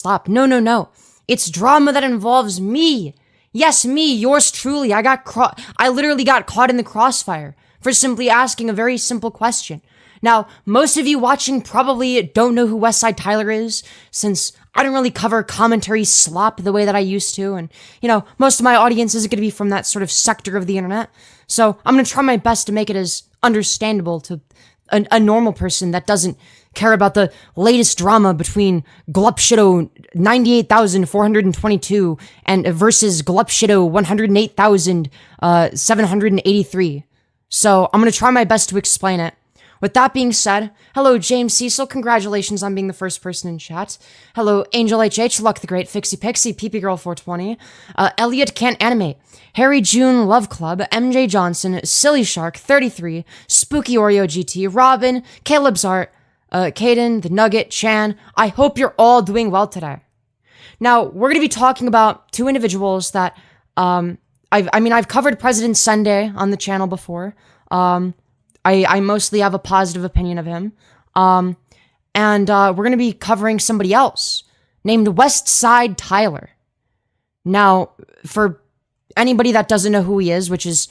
Stop. No, no, no. It's drama that involves me. Yes, me, yours truly. I literally got caught in the crossfire for simply asking a very simple question. Now, most of you watching probably don't know who Westside Tyler is, since I don't really cover commentary slop the way that I used to, and, you know, most of my audience isn't going to be from that sort of sector of the internet, so I'm going to try my best to make it as understandable to a normal person that doesn't care about the latest drama between Glupshido 98,422 and versus Glupshido 108,783. So I'm going to try my best to explain it. With that being said, hello James Cecil, congratulations on being the first person in chat. Hello Angel HH, Luck the Great, Fixie Pixie, PP Girl 420, Elliot Can't Animate, Harry June Love Club, MJ Johnson, Silly Shark 33, Spooky Oreo GT, Robin, Caleb's Art, Caden, The Nugget, Chan. I hope you're all doing well today. Now, we're going to be talking about two individuals that, I've covered President Sunday on the channel before. I mostly have a positive opinion of him. And we're going to be covering somebody else named Westside Tyler. Now, for anybody that doesn't know who he is, which is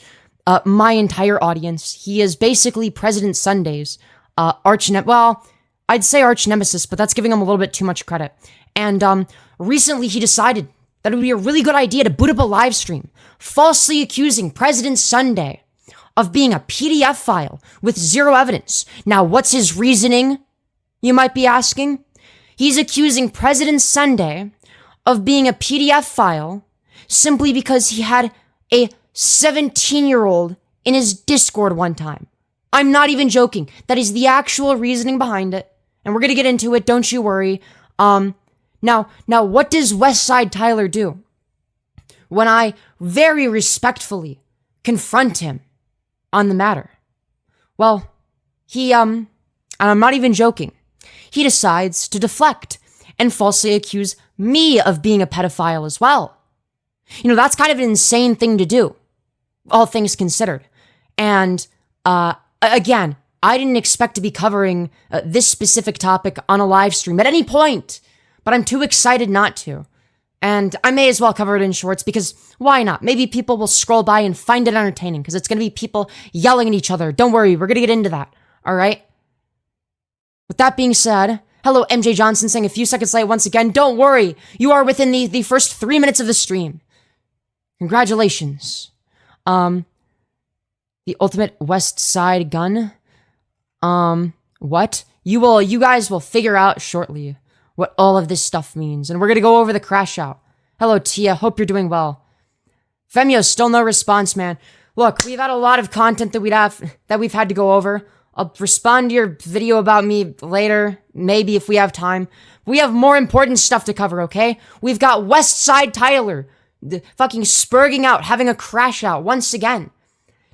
my entire audience, he is basically President Sunday's well, I'd say arch nemesis, but that's giving him a little bit too much credit. And recently he decided that it would be a really good idea to boot up a live stream, falsely accusing President Sunday of being a PDF file with zero evidence. Now, what's his reasoning, you might be asking? He's accusing President Sunday of being a PDF file simply because he had a 17-year-old in his Discord one time. I'm not even joking. That is the actual reasoning behind it. And we're going to get into it, don't you worry. Now, what does Westside Tyler do? When I very respectfully confront him on the matter, well, he, and I'm not even joking, he decides to deflect and falsely accuse me of being a pedophile as well. You know, that's kind of an insane thing to do, all things considered. And, again, I didn't expect to be covering this specific topic on a live stream at any point, but I'm too excited not to. And I may as well cover it in shorts because why not? Maybe people will scroll by and find it entertaining because it's going to be people yelling at each other. Don't worry, we're going to get into that. All right? With that being said, hello MJ Johnson saying a few seconds late once again. Don't worry, you are within the first 3 minutes of the stream. Congratulations. The ultimate West Side gun. What? You guys will figure out shortly what all of this stuff means. And we're gonna go over the Crashout. Hello, Tia. Hope you're doing well. Femyoz, still no response, man. Look, we've had a lot of content that we've had to go over. I'll respond to your video about me later, maybe if we have time. We have more important stuff to cover, okay? We've got Westside Tyler, fucking spurging out, having a crash out once again.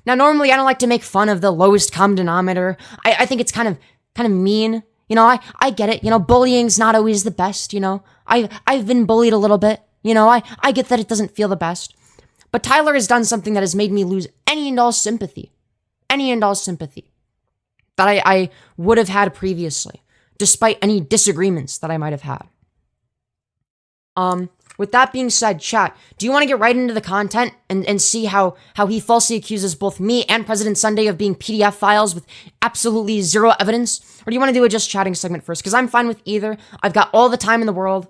Now, normally I don't like to make fun of the lowest common denominator. I think it's kind of mean. You know, I get it. You know, bullying's not always the best, you know. I've been bullied a little bit. You know, I get that it doesn't feel the best. But Tyler has done something that has made me lose any and all sympathy. Any and all sympathy that I would have had previously, despite any disagreements that I might have had. With that being said, chat, do you want to get right into the content and see how he falsely accuses both me and President Sunday of being PDF files with absolutely zero evidence? Or do you want to do a just chatting segment first? Because I'm fine with either. I've got all the time in the world.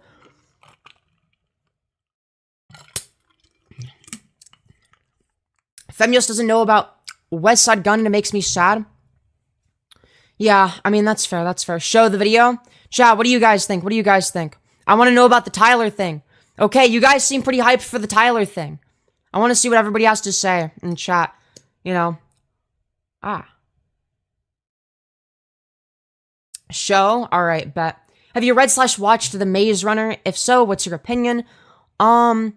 Femyoz doesn't know about Westside Gun and it makes me sad. Yeah, I mean, that's fair, that's fair. Show the video. Chat, what do you guys think? What do you guys think? I want to know about the Tyler thing. Okay, you guys seem pretty hyped for the Tyler thing. I want to see what everybody has to say in chat. You know. Show? Alright, bet. Have you read/watched The Maze Runner? If so, what's your opinion? I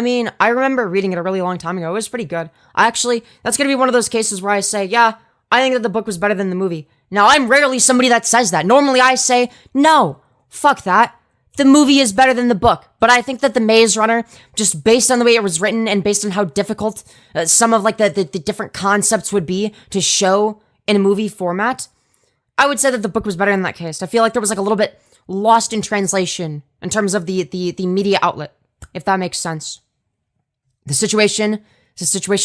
mean, I remember reading it a really long time ago. It was pretty good. That's gonna be one of those cases where I say, yeah, I think that the book was better than the movie. Now, I'm rarely somebody that says that. Normally, I say, no, fuck that. The movie is better than the book, but I think that The Maze Runner, just based on the way it was written and based on how difficult some of like the different concepts would be to show in a movie format, I would say that the book was better in that case. I feel like there was like a little bit lost in translation in terms of the media outlet, if that makes sense. The situation.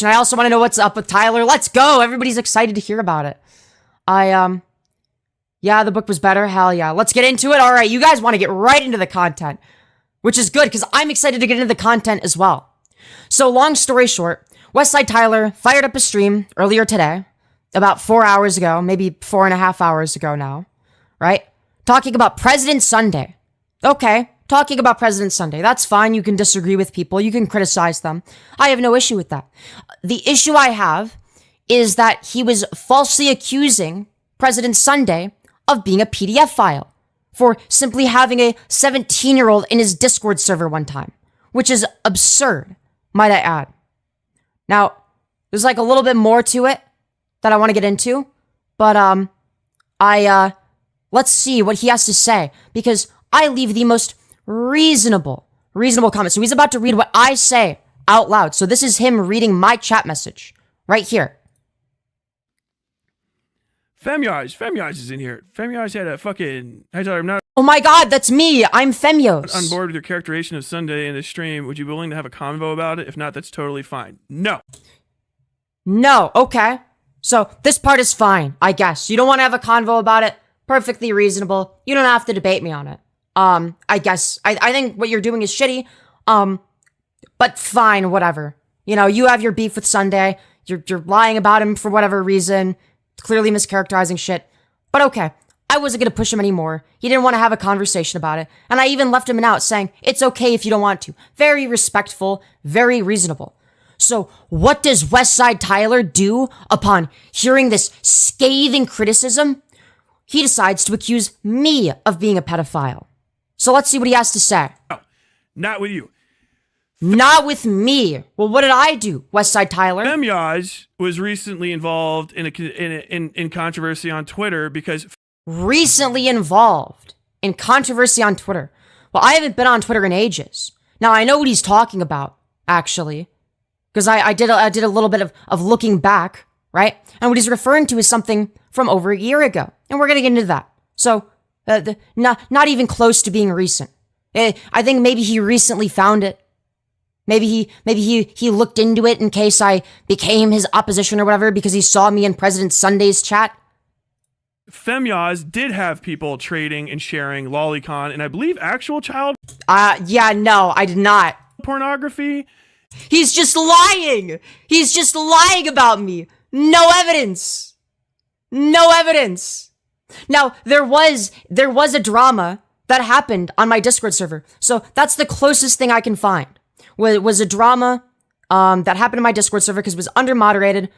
I also want to know what's up with Tyler. Let's go. Everybody's excited to hear about it. Yeah, the book was better. Hell yeah. Let's get into it. All right, you guys want to get right into the content, which is good because I'm excited to get into the content as well. So long story short, Westside Tyler fired up a stream earlier today, about 4 hours ago, maybe 4.5 hours ago now, right? Talking about President Sunday. Okay, talking about President Sunday. That's fine. You can disagree with people. You can criticize them. I have no issue with that. The issue I have is that he was falsely accusing President Sunday of being a PDF file for simply having a 17-year-old in his Discord server one time, which is absurd, might I add. Now, there's like a little bit more to it that I want to get into, but let's see what he has to say, because I leave the most reasonable comments. So he's about to read what I say out loud. So this is him reading my chat message right here. Femyoz is in here. Femyoz had a fucking... I told her I'm not... Oh my god, that's me! I'm Femyoz. On board with your characterization of Sunday in this stream. Would you be willing to have a convo about it? If not, that's totally fine. No. No, okay. So this part is fine, I guess. You don't want to have a convo about it? Perfectly reasonable. You don't have to debate me on it. I guess. I think what you're doing is shitty. But fine, whatever. You know, you have your beef with Sunday. You're lying about him for whatever reason. Clearly mischaracterizing shit. But okay. I wasn't going to push him anymore. He didn't want to have a conversation about it. And I even left him a note saying, it's okay if you don't want to. Very respectful, very reasonable. So what does Westside Tyler do upon hearing this scathing criticism? He decides to accuse me of being a pedophile. So let's see what he has to say. No, not with you. Not with me. Well, what did I do, Westside Tyler? Femyoz was recently involved in controversy on Twitter because... Recently involved in controversy on Twitter. Well, I haven't been on Twitter in ages. Now, I know what he's talking about, actually. Because I did a little bit of looking back, right? And what he's referring to is something from over a year ago. And we're going to get into that. So, not even close to being recent. I think maybe he recently found it. Maybe he looked into it in case I became his opposition or whatever because he saw me in President Sunday's chat. Femyoz did have people trading and sharing lolicon and I believe actual child... Yeah, no, I did not. Pornography. He's just lying. He's just lying about me. No evidence. No evidence. Now, there was a drama that happened on my Discord server. So that's the closest thing I can find. Was a drama that happened in my Discord server because it was under-moderated.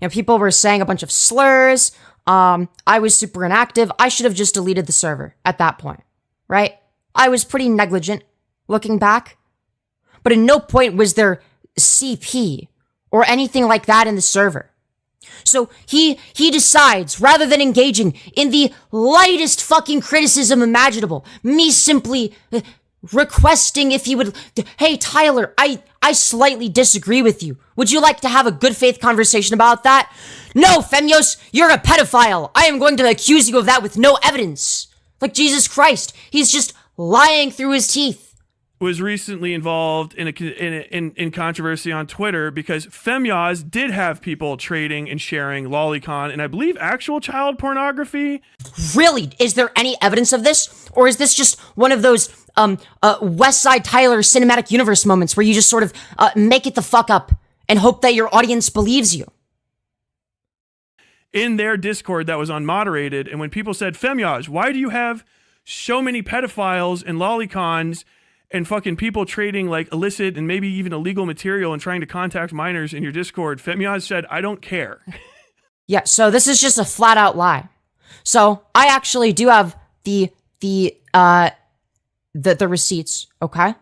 People were saying a bunch of slurs. I was super inactive. I should have just deleted the server at that point, right? I was pretty negligent looking back. But at no point was there CP or anything like that in the server. So he decides, rather than engaging in the lightest fucking criticism imaginable, me simply requesting if he would, hey, Tyler, I slightly disagree with you. Would you like to have a good faith conversation about that? No, Femyoz, you're a pedophile. I am going to accuse you of that with no evidence. Like Jesus Christ, he's just lying through his teeth. Was recently involved in controversy on Twitter because Femyoz did have people trading and sharing lolicon and I believe actual child pornography. Really? Is there any evidence of this? Or is this just one of those Westside Tyler cinematic universe moments where you just sort of make it the fuck up and hope that your audience believes you? In their Discord that was unmoderated, and when people said, Femyoz, why do you have so many pedophiles and lolicons and fucking people trading like illicit and maybe even illegal material and trying to contact minors in your Discord, Femyoz said, I don't care. Yeah, so this is just a flat out lie. So I actually do have the receipts, okay?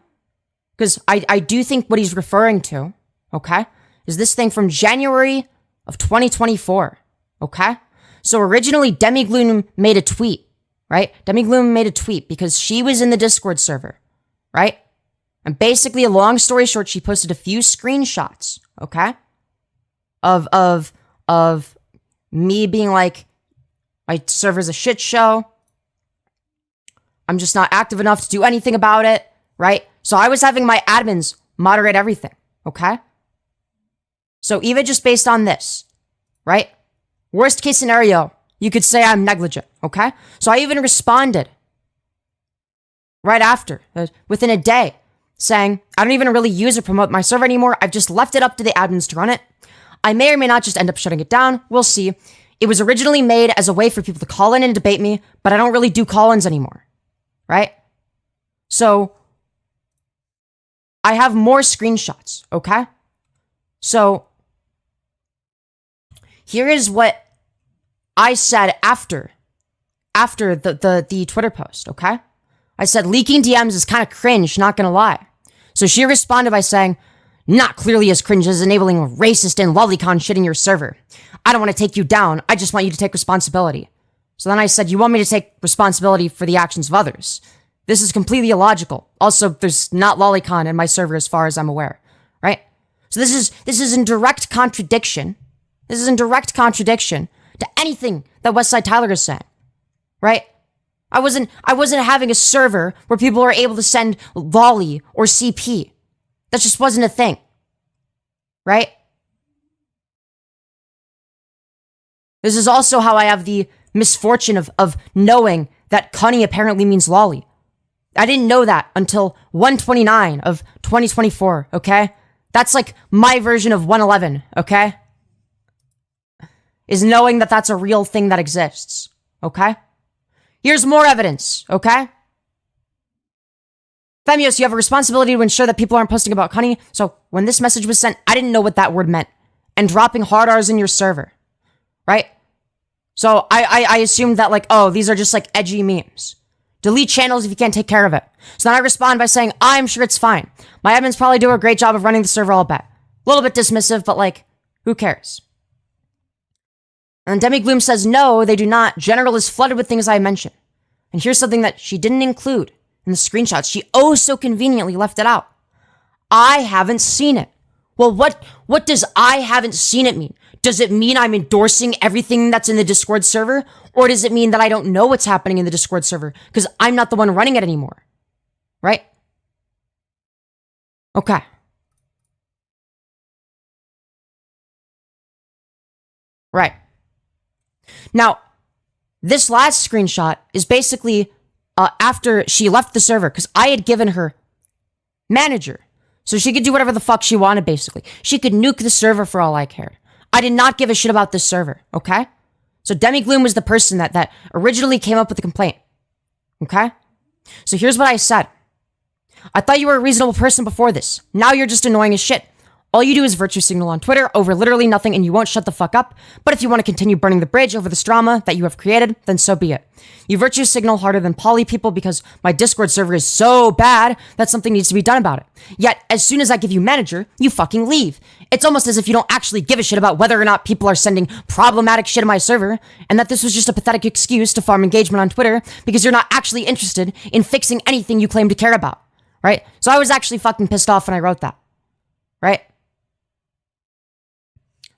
Because I do think what he's referring to, okay, is this thing from January of 2024, okay? So originally Demigloom made a tweet, right? Demigloom made a tweet because she was in the Discord server. Right? And basically, a long story short, she posted a few screenshots, okay? Of me being like, my server's a shit show. I'm just not active enough to do anything about it, right? So I was having my admins moderate everything, okay? So even just based on this, right? Worst case scenario, you could say I'm negligent, okay? So I even responded right after, within a day, saying, I don't even really use or promote my server anymore. I've just left it up to the admins to run it. I may or may not just end up shutting it down. We'll see. It was originally made as a way for people to call in and debate me, but I don't really do call-ins anymore, right? So I have more screenshots, okay? So here is what I said after the Twitter post, okay? I said, leaking DMs is kind of cringe, not gonna lie. So she responded by saying, not clearly as cringe as enabling racist and lolicon shit in your server. I don't want to take you down. I just want you to take responsibility. So then I said, you want me to take responsibility for the actions of others? This is completely illogical. Also, there's not lolicon in my server as far as I'm aware, right? So this is in direct contradiction. This is in direct contradiction to anything that Westside Tyler is saying, right? I wasn't having a server where people were able to send lolly or CP. That just wasn't a thing, right? This is also how I have the misfortune of knowing that Cunny apparently means lolly. I didn't know that until 129 of 2024, okay? That's like my version of 111, okay? Is knowing that that's a real thing that exists, okay? Here's more evidence, okay? Femyoz, you have a responsibility to ensure that people aren't posting about Cunny. So when this message was sent, I didn't know what that word meant. And dropping hard R's in your server, right? So I assumed that like, oh, these are just like edgy memes. Delete channels if you can't take care of it. So then I respond by saying, I'm sure it's fine. My admins probably do a great job of running the server, I'll bet. A little bit dismissive, but like, who cares? And Demi Gloom says, no, they do not. General is flooded with things I mentioned. And here's something that she didn't include in the screenshots. She oh so conveniently left it out. I haven't seen it. Well, what does I haven't seen it mean? Does it mean I'm endorsing everything that's in the Discord server? Or does it mean that I don't know what's happening in the Discord server because I'm not the one running it anymore? Right? Okay. Right. Now, this last screenshot is basically after she left the server because I had given her manager. So she could do whatever the fuck she wanted, basically. She could nuke the server for all I cared. I did not give a shit about this server, okay? So Demi Gloom was the person that originally came up with the complaint, okay? So here's what I said. I thought you were a reasonable person before this. Now you're just annoying as shit. All you do is virtue signal on Twitter over literally nothing and you won't shut the fuck up. But if you want to continue burning the bridge over this drama that you have created, then so be it. You virtue signal harder than poly people because my Discord server is so bad that something needs to be done about it. Yet, as soon as I give you manager, you fucking leave. It's almost as if you don't actually give a shit about whether or not people are sending problematic shit to my server and that this was just a pathetic excuse to farm engagement on Twitter because you're not actually interested in fixing anything you claim to care about. Right? So I was actually fucking pissed off when I wrote that. Right?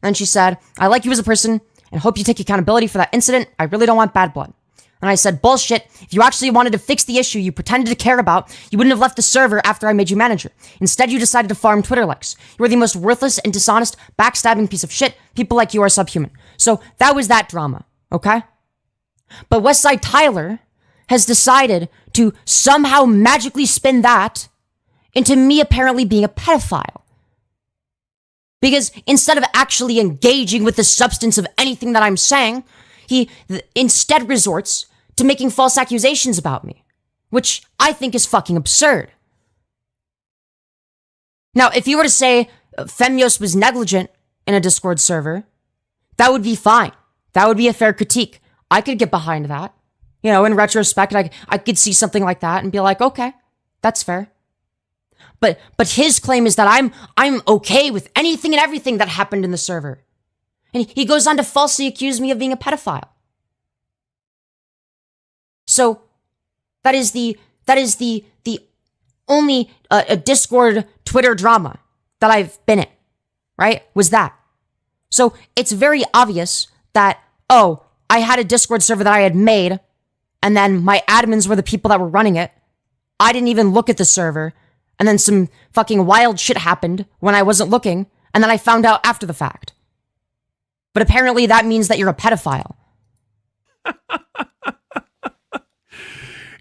Then she said, I like you as a person and hope you take accountability for that incident. I really don't want bad blood. And I said, bullshit. If you actually wanted to fix the issue you pretended to care about, you wouldn't have left the server after I made you manager. Instead, you decided to farm Twitter likes. You are the most worthless and dishonest, backstabbing piece of shit. People like you are subhuman. So that was that drama, okay? But Westside Tyler has decided to somehow magically spin that into me apparently being a pedophile. Because instead of actually engaging with the substance of anything that I'm saying, he instead resorts to making false accusations about me, which I think is fucking absurd. Now, if you were to say Femyoz was negligent in a Discord server, that would be fine. That would be a fair critique. I could get behind that. You know, in retrospect, I could see something like that and be like, okay, that's fair. But his claim is that I'm okay with anything and everything that happened in the server. And he goes on to falsely accuse me of being a pedophile. So that is the only a Discord Twitter drama that I've been in, right? Was that. So it's very obvious that, oh, I had a Discord server that I had made And then my admins were the people that were running it. I didn't even look at the server. And then some fucking wild shit happened when I wasn't looking. And then I found out after the fact. But apparently that means that you're a pedophile.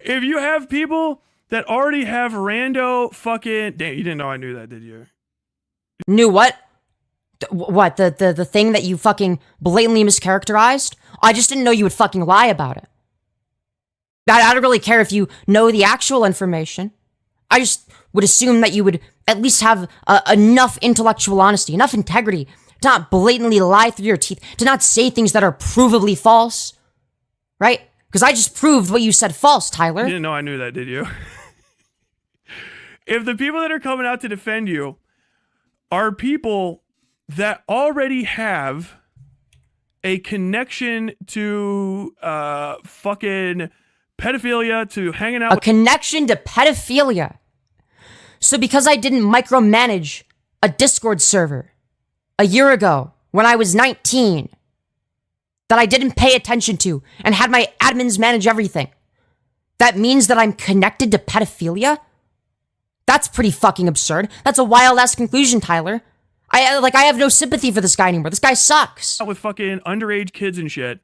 If you have people that already have rando fucking... Damn, you didn't know I knew that, did you? Knew what? What? The thing that you fucking blatantly mischaracterized? I just didn't know you would fucking lie about it. I don't really care if you know the actual information. I just would assume that you would at least have enough intellectual honesty, enough integrity to not blatantly lie through your teeth, to not say things that are provably false. Right? Because I just proved what you said false, Tyler. You didn't know I knew that, did you? If the people that are coming out to defend you are people that already have a connection to fucking pedophilia, to hanging out. A connection to pedophilia. So because I didn't micromanage a Discord server a year ago when I was 19, that I didn't pay attention to and had my admins manage everything, that means that I'm connected to pedophilia? That's pretty fucking absurd. That's a wild-ass conclusion, Tyler. I have no sympathy for this guy anymore. This guy sucks. With fucking underage kids and shit.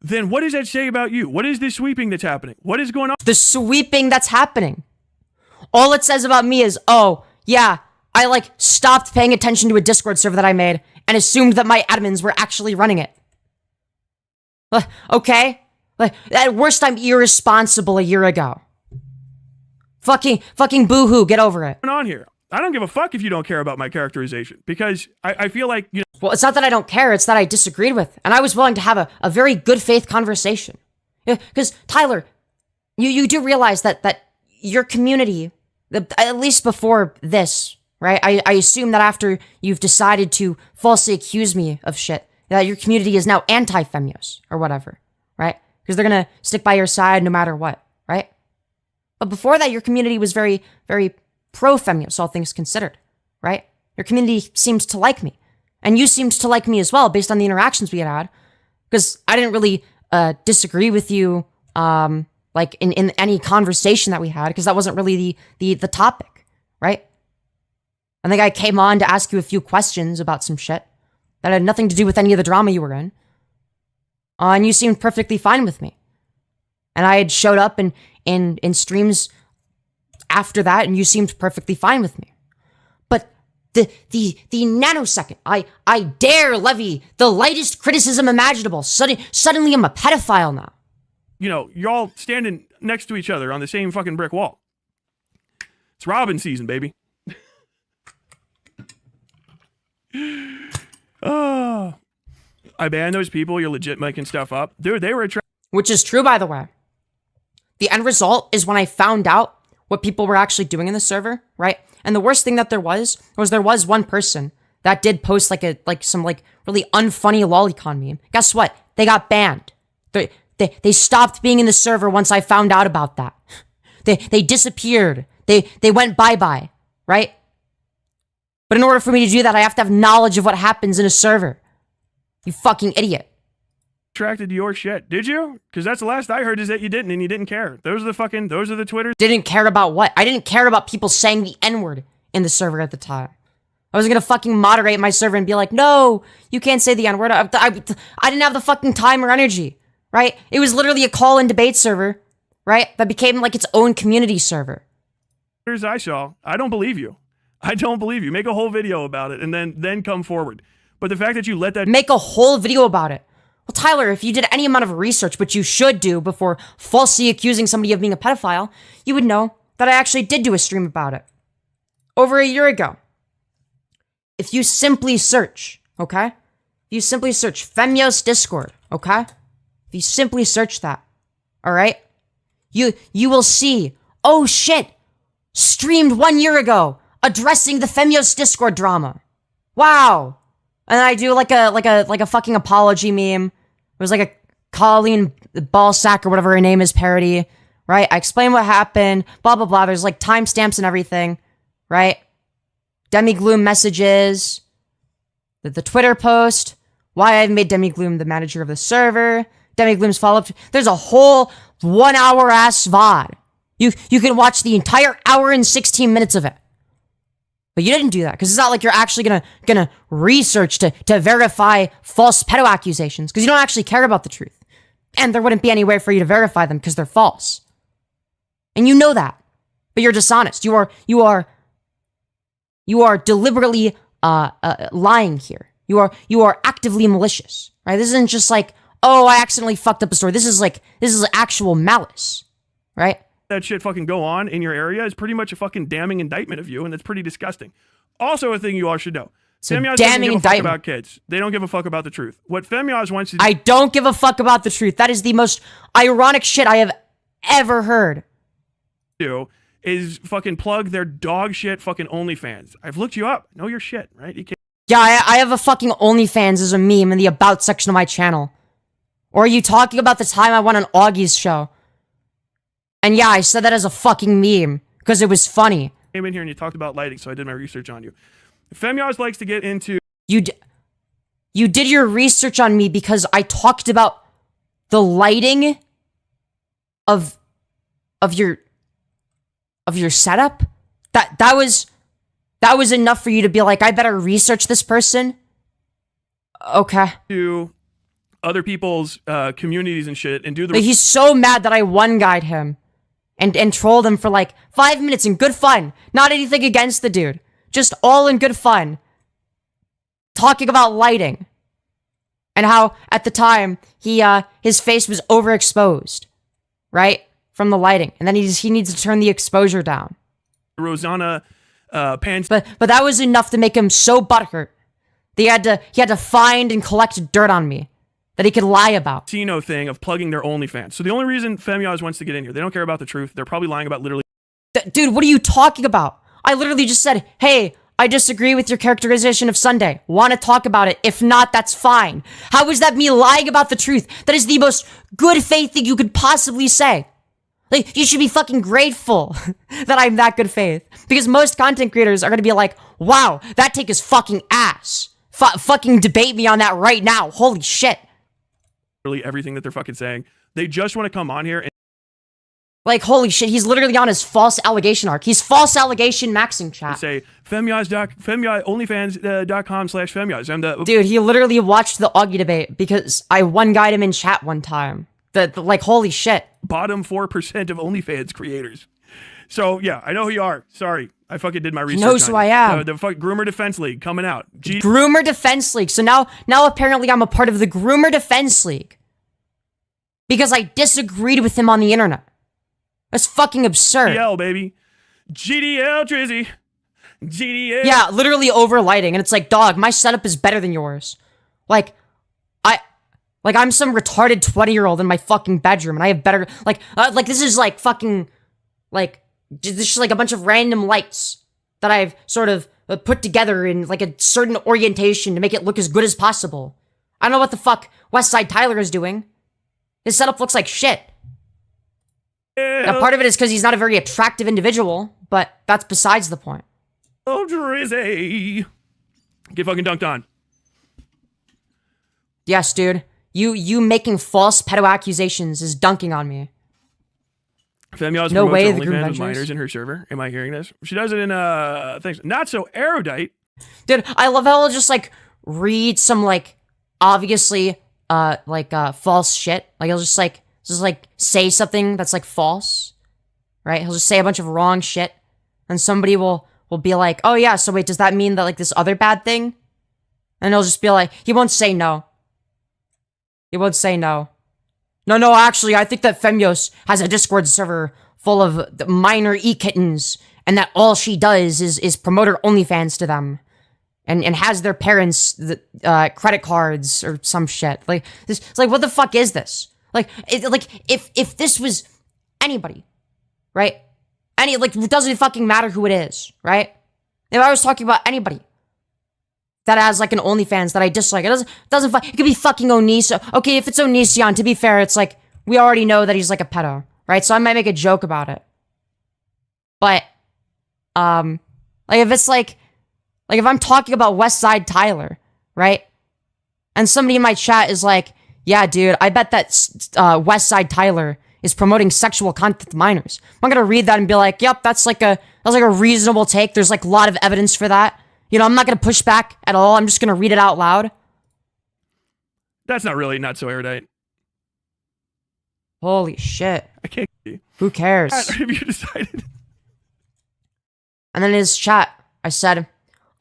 Then what does that say about you? What is this sweeping that's happening? What is going on? The sweeping that's happening. All it says about me is, oh, yeah, I stopped paying attention to a Discord server that I made and assumed that my admins were actually running it. Okay? At worst, I'm irresponsible a year ago. Fucking boo-hoo, get over it. What's going on here? I don't give a fuck if you don't care about my characterization, because I feel like, you know. Well, it's not that I don't care, it's that I disagreed with, and I was willing to have a very good faith conversation. Yeah, because, Tyler, you do realize that your community, at least before this, right? I assume that after you've decided to falsely accuse me of shit, that your community is now anti-Femyoz, or whatever, right? Because they're gonna stick by your side no matter what, right? But before that, your community was very, very pro-Femyoz, all things considered, right? Your community seems to like me. And you seemed to like me as well, based on the interactions we had. Because I didn't really disagree with you, in any conversation that we had, because that wasn't really the topic, right? I think I came on to ask you a few questions about some shit that had nothing to do with any of the drama you were in. And you seemed perfectly fine with me. And I had showed up in streams after that, and you seemed perfectly fine with me. But the nanosecond I dare levy the lightest criticism imaginable, suddenly I'm a pedophile now. You know, you're all standing next to each other on the same fucking brick wall. It's Robin season, baby. Oh, I banned those people. You're legit making stuff up. Dude, they were Which is true, by the way. The end result is when I found out what people were actually doing in the server, right? And the worst thing that there was one person that did post some really unfunny lolicon meme. Guess what? They got banned. They stopped being in the server once I found out about that. They disappeared. They went bye-bye, right? But in order for me to do that, I have to have knowledge of what happens in a server. You fucking idiot. Attracted to your shit. Did you? Because that's the last I heard, is that you didn't, and you didn't care. Those are the Twitters. Didn't care about what? I didn't care about people saying the N-word in the server at the time. I was gonna fucking moderate my server and be like, no, you can't say the N-word. I didn't have the fucking time or energy, right? It was literally a call-in debate server, right? That became its own community server. Here's I saw. I don't believe you. I don't believe you. Make a whole video about it and then come forward. But the fact that you let that... Make a whole video about it. Well, Tyler, if you did any amount of research, which you should do before falsely accusing somebody of being a pedophile, you would know that I actually did do a stream about it. Over a year ago. If you simply search, okay? If you simply search Femyoz Discord, okay? If you simply search that, alright? You will see, oh shit, streamed 1 year ago, addressing the Femyoz Discord drama. Wow. And I do like a fucking apology meme. It was like a Colleen Ballsack or whatever her name is parody, right? I explain what happened, blah, blah, blah. There's timestamps and everything, right? Demigloom messages, the Twitter post, why I've made Demigloom the manager of the server, Demigloom's follow-up. There's a whole 1 hour ass VOD. You can watch the entire hour and 16 minutes of it. But you didn't do that, because it's not like you're actually gonna research to verify false pedo accusations, because you don't actually care about the truth. And there wouldn't be any way for you to verify them, because they're false. And you know that. But you're dishonest. You are deliberately lying here. You are actively malicious, right? This isn't just like, oh, I accidentally fucked up a story. This is actual malice, right? That shit fucking go on in your area is pretty much a fucking damning indictment of you, and that's pretty disgusting. Also, a thing you all should know. Femyoz doesn't give a fuck about kids. They don't give a fuck about the truth. What Femyoz wants to do— I don't give a fuck about the truth. That is the most ironic shit I have ever heard. Is fucking plug their dog shit fucking OnlyFans. I've looked you up. Know your shit, right? You can't— Yeah, I have a fucking OnlyFans as a meme in the about section of my channel. Or are you talking about the time I went on Augie's show? And yeah, I said that as a fucking meme, because it was funny. Came in here and you talked about lighting, so I did my research on you. Femyoz likes to get into— You did your research on me because I talked about the lighting of your setup? That was enough for you to be like, I better research this person? Okay. To other people's communities and shit and do the— But he's so mad that I one-guyed him and trolled him for like 5 minutes in good fun. Not anything against the dude. Just all in good fun. Talking about lighting. And how, at the time, his face was overexposed. Right? From the lighting. And then he needs to turn the exposure down. Rosanna pants. But that was enough to make him so butthurt that he had to find and collect dirt on me that he could lie about. Casino thing of plugging their OnlyFans. So the only reason Femyoz wants to get in here, they don't care about the truth. They're probably lying about literally— Dude, what are you talking about? I literally just said, hey, I disagree with your characterization of Sunday. Want to talk about it? If not, that's fine. How is that me lying about the truth? That is the most good faith thing you could possibly say. Like, you should be fucking grateful that I'm that good faith. Because most content creators are gonna be like, wow, that take is fucking ass. Fucking debate me on that right now. Holy shit. Really everything that they're fucking saying. They just want to come on here and— Like, holy shit, he's literally on his false allegation arc. He's false allegation maxing chat. say OnlyFans.com/Femyoz. I'm the— Dude, he literally watched the Augie debate because I one-guyed him in chat one time. Like, holy shit. bottom 4% of OnlyFans creators. So, yeah, I know who you are. Sorry. I fucking did my research. He knows who I am. The Groomer Defense League coming out. Groomer Defense League. So now apparently I'm a part of the Groomer Defense League. Because I disagreed with him on the internet. That's fucking absurd. GDL, baby. GDL, Drizzy. GDL. Yeah, literally over lighting. And it's like, dog, my setup is better than yours. Like, I'm some retarded 20-year-old in my fucking bedroom, and I have better— Like, this is like fucking— Like, this is like a bunch of random lights that I've sort of put together in like a certain orientation to make it look as good as possible. I don't know what the fuck Westside Tyler is doing. His setup looks like shit. Now, part of it is because he's not a very attractive individual, but that's besides the point. Oh, Drizzy. Get fucking dunked on. Yes, dude. You making false pedo accusations is dunking on me. Femyoz No way promotes the group OnlyFans with ventures. minors in her server. Am I hearing this? She does it in things. Not so erudite. Dude, I love how he'll just like read some like obviously false shit. Like he'll just say something that's like false. Right? He'll just say a bunch of wrong shit. And somebody will be like, oh yeah, so wait, does that mean that like this other bad thing? And he'll just be like, he won't say no. He won't say no. No, actually, I think that Femyoz has a Discord server full of minor e-kittens, and that all she does is promote her OnlyFans to them, and has their parents' credit cards or some shit. Like, this, it's like, what the fuck is this? Like, if this was anybody, right? It doesn't fucking matter who it is, right? If I was talking about anybody that has like an OnlyFans that I dislike, it could be fucking Onision. Okay, if it's Onision, to be fair, it's like, we already know that he's like a pedo, right? So I might make a joke about it. But, like if it's like if I'm talking about Westside Tyler, right? And somebody in my chat is like, Yeah, dude, I bet that Westside Tyler is promoting sexual content to minors. I'm gonna read that and be like, yep, that's like a reasonable take. There's like a lot of evidence for that. You know, I'm not gonna push back at all. I'm just gonna read it out loud. That's not so erudite. Holy shit. I can't see. Who cares? Have you decided? And then in his chat, I said,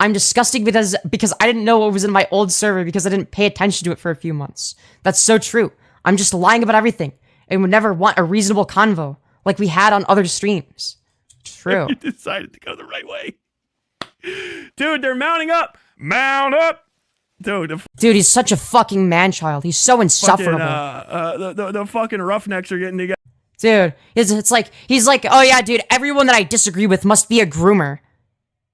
I'm disgusting because I didn't know what was in my old server because I didn't pay attention to it for a few months. That's so true. I'm just lying about everything and would never want a reasonable convo like we had on other streams. True. You decided to go the right way. Dude, they're mounting up. Mount up. Dude, he's such a fucking man-child. He's so insufferable. The fucking roughnecks are getting together. Dude, it's like, he's like, oh yeah, dude, everyone that I disagree with must be a groomer.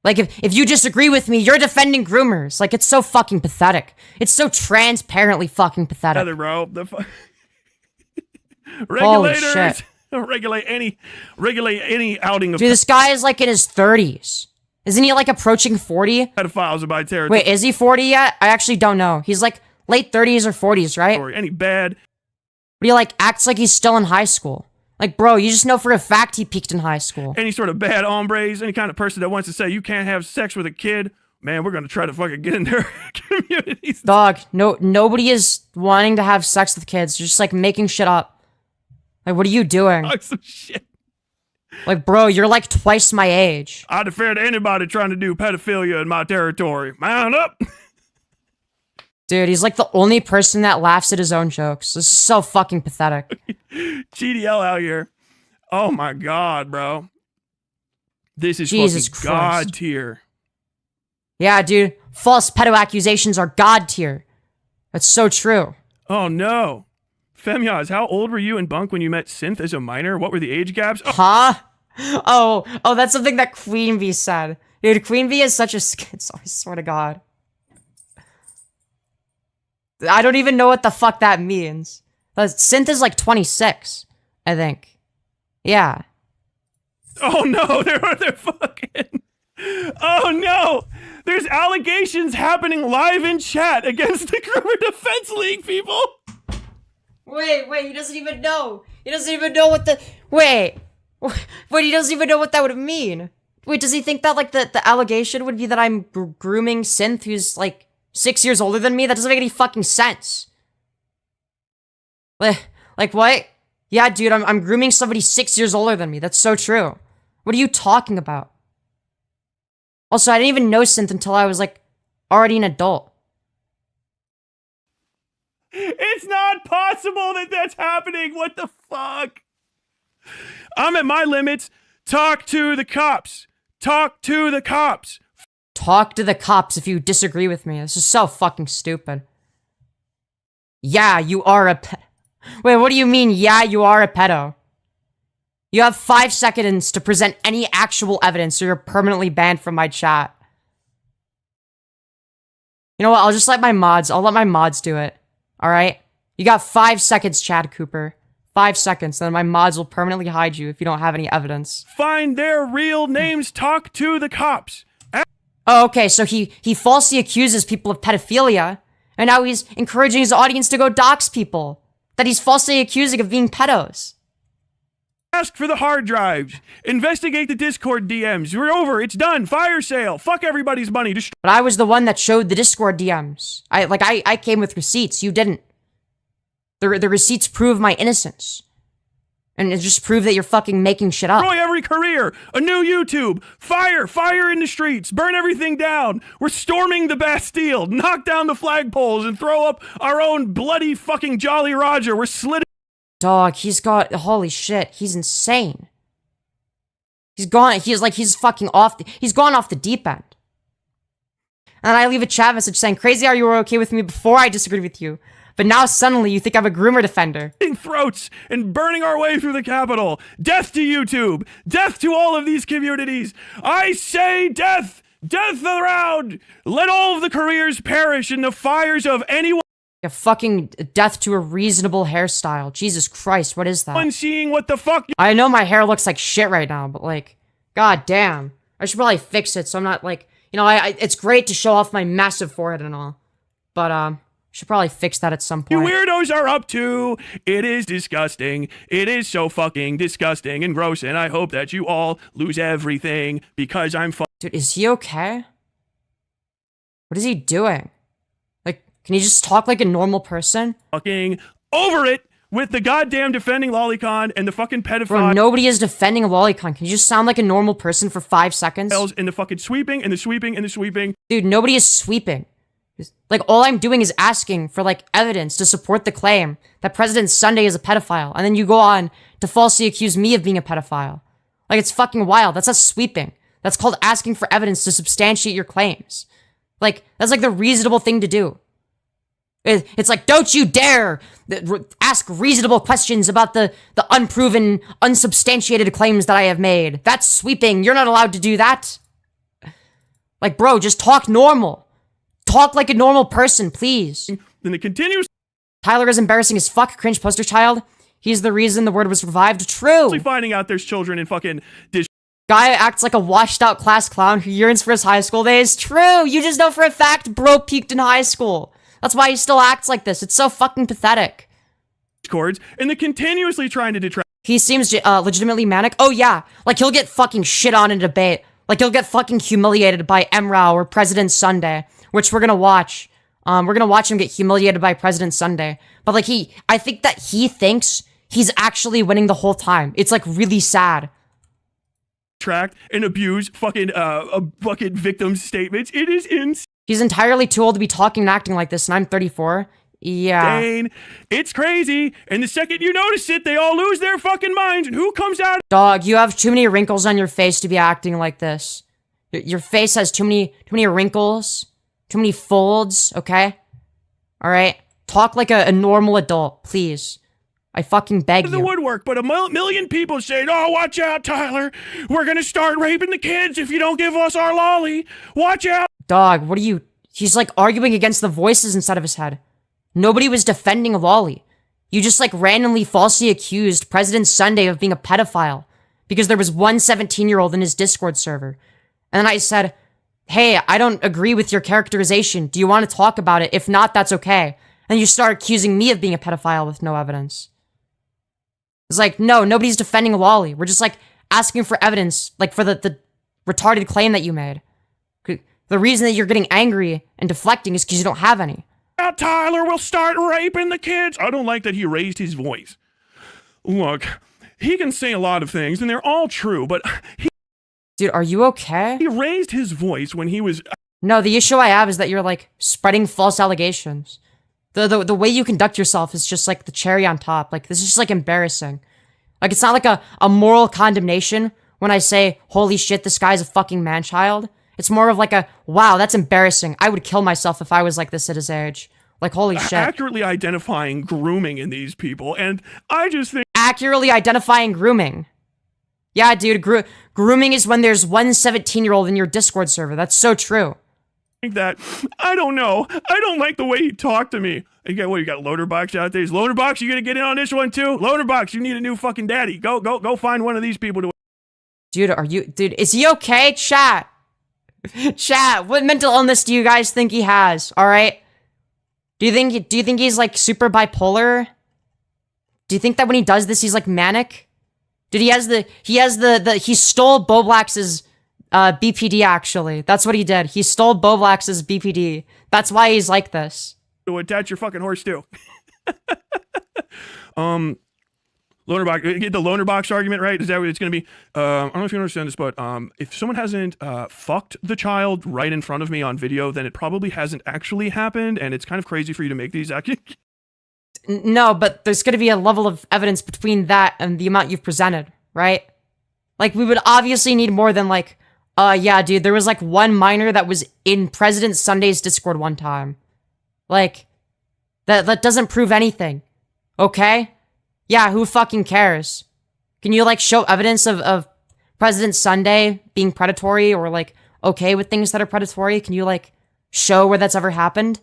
Like, if you disagree with me, you're defending groomers. Like, it's so fucking pathetic. It's so transparently fucking pathetic. Together, bro. Holy shit. regulate any outing of Dude, this guy is like in his 30s. Isn't he like approaching 40? pedophiles in my territory. Wait, is he 40 yet? I actually don't know. He's like late 30s or 40s, right? Any bad. But he like acts like he's still in high school. Like, bro, you just know for a fact he peaked in high school. Any sort of bad hombres, any kind of person that wants to say you can't have sex with a kid, man, we're gonna try to fucking get in their communities. Dog, nobody is wanting to have sex with kids. You're just like making shit up. Like, what are you doing? Talk some shit. Like, bro, you're like twice my age. I defer to anybody trying to do pedophilia in my territory. Mount up. Dude, he's like the only person that laughs at his own jokes. This is so fucking pathetic. GDL out here. Oh my god, bro. This is Jesus fucking god Christ. tier. Yeah, dude. False pedo accusations are god tier. That's so true. Oh no. Femyoz, how old were you and Bunk when you met Synth as a minor? What were the age gaps? Oh. Huh? Oh, that's something that Queen Bee said. Dude, Queen Bee is such a schizo, I swear to God. I don't even know what the fuck that means. Synth is like 26, I think. Yeah. Oh no, they're fucking. Oh no! There's allegations happening live in chat against the Groomer Defense League, people! Wait, he doesn't even know. He doesn't even know what the... Wait, he doesn't even know what that would mean. Wait, does he think that, like, the allegation would be that I'm grooming Synth, who's, like, 6 years older than me? That doesn't make any fucking sense. Like, what? Yeah, dude, I'm grooming somebody 6 years older than me. That's so true. What are you talking about? Also, I didn't even know Synth until I was, like, already an adult. It's not possible that that's happening. What the fuck? I'm at my limits. Talk to the cops. Talk to the cops. Talk to the cops if you disagree with me. This is so fucking stupid. Yeah, you are a pedo. Wait, what do you mean, yeah, you are a pedo? You have 5 seconds to present any actual evidence or you're permanently banned from my chat. You know what, I'll just let my mods do it. Alright? You got 5 seconds, Chad Cooper. 5 seconds, then my mods will permanently hide you if you don't have any evidence. Find their real names. Talk to the cops. Oh, okay, so he falsely accuses people of pedophilia, and now he's encouraging his audience to go dox people that he's falsely accusing of being pedos. Ask for the hard drives. Investigate the Discord DMs. We're over. It's done. Fire sale. Fuck everybody's money. But I was the one that showed the Discord DMs. I came with receipts. You didn't. The receipts prove my innocence. And it just prove that you're fucking making shit up. Destroy every career. A new YouTube. Fire in the streets. Burn everything down. We're storming the Bastille. Knock down the flagpoles and throw up our own bloody fucking Jolly Roger. We're slitting. Dog, holy shit, he's insane. He's gone off the deep end. And I leave a chat message saying, crazy how you were okay with me before I disagreed with you. But now suddenly you think I'm a groomer defender. Throats and burning our way through the Capitol. Death to YouTube. Death to all of these communities. I say death. Death around. Let all of the careers perish in the fires of anyone. A fucking death to a reasonable hairstyle. Jesus Christ, what is that? Seeing what the fuck. I know my hair looks like shit right now, but like, god damn. I should probably fix it so I'm not like, you know, it's great to show off my massive forehead and all. But, Should probably fix that at some you point. weirdos are up to. It is disgusting. It is so fucking disgusting and gross, and I hope that you all lose everything because I'm Dude, is he okay? What is he doing? Like, can he just talk like a normal person? fucking over it with the goddamn defending lolicon and the fucking Bro, pedophiles nobody is defending a lolicon. Can you just sound like a normal person for 5 seconds? and the fucking sweeping and the sweeping and the sweeping. Dude, nobody is sweeping. Like, all I'm doing is asking for, like, evidence to support the claim that President Sunday is a pedophile. And then you go on to falsely accuse me of being a pedophile. Like, it's fucking wild. That's not sweeping. That's called asking for evidence to substantiate your claims. Like, that's like the reasonable thing to do. It's like, don't you dare ask reasonable questions about the unproven, unsubstantiated claims that I have made. That's sweeping. You're not allowed to do that. Like, bro, just talk normal. Talk like a normal person, please. Then it continues Tyler is embarrassing as fuck, cringe poster child. He's the reason the word was revived. True. finding out there's children in fucking dish Guy acts like a washed out class clown who yearns for his high school days. True. You just know for a fact bro peaked in high school. That's why he still acts like this. It's so fucking pathetic. discords, and then continuously trying to detract. He seems legitimately manic. Oh yeah, like he'll get fucking shit on in a debate. Like he'll get fucking humiliated by MRAW or President Sunday, which we're gonna watch. We're gonna watch him get humiliated by President Sunday. But like I think that he thinks he's actually winning the whole time. It's like really sad. Track and abuse fucking victim statements. It is insane. He's entirely too old to be talking and acting like this, and I'm 34. Yeah. It's crazy. And the second you notice it, they all lose their fucking minds. And who comes out? Dog, you have too many wrinkles on your face to be acting like this. Your face has too many wrinkles, too many folds, okay? Alright? Talk like a normal adult, please. I fucking beg The you. woodwork, but a million people saying, "Oh, watch out, Tyler! We're gonna start raping the kids if you don't give us our lolly. Watch out!" Dog, what are you... He's like arguing against the voices inside of his head. Nobody was defending a lolly. You just like randomly falsely accused President Sunday of being a pedophile because there was one 17-year-old in his Discord server. And then I said, hey, I don't agree with your characterization. Do you want to talk about it? If not, that's okay. And you start accusing me of being a pedophile with no evidence. It's like, no, nobody's defending a lolly. We're just like asking for evidence, like for the retarded claim that you made. The reason that you're getting angry and deflecting is because you don't have any. Tyler will start raping the kids. I don't like that he raised his voice. Look, he can say a lot of things, and they're all true, but Dude, are you okay? he raised his voice when he was... No, the issue I have is that you're like spreading false allegations. The way you conduct yourself is just like the cherry on top. Like, this is just like embarrassing. Like, it's not like a moral condemnation when I say, holy shit, this guy's a fucking man-child. It's more of like a, wow, that's embarrassing. I would kill myself if I was like this at his age. Like, holy shit. accurately identifying grooming in these people, and I just think Accurately identifying grooming. Yeah, dude, grooming is when there's one 17-year-old in your Discord server. That's so true. that, I don't know. I don't like the way he talked to me. You got Loaderbox out there. Is Loaderbox, you gonna get in on this one too? Loaderbox, you need a new fucking daddy. Go find one of these people to... Dude, is he okay? Chat. Chat, what mental illness do you guys think he has? All right? Do you think he's like super bipolar? Do you think that when he does this he's like manic? Dude, he stole Boblax's BPD actually. That's what he did. He stole Boblax's BPD. That's why he's like this. To attach your fucking horse too. Loanerbox, get the Loanerbox argument right? Is that what it's going to be? I don't know if you understand this, but if someone hasn't fucked the child right in front of me on video, then it probably hasn't actually happened, and it's kind of crazy for you to make these accusations. No, but there's going to be a level of evidence between that and the amount you've presented, right? Like, we would obviously need more than like, yeah, dude, there was like one minor that was in President Sunday's Discord one time. Like, that doesn't prove anything, okay? Yeah, who fucking cares? Can you, like, show evidence of President Sunday being predatory or, like, okay with things that are predatory? Can you, like, show where that's ever happened?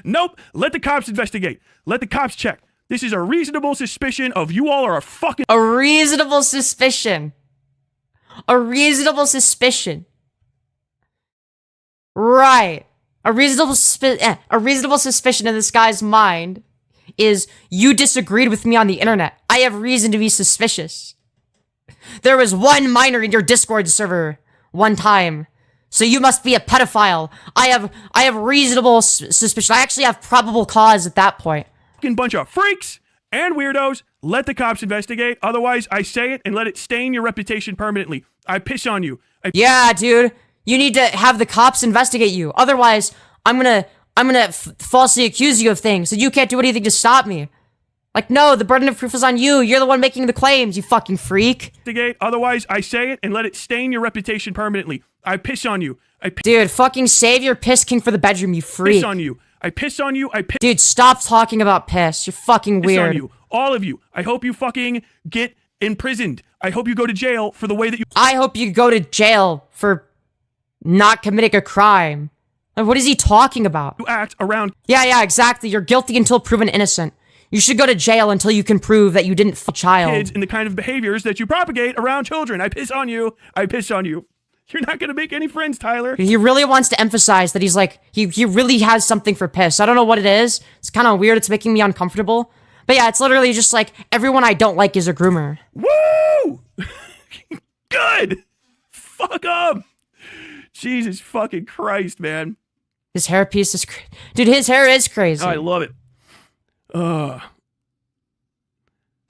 Nope. Let the cops investigate. Let the cops check. This is a reasonable suspicion of you all are a fucking... A reasonable suspicion. A reasonable suspicion. Right. A reasonable suspicion in this guy's mind is you disagreed with me on the internet. I have reason to be suspicious. There was one minor in your Discord server one time, so you must be a pedophile. I have reasonable suspicion. I actually have probable cause at that point. Fucking bunch of freaks and weirdos. Let the cops investigate. Otherwise, I say it and let it stain your reputation permanently. I piss on you. Yeah, dude. You need to have the cops investigate you. Otherwise, I'm gonna falsely accuse you of things, and you can't do anything to stop me. Like, no, the burden of proof is on you. You're the one making the claims, you fucking freak. Otherwise, I say it and let it stain your reputation permanently. I piss on you. Dude, fucking save your piss king for the bedroom, you freak. Piss on you. I piss on you. Dude, stop talking about piss. You're fucking weird. Piss on you. All of you. I hope you fucking get imprisoned. I hope you go to jail for the way that you— I hope you go to jail for not committing a crime. Like, what is he talking about? You act around— Yeah, exactly. You're guilty until proven innocent. You should go to jail until you can prove that you didn't f*** a child. Kids and the kind of behaviors that you propagate around children. I piss on you. I piss on you. You're not gonna make any friends, Tyler. He really wants to emphasize that he's like, he really has something for piss. I don't know what it is. It's kind of weird. It's making me uncomfortable. But yeah, it's literally just like, everyone I don't like is a groomer. Woo! Good! Fuck up! Jesus fucking Christ, man. His hairpiece is dude, his hair is crazy. Oh, I love it.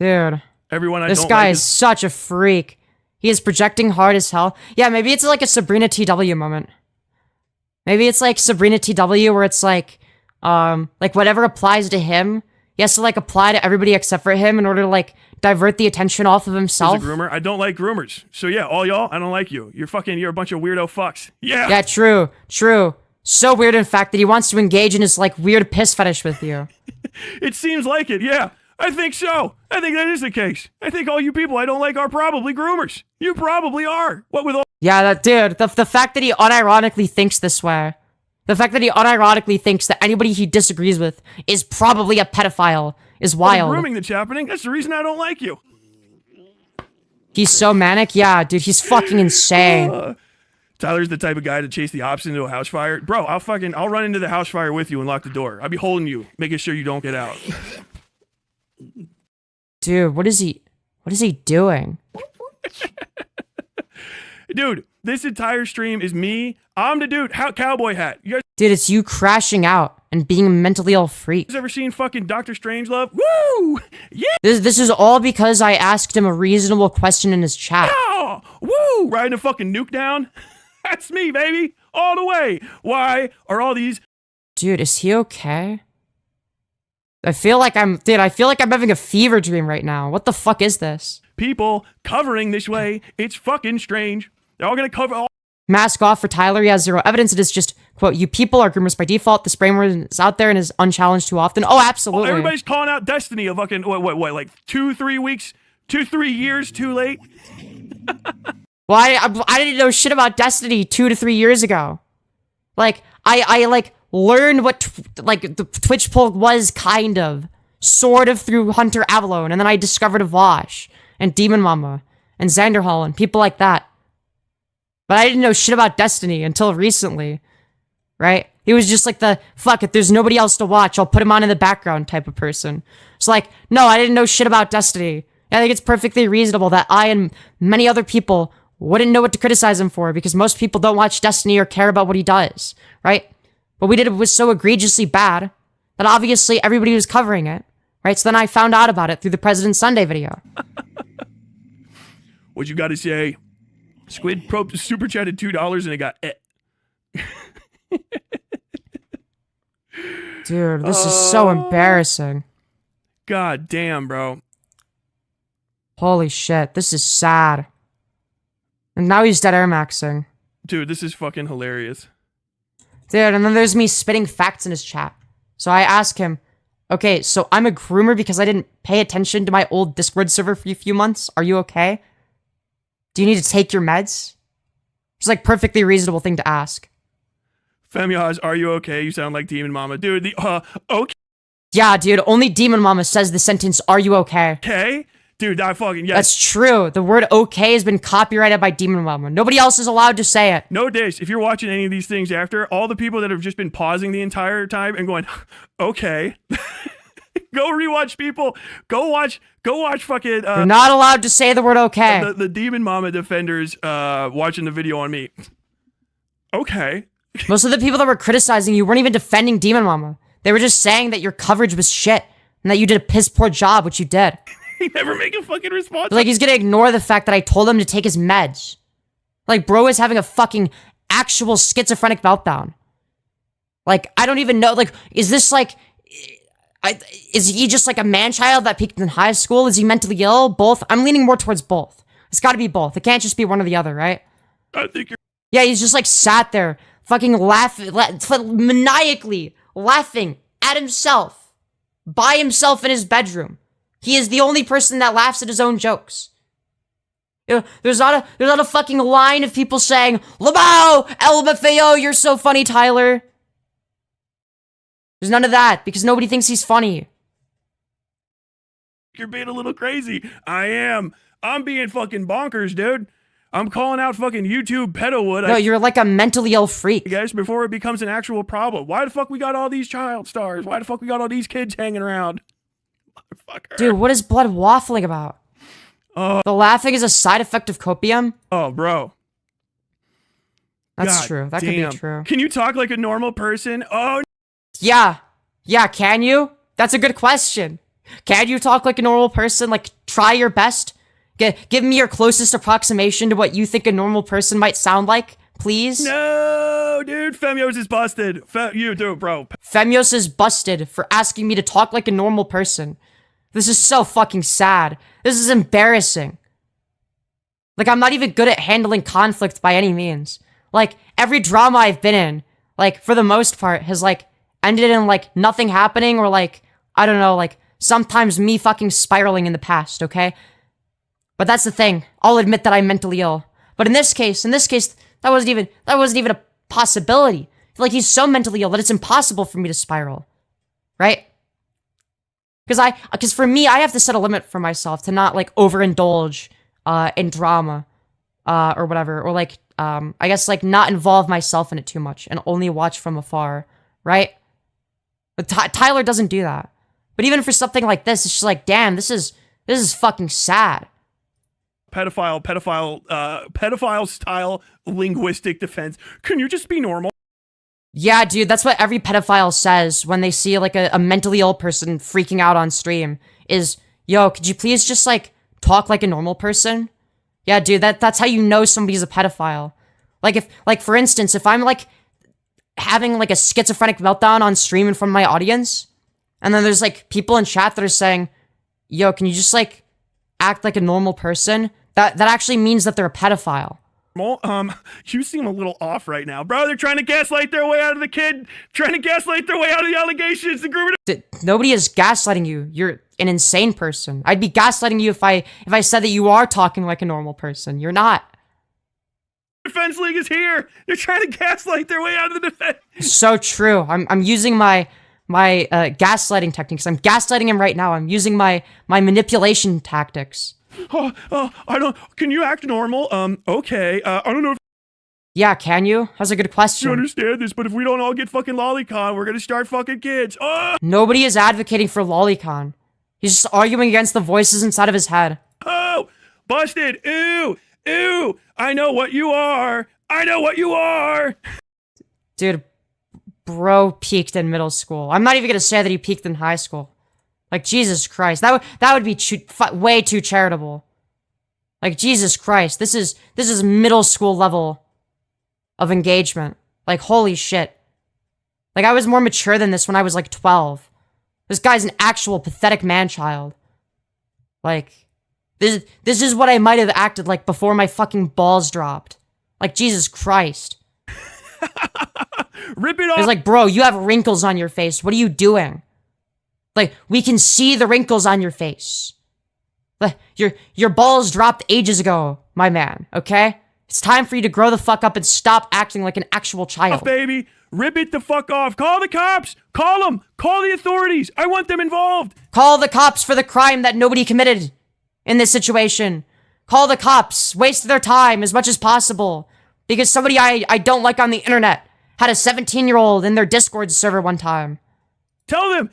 Dude. Everyone I this don't guy like is such a freak. He is projecting hard as hell. Yeah, maybe it's like a Sabrina TW moment. Maybe it's like Sabrina TW where it's like whatever applies to him, he has to like apply to everybody except for him in order to like divert the attention off of himself. He's a groomer. I don't like groomers. So yeah, all y'all, I don't like you. You're a bunch of weirdo fucks. Yeah. Yeah, true. So weird, in fact, that he wants to engage in his like weird piss fetish with you. It seems like it, yeah. I think so. I think that is the case. I think all you people I don't like are probably groomers. You probably are. What with all— Yeah, that dude, the fact that he unironically thinks this way. The fact that he unironically thinks that anybody he disagrees with is probably a pedophile is wild. The grooming that's happening, that's the reason I don't like you. He's so manic? Yeah, dude, he's fucking insane. Tyler's the type of guy to chase the ops into a house fire. Bro, I'll run into the house fire with you and lock the door. I'll be holding you, making sure you don't get out. Dude, what is he doing? Dude, this entire stream is me. I'm the dude. Cowboy hat. You guys— Dude, it's you crashing out and being a mentally ill freak. ever seen fucking Dr. Strangelove? Woo! Yeah! This is all because I asked him a reasonable question in his chat. Oh, woo! Riding a fucking nuke down? That's me, baby. All the way. Why are all these— Dude, is he okay? I feel like I'm having a fever dream right now. What the fuck is this? people covering this way? It's fucking strange. They're all gonna cover all— Mask off for Tyler. He has zero evidence. It is just, quote, you people are groomers by default. This brainword is out there and is unchallenged too often. Oh, absolutely. Everybody's calling out Destiny a fucking, what, like 2-3 weeks, 2-3 years too late? Well, I didn't know shit about Destiny 2 to 3 years ago. Like, I like, learned what, the Twitch poll was, kind of. Sort of through Hunter Avalone, and then I discovered Avash, and Demon Mama, and Xanderhall, and people like that. But I didn't know shit about Destiny until recently, right? He was just like the, fuck it, there's nobody else to watch, I'll put him on in the background type of person. It's like, no, I didn't know shit about Destiny. I think it's perfectly reasonable that I and many other people wouldn't know what to criticize him for, because most people don't watch Destiny or care about what he does, right? What we did was so egregiously bad that obviously everybody was covering it, right? So then I found out about it through the President's Sunday video. What you gotta say? Squid Pro super chatted $2 and it got Dude, this is so embarrassing. God damn, bro. Holy shit, this is sad. And now he's dead air maxing. Dude, this is fucking hilarious. Dude, and then there's me spitting facts in his chat. So I ask him, okay, so I'm a groomer because I didn't pay attention to my old Discord server for a few months. Are you okay? Do you need to take your meds? It's like perfectly reasonable thing to ask. Femyoz, are you okay? You sound like Demon Mama. Dude, okay. Yeah, dude, only Demon Mama says the sentence, are you okay? Okay? Dude, that fucking, yes. That's true. The word okay has been copyrighted by Demon Mama. Nobody else is allowed to say it. No dish. If you're watching any of these things after, all the people that have just been pausing the entire time and going, okay. Go rewatch people. Go watch fucking... You're not allowed to say the word okay. The Demon Mama defenders watching the video on me. Okay. Most of the people that were criticizing you weren't even defending Demon Mama. They were just saying that your coverage was shit and that you did a piss poor job, which you did. He never make a fucking response. Like, he's gonna ignore the fact that I told him to take his meds. Like, bro is having a fucking actual schizophrenic meltdown. Like, I don't even know, like, is this like... is he just like a man-child that peaked in high school? Is he mentally ill? Both? I'm leaning more towards both. It's gotta be both. It can't just be one or the other, right? I think you're... Yeah, he's just like sat there, fucking maniacally laughing at himself. By himself in his bedroom. He is the only person that laughs at his own jokes. You know, there's not a fucking line of people saying, "Lamau, LMFAO, you're so funny, Tyler." There's none of that, because nobody thinks he's funny. You're being a little crazy. I am. I'm being fucking bonkers, dude. I'm calling out fucking YouTube pedowood. No, you're like a mentally ill freak. Guys, before it becomes an actual problem. Why the fuck we got all these child stars? Why the fuck we got all these kids hanging around? Motherfucker. Dude, what is Blood waffling about? The laughing is a side effect of copium? Oh, bro. That's God true. That damn. could be true. Can you talk like a normal person? Oh, yeah. Yeah, can you? That's a good question. Can you talk like a normal person? Like, try your best? Give me your closest approximation to what you think a normal person might sound like, please? no, dude. Femyoz is busted. You do it, bro. Femyoz is busted for asking me to talk like a normal person. This is so fucking sad. This is embarrassing. Like, I'm not even good at handling conflict by any means. Like, every drama I've been in, like, for the most part, has, like, ended in, like, nothing happening or, like, I don't know, like, sometimes me fucking spiraling in the past, okay? But that's the thing. I'll admit that I'm mentally ill. But in this case, that wasn't even a possibility. Like, he's so mentally ill that it's impossible for me to spiral. Right? Because for me, I have to set a limit for myself to not, like, overindulge in drama or whatever. Or, like, I guess, like, not involve myself in it too much and only watch from afar. Right? But Tyler doesn't do that. But even for something like this, it's just like, damn, this is fucking sad. Pedophile style linguistic defense. Can you just be normal? Yeah, dude, that's what every pedophile says when they see, like, a mentally ill person freaking out on stream is, yo, could you please just, like, talk like a normal person? Yeah, dude, that's how you know somebody's a pedophile. Like, for instance, if I'm, like, having, like, a schizophrenic meltdown on stream in front of my audience, and then there's, like, people in chat that are saying, yo, can you just, like, act like a normal person? That actually means that they're a pedophile. You seem a little off right now. Bro, they're trying to gaslight their way out of the kid, trying to gaslight their way out of the allegations. Nobody is gaslighting you. You're an insane person. I'd be gaslighting you if I said that you are talking like a normal person. You're not. Defense League is here. They're trying to gaslight their way out of the defense. So true. I'm using my gaslighting techniques. I'm gaslighting him right now. I'm using my manipulation tactics. Can you act normal? Okay. I don't know if Yeah, can you? That's a good question. you understand this, but if we don't all get fucking lolicon, we're gonna start fucking kids. Nobody is advocating for lolicon. He's just arguing against the voices inside of his head. Oh, busted. Ooh. I know what you are. Dude, bro peaked in middle school. I'm not even gonna say that he peaked in high school. Like, Jesus Christ. That would be way too charitable. Like, Jesus Christ. This is middle school level of engagement. Like, holy shit. Like, I was more mature than this when I was, like, 12. This guy's an actual pathetic man-child. Like, this is what I might have acted like before my fucking balls dropped. Like, Jesus Christ. Rip it off. It's like, bro, you have wrinkles on your face. What are you doing? Like, we can see the wrinkles on your face. Like, your balls dropped ages ago, my man, okay? It's time for you to grow the fuck up and stop acting like an actual child. Baby, rip it the fuck off. Call the cops. Call them. Call the authorities. I want them involved. Call the cops for the crime that nobody committed in this situation. Call the cops. Waste their time as much as possible. Because somebody I don't like on the internet had a 17-year-old in their Discord server one time. Tell them.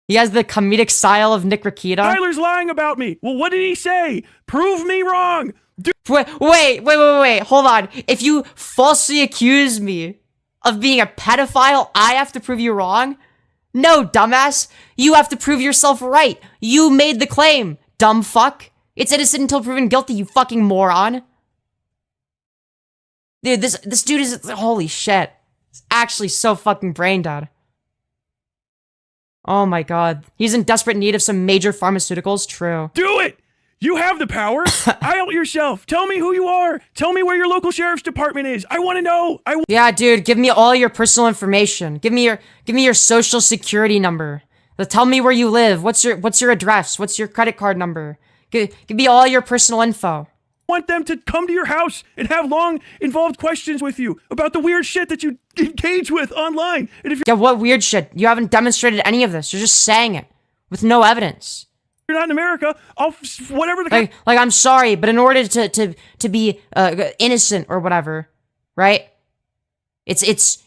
He has the comedic style of Nick Rakita. Tyler's lying about me. Well, what did he say? Prove me wrong. Wait. Hold on. If you falsely accuse me of being a pedophile, I have to prove you wrong? No, dumbass. You have to prove yourself right. You made the claim, dumb fuck. It's innocent until proven guilty, you fucking moron. Dude, this dude is... Holy shit. It's actually so fucking brain dead. Oh my god. He's in desperate need of some major pharmaceuticals. True. Do it! You have the power. Out yourself. Tell me who you are. Tell me where your local sheriff's department is. I want to know. Yeah, dude, give me all your personal information. Give me your social security number. Tell me where you live. What's your address? What's your credit card number? Give me all your personal info. I want them to come to your house and have long, involved questions with you about the weird shit that you engage with online. And if Yeah, what weird shit? You haven't demonstrated any of this. You're just saying it with no evidence. you're not in America, I'll whatever the like I'm sorry, but in order to be innocent or whatever, right? It's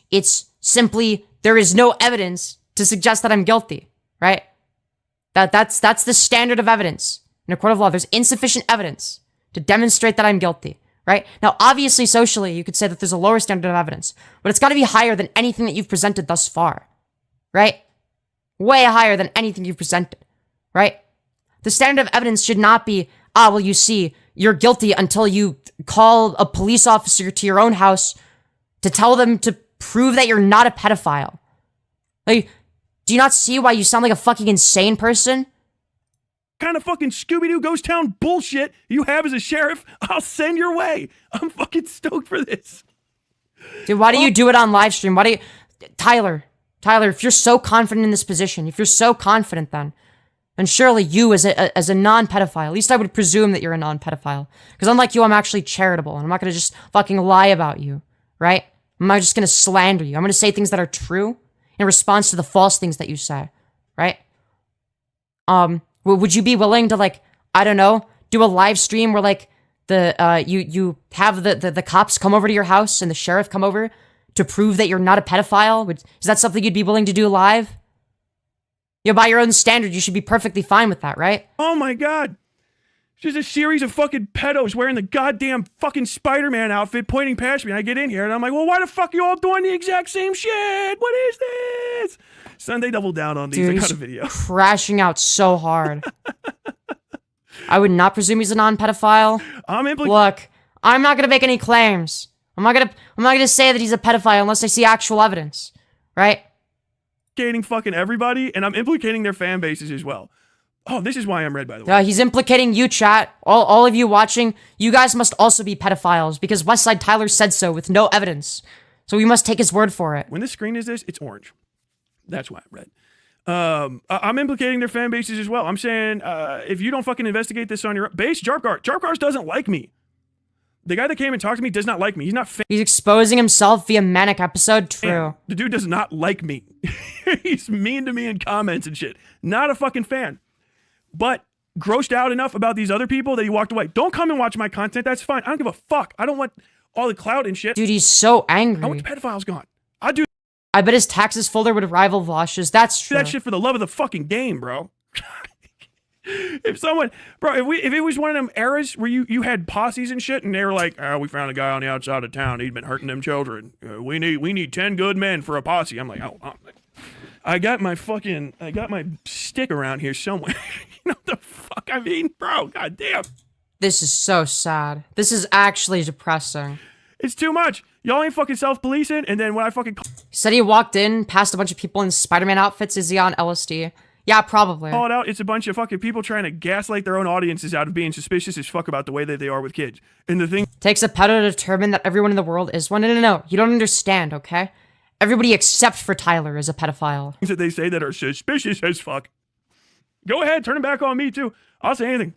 simply there is no evidence to suggest that I'm guilty, right? That's the standard of evidence in a court of law. There's insufficient evidence to demonstrate that I'm guilty, right? Now, obviously, socially, you could say that there's a lower standard of evidence, but it's got to be higher than anything that you've presented thus far, right? Way higher than anything you've presented, right? The standard of evidence should not be, well, you see, you're guilty until you call a police officer to your own house to tell them to prove that you're not a pedophile. Like, do you not see why you sound like a fucking insane person? kind of fucking Scooby-Doo ghost town bullshit you have as a sheriff, I'll send your way. I'm fucking stoked for this. Dude, why do you do it on live stream? Why do you... Tyler, if you're so confident in this position, if you're so confident then surely you as a non-pedophile, at least I would presume that you're a non-pedophile. Because unlike you, I'm actually charitable, and I'm not going to just fucking lie about you, right? I'm not just going to slander you. I'm going to say things that are true in response to the false things that you say, right? Would you be willing to, like, I don't know, do a live stream where, like, you have the cops come over to your house and the sheriff come over to prove that you're not a pedophile? Is that something you'd be willing to do live? You know, by your own standard, you should be perfectly fine with that, right? Oh my god. Just a series of fucking pedos wearing the goddamn fucking Spider-Man outfit pointing past me. And I get in here and I'm like, well, why the fuck are you all doing the exact same shit? What is this? Sunday double down on these. Dude, I got a video. Crashing out so hard. I would not presume he's a non-pedophile. Look, I'm not gonna make any claims. I'm not gonna say that he's a pedophile unless I see actual evidence, right? Implicating fucking everybody, and I'm implicating their fan bases as well. Oh, this is why I'm red, by the way. He's implicating you, chat. All of you watching, you guys must also be pedophiles because Westside Tyler said so with no evidence. So we must take his word for it. When this screen is this, it's orange. That's why I'm red. I'm implicating their fan bases as well. I'm saying, if you don't fucking investigate this on your own, base Jarpcars doesn't like me. The guy that came and talked to me does not like me. He's not He's exposing himself via manic episode. True. Man, the dude does not like me. He's mean to me in comments and shit. Not a fucking fan. But grossed out enough about these other people that he walked away. Don't come and watch my content. That's fine. I don't give a fuck. I don't want all the clout and shit. Dude, he's so angry. I want the pedophiles gone. I bet his taxes folder would rival Vosh's. That's true. That shit for the love of the fucking game, bro. If someone, bro, if it was one of them eras where you had posses and shit, and they were like, "Oh, we found a guy on the outside of town. He'd been hurting them children. We need 10 good men for a posse." I'm like, oh, I got my stick around here somewhere. You know what the fuck I mean, bro? God damn. This is so sad. This is actually depressing. It's too much. Y'all ain't fucking self-policing, and then when I fucking He said he walked in past a bunch of people in Spider-Man outfits. Is he on LSD? Yeah, probably. Call it out. It's a bunch of fucking people trying to gaslight their own audiences out of being suspicious as fuck about the way that they are with kids. And the thing takes a pedo to determine that everyone in the world is one. No. You don't understand, okay? Everybody except for Tyler is a pedophile. Things that they say that are suspicious as fuck. Go ahead, turn it back on me too. I'll say anything.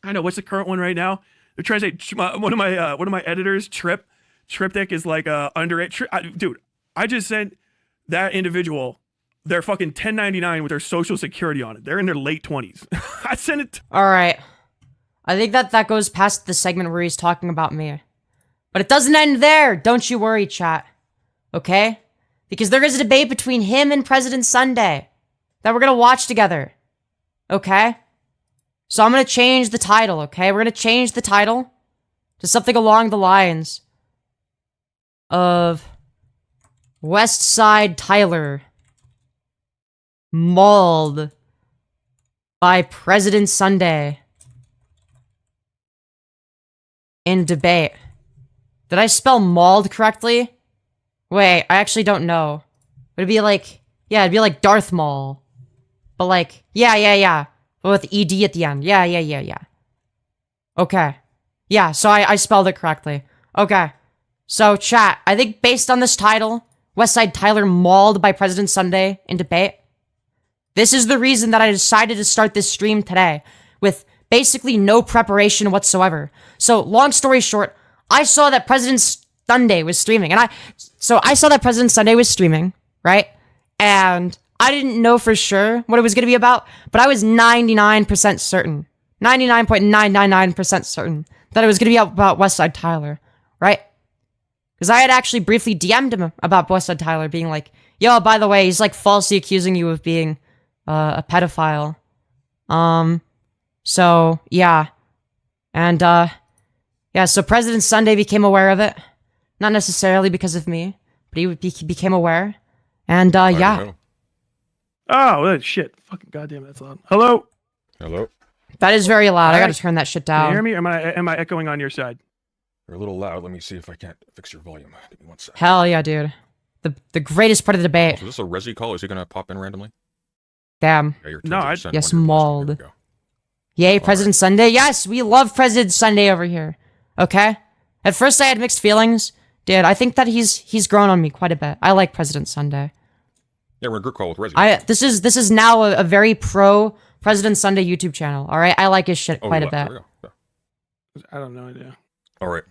I know what's the current one right now. They're trying to say one of my editors, Triptych is like underage. Dude, I just sent that individual their fucking 1099 with their social security on it. They're in their late 20s. I sent it. All right. I think that goes past the segment where he's talking about me. But it doesn't end there. Don't you worry, chat. Okay? Because there is a debate between him and President Sunday that we're going to watch together. Okay? So I'm going to change the title, okay? We're going to change the title to something along the lines of Westside Tyler mauled by President Sunday in debate. Did I spell mauled correctly? Wait, I actually don't know. Would it be like, yeah, it'd be like Darth Maul. But like, yeah. But with ED at the end. Yeah. Okay. Yeah, so I spelled it correctly. Okay. So chat, I think based on this title, Westside Tyler mauled by President Sunday in debate, this is the reason that I decided to start this stream today with basically no preparation whatsoever. So long story short, I saw that President Sunday was streaming, and I saw that President Sunday was streaming, right? And I didn't know for sure what it was going to be about, but I was 99% certain, 99.999% certain that it was going to be about Westside Tyler, right? Because I had actually briefly DM'd him about Westside Tyler, being like, yo, by the way, he's like falsely accusing you of being a pedophile. So, yeah. And, yeah, so President Sunday became aware of it. Not necessarily because of me, but he became aware. And, yeah. Oh, well, shit. Fucking goddamn, that's loud. Hello? Hello? That is very loud. Hi. I gotta turn that shit down. Can you hear me? Am I echoing on your side? You're a little loud. Let me see if I can't fix your volume. Give me one second. Hell yeah, dude. The greatest part of the debate. So is this a resi call? Is he gonna pop in randomly? Damn. Yeah, you're No, 20% yes, under mauled. There we go. Yay, All President right. Sunday. Yes, we love President Sunday over here. Okay? At first I had mixed feelings. Dude, I think that he's grown on me quite a bit. I like President Sunday. Yeah, we're in a group call with Resi. This is now a very pro President Sunday YouTube channel. All right, I like his shit quite a bit. There we go. Yeah. I don't know idea. All right.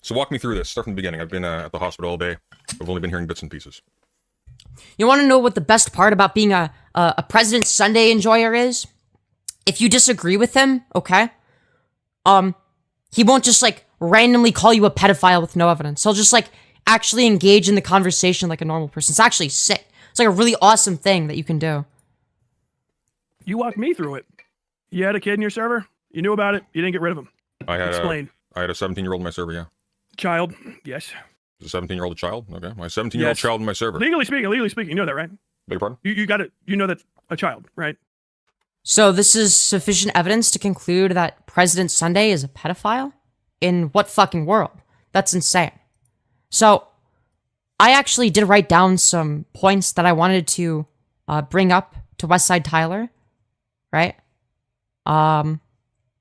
So walk me through this. Start from the beginning. I've been at the hospital all day. I've only been hearing bits and pieces. You want to know what the best part about being a President Sunday enjoyer is? If you disagree with him, okay, he won't just like randomly call you a pedophile with no evidence. He'll just like actually engage in the conversation like a normal person. It's actually sick. It's like a really awesome thing that you can do. You walked me through it. You had a kid in your server. You knew about it. You didn't get rid of him. I had Explain. I had a 17-year-old in my server, yeah. Child. Yes. Is a 17-year-old a child? Okay. My 17-year-old Yes. child in my server. Legally speaking, you know that, right? Beg your pardon? You got it. You know that's a child, right? So this is sufficient evidence to conclude that President Sunday is a pedophile? In what fucking world? That's insane. So, I actually did write down some points that I wanted to bring up to Westside Tyler, right?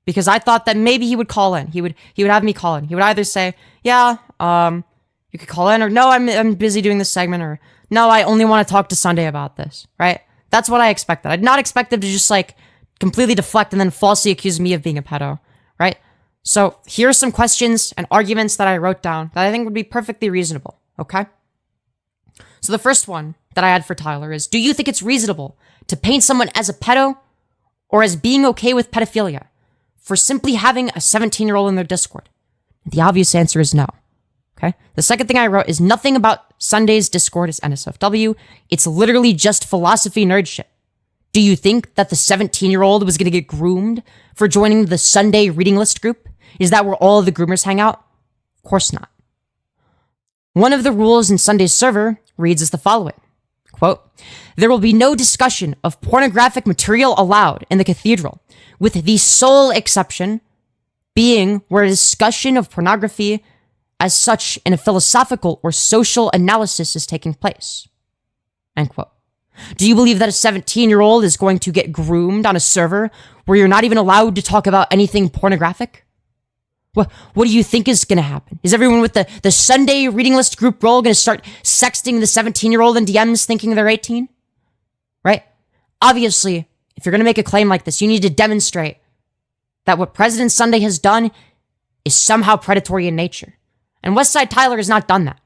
Because I thought that maybe he would call in. He would have me call in. He would either say, yeah, you could call in, or no, I'm busy doing this segment, or no, I only want to talk to Sunday about this, right? That's what I expected. I'd not expect them to just like completely deflect and then falsely accuse me of being a pedo, right? So here are some questions and arguments that I wrote down that I think would be perfectly reasonable, okay? So the first one that I had for Tyler is, do you think it's reasonable to paint someone as a pedo or as being okay with pedophilia for simply having a 17-year-old in their Discord? The obvious answer is no, okay? The second thing I wrote is, nothing about Sunday's Discord is NSFW. It's literally just philosophy nerd shit. Do you think that the 17-year-old was going to get groomed for joining the Sunday reading list group? Is that where all of the groomers hang out? Of course not. One of the rules in Sunday's server reads as the following, quote, there will be no discussion of pornographic material allowed in the cathedral, with the sole exception being where a discussion of pornography as such in a philosophical or social analysis is taking place, end quote. Do you believe that a 17-year-old is going to get groomed on a server where you're not even allowed to talk about anything pornographic? What do you think is going to happen? Is everyone with the Sunday reading list group role going to start sexting the 17-year-old in DMs thinking they're 18? Right? Obviously, if you're going to make a claim like this, you need to demonstrate that what President Sunday has done is somehow predatory in nature. And Westside Tyler has not done that.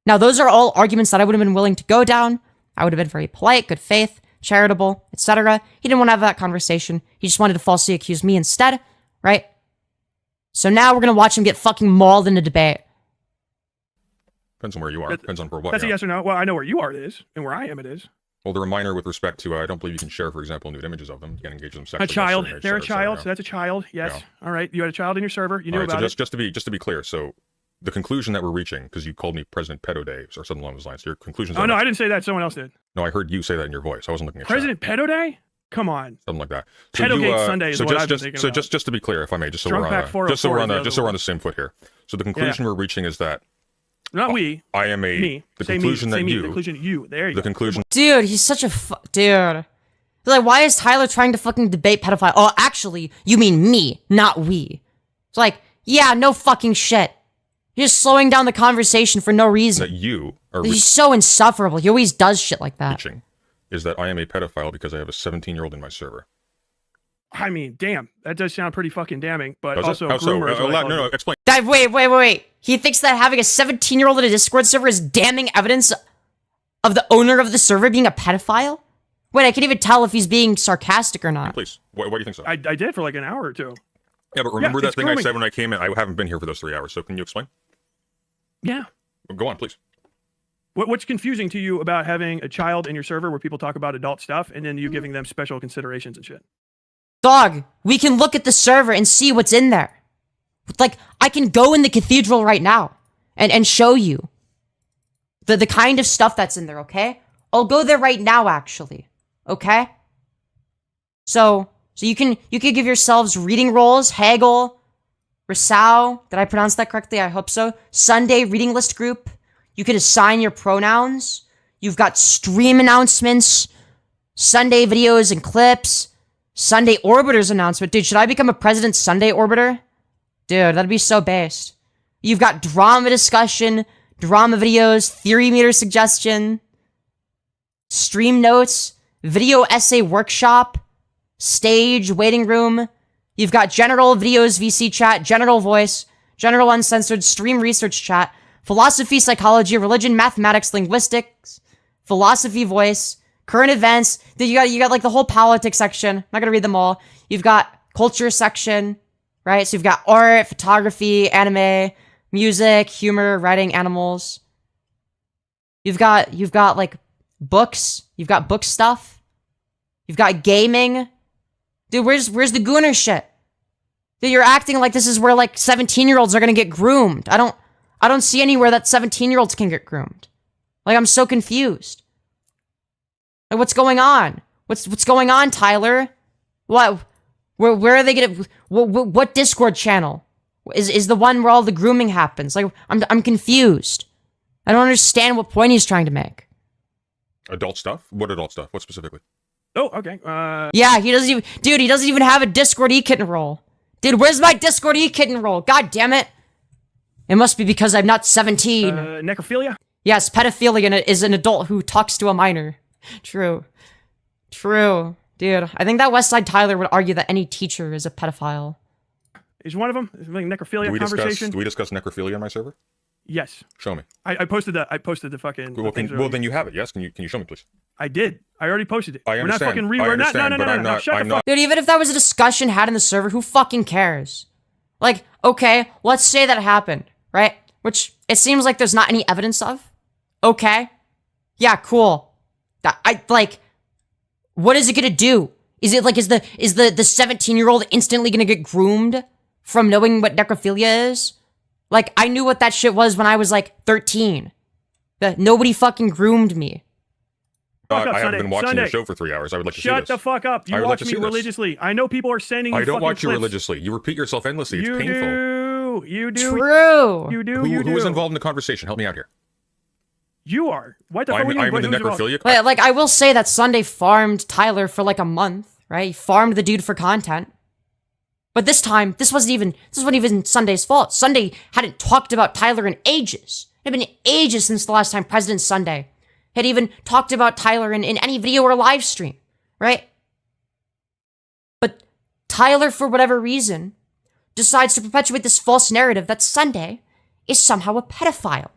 Now, those are all arguments that I would have been willing to go down. I would have been very polite, good faith, charitable, etc. He didn't want to have that conversation. He just wanted to falsely accuse me instead, right? So now we're gonna watch him get fucking mauled in a debate. Depends on where you are. Depends on for what. That's a yes or no. Well, I know where you are, it is, and where I am, it is. Well, the reminder with respect to, I don't believe you can share, for example, nude images of them. You can engage them sexually. A child. They're a so, child, so that's a child. Yes. Yeah. All right. You had a child in your server. You knew right, about so it. just to be clear, so the conclusion that we're reaching, because you called me President Pedo Day or something along those lines. Your conclusions. Oh no, I didn't say that. Someone else did. No, I heard you say that in your voice. I wasn't looking at President Pedo Day. Come on. something like that. So Pedogate Sunday is so what just, I've been just, thinking so about. just to be clear, if I may, just so Drunk we're on Pack just so we're on 404 just so we're on the same foot here. So the conclusion we're reaching is that not we. I am a Me. the Say conclusion me. that Say me. you The conclusion you. There you the go. conclusion Dude, he's such a dude. Like, why is Tyler trying to fucking debate pedophile? Oh, actually, you mean me, not we. It's like, yeah, no fucking shit. You're just slowing down the conversation for no reason. that you are He's so insufferable. He always does shit like that. reaching is that I am a pedophile because I have a 17-year-old in my server. I mean, damn, that does sound pretty fucking damning. But How's also, that? How so? groomer is what I call No, it. explain. Wait. He thinks that having a 17-year-old in a Discord server is damning evidence of the owner of the server being a pedophile? Wait, I can't even tell if he's being sarcastic or not. Please. Why do you think so? I did for like an hour or two. Yeah, but remember Yeah, that it's thing I grooming. said when I came in? I haven't been here for those 3 hours, so can you explain? Yeah. Go on, please. What's confusing to you about having a child in your server where people talk about adult stuff and then you giving them special considerations and shit? Dog, we can look at the server and see what's in there. Like, I can go in the cathedral right now and show you the kind of stuff that's in there, okay? I'll go there right now, actually. Okay? So you can give yourselves reading roles, Hegel, Rousseau. Did I pronounce that correctly? I hope so. Sunday reading list group. You could assign your pronouns. You've got stream announcements, Sunday videos and clips, Sunday Orbiters announcement. Dude, should I become a President Sunday Orbiter? Dude, that'd be so based. You've got drama discussion, drama videos, theory meter suggestion, stream notes, video essay workshop, stage, waiting room. You've got general videos, VC chat, general voice, general uncensored, stream research chat, philosophy, psychology, religion, mathematics, linguistics, philosophy voice, current events. Then you got like the whole politics section. I'm not gonna read them all. You've got culture section, right? So you've got art, photography, anime, music, humor, writing, animals. You've got like books. You've got book stuff. You've got gaming. Dude, where's the gooner shit? Dude, you're acting like this is where like 17-year-olds are gonna get groomed. I don't see anywhere that 17-year-olds can get groomed. Like, I'm so confused. Like, what's going on? What's going on, Tyler? What? Where are they gonna? What Discord channel is the one where all the grooming happens? Like, I'm confused. I don't understand what point he's trying to make. Adult stuff? What adult stuff? What specifically? Oh, okay. Yeah, he doesn't even have a Discord e-kitten role. Dude, where's my Discord e-kitten role? God damn it. It must be because I'm not 17. Necrophilia? Yes, pedophilia is an adult who talks to a minor. True. Dude, I think that Westside Tyler would argue that any teacher is a pedophile. Is one of them? Is like necrophilia conversation? Do we discuss necrophilia on my server? Yes. Show me. I posted the fucking. Well, then you have it. Yes. Can you show me, please? I did. I already posted it. I understand. We're not fucking I understand, but I'm no. not- Shut I'm the fuck. Dude, even if that was a discussion had in the server, who fucking cares? Like, okay, let's say that happened, right? Which it seems like there's not any evidence of. Okay. Yeah, cool. What is it gonna do? Is it like, is the 17-year-old instantly gonna get groomed from knowing what necrophilia is? Like, I knew what that shit was when I was like 13. But nobody fucking groomed me. Fuck up, I haven't Sunday. been watching Sunday. your show for 3 hours. I would like to see Shut this. the fuck up. You I would like watch to me see this. religiously. I know people are sending you I don't fucking watch you clips. religiously. You repeat yourself endlessly. It's You painful. do. You do. True. You do. Who is involved in the conversation? Help me out here. You are. What the fuck I'm were you in the who's involved? necrophilia. Wait, like, I will say that Sunday farmed Tyler for like a month, right? He farmed the dude for content. But this time, this wasn't even Sunday's fault. Sunday hadn't talked about Tyler in ages. It had been ages since the last time President Sunday had even talked about Tyler in any video or live stream, right? But Tyler, for whatever reason, decides to perpetuate this false narrative that Sunday is somehow a pedophile.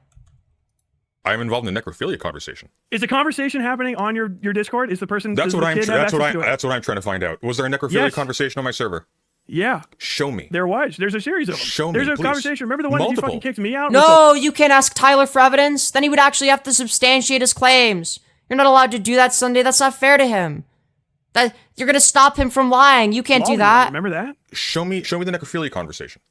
I'm involved in a necrophilia conversation. Is a conversation happening on your Discord? Is the person? That's what I'm trying to find out. Was there a necrophilia Yes. conversation on my server? Yeah. Show me. There was. There's a series of them. Show me, There's a please. conversation. Remember the one that you fucking kicked me out? No, you can't ask Tyler for evidence. Then he would actually have to substantiate his claims. You're not allowed to do that, Sunday. That's not fair to him. That you're gonna stop him from lying. You can't do that. Remember that? Show me the necrophilia conversation.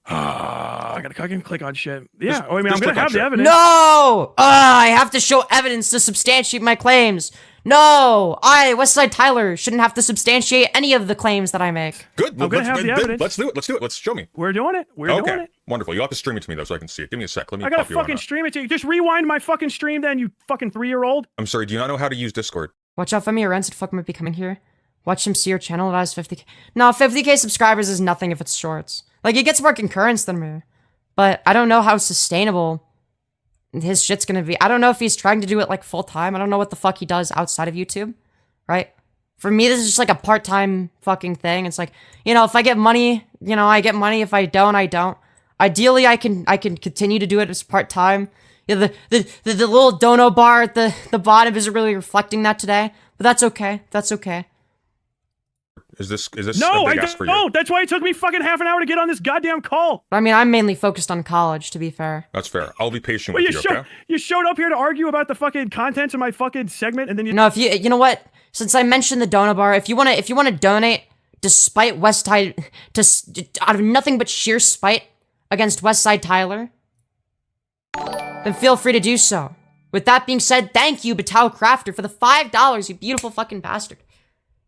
I can click on shit. Yeah. Just- I'm just gonna click on have the shit. evidence. No! I have to show evidence to substantiate my claims. No! Westside Tyler, shouldn't have to substantiate any of the claims that I make. Good. I'm gonna have the evidence. Let's do it. Let's show me. We're doing it. We're doing it. Wonderful. You'll have to stream it to me though, so I can see it. Give me a sec. Let me. I gotta pop you on fucking that. stream it to you. Just rewind my fucking stream, then, you fucking 3-year-old. I'm sorry. Do you not know how to use Discord? Watch out, Femi or Rancid fuck might be coming here. Watch him see your channel. It has 50k. No, 50k subscribers is nothing if it's shorts. Like, it gets more concurrence than me. But I don't know how sustainable his shit's gonna be. I don't know if he's trying to do it, like, full-time. I don't know what the fuck he does outside of YouTube. Right? For me, this is just, like, a part-time fucking thing. It's like, you know, if I get money, you know, I get money. If I don't, I don't. Ideally, I can continue to do it as part-time. Yeah, the little dono bar at the bottom isn't really reflecting that today. But that's okay. That's okay. Is this No, a I big ask don't for know. you? That's why it took me fucking half an hour to get on this goddamn call. I mean, I'm mainly focused on college, to be fair. That's fair. I'll be patient Well, with you. Okay. you showed up here to argue about the fucking contents of my fucking segment, and then you. No, if you know what? Since I mentioned the donor bar, if you wanna donate, despite Westside, out of nothing but sheer spite against Westside Tyler, then feel free to do so. With that being said, thank you, Batal Crafter, for the $5, you beautiful fucking bastard.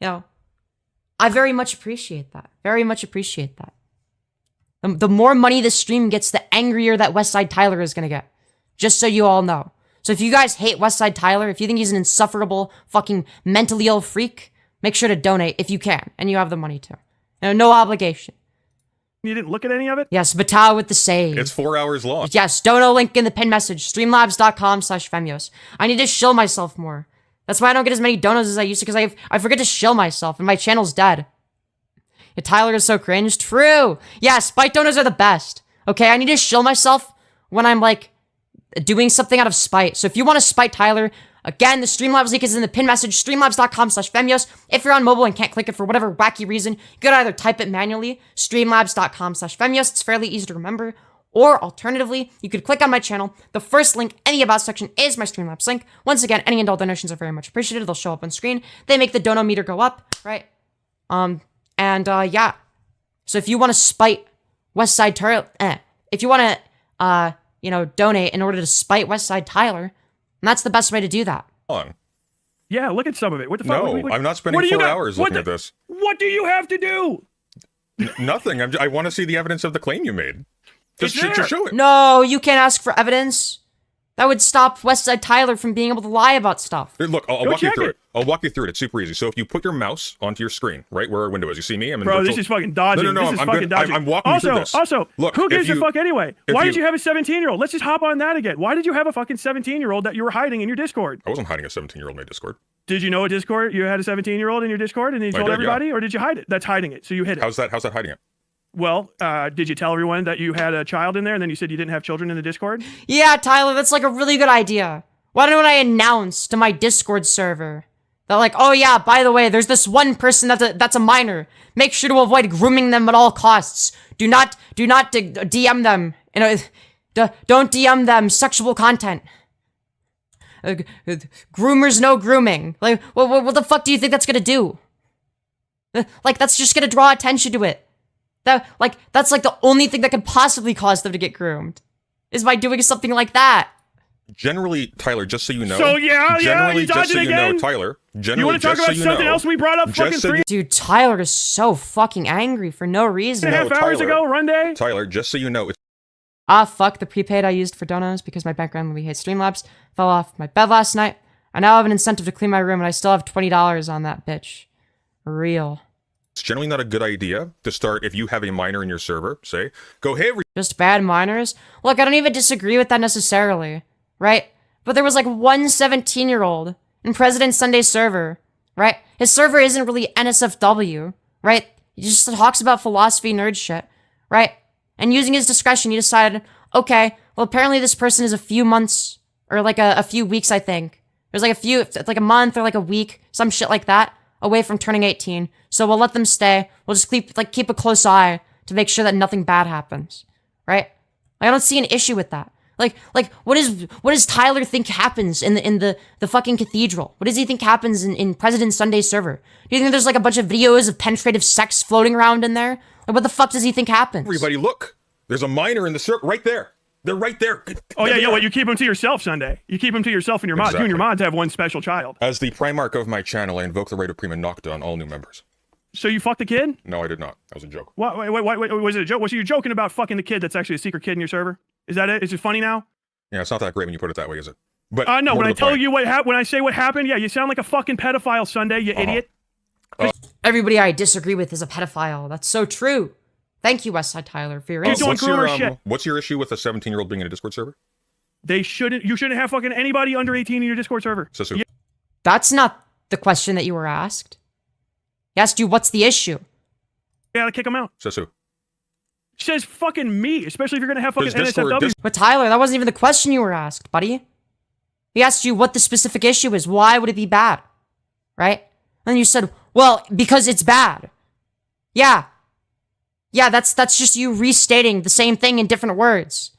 You know, I very much appreciate that. Very much appreciate that. The more money this stream gets, the angrier that Westside Tyler is gonna get. Just so you all know. So if you guys hate Westside Tyler, if you think he's an insufferable, fucking mentally ill freak, make sure to donate if you can, and you have the money to. No obligation. You didn't look at any of it? Yes, Batal with the save. It's 4 hours long. Yes, dono link in the pin message. Streamlabs.com/Femyoz. I need to shill myself more. That's why I don't get as many donos as I used to, because I forget to shill myself, and my channel's dead. Yeah, Tyler is so cringe. True. Yeah, spite donos are the best. Okay, I need to shill myself when I'm, like, doing something out of spite. So if you want to spite Tyler, again, the Streamlabs link is in the pin message, streamlabs.com/Femyoz. If you're on mobile and can't click it for whatever wacky reason, you could either type it manually, streamlabs.com/Femyoz. It's fairly easy to remember. Or alternatively, you could click on my channel. The first link in the About section is my Streamlabs link. Once again, any and all donations are very much appreciated. They'll show up on screen. They make the dono meter go up, right? Yeah. So if you want to spite Westside Tyler, if you want to, donate in order to spite Westside Tyler, and that's the best way to do that. On. Yeah, look at some of it. What the fuck? No, I'm not spending 4 hours looking at this. What do you have to do? Nothing. I want to see the evidence of the claim you made. Just show it. No, you can't ask for evidence. That would stop Westside Tyler from being able to lie about stuff. Look, I'll walk you through it. I'll walk you through it. It's super easy. So if you put your mouse onto your screen, right where our window is, you see me? I'm in Bro, virtual... this is fucking dodging. No, This is I'm fucking good. dodging. I'm walking you through this. Also, look, who gives a fuck anyway? Why did you have a 17-year-old? Let's just hop on that again. Why did you have a fucking 17-year-old that you were hiding in your Discord? I wasn't hiding a 17-year-old in my Discord. Did you know a Discord? You had a 17-year-old in your Discord and you told everybody? Or did you hide it? That's hiding it. So you hid it. How's that hiding it? Well, did you tell everyone that you had a child in there and then you said you didn't have children in the Discord? Yeah, Tyler, that's like a really good idea. Why don't I announce to my Discord server that, like, oh yeah, by the way, there's this one person that's a minor. Make sure to avoid grooming them at all costs. Do not DM them. Don't DM them sexual content. Groomers no grooming. Like, what the fuck do you think that's gonna do? Like, that's just gonna draw attention to it. That's like the only thing that could possibly cause them to get groomed, is by doing something like that. Generally, Tyler, just so you know. So you just so you know, again? Tyler. Generally, you want to talk about something else we brought up fucking so 3 Dude, Tyler is so fucking angry for no reason. and a half hours ago, run day? Tyler, just so you know, it's Fuck the prepaid I used for donos because my bank randomly hates Streamlabs fell off my bed last night. I now have an incentive to clean my room and I still have $20 on that bitch. Real. generally not a good idea to start if you have a minor in your server, say, go, hey, just bad minors? Look, I don't even disagree with that necessarily, right? But there was like one 17-year-old in President Sunday's server, right? His server isn't really NSFW, right? He just talks about philosophy nerd shit, right? And using his discretion, he decided, okay, well, apparently this person is a few months, or like a few weeks, I think. There's like a month or like a week, some shit like that, away from turning 18. So we'll let them stay. We'll just keep a close eye to make sure that nothing bad happens, right? I don't see an issue with that. Like, what does Tyler think happens in the fucking cathedral? What does he think happens in President Sunday's server? Do you think there's like a bunch of videos of penetrative sex floating around in there? Like, what the fuck does he think happens? Everybody, look. There's a minor in the circle right there. They're right there. Oh, yeah, well, you keep them to yourself, Sunday. You keep them to yourself and your mods. Exactly. You and your mods have one special child. As the Primarch of my channel, I invoke the right of prima nocta on all new members. So you fucked the kid? No, I did not. That was a joke. What, wait, was it a joke? Was you joking about fucking the kid that's actually a secret kid in your server? Is that it? Is it funny now? Yeah, it's not that great when you put it that way, is it? But no, when I tell point. you when I say what happened, yeah, you sound like a fucking pedophile, Sunday, you idiot. Everybody I disagree with is a pedophile. That's so true. Thank you, Westside Tyler, for your insight. doing groomer shit. What's your issue with a 17-year-old being in a Discord server? You shouldn't have fucking anybody under 18 in your Discord server. So, Yeah. That's not the question that you were asked. He asked you, what's the issue? You gotta kick them out. Says Says fucking me, especially if you're gonna have fucking Does Discord- NSFW. But Tyler, that wasn't even the question you were asked, buddy. He asked you what the specific issue is. Why would it be bad? Right? And you said, well, because it's bad. Yeah. Yeah, that's just you restating the same thing in different words.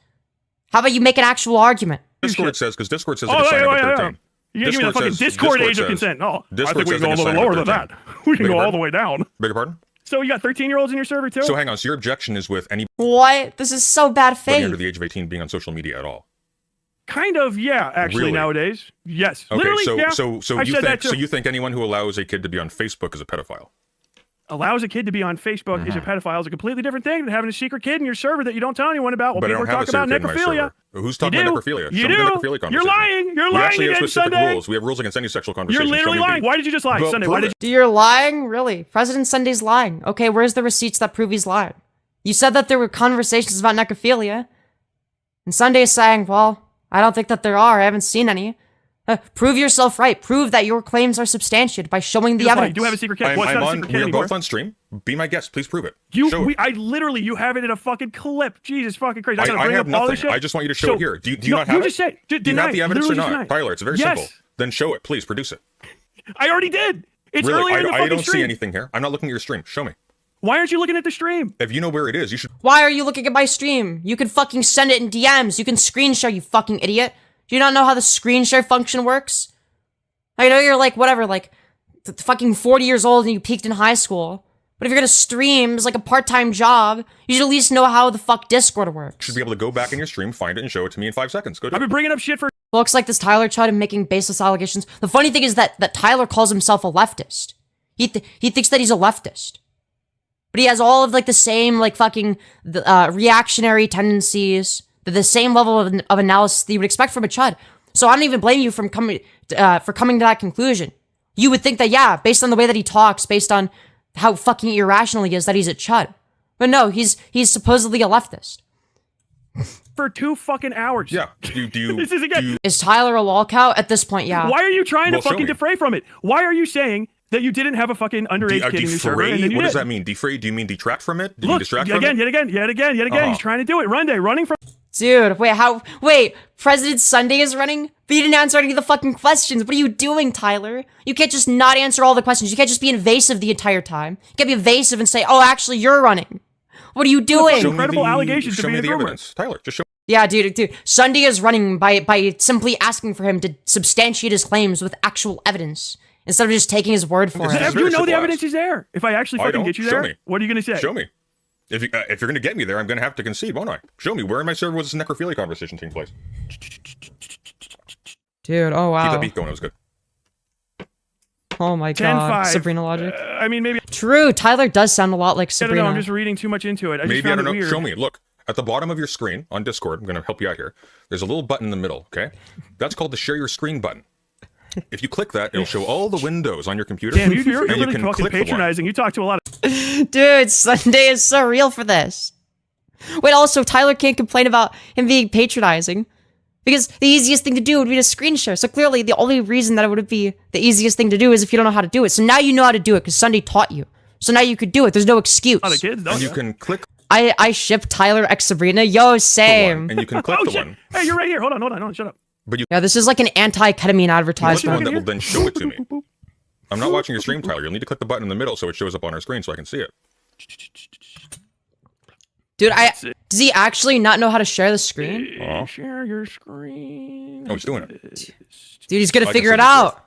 How about you make an actual argument? Discord says, because Discord says Oh, it is yeah, signed up yeah, at yeah. 13. You give me the fucking Discord age of consent. Oh, I Discord think we says can go a it is little signed up lower at than 13. that. We can Beg go your all pardon? the way down. Beg your pardon? So you got 13-year-olds in your server too? So hang on, so your objection is with anybody What? This is so bad under faith. the age of 18 being on social media at all? Kind of, yeah, actually, Really? nowadays. Yes. Okay, Literally, so yeah. so I you said think that too. so you think anyone who allows a kid to be on Facebook is a pedophile? Allows a kid to be on Facebook is a Mm-hmm. pedophile is a completely different thing than having a secret kid in your server that you don't tell anyone about while But I people don't have are a talking secret about kid in my necrophilia. server. Who's talking about necrophilia? You Show me the do. necrophilia You're conversation. lying. You're We lying actually have again, specific Sunday. rules. We have rules against any sexual You're conversation. literally Show me lying. the- Why did you just lie, Well, Sunday? prove Why did it. You're lying? Really? President Sunday's lying. Okay, where's the receipts that prove he's lying? You said that there were conversations about necrophilia. And Sunday is saying, well, I don't think that there are. I haven't seen any. Prove yourself right. Prove that your claims are substantiated by showing the you evidence. do have a secret kid. I'm, What's I'm not a on. secret We kid are anymore? both on stream. Be my guest. Please prove it. You, Show it. you have it in a fucking clip. Jesus fucking crazy. I gotta bring have up all this nothing. shit. I just want you to show So- it here. Do you No, not have you it? just said. Do you deny have the it. evidence or Literally not? just deny it. Tyler, it's very Yes. simple. Then show it. Please produce it. I already did. It's Really? earlier in the I fucking don't stream. see anything here. I'm not looking at your stream. Show me. Why aren't you looking at the stream? If you know where it is, you should. Why are you looking at my stream? You can fucking send it in DMs. You can screen share, you fucking idiot. Do you not know how the screen share function works? I know you're like, whatever, like, fucking 40 years old and you peaked in high school. But if you're gonna stream as like a part-time job, you should at least know how the fuck Discord works. Should be able to go back in your stream, find it, and show it to me in 5 seconds. Go do I've it. been bringing up shit for. Looks like this Tyler child and making baseless allegations. The funny thing is that Tyler calls himself a leftist. He thinks that he's a leftist. But he has all of like the same like fucking reactionary tendencies, the same level of analysis that you would expect from a chud. So I don't even blame you for coming to that conclusion. You would think that, yeah, based on the way that he talks, based on how fucking irrational he is, that he's a chud. But no, he's supposedly a leftist. For 2 fucking hours. Yeah. Do you? This is again. do you- Is Tyler a lolcow? At this point, yeah. Why are you trying Well, to show fucking me. defray from it? Why are you saying that you didn't have a fucking underage kid in your server and then you What did? does that mean? Defray? Do you mean detract from it? Do you mean Look, distract yet from again, it? yet again. He's trying to do it. Running from. Dude, wait, President Sunday is running? But you didn't answer any of the fucking questions. What are you doing, Tyler? You can't just not answer all the questions. You can't just be invasive the entire time. You can't be evasive and say, oh, actually, you're running. What are you doing? Show me Incredible the- allegations to Show be me a the groomer. evidence, Tyler. Just show. Yeah, dude. Sunday is running by simply asking for him to substantiate his claims with actual evidence instead of just taking his word for This it. is If very you know the civilized. evidence is there. If I actually I fucking don't. get you Show there, me. what are you gonna say? Show me. If you're gonna get me there, I'm gonna have to concede, won't I? Show me where in my server was this necrophilia conversation taking place. Dude, oh Keep wow. that beat going. It was good. Oh my 10-5. god. Sabrina logic. I mean, maybe. True, Tyler does sound a lot like I don't Sabrina. know. I'm just reading too much into it. I just Maybe I found don't it know. weird. Show me. Look at the bottom of your screen on Discord. I'm gonna help you out here. There's a little button in the middle. Okay, that's called the share your screen button. If you click that, it'll show all the windows on your computer. Damn, you're and you really can fucking click the one. patronizing. You talk to a lot of. Dude, Sunday is so real for this. Wait, also, Tyler can't complain about him being patronizing. Because the easiest thing to do would be to screen share. So clearly, the only reason that it would be the easiest thing to do is if you don't know how to do it. So now you know how to do it because Sunday taught you. So now you could do it. There's no excuse. A lot of kids, don't And you you? can click. I ship Tyler x Sabrina. Yo, The same. one, and you can click the shit. one. Hey, you're right here. Hold on. Shut up. But you Yeah, this is like an anti-ketamine click the one advertisement. that will then show it to me. I'm not watching your stream, Tyler. You'll need to click the button in the middle so it shows up on our screen so I can see it. Dude, does he actually not know how to share the screen? Oh. Share your screen. Oh, he's doing it. Dude, he's gonna I figure can it see the out.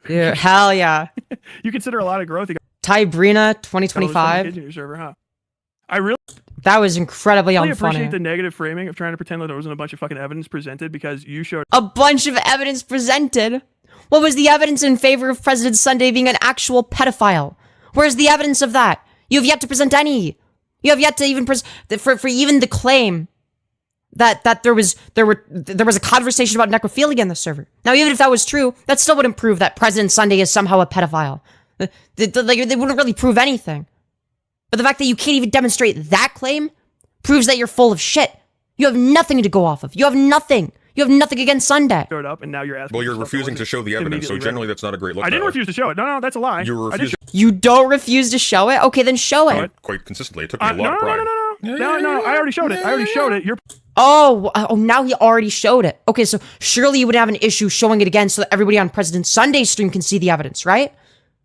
Dude, hell yeah. You consider a lot of growth. You got Tybrina kids 2025. in your server, huh? I really That was incredibly appreciate the unfunny. negative framing of trying to pretend that there wasn't a bunch of fucking evidence presented because you showed A bunch of evidence presented. What was the evidence in favor of President Sunday being an actual pedophile? Where's the evidence of that? You have yet to present any. You have yet to even for even the claim that there was a conversation about necrophilia in the server. Now, even if that was true, that still wouldn't prove that President Sunday is somehow a pedophile. They wouldn't really prove anything. But the fact that you can't even demonstrate that claim proves that you're full of shit. You have nothing to go off of. You have nothing. You have nothing against Sunday. up, and now you're asking. Well, for you're stuff that refusing to wasn't show the evidence, so immediately generally ready. that's not a great look. I didn't Tyler. refuse to show it. No, that's a lie. You were I did refusing You don't refuse to show it? Okay, then show it. quite consistently. It took me a no, lot of pride. no. I already showed it. You're Oh, now he already showed it. Okay, so surely you would have an issue showing it again so that everybody on President Sunday's stream can see the evidence, right?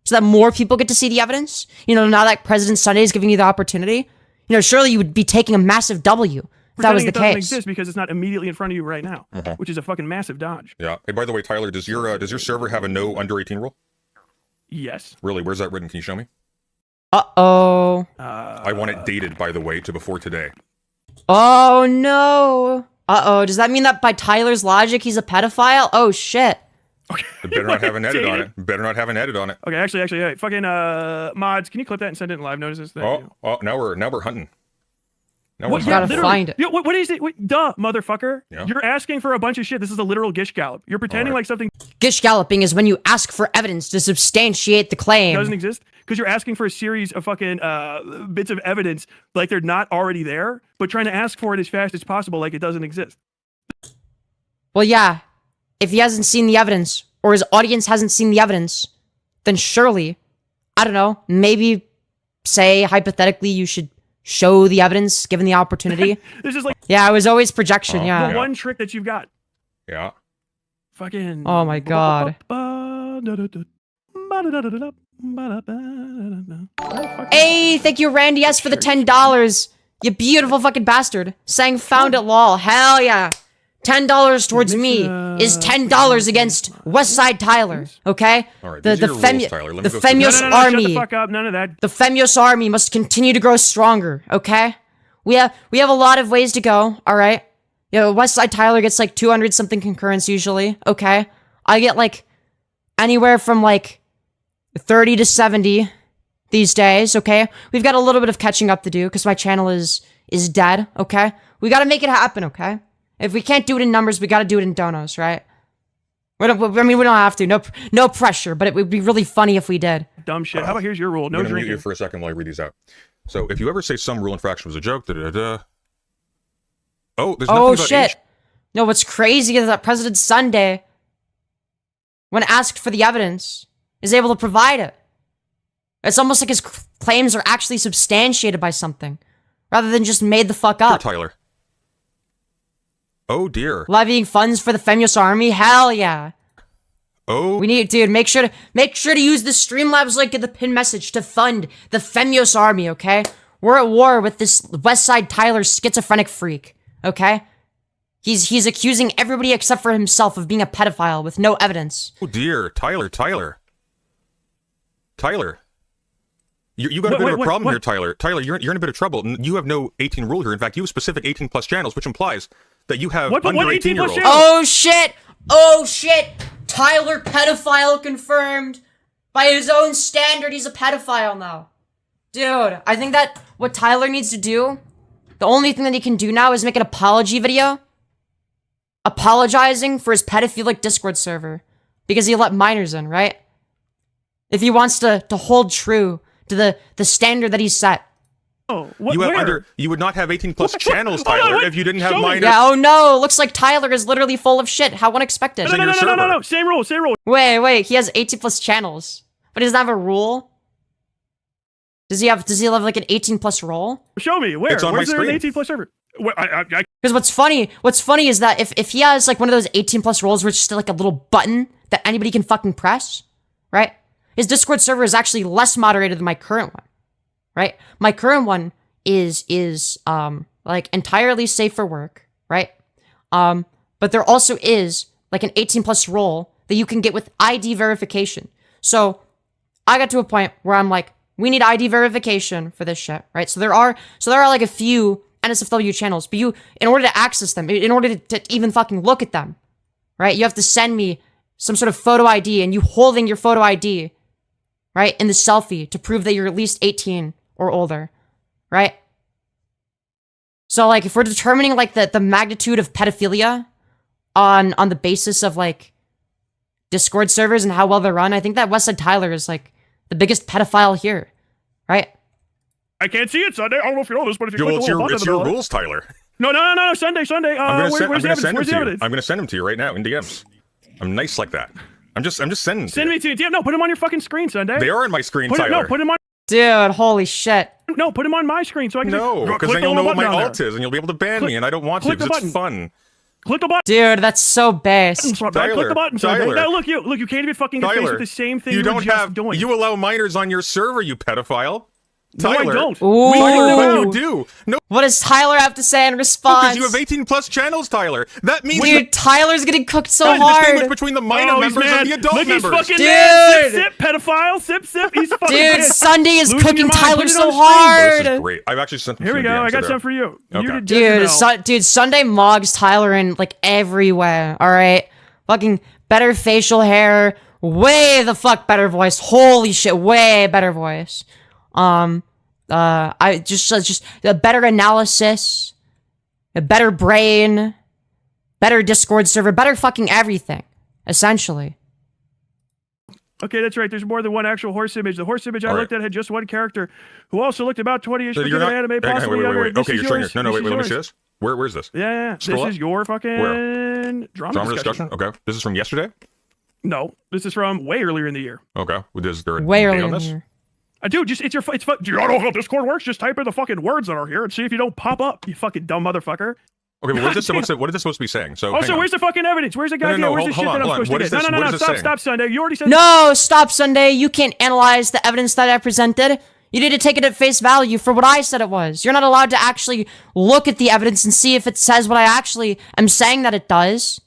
So that more people get to see the evidence? You know, now that President Sunday is giving you the opportunity? You know, surely you would be taking a massive W if that was the it doesn't case. exist because it's not immediately in front of you right now, which is a fucking massive dodge. Yeah. Hey, by the way, Tyler, does your server have a no under 18 rule? Yes. Really? Where's that written? Can you show me? Uh-oh. I want it dated, by the way, to before today. Oh, no. Uh-oh. Does that mean that by Tyler's logic, he's a pedophile? Oh, shit. It better not have an edit on it. Better not have an edit on it. Okay, actually, hey, fucking mods, can you clip that and send it in live notices? Thank you. Oh, now we're hunting. Now we're What? You Yeah, gotta literally. find it. Yeah, what is it? Duh, motherfucker. Yeah. You're asking for a bunch of shit. This is a literal gish gallop. You're pretending All right. like something Gish galloping is when you ask for evidence to substantiate the claim. doesn't exist because you're asking for a series of fucking bits of evidence like they're not already there, but trying to ask for it as fast as possible like it doesn't exist. Well, yeah. If he hasn't seen the evidence, or his audience hasn't seen the evidence, then surely, I don't know, maybe say hypothetically you should show the evidence given the opportunity. This is like Yeah, it was always projection, yeah. the one trick that you've got. Yeah. Fucking. Oh my god. Hey, thank you, Randy S, for the $10. You beautiful fucking bastard. Saying found it lol. Hell yeah. $10 towards me is $10 against Westside Tyler. Okay? All right, The these are your rules, Tyler. Let me the go through Femyoz Shut army. the fuck up. None of that. The Femyoz army must continue to grow stronger, okay? We have a lot of ways to go, alright? You know, Westside Tyler gets like 200 something concurrents usually, okay? I get like anywhere from like 30 to 70 these days, okay? We've got a little bit of catching up to do because my channel is dead, okay? We gotta make it happen, okay? If we can't do it in numbers, we gotta do it in donos, right? We don't have to. No pressure, but it would be really funny if we did. Dumb shit. How about here's your rule? I'm No going to mute drinking. you for a second while I read these out. So, if you ever say some rule infraction was a joke, da-da-da-da. Oh, there's nothing Oh about shit. age. No, what's crazy is that President Sunday, when asked for the evidence, is able to provide it. It's almost like his claims are actually substantiated by something, rather than just made the fuck Here, up. Tyler. Oh, dear. Levying funds for the Femyoz army? Hell yeah. Oh, We need, dude, make sure to use the Streamlabs link in the pin message to fund the Femyoz army, okay? We're at war with this Westside Tyler schizophrenic freak, okay? He's accusing everybody except for himself of being a pedophile with no evidence. oh dear. Tyler. You got a bit of a Wait, problem what? here, Tyler. Tyler, you're in a bit of trouble. You have no 18 rule here. In fact, you have specific 18 plus channels, which implies that you have What under 18 plus 18-year-olds. channels? Oh shit! Tyler pedophile confirmed! By his own standard, he's a pedophile now. Dude, I think that what Tyler needs to do, the only thing that he can do now is make an apology video. Apologizing for his pedophilic Discord server. Because he let minors in, right? If he wants to hold true to the standard that he set. Oh, what, You have where? you would not have 18 plus channels, Hold on, Tyler, what? if you didn't have Show me. minors. Yeah, oh no, looks like Tyler is literally full of shit. How unexpected. No, your server. Same rule. Wait, he has 18 plus channels. But he doesn't have a rule? Does he have like an 18+ role? Show me where. It's on Where's my there an screen. 18+ server? Because what's funny is that if he has like one of those 18+ roles where it's just like a little button that anybody can fucking press, right? His Discord server is actually less moderated than my current one, right? My current one is like entirely safe for work, right? But there also is like an 18+ role that you can get with ID verification. So I got to a point where I'm like, we need ID verification for this shit, right? So there are like a few NSFW channels, but in order to access them, in order to even fucking look at them, right? You have to send me some sort of photo ID, and you holding your photo ID, right, in the selfie to prove that you're at least 18 or older, right? So like, if we're determining like the magnitude of pedophilia on the basis of like Discord servers and how well they're run, I think that Westside Tyler is like the biggest pedophile here, right? I can't see it, Sunday. I don't know if you know this, but if you click the little button It's in the your middle- rules, Tyler. No, Sunday. I'm Where's the evidence? Where's the evidence? I'm gonna send them to you right now in DMs. I'm nice like that. I'm just sending. Send me to you. No, put them on your fucking screen, Sunday. They are on my screen, Put Tyler. put them on. Dude, holy shit. No, put them on my screen so I can. No, because click then the you'll know little what my button down alt there. is, and you'll be able to ban me, and I don't want to click the because it's button. fun. Click the button. Dude, that's so base. Click the button, Sunday. Tyler. Now look, you can't even fucking get faced with the same thing you were don't just have. doing. You allow minors on your server, you pedophile. No, I Tyler. don't. Ooh. Tyler, what you do? No, What does Tyler have to say in response? because you have 18+ channels, Tyler. That means Dude, Tyler's getting cooked so the distinguish hard. between the minor Oh, he's members mad. and the adult Look, he's members. fucking Dude. mad. Sip, pedophile. Sip. He's fucking Dude, pissed. Sunday is Losing your cooking mind. Tyler Put it so on the screen. hard. This is great. I've actually sent them Here to we you go. in I DMs got there. some for you. Okay. You did Dude, Jezebel. dude, Sunday mogs Tyler in like everywhere. All right, fucking better facial hair, way the fuck better voice. Holy shit, way better voice. I just a better analysis, a better brain, better Discord server, better fucking everything. Essentially. Okay, that's right. There's more than one actual horse image. The horse image I All right. looked at had just one character who also looked about 20-ish So for you're an not. anime, Hang on, possibly wait. younger. This Okay, is you're showing yours. it. No, wait. Let me yours. see this. Where's this? Yeah. Scroll This up. is your fucking drama Drama discussion. Okay, this is from yesterday. No, this is from way earlier in the year. Okay, is there a Way date earlier on in this? here. Dude, it's fun. Do you not know how Discord works? Just type in the fucking words that are here and see if you don't pop up, you fucking dumb motherfucker. Okay, but what is this supposed to be saying? So, Also, hang on. where's the fucking evidence? Where's the goddamn? no, where's the hold shit on, that I'm hold on. supposed What to is get? this- No, what is this saying? stop, Sunday. You already said No, stop, Sunday. You can't analyze the evidence that I presented. You need to take it at face value for what I said it was. You're not allowed to actually look at the evidence and see if it says what I actually am saying that it does.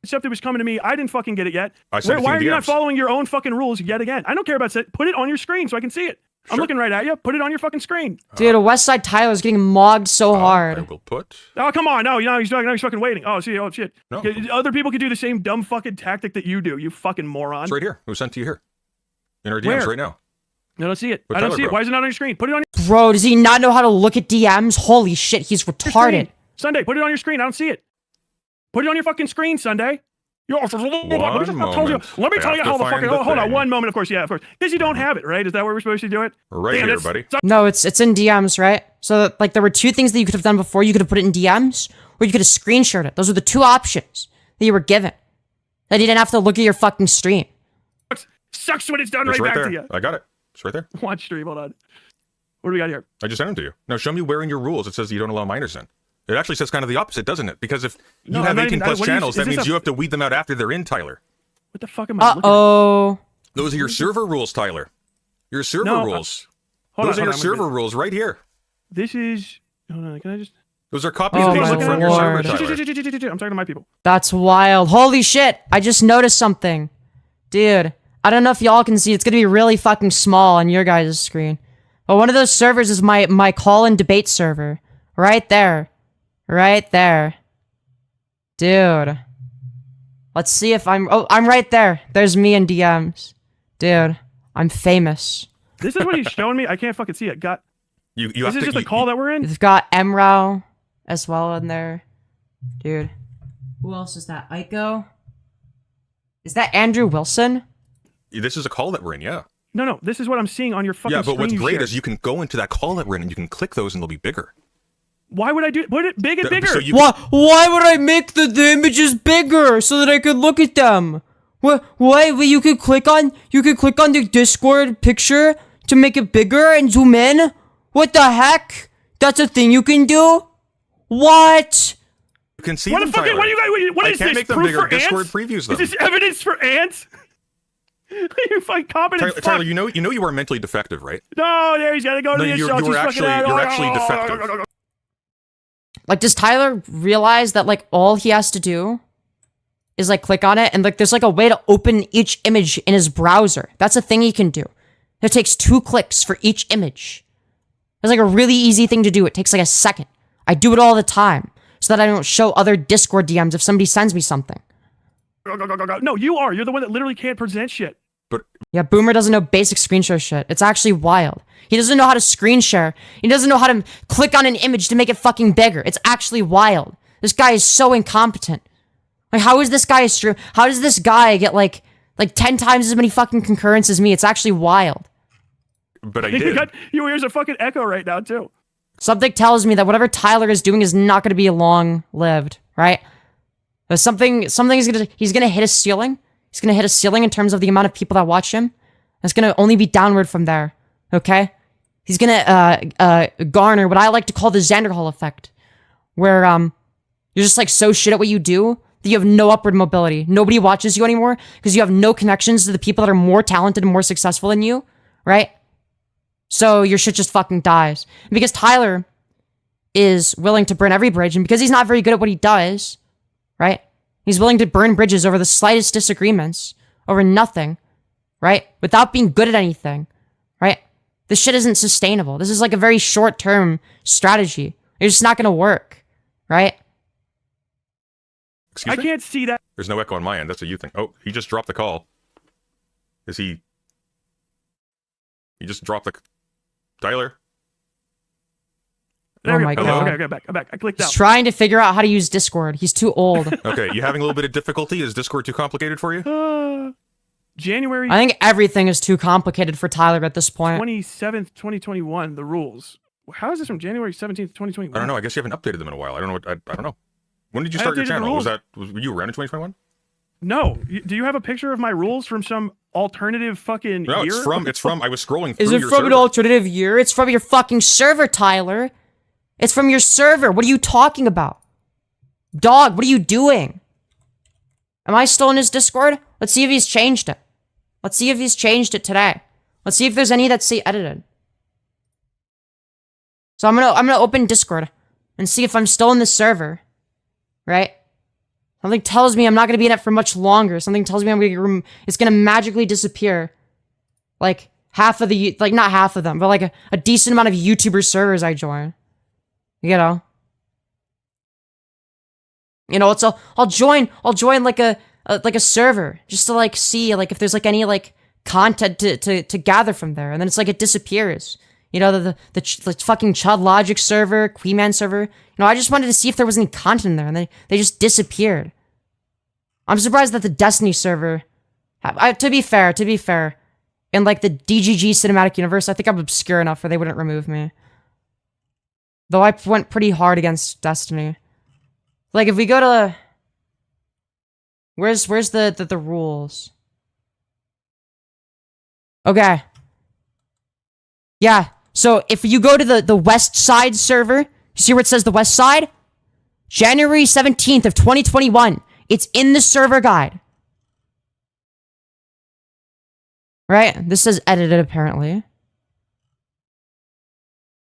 Something was coming to me. I didn't fucking get it yet. I sent it to Why you are in you not DMs. following your own fucking rules yet again? I don't care about it. Put it on your screen so I can see it. I'm Sure. looking right at you. Put it on your fucking screen. Dude, Westside Tyler's getting mogged so I hard. will put. Oh, come on. No, he's fucking waiting. Oh, see, oh, shit. No. Other people can do the same dumb fucking tactic that you do, you fucking moron. It's right here. It was sent to you here. In our DMs Where? right now. No, I don't see it. But I don't Tyler, see it. bro. Why is it not on your screen? Put it on your Bro, does he not know how to look at DMs? Holy shit, he's screen. retarded. Sunday, put it on your screen. I don't see it. Put it on your fucking screen, Sunday. Let me tell you moment. I have how to the fucking. find the Hold on, thing. one moment. Of course, yeah, of course. Because you don't have it, right? Is that where we're supposed to do it? Right Damn, here, that's- buddy. No, it's in DMs, right? So, like, there were two things that you could have done before. You could have put it in DMs, or you could have screenshot it. Those were the two options that you were given. That you didn't have to look at your fucking stream. Sucks when it's done It's right right back there. to you. I got it. It's right there. Watch stream. Hold on. What do we got here? I just sent them to you. Now show me where in your rules it says you don't allow minors in. It actually says kind of the opposite, doesn't it? Because if you No, have I'm not 18 even- plus what do you- channels, is that this means a- you have to weed them out after they're in, Tyler. What the fuck am I looking at? Uh-oh. Those are your server rules, Tyler. Your server No, rules. Hold Those on, are your I'm server gonna- rules right here. This is. Hold on. Can I just? Those are copies Oh and pasted my from your server, lord. Tyler. I'm talking to my people. That's wild. Holy shit. I just noticed something. Dude, I don't know if y'all can see. It's going to be really fucking small on your guys' screen. But one of those servers is my call-in debate server. Right there. Right there. Dude. Let's see if I'm... Oh, I'm right there. There's me in DMs. Dude, I'm famous. This is what he's showing me. I can't fucking see it. Got. You This have is to, just a call that we're in. We've got Emrao as well in there. Dude. Who else is that? Aiko? Is that Andrew Wilson? This is a call that we're in, yeah. No. This is what I'm seeing on your fucking Yeah, but screen. what's you great shared. is you can go into that call that we're in and you can click those and they'll be bigger. Why would I do? Put it big and bigger. So you Why would I make the images bigger so that I could look at them? Why? You could click on the Discord picture to make it bigger and zoom in? What the heck? That's a thing you can do? What? You can see What them, the fuck? Tyler. What is I can't this? make them Proof bigger. for Discord ants? previews them. Is this evidence for ants? You fucking competent fuck. Tyler, you know you are mentally defective, right? No, there he's gotta go to the assault. you're actually defective. Like, does Tyler realize that, like, all he has to do is, like, click on it, and, like, there's, like, a way to open each image in his browser. That's a thing he can do. It takes 2 clicks for each image. It's, like, a really easy thing to do. It takes, like, a second. I do it all the time so that I don't show other Discord DMs if somebody sends me something. No, you are. You're the one that literally can't present shit. But Yeah, Boomer doesn't know basic screen share shit. It's actually wild. He doesn't know how to screen share. He doesn't know how to click on an image to make it fucking bigger. It's actually wild. This guy is so incompetent. Like, how is this guy a stream? How does this guy get like 10 times as many fucking concurrents as me? It's actually wild. but I did. Your ears are fucking echo right now too. Something tells me that whatever Tyler is doing is not going to be long-lived, right? But he's gonna hit a ceiling. He's gonna hit a ceiling in terms of the amount of people that watch him. It's gonna only be downward from there. Okay? He's gonna garner what I like to call the Xander Hall effect, where you're just like so shit at what you do that you have no upward mobility. Nobody watches you anymore because you have no connections to the people that are more talented and more successful than you, right? So your shit just fucking dies. And because Tyler is willing to burn every bridge, and because he's not very good at what he does, right? He's willing to burn bridges over the slightest disagreements, over nothing, right? Without being good at anything, right? This shit isn't sustainable. This is like a very short-term strategy. It's just not gonna work, right? Excuse me? I can't see that. There's no echo on my end. That's a you thing. Oh, he just dropped the call. Is he? He just dropped the. Tyler. There Oh we my go. God. Okay, I'm back. I clicked He's out. trying to figure out how to use Discord. He's too old. Okay, you having a little bit of difficulty? Is Discord too complicated for you? January I think everything is too complicated for Tyler at this point. 27th, 2021. The rules. How is this from January 17th, 2021? I don't know. I guess you haven't updated them in a while. I don't know. I don't know. When did you I start your updated the channel? rules. Were you around in 2021? No. Do you have a picture of my rules from some alternative fucking No, year? it's from. I was scrolling through Is it your from an server. alternative year? It's from your fucking server, Tyler. It's from your server. What are you talking about? Dog, what are you doing? Am I still in his Discord? Let's see if he's changed it. Let's see if he's changed it today. Let's see if there's any that say edited. So I'm gonna open Discord and see if I'm still in the server. Right? Something tells me I'm not gonna be in it for much longer. Something tells me it's gonna magically disappear. Like half of the, like not half of them, but like a decent amount of YouTuber servers I join. You know, I'll join like a server just to like see like if there's like any like content to gather from there, and then it's like it disappears. You know, the fucking Chud Logic server, Queeman server. You know, I just wanted to see if there was any content in there, and they just disappeared. I'm surprised that the Destiny server. To be fair, in like the DGG cinematic universe, I think I'm obscure enough where they wouldn't remove me. Though I went pretty hard against Destiny. Like, if we go to... Where's the rules? Okay. Yeah, so if you go to the Westside server, you see where it says the Westside? January 17th of 2021. It's in the server guide. Right? This says edited, apparently.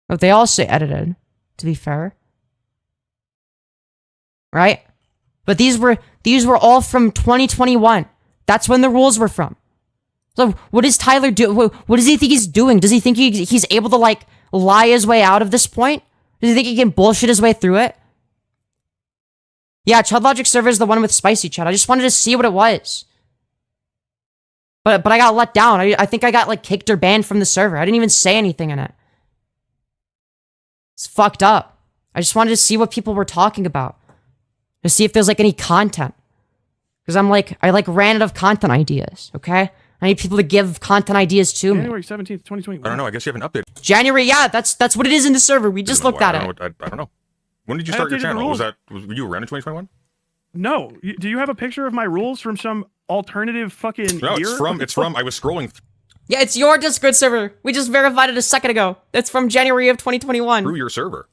But they all say edited, to be fair. Right? But these were all from 2021. That's when the rules were from. So what does Tyler do? What does he think he's doing? Does he think he's able to like lie his way out of this point? Does he think he can bullshit his way through it? Yeah, Chud Logic server is the one with spicy chat. I just wanted to see what it was. But I got let down. I think I got like kicked or banned from the server. I didn't even say anything in it. It's fucked up. I just wanted to see what people were talking about. To see if there's like any content. Because I ran out of content ideas, okay? I need people to give content ideas to me. January 17th, 2021. I don't know. I guess you haven't updated. January, yeah, that's what it is in the server. We just looked at it. I don't know. When did you I start your updated the channel? rules. Were you around in 2021? No. Do you have a picture of my rules from some alternative fucking No, year? it's from. I was scrolling. Yeah, it's your Discord server. We just verified it a second ago. It's from January of 2021. Through your server.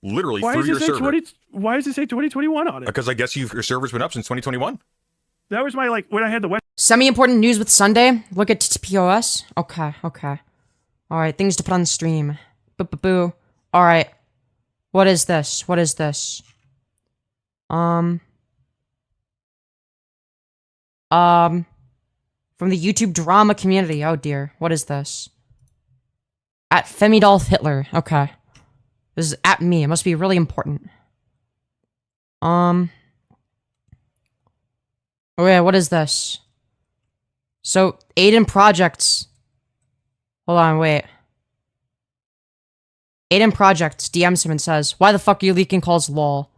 Literally Why through does your it say server. Why does it say 2021 on it? Because I guess your server's been up since 2021. That was my, like, when I had the West. Semi-important news with Sunday. Look at TPOS. Okay. Alright, things to put on the stream. Boo. Alright. What is this? From the YouTube drama community. Oh dear. What is this? At Femidolf Hitler. Okay. This is at me. It must be really important. Oh yeah, what is this? So, Aiden Projects. Hold on, wait. Aiden Projects DMs him and says, "Why the fuck are you leaking calls, lol?"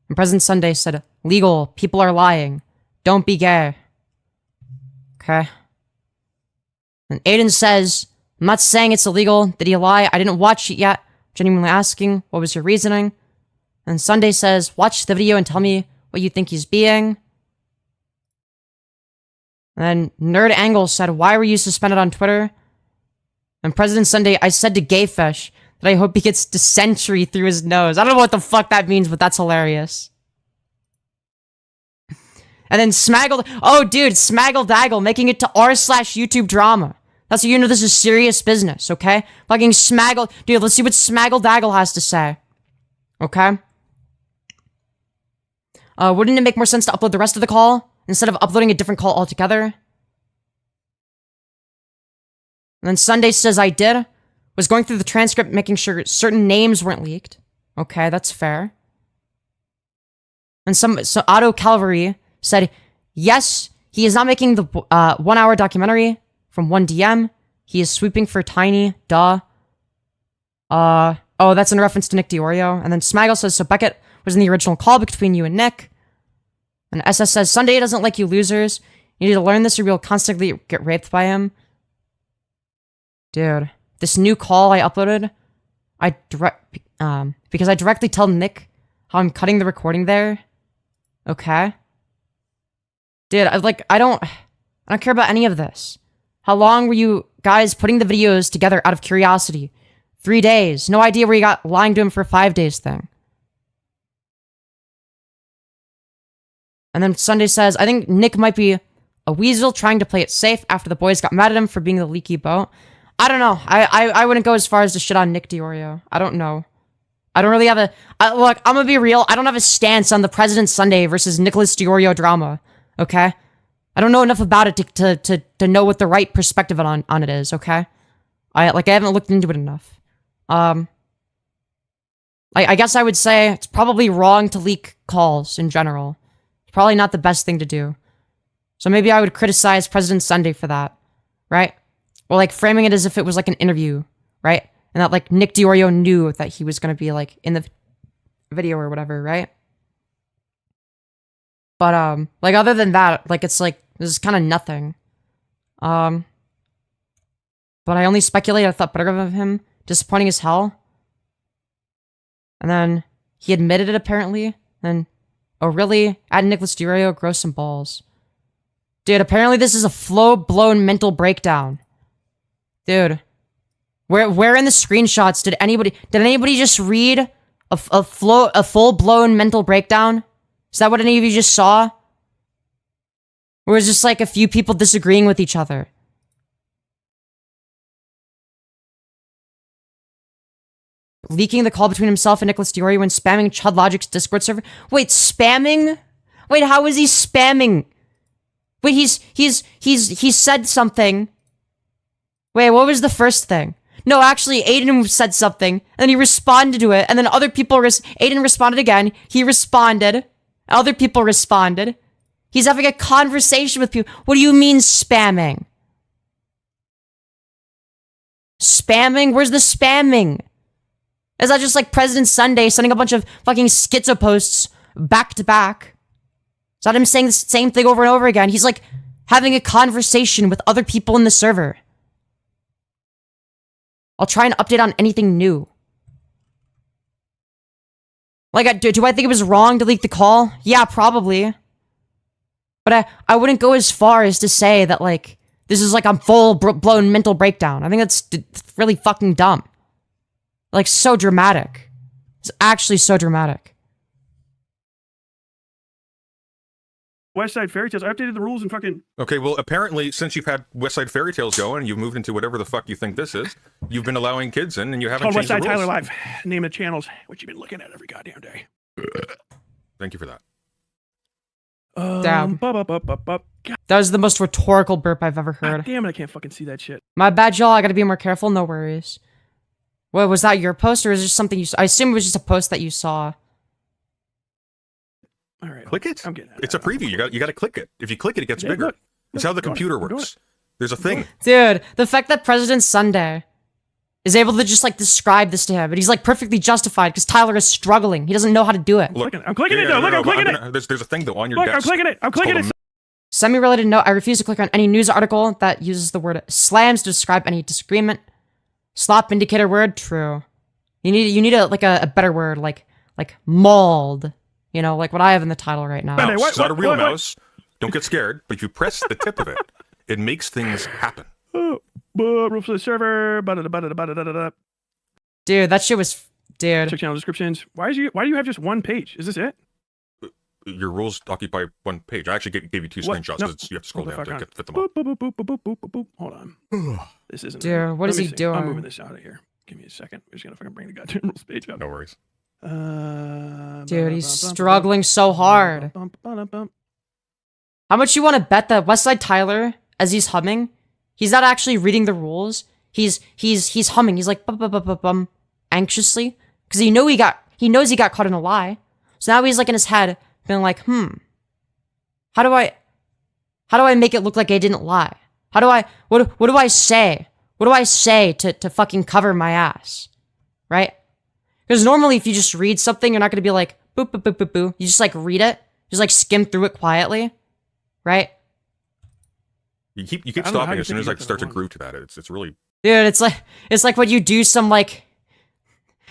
And President Sunday said, "Legal. People are lying. Don't be gay." Okay. And Aiden says, "I'm not saying it's illegal. Did he lie? I didn't watch it yet. Genuinely asking, what was your reasoning?" And Sunday says, "Watch the video and tell me what you think he's being." And then Nerd Angle said, "Why were you suspended on Twitter?" And President Sunday, "I said to Gayfish that I hope he gets dysentery through his nose." I don't know what the fuck that means, but that's hilarious. And then Smaggle, oh dude, Smaggle Daggle making it to r/YouTube drama. That's how you know this is serious business, okay? Fucking Smaggle, dude, let's see what Smaggle Daggle has to say. Okay? Wouldn't it make more sense to upload the rest of the call instead of uploading a different call altogether? And then Sunday says, "I did. Was going through the transcript making sure certain names weren't leaked." Okay, that's fair. And so Otto Calvary said, "Yes, he is not making the 1-hour documentary from 1DM. He is sweeping for Tiny, duh." Oh, that's in reference to Nick DiOrio. And then Smaggle says, "So Beckett was in the original call between you and Nick." And SS says, "Sunday doesn't like you losers. You need to learn this or you'll constantly get raped by him." Dude, this new call I uploaded, because I directly tell Nick how I'm cutting the recording there. Okay? Dude, I don't care about any of this. How long were you guys putting the videos together out of curiosity? 3 days. No idea where you got lying to him for 5 days thing. And then Sunday says, "I think Nick might be a weasel trying to play it safe after the boys got mad at him for being the leaky boat." I don't know. I wouldn't go as far as to shit on Nick DiOrio. I don't know. I don't really have look, I'm gonna be real. I don't have a stance on the President Sunday versus Nicholas DiOrio drama. Okay? I don't know enough about it to know what the right perspective on it is, okay? I haven't looked into it enough. I guess I would say it's probably wrong to leak calls in general. It's probably not the best thing to do. So maybe I would criticize President Sunday for that, right? Or like framing it as if it was like an interview, right? And that like Nick DiOrio knew that he was gonna be like in the video or whatever, right? But like other than that, like it's like this is kind of nothing. But I only speculate. I thought better of him. Disappointing as hell. And then he admitted it apparently. And oh really? At Nicholas DiOrio, grow some balls. Dude, apparently this is a full-blown mental breakdown. Dude, where in the screenshots did anybody just read a full-blown mental breakdown? Is that what any of you just saw? Or was it just like a few people disagreeing with each other? Leaking the call between himself and Nicholas DiOrio when spamming Chud Logic's Discord server. Wait, spamming? Wait, how is he spamming? Wait, he said something. Wait, what was the first thing? No, actually, Aiden said something, and then he responded to it, and then other people, Aiden responded again, he responded, other people responded. He's having a conversation with people. What do you mean spamming? Spamming? Where's the spamming? Is that just like President Sunday sending a bunch of fucking schizo posts back to back? Is that him saying the same thing over and over again? He's like having a conversation with other people in the server. I'll try and update on anything new. Like, do I think it was wrong to leak the call? Yeah, probably. But I wouldn't go as far as to say that, like, this is like a full blown mental breakdown. I think that's really fucking dumb. Like, so dramatic. It's actually so dramatic. Westside Fairy Tales. I updated the rules and fucking... Okay, well, apparently, since you've had Westside Fairy Tales going and you've moved into whatever the fuck you think this is, you've been allowing kids in and you haven't called changed Westside the rules. Tyler Live. Name of channels, what you've been looking at every goddamn day. Thank you for that. Damn. God That was the most rhetorical burp I've ever heard. damn it, I can't fucking see that shit. My bad, y'all. I gotta be more careful. No worries. What, was that your post or is it just something you saw? I assume it was just a post that you saw. All right. Click it. I'm getting It's a preview. You got to click it. If you click it, it gets Yeah, bigger. look. It's how the We're doing it. computer We're doing works. There's a thing. Dude, the fact that President Sunday is able to just, like, describe this to him, but he's, like, perfectly justified because Tyler is struggling. He doesn't know how to do it. Look, I'm clicking it, though. Look, I'm clicking it. There's a thing, though, on your Look, desk. I'm clicking it. I'm It's called clicking it. Semi-related note, I refuse to click on any news article that uses the word slams to describe any disagreement. Slop indicator word, true. You need a better word, like mauled. You know, like what I have in the title right now. Hey, Mouse. It's not a real mouse. Don't get scared. But if you press the tip of it, it makes things happen. Rules for the server. Ba-da-da-ba-da-da-ba-da-da-da. Dude, that shit was... Dude. Check channel descriptions. Why do you have just one page? Is this it? Your rules occupy one page. I actually gave you two What? screenshots. No. 'Cause you have to scroll Hold the down to fuck on. fit them all. Boop, boop, boop, boop, boop, boop, boop, boop. Hold on. This isn't. Dude, what Let is me he see. doing? I'm moving this out of here. Give me a second. We're just gonna fucking bring the goddamn rules page up. No worries. Dude, he's struggling so hard. How much you want to bet that Westside Tyler, as he's humming, he's not actually reading the rules. He's humming. He's like bum anxiously because he knows he got caught in a lie. So now he's like in his head being like, how do I make it look like I didn't lie? What do I say? What do I say to fucking cover my ass? Right? Because normally if you just read something, you're not going to be like, boop, boop, boop, boop, boop. You just like read it. Just like skim through it quietly. Right? You keep I don't know how stopping you as soon think as you I get to start to one. groove to that. It's really... Dude, it's like when you do some like,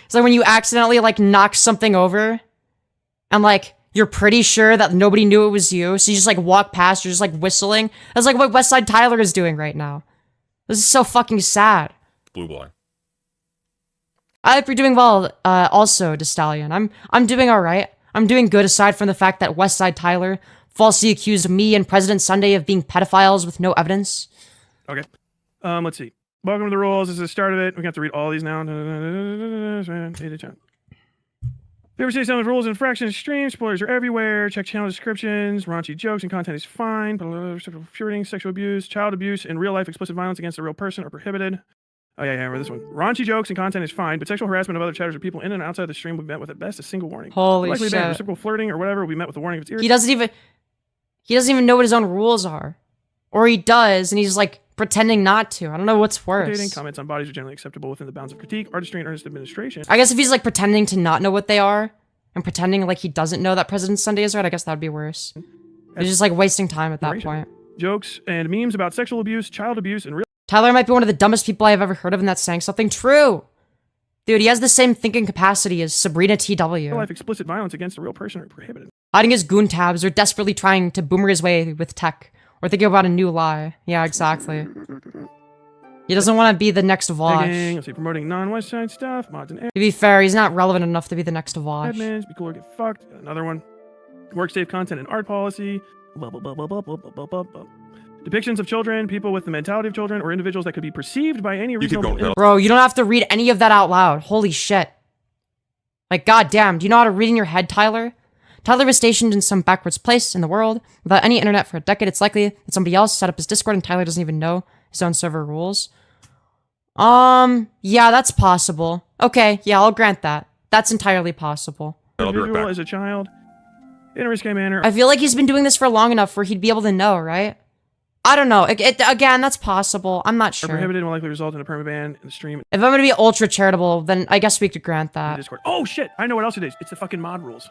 it's like when you accidentally like knock something over and like, you're pretty sure that nobody knew it was you. So you just like walk past, you're just like whistling. That's like what Westside Tyler is doing right now. This is so fucking sad. Blue blind. I hope you're doing well, also, Destallion. I'm doing alright. I'm doing good aside from the fact that Westside Tyler falsely accused me and President Sunday of being pedophiles with no evidence. Okay. Let's see. Welcome to the rules. This is the start of it. We're gonna have to read all these now. If you ever say some of the rules and infractions, stream spoilers are everywhere. Check channel descriptions. Raunchy jokes and content is fine. Flirting, sexual abuse, child abuse, and real life explicit violence against a real person are prohibited. Oh yeah, I remember this one. Raunchy jokes and content is fine, but sexual harassment of other chatters or people in and outside the stream will be met with at best a single warning. Holy Likely shit. ban, reciprocal flirting or whatever will be met with a warning if it's He doesn't even know what his own rules are. Or he does, and he's like pretending not to. I don't know what's irritating. worse. Comments on bodies are generally acceptable within the bounds of critique, artistry, and earnest administration. I guess if he's like pretending to not know what they are and pretending like he doesn't know that President Sunday is right, I guess that would be worse. He's just like wasting time at that point. Jokes and memes about sexual abuse, child abuse, and real Tyler might be one of the dumbest people I've ever heard of, and that's saying something true. Dude, he has the same thinking capacity as Sabrina TW. life explicit violence against a real person are prohibited. Hiding his goon tabs or desperately trying to boomer his way with tech. Or thinking about a new lie. Yeah, exactly. He doesn't want to be the next Vosh. Begging, let's see, promoting non-West Side stuff, mods and To be fair, he's not relevant enough to be the next Vosh. admins, be cool or get fucked. Another one. Work safe content and art policy. Blah, blah, blah, blah, blah, blah, blah, blah, blah. Depictions of children, people with the mentality of children, or individuals that could be perceived by any keep reasonable... going. Bro, you don't have to read any of that out loud. Holy shit. Like, goddamn, do you know how to read in your head, Tyler? Tyler was stationed in some backwards place in the world without any internet for a decade. It's likely that somebody else set up his Discord and Tyler doesn't even know his own server rules. Yeah, that's possible. Okay, yeah, I'll grant that. That's entirely possible. I'll be right Individual back. as a child, in a risque manner. I feel like he's been doing this for long enough where he'd be able to know, right? I don't know. Again, that's possible. I'm not Are sure. prohibited and will likely result in a permaban in the stream If I'm gonna be ultra charitable, then I guess we could grant and that. Discord. Oh shit! I know what else it is. It's the fucking mod rules.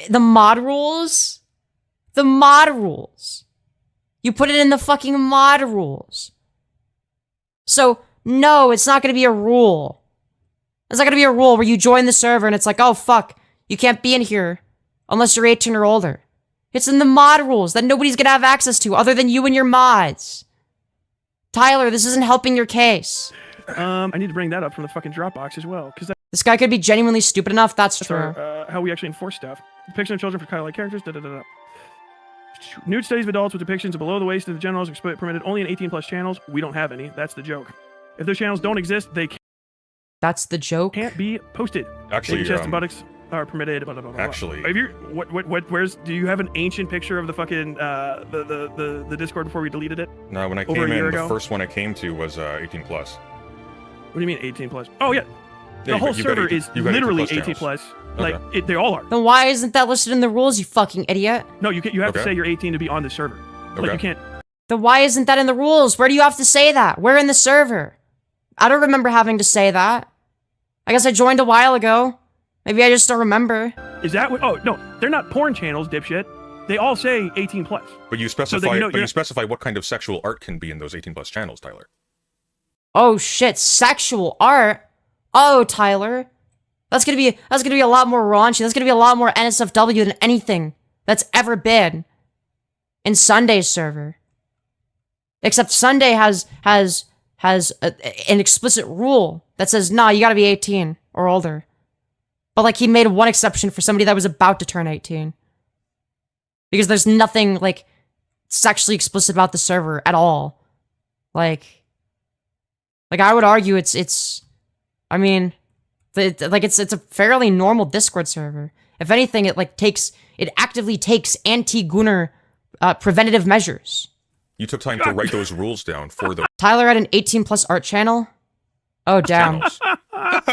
The mod rules? The mod rules. You put it in the fucking mod rules. So, no, it's not gonna be a rule. It's not gonna be a rule where you join the server and it's like, oh fuck, you can't be in here unless you're 18 or older. It's in the mod rules that nobody's gonna have access to other than you and your mods. Tyler, this isn't helping your case. I need to bring that up from the fucking Dropbox as well, because This guy could be genuinely stupid enough, that's that's true. our, how we actually enforce stuff. Depiction of children for child-like characters. Nude studies of adults with depictions of below the waist of the genitals are permitted only in 18+ channels. We don't have any. That's the joke. If those channels don't exist, they That's the joke? can't be posted. Actually, Naked chest and buttocks are permitted. Blah, blah, blah, blah. Actually- have you where's do you have an ancient picture of the fucking the Discord before we deleted it? No, when I Over came a year in, the ago? first one I came to was 18+. What do you mean 18+? Oh yeah, Yeah, the whole you got server 18 is you got 18+ literally channels. 18+. Okay. Like they all are. Then why isn't that listed in the rules, you fucking idiot? No, you have to Okay. say you're 18 to be on the server. Like Okay. you can't. Then why isn't that in the rules? Where do you have to say that? Where in the server? I don't remember having to say that. I guess I joined a while ago. Maybe I just don't remember. Is that what? Oh no, they're not porn channels, dipshit. They all say 18+. But you that specify, you know but you specify what kind of sexual art can be in those 18+ channels, Tyler. Oh shit, sexual art? Oh, Tyler. That's gonna be a lot more raunchy. That's gonna be a lot more NSFW than anything that's ever been in Sunday's server. Except Sunday has an explicit rule that says, nah, you gotta be 18 or older. But like he made one exception for somebody that was about to turn 18. Because there's nothing like sexually explicit about the server at all. Like I would argue it's I mean, it's a fairly normal Discord server. If anything, it actively takes anti-Gunner preventative measures. You took time to write those rules down for the Tyler had an 18+ art channel. Oh damn! channels.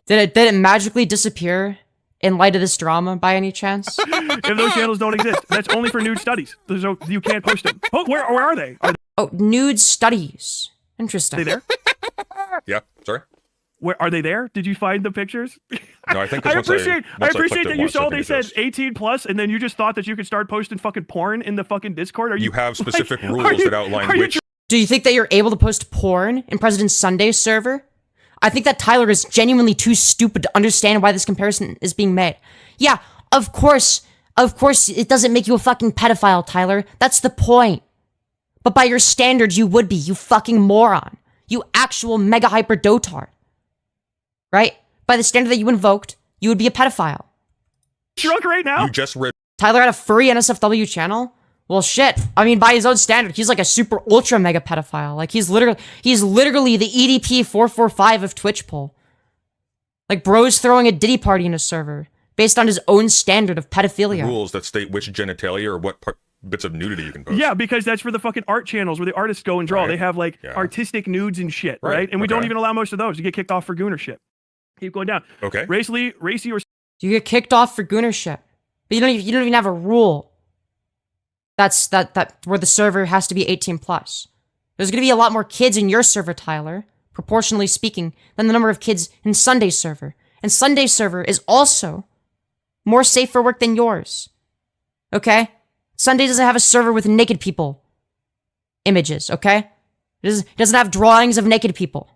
Did it magically disappear in light of this drama by any chance? If those channels don't exist, that's only for nude studies. You can't post them. Oh, where are they? Are Oh, nude studies. Interesting. they there? Yeah, sorry. Where are they there? Did you find the pictures? No, I think I once appreciate once that clicked it you once, I saw think they it said does. 18+, and then you just thought that you could start posting fucking porn in the fucking Discord. Are you? You have specific are rules you- that outline are you which. Do you think that you're able to post porn in President Sunday's server? I think that Tyler is genuinely too stupid to understand why this comparison is being made. Yeah, of course it doesn't make you a fucking pedophile, Tyler. That's the point. But by your standards, you would be, you fucking moron. You actual mega hyper dotard. Right? By the standard that you invoked, you would be a pedophile. drunk right now? You just read. Tyler had a furry NSFW channel? Well, shit. I mean, by his own standard, he's like a super ultra mega pedophile. Like, he's literally the EDP 445 of Twitch poll. Like, bro's throwing a Diddy party in a server based on his own standard of pedophilia. Rules that state which genitalia or what bits of nudity you can post. Yeah, because that's for the fucking art channels where the artists go and draw. Right. They have like Yeah. artistic nudes and shit, Right. right? And we don't Okay. even allow most of those. You get kicked off for gooner shit. Keep going down. Okay. Racy or You get kicked off for gooner shit. But you don't even have a rule. That's where the server has to be 18+. There's gonna be a lot more kids in your server, Tyler, proportionally speaking, than the number of kids in Sunday's server. And Sunday's server is also more safe for work than yours. Okay? Sunday doesn't have a server with naked people images, okay? It doesn't have drawings of naked people.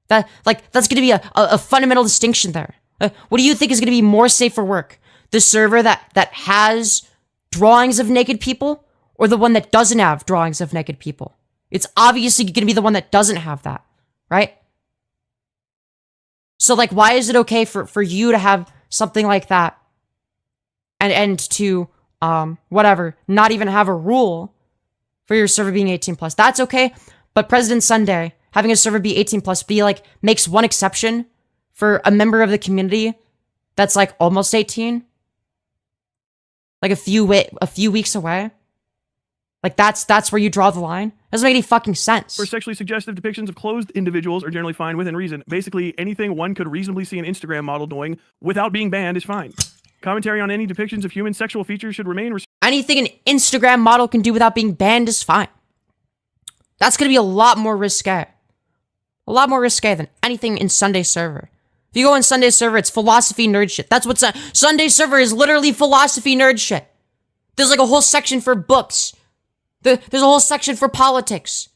That's gonna be a fundamental distinction there. What do you think is gonna be more safe for work? The server that has drawings of naked people, or the one that doesn't have drawings of naked people? It's obviously gonna be the one that doesn't have that, right? So like, why is it okay for you to have something like that and to whatever, not even have a rule for your server being 18+? That's okay, but President Sunday having a server be 18+, be like makes one exception for a member of the community that's like almost 18, like a few weeks away. Like that's where you draw the line. Doesn't make any fucking sense. For sexually suggestive depictions of clothed individuals are generally fine within reason. Basically, anything one could reasonably see an Instagram model doing without being banned is fine. Commentary on any depictions of human sexual features should remain Anything an Instagram model can do without being banned is fine. That's gonna be a lot more risque. A lot more risque than anything in Sunday server. If you go in Sunday server, it's philosophy nerd shit. That's what Sunday server is, literally philosophy nerd shit. There's like a whole section for books. There's a whole section for politics.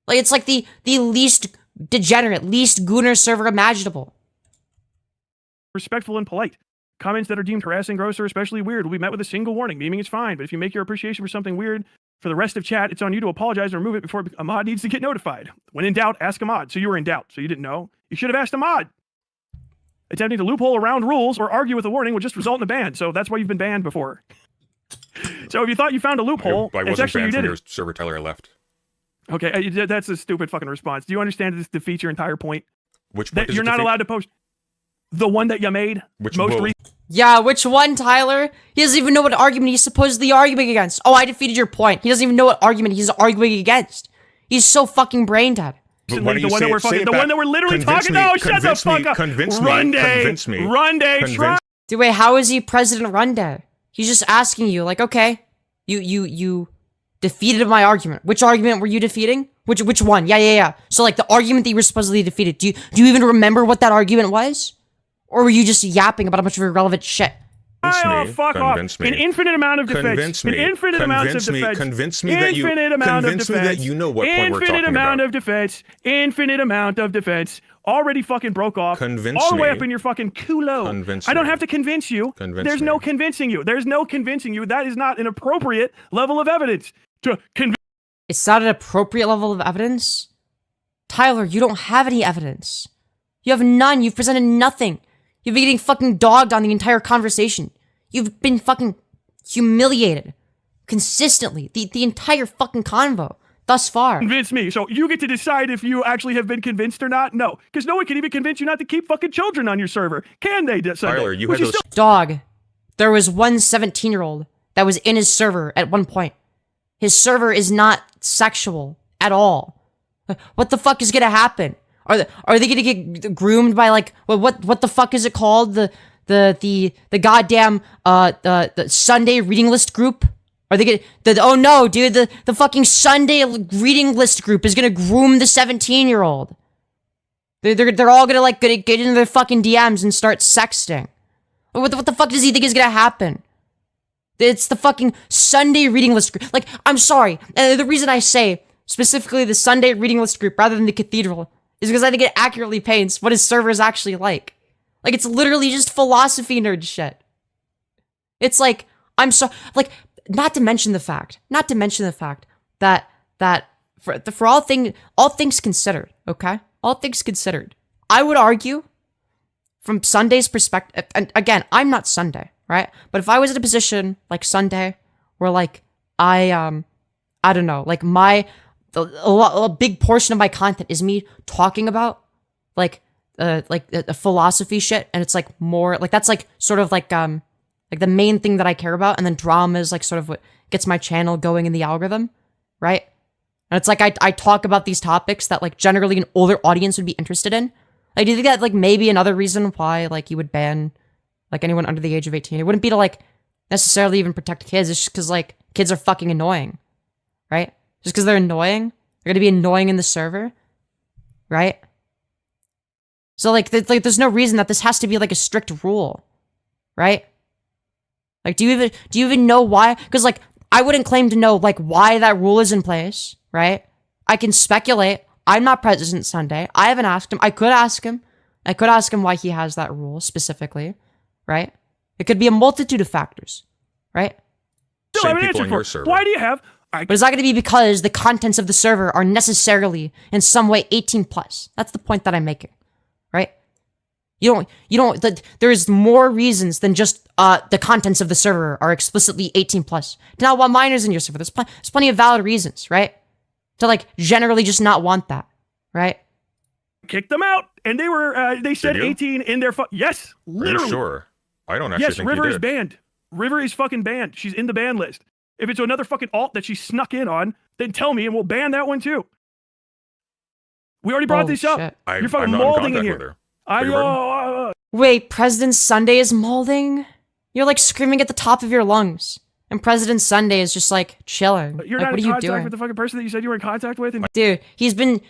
Like, it's like the least degenerate, least gooner server imaginable. respectful and polite. Comments that are deemed harassing, gross, or especially weird will be met with a single warning. Memeing is fine, but if you make your appreciation for something weird for the rest of chat, it's on you to apologize and remove it before a mod needs to get notified. When in doubt, ask a mod. So you were in doubt, so you didn't know. You should have asked a mod. Attempting to loophole around rules or argue with a warning would just result in a ban, so that's why you've been banned before. So if you thought you found a loophole, I it's wasn't actually you banned did from your it. server, Tyler. I left. Okay, that's a stupid fucking response. Do you understand this defeats your entire point? Which point That does you're it not defeat? allowed to post the one that you made. Which most whoa. Yeah, which one, Tyler? He doesn't even know what argument he's supposedly arguing against. Oh, I defeated your point. He doesn't even know what argument he's arguing against. He's so fucking brain dead. But why don't The you one say that we're it- say fucking, it the back. one that we're literally Convince talking. me, No, shut the convince me, fuck up. convince me, Run day, convince me. run day, Convince- try. Dude, wait, how is he President Runday? He's just asking you, like, okay, you defeated my argument. Which argument were you defeating? Which one? Yeah. So, like, the argument that you were supposedly defeated, do you even remember what that argument was? Or were you just yapping about a bunch of irrelevant shit? Oh, me, fuck off. convince me. An infinite amount of defense. Convince me. An infinite amount of Convince me. defense. Convince me that you- Infinite amount of convince me defense. that you know what point we're Infinite talking amount about. of defense. Infinite amount of defense. Already fucking broke off. Convince all the way me. up in your fucking culo. Convince I don't me. have to convince you. Convince There's me. no convincing you. There's no convincing you. That is not an appropriate level of evidence to convince. It's not an appropriate level of evidence? Tyler, you don't have any evidence. You have none. You've presented nothing. You've been getting fucking dogged on the entire conversation. You've been fucking humiliated. Consistently. The entire fucking convo. Thus far. Convince me. So you get to decide if you actually have been convinced or not? No. Because no one can even convince you not to keep fucking children on your server. Can they? Tyler, you Which had is those- still Dog. There was one 17-year-old that was in his server at one point. His server is not sexual at all. What the fuck is gonna happen? Are they gonna get groomed by, like, what the fuck is it called? The goddamn the Sunday reading list group? Are they gonna oh no, dude, the fucking Sunday reading list group is gonna groom the 17-year-old. They're all gonna get into their fucking DMs and start sexting. What the fuck does he think is gonna happen? It's the fucking Sunday reading list group. Like, I'm sorry. And the reason I say specifically the Sunday reading list group rather than the cathedral is because I think it accurately paints what his server is actually like. Like, it's literally just philosophy nerd shit. It's like, I'm so, like, not to mention the fact that for all things considered, okay? All things considered, I would argue from Sunday's perspective, and again, I'm not Sunday, right? But if I was in a position like Sunday, where, like, I don't know, like, a big portion of my content is me talking about, like philosophy shit, and it's, like, more, like, that's, like, sort of, like the main thing that I care about, and then drama is, like, sort of what gets my channel going in the algorithm, right? And it's, like, I talk about these topics that, like, generally an older audience would be interested in. Like, do you think that, like, maybe another reason why, like, you would ban, like, anyone under the age of 18? It wouldn't be to, like, necessarily even protect kids. It's just because, like, kids are fucking annoying, right? Just because they're annoying, they're gonna be annoying in the server, right? So, like, there's no reason that this has to be, like, a strict rule, right? Like, do you even know why? Because, like, I wouldn't claim to know, like, why that rule is in place, right? I can speculate. I'm not President Sunday. I haven't asked him. I could ask him. Why he has that rule specifically, right? It could be a multitude of factors, right? still have Same an people answer on for your it. server. Why do you have? But it's not going to be because the contents of the server are necessarily in some way 18 plus. That's the point that I'm making, right? There's more reasons than just the contents of the server are explicitly 18 plus. To not want minors in your server, there's plenty of valid reasons, right? To, like, generally just not want that, right? Kicked them out, and they said Did you? 18 in their yes, Are you literally. sure? I don't actually Yes, think River you is did. banned. River is fucking banned. She's in the ban list. If it's another fucking alt that she snuck in on, then tell me and we'll ban that one too. We already brought Oh, this up. shit. You're fucking I'm not molding in in contact here. with her. Beg your pardon? Wait, President Sunday is molding? You're, like, screaming at the top of your lungs. And President Sunday is just, like, chilling. You're Like, not what in are you contact doing? with the fucking person that you said you were in contact with. And Dude, he's been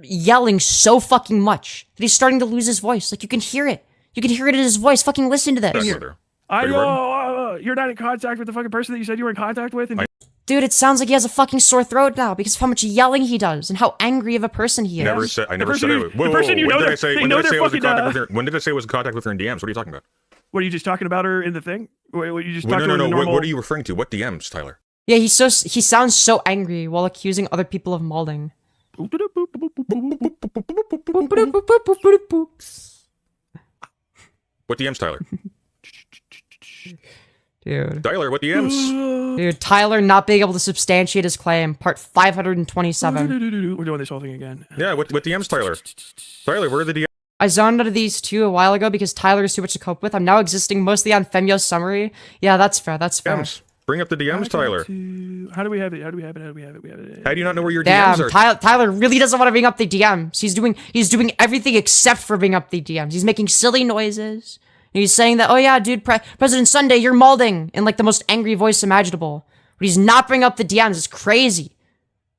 yelling so fucking much that he's starting to lose his voice. Like, you can hear it. You can hear it in his voice. Fucking listen to Contact this. with her. I Beg your pardon? you're not in contact with the fucking person that you said you were in contact with. And Dude, it sounds like he has a fucking sore throat now because of how much yelling he does and how angry of a person he is. Never said. I never person said. you- it. the Whoa, person whoa, you when know did I that- say? they When know did I say they're I was in fucking, contact with her? When did I say I was in contact with her in DMs? What are you talking about? What are you just talking about her in the thing? What you just Well, talking no. normal... What are you referring to? What DMs, Tyler? Yeah, he sounds so angry while accusing other people of molding. What DMs, Tyler? Dude. Tyler, what DMs? Dude, Tyler not being able to substantiate his claim. Part 527. We're doing this whole thing again. Yeah, what DMs, Tyler? Tyler, where are the DMs? I zoned out of these two a while ago because Tyler is too much to cope with. I'm now existing mostly on Femyoz summary. Yeah, that's fair. That's fair. DMs. Bring up the DMs, Tyler. How do we have it? How do we have it? How do you not know where your Damn, DMs are? Tyler really doesn't want to bring up the DMs. He's doing everything except for bring up the DMs. He's making silly noises. And he's saying that, oh yeah, dude, President Sunday, you're molding in like the most angry voice imaginable. But he's not bringing up the DMs. It's crazy.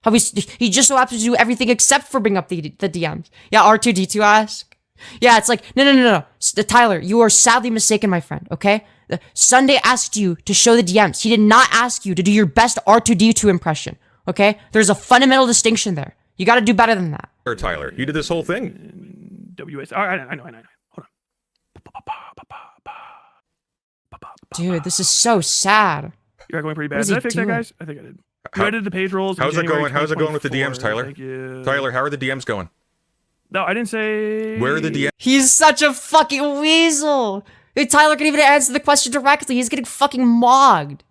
How he just so happens to do everything except for bring up the DMs. Yeah, R2D2 ask. Yeah, it's like, no. Tyler, you are sadly mistaken, my friend, okay? Sunday asked you to show the DMs. He did not ask you to do your best R2D2 impression, okay? There's a fundamental distinction there. You gotta do better than that. Tyler, you did this whole thing. WS. I know. Hold on. Dude, this is so sad. You're going pretty What bad. is Did he I fix that, doing? guys? I think I did. You edited the page rolls. How's it going? How's it going with the DMs, Tyler? Thank you. Tyler, how are the DMs going? No, I didn't say. Where are the DMs? He's such a fucking weasel. Dude, Tyler can even answer the question directly. He's getting fucking mogged.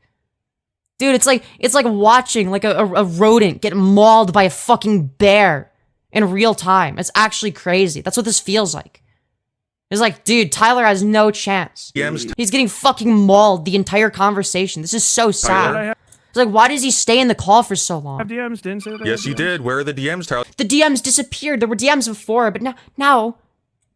Dude, it's like watching like a rodent get mauled by a fucking bear in real time. It's actually crazy. That's what this feels like. It's like, dude, Tyler has no chance. DMs. He's getting fucking mauled the entire conversation. This is so sad. I It's like, why does he stay in the call for so long? have DMs. Didn't say that. Yes, you did. Where are the DMs, Tyler? The DMs disappeared. There were DMs before, but now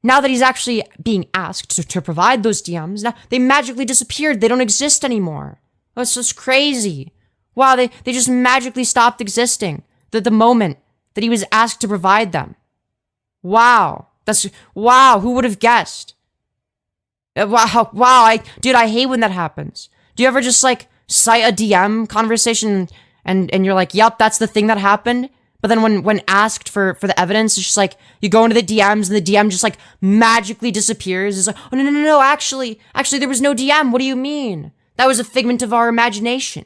that he's actually being asked to provide those DMs, now they magically disappeared. They don't exist anymore. That's just crazy. Wow, they just magically stopped existing the moment that he was asked to provide them. Wow. Wow, who would have guessed? Wow, dude, I hate when that happens. Do you ever just like cite a DM conversation and you're like, yep, that's the thing that happened? But then when asked for the evidence, it's just like, you go into the DMs and the DM just like magically disappears. It's like, oh, no, actually, there was no DM. What do you mean? That was a figment of our imagination.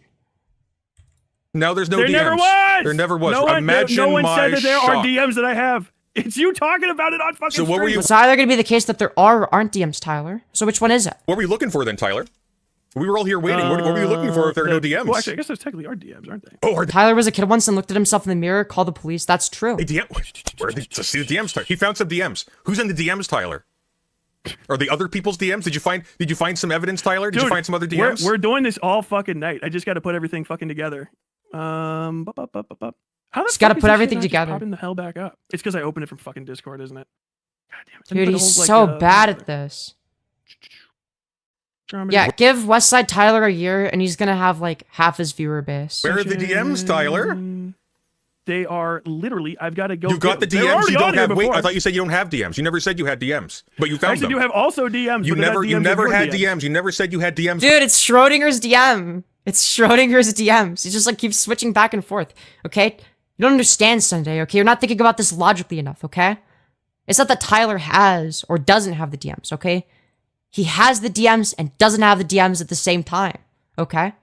No, there's no There DMs. never was. There never was. No one Imagine my said that there are shock. DMs that I have. It's you talking about it on fucking So what were stream. you- It's either going to be the case that there are or aren't DMs, Tyler. So which one is it? What were you looking for then, Tyler? We were all here waiting. What were you looking for if there are no DMs? Well, actually, I guess those technically are DMs, aren't they? Oh, are they Tyler was a kid once and looked at himself in the mirror, called the police. That's true. DM? Where are they? Let's see the DMs, Tyler. He found some DMs. Who's in the DMs, Tyler? Are they other people's DMs? Did you find some evidence, Tyler? Did you find some other DMs? We're doing this all fucking night. I just got to put everything fucking together. How the Just gotta fuck is put this everything shit not just together. popping the hell back up? It's because I opened it from fucking Discord, isn't it? God damn it. Dude, Put a he's whole, so like, bad at this. Yeah, give Westside Tyler a year and he's gonna have like half his viewer base. Where are the DMs, Tyler? They are literally. I've got to go. You got the get them. They were DMs. already You on don't here have. Wait, before. I thought you said you don't have DMs. You never said you had DMs, but you I found actually them. do have also DMs. You but they're not never DMs had of your DMs. You never said you had DMs. Dude, it's Schrodinger's DM. It's Schrodinger's DMs. He just like keeps switching back and forth. Okay? You don't understand, Sunday, okay? You're not thinking about this logically enough, okay? It's not that Tyler has or doesn't have the DMs, okay? He has the DMs and doesn't have the DMs at the same time, okay?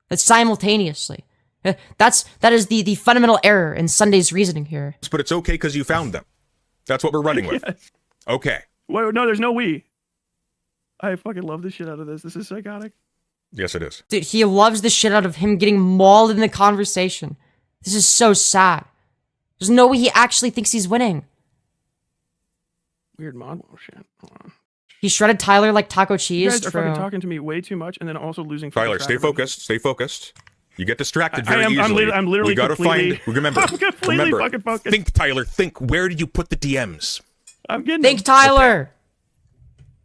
That's simultaneously. That is the fundamental error in Sunday's reasoning here. But it's okay because you found them. That's what we're running with. Yes. Okay. Wait, no, there's no we. I fucking love the shit out of this. This is psychotic. Yes, it is. Dude, he loves the shit out of him getting mauled in the conversation. This is so sad. There's no way he actually thinks he's winning. Weird mod wall shit. Hold on. He shredded Tyler like taco You cheese. guys are True. fucking talking to me way too much, and then also losing. Tyler, fucking stay track of focused. Stay focused. You get distracted I very am- I'm easily. lit- I'm literally We gotta completely- find. Remember. I'm completely remember. fucking focused. Think, Tyler. Think. Where did you put the DMs? I'm getting. Think, Tyler!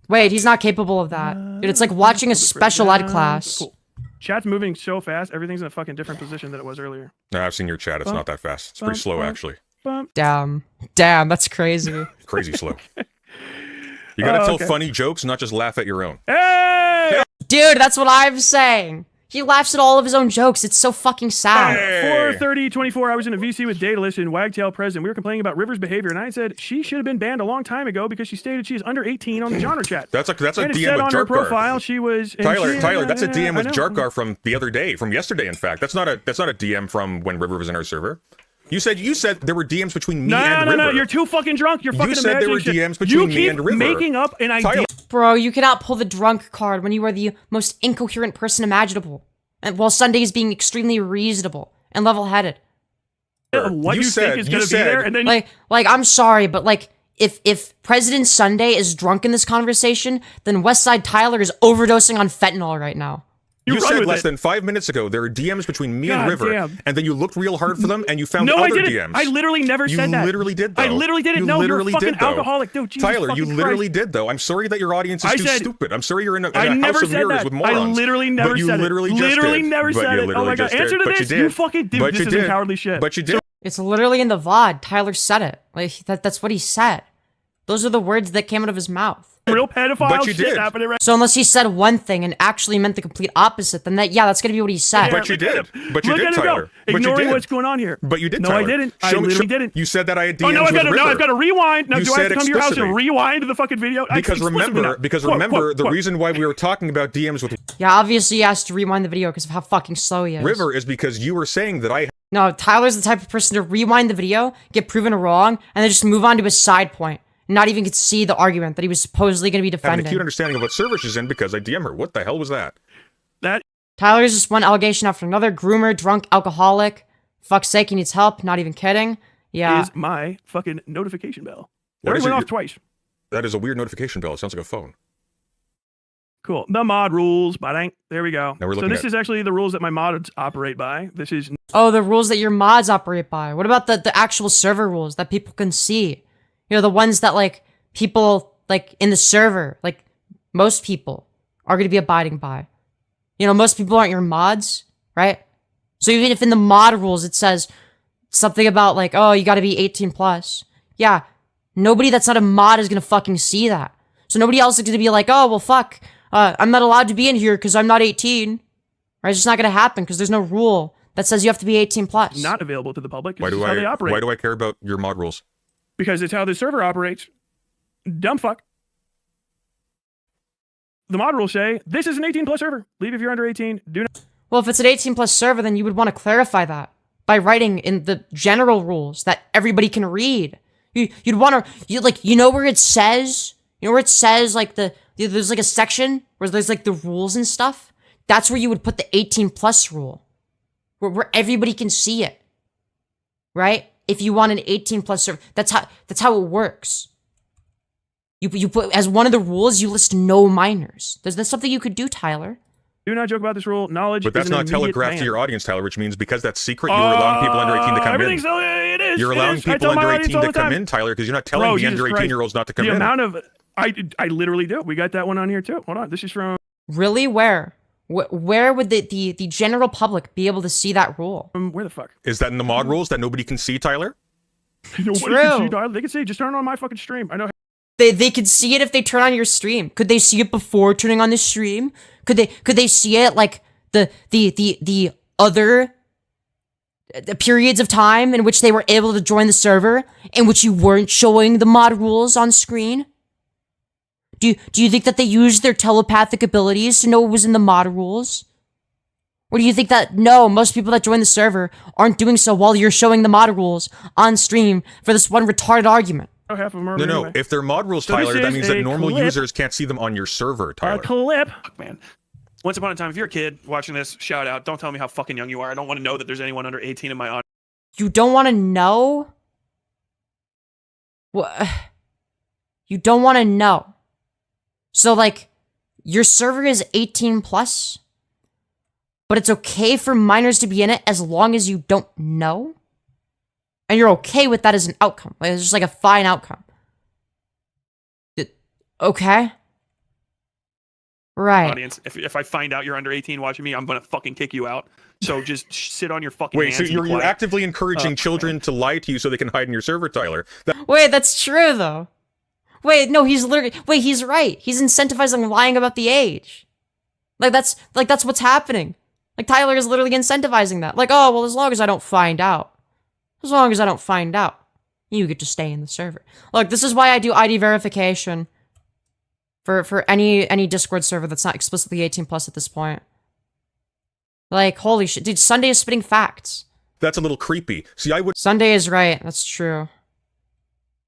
Wait, he's not capable of that. Dude, it's like watching a special ed class. Cool. Chat's moving so fast. Everything's in a fucking different position than it was earlier. No, I've seen your chat. It's not that fast. It's pretty slow, actually. Bump. Damn, that's crazy. Crazy slow. You gotta tell okay. funny jokes, not just laugh at your own. Hey! Dude, that's what I'm saying. He laughs at all of his own jokes. It's so fucking sad. 4:30:24. I was in a VC with Daedalus and Wagtail President. We were complaining about River's behavior, and I said she should have been banned a long time ago because she stated she is under 18 on the genre chat. That's a and it DM said with on her Jarkar. profile she was. Tyler, that's a DM with Jarkar from the other day, from yesterday. In fact, that's not a DM from when River was in our server. You said there were DMs between me and River. No, you're too fucking drunk. You're fucking You said there were DMs between me and River. You keep making up an idea. Bro, you cannot pull the drunk card when you are the most incoherent person imaginable. And while Sunday is being extremely reasonable and level-headed. What you think is going to be there, and then like I'm sorry, but like if President Sunday is drunk in this conversation, then Westside Tyler is overdosing on fentanyl right now. You said less than 5 minutes ago there are DMs between me and River, and then you looked real hard for them and you found other DMs. I literally never said that. You literally did, though. I literally didn't. No, you're a fucking alcoholic, dude. Jesus Tyler, you literally did, though. I'm sorry that your audience is too stupid. I'm sorry you're in a house of mirrors with morons. I literally never said it. Literally never said it. Oh my god, answer to this. You fucking did. This is cowardly shit. But you did. It's literally in the VOD. Tyler said it. Like that's what he said. Those are the words that came out of his mouth. Real pedophile shit happening right. So unless he said one thing and actually meant the complete opposite, then that's gonna be what he said. But you did. But you did, Tyler. Ignoring what's going on here. But you did, No, Tyler. I didn't. I literally didn't. You said that I had DMs I've with got to rewind. Now, do I have to come to your house and explicitly. rewind the fucking video? Because remember, the reason why we were talking about DMs with Yeah, obviously he has to rewind the video because of how fucking slow he is. River is because you were saying that I... No, Tyler's the type of person to rewind the video, get proven wrong, and then just move on to his side point. Not even could see the argument that he was supposedly going to be defending. Having a cute understanding of what server she's in because I DM her. What the hell was that? Tyler's just one allegation after another. Groomer, drunk, alcoholic. Fuck's sake, he needs help. Not even kidding. Yeah. Is my fucking notification bell. It went off twice. That is a weird notification bell. It sounds like a phone. Cool. The mod rules. Ba-dang. There we go. Now we're so looking this is actually the rules that my mods operate by. This is... Oh, the rules that your mods operate by. What about the actual server rules that people can see? You know, the ones that, like, people, like, in the server, like, most people are going to be abiding by. You know, most people aren't your mods, right? So even if in the mod rules it says something about, like, oh, you got to be 18 plus. Yeah, nobody that's not a mod is going to fucking see that. So nobody else is going to be like, oh, well, fuck, I'm not allowed to be in here because I'm not 18. Right? It's just not going to happen because there's no rule that says you have to be 18 plus. Not available to the public. Why do I care about your mod rules? Because it's how the server operates. Dumb fuck. The mod rules say, this is an 18 plus server. Leave if you're under 18. Do not. Well, if it's an 18 plus server, then you would want to clarify that by writing in the general rules that everybody can read. You'd want to, you know where it says, like, there's like a section where there's like the rules and stuff. That's where you would put the 18 plus rule. Where everybody can see it. Right? If you want an 18 plus server, that's how it works. You put, as one of the rules, you list no minors. That's something you could do, Tyler. Do not joke about this rule. Knowledge But that's is an not telegraphed to ban. your audience, Tyler, which means because that's secret, you're allowing people under 18 to come in. It is. You're allowing people under 18 to come in, Tyler, because you're not telling the under 18-year-olds not to come in. The amount of... I literally do. We got that one on here, too. Hold on. This is from... Really? Where? Where would the general public be able to see that rule? Where the fuck? Is that in the mod rules that nobody can see, Tyler? Nobody can see, Tyler. They can see. Just turn on my fucking stream. I know. They could see it if they turn on your stream. Could they see it before turning on the stream? Could they see it like the other periods of time in which they were able to join the server in which you weren't showing the mod rules on screen? Do you think that they used their telepathic abilities to know what was in the mod rules? Or do you think that, no, most people that join the server aren't doing so while you're showing the mod rules on stream for this one retarded argument? Half of them are No. anyway. If they're mod rules, So Tyler, this that is means that a normal clip. users can't see them on your server, A Tyler. clip. Fuck, man. Once upon a time, if you're a kid watching this, shout out. Don't tell me how fucking young you are. I don't want to know that there's anyone under 18 in my audience. You don't want to know? What? You don't want to know. So, like, your server is 18 plus, but it's okay for minors to be in it as long as you don't know? And you're okay with that as an outcome. Like, it's just like a fine outcome. Okay? Right. Audience, if I find out you're under 18 watching me, I'm gonna fucking kick you out. So just sit on your fucking Wait, hands. so and be you're quiet. actively encouraging children to lie to you so they can hide in your server, Tyler. Wait, that's true, though. Wait, no, he's literally... Wait, he's right. He's incentivizing lying about the age. Like, that's what's happening. Like, Tyler is literally incentivizing that. Like, oh, well, as long as I don't find out. As long as I don't find out. You get to stay in the server. Look, this is why I do ID verification for any Discord server that's not explicitly 18 plus at this point. Like, holy shit. Dude, Sunday is spitting facts. That's a little creepy. See, I would... Sunday is right. That's true.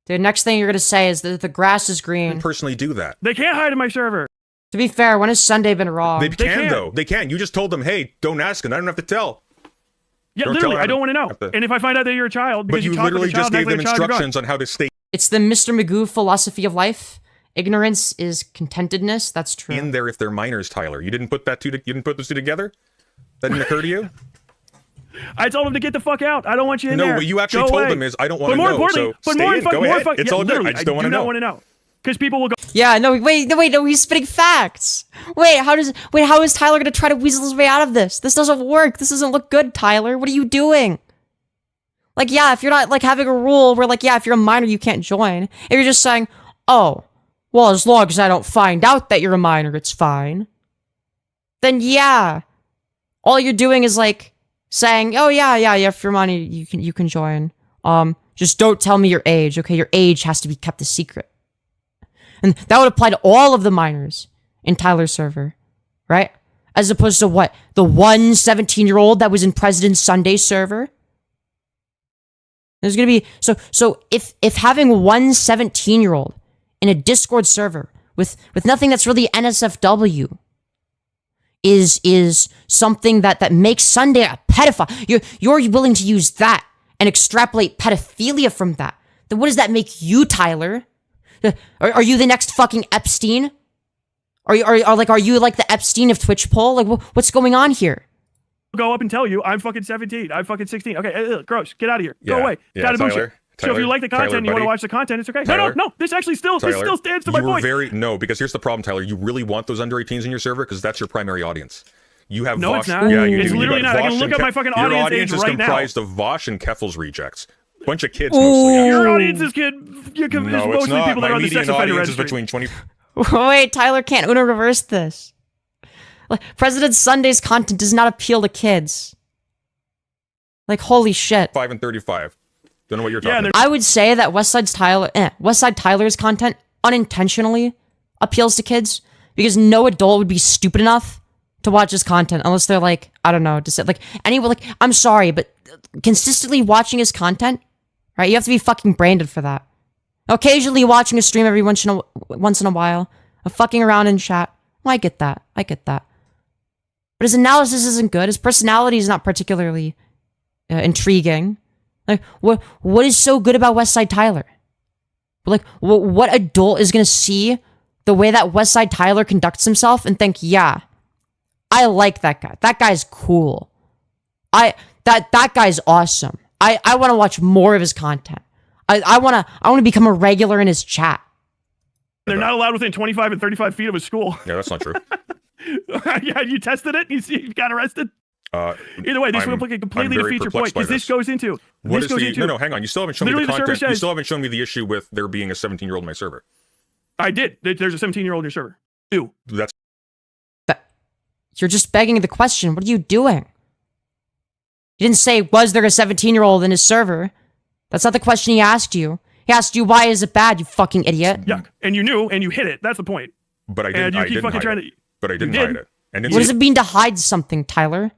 Dude, next thing you're gonna say is that the grass is green. personally do that. They can't hide in my server. To be fair, when has Sunday been wrong? They can, though. They can. You just told them, hey, don't ask, and I don't have to tell. Yeah, Don't literally, tell I don't want to know. And if I find out that you're a child, because But you talk like a literally child, just gave them act like a child, you're gone. instructions on how to stay It's the Mr. Magoo philosophy of life. Ignorance is contentedness. That's true. in there if they're minors, Tyler. You didn't put that you didn't put those two together? That didn't occur to you? I told him to get the fuck out. I don't want you in there. No, what you actually Go told away. them is, I don't want to But more know. importantly, So but more stay in. Go ahead. It's all good. I just don't want to do not know. want to know. Because people will go, Yeah, no, wait, no, he's spitting facts. How is Tyler gonna try to weasel his way out of this? This doesn't work. This doesn't look good, Tyler. What are you doing? Like, yeah, if you're not, like, having a rule where, like, yeah, if you're a minor, you can't join. If you're just saying, oh, well, as long as I don't find out that you're a minor, it's fine. Then, yeah. All you're doing is, like, saying, oh, yeah, if you're a minor, you can join. Just don't tell me your age, okay? Your age has to be kept a secret. And that would apply to all of the minors in Tyler's server, right? As opposed to what? The one 17-year-old that was in President Sunday's server? There's gonna be... So if having one 17-year-old in a Discord server with nothing that's really NSFW is something that makes Sunday a pedophile, you're willing to use that and extrapolate pedophilia from that, then what does that make you, Tyler? Are you the next fucking Epstein? Are you like the Epstein of Twitch poll? Like, what's going on here? go up and tell you, I'm fucking 17, I'm fucking 16. Okay, gross, get out of here. Go away. Yeah, Gotta boost Tyler, it. So if you like the content and you want to watch the content, it's okay. No, this actually still stands to my point. No, because here's the problem, Tyler. You really want those under 18s in your server because that's your primary audience. You have No, Vosh. it's not. Yeah, you It's do. literally You got not. I can Vosh look and up my fucking your audience audience age is right now. comprised of Vosh and Keffel's rejects. Bunch of kids mostly. Your Actually. audience is No, it's mostly not. people that My are on the median sex offender audience is registry. between 20. Wait, Tyler can't Uno reverse this. Like, President Sunday's content does not appeal to kids. Like, holy shit. 5 and 35. Don't know what you're talking about. I would say that Westside Tyler's content unintentionally appeals to kids because no adult would be stupid enough to watch his content unless they're like, I don't know, I'm sorry, but consistently watching his content, right? You have to be fucking branded for that. Occasionally watching a stream every once in a while, fucking around in chat. Well, I get that. But his analysis isn't good. His personality is not particularly intriguing. Like, what is so good about Westside Tyler? Like, what adult is gonna see the way that Westside Tyler conducts himself and think, yeah, I like that guy. That guy's cool. That guy's awesome. I want to watch more of his content. I want to become a regular in his chat. They're not allowed within 25 and 35 feet of a school. Yeah, that's not true. Yeah, you tested it? You got arrested? Either way, this will completely defeat your point, because this goes into... No, hang on. You still haven't shown me the Literally, the server content. You says- still haven't shown me the issue with there being a 17-year-old in my server. I did. There's a 17-year-old in your server. Ew. That's You're just begging the question. What are you doing? You didn't say, was there a 17-year-old in his server? That's not the question he asked you. He asked you, why is it bad, you fucking idiot? Yuck. And you knew, and you hit it. That's the point. But I didn't. And you I keep didn't fucking hide trying it. to... But I didn't did. hide it. And What does it mean to hide something, Tyler?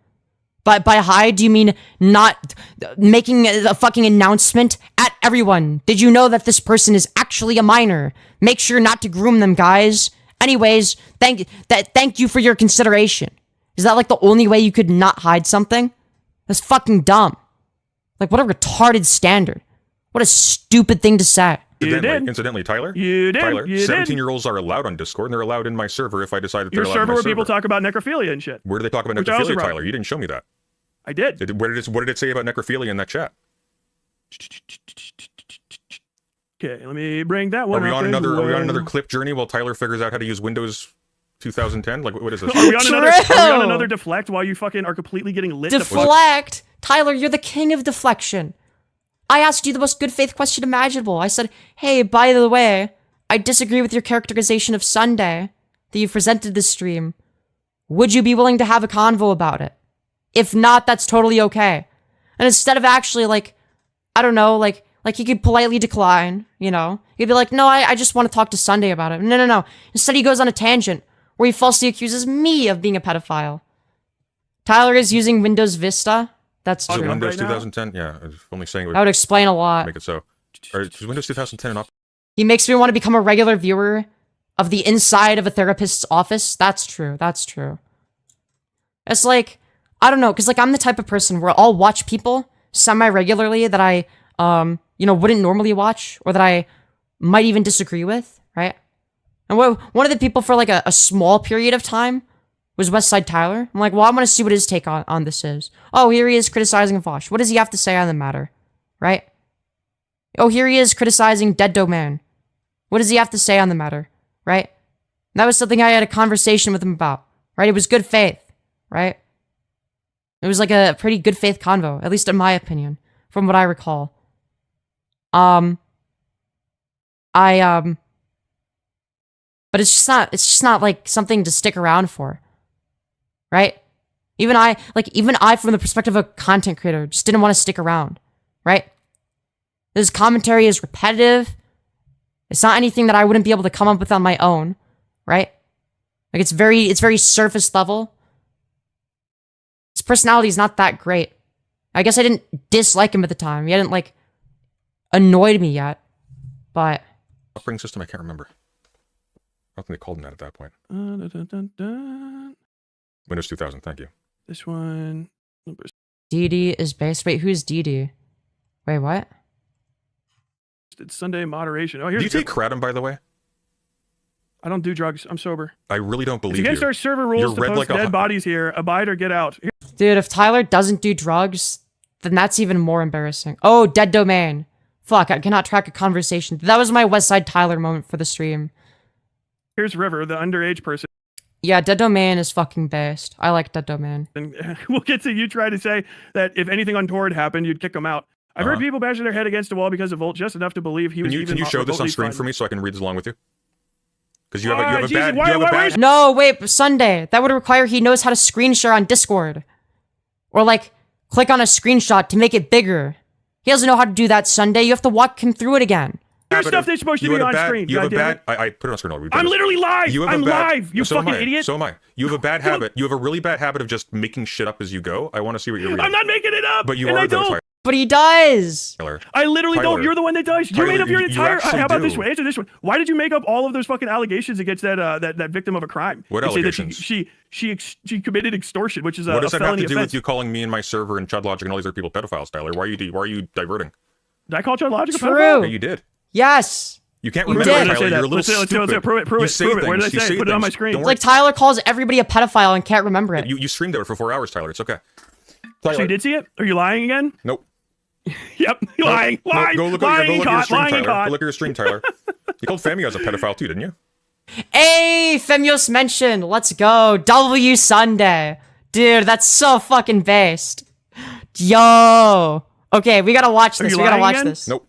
By hide, do you mean not making a fucking announcement at everyone? Did you know that this person is actually a minor? Make sure not to groom them, guys. Anyways, thank you for your consideration. Is that like the only way you could not hide something? That's fucking dumb. Like, what a retarded standard. What a stupid thing to say. Incidentally, Tyler. You did. Tyler, You did. 17-year-olds are allowed on Discord, and they're allowed in my server if I decide that they're Your allowed in server my where server. people talk about necrophilia and shit. Where do they talk about Which I also necrophilia, brought. Tyler? You didn't show me that. I did. What did it say about necrophilia in that chat? Okay, let me bring that Are one we up on as another? Are we on well. another clip journey while Tyler figures out how to use Windows 2010? Like, what is this? Are we on another? True. Are we on another deflect while you fucking are completely getting lit? the fuck? Deflect? Tyler, you're the king of deflection. I asked you the most good faith question imaginable. I said, hey, by the way, I disagree with your characterization of Sunday that you presented this stream. Would you be willing to have a convo about it? If not, that's totally okay. And instead of actually, like, I don't know, like he could politely decline, you know? He'd be like, no, I just want to talk to Sunday about it. No. Instead, he goes on a tangent where he falsely accuses me of being a pedophile. Tyler is using Windows Vista. That's true. Windows 2010? Yeah, I was only saying it would that would explain a lot. make it so. Or is Windows 2010 an op? He makes me want to become a regular viewer of the inside of a therapist's office. That's true. That's true. It's like, I don't know, because like I'm the type of person where I'll watch people semi-regularly that I, you know, wouldn't normally watch or that I might even disagree with, right? And one of the people for like a small period of time was Westside Tyler. I'm like, well, I want to see what his take on this is. Oh, here he is criticizing Vosh. What does he have to say on the matter, right? Oh, here he is criticizing Dead Domain. What does he have to say on the matter, right? And that was something I had a conversation with him about, right? It was good faith, right? It was like a pretty good faith convo, at least in my opinion, from what I recall. But it's just not like something to stick around for, right? Even I, from the perspective of a content creator, just didn't want to stick around, right? This commentary is repetitive. It's not anything that I wouldn't be able to come up with on my own, right? Like it's very surface level. His personality is not that great. I guess I didn't dislike him at the time. He hadn't like annoyed me yet, but Operating system, I can't remember. I don't think they called him that at that point. Windows 2000, thank you. This one. DD is based. Wait, who's DD? Wait, what? It's Sunday moderation. Oh, here's Do you take kratom, by the way? I don't do drugs. I'm sober. I really don't believe If you against our server rules You're to red post like a dead hu- bodies here, abide or get out. Here- Dude, if Tyler doesn't do drugs, then that's even more embarrassing. Oh, Dead Domain. Fuck, I cannot track a conversation. That was my Westside Tyler moment for the stream. Here's River, the underage person. Yeah, Dead Domain is fucking based. I like Dead Domain. And we'll get to you try to say that if anything untoward happened, you'd kick him out. I've heard people bashing their head against the wall because of Volt just enough to believe he was even Can you show this on remotely screen fun. for me so I can read this along with you? Because you Ah, have a Jesus, bad... why- you have a why bad... is- No, wait, Sunday. That would require he knows how to screen share on Discord. Or like, click on a screenshot to make it bigger. He doesn't know how to do that, Sunday. You have to walk him through it again. There's stuff that's supposed to be on screen. You have a goddamn bad... it. I put it on screen already. I'm literally live. I'm live. You so am fucking I. idiot. So am I. You have a bad habit. You have a really bad habit of just making shit up as you go. I want to see what you're reading. I'm not making it up. But you and are I though, don't. But he does. Tyler. I literally Tyler. don't. You're the one that does. You Tyler, made up your you entire. actually How about this do. one? Answer this one. Why did you make up all of those fucking allegations against that victim of a crime? What You say that allegations? she committed extortion, which is What a does that have felony to do offense. with you calling me and my server and Chud Logic and all these other people pedophiles, Tyler? Why are you diverting? Did I call Chud Logic a True. pedophile? Yeah, you did. Yes. You can't You remember, did. Tyler. Let's say that. You're a little Let's do it. stupid. Prove it. You say Prove it. Where did I things. You say it? say Put it on my things. screen. Don't It's worry. like Tyler calls everybody a pedophile and can't remember it. You streamed it for 4 hours, Tyler. It's okay. So you did see it? Are you lying again? Nope. Yep. You're lying. No, Lying. go look lying at your caught. stream, Lying Tyler. caught. Go look at your stream, Tyler. You called Femyoz a pedophile too, didn't you? Hey, Femyoz mentioned. Let's go. W Sunday. Dude, that's so fucking based. Yo. Okay, we gotta watch Are this. you We gotta lying watch again? this. Nope.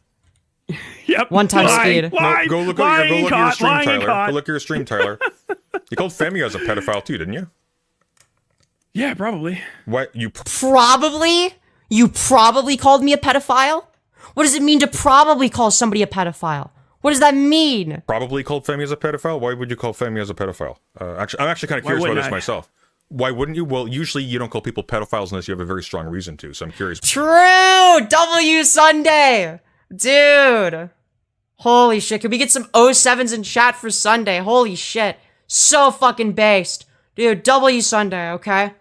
Yep. One time lying, speed. Lying. Go look lying at your caught. stream, Lying Tyler. caught. Go look at your stream, Tyler. You called Femyoz a pedophile too, didn't you? Yeah, probably. What you? Probably? You probably called me a pedophile? What does it mean to probably call somebody a pedophile? What does that mean? Probably called Femyoz a pedophile. Why would you call Femyoz a pedophile? I'm actually kind of curious about wouldn't this I? myself. Why wouldn't you? Well, usually you don't call people pedophiles unless you have a very strong reason to. So I'm curious. True! W Sunday! Dude! Holy shit, can we get some 07s in chat for Sunday? Holy shit. So fucking based. Dude, W Sunday, okay?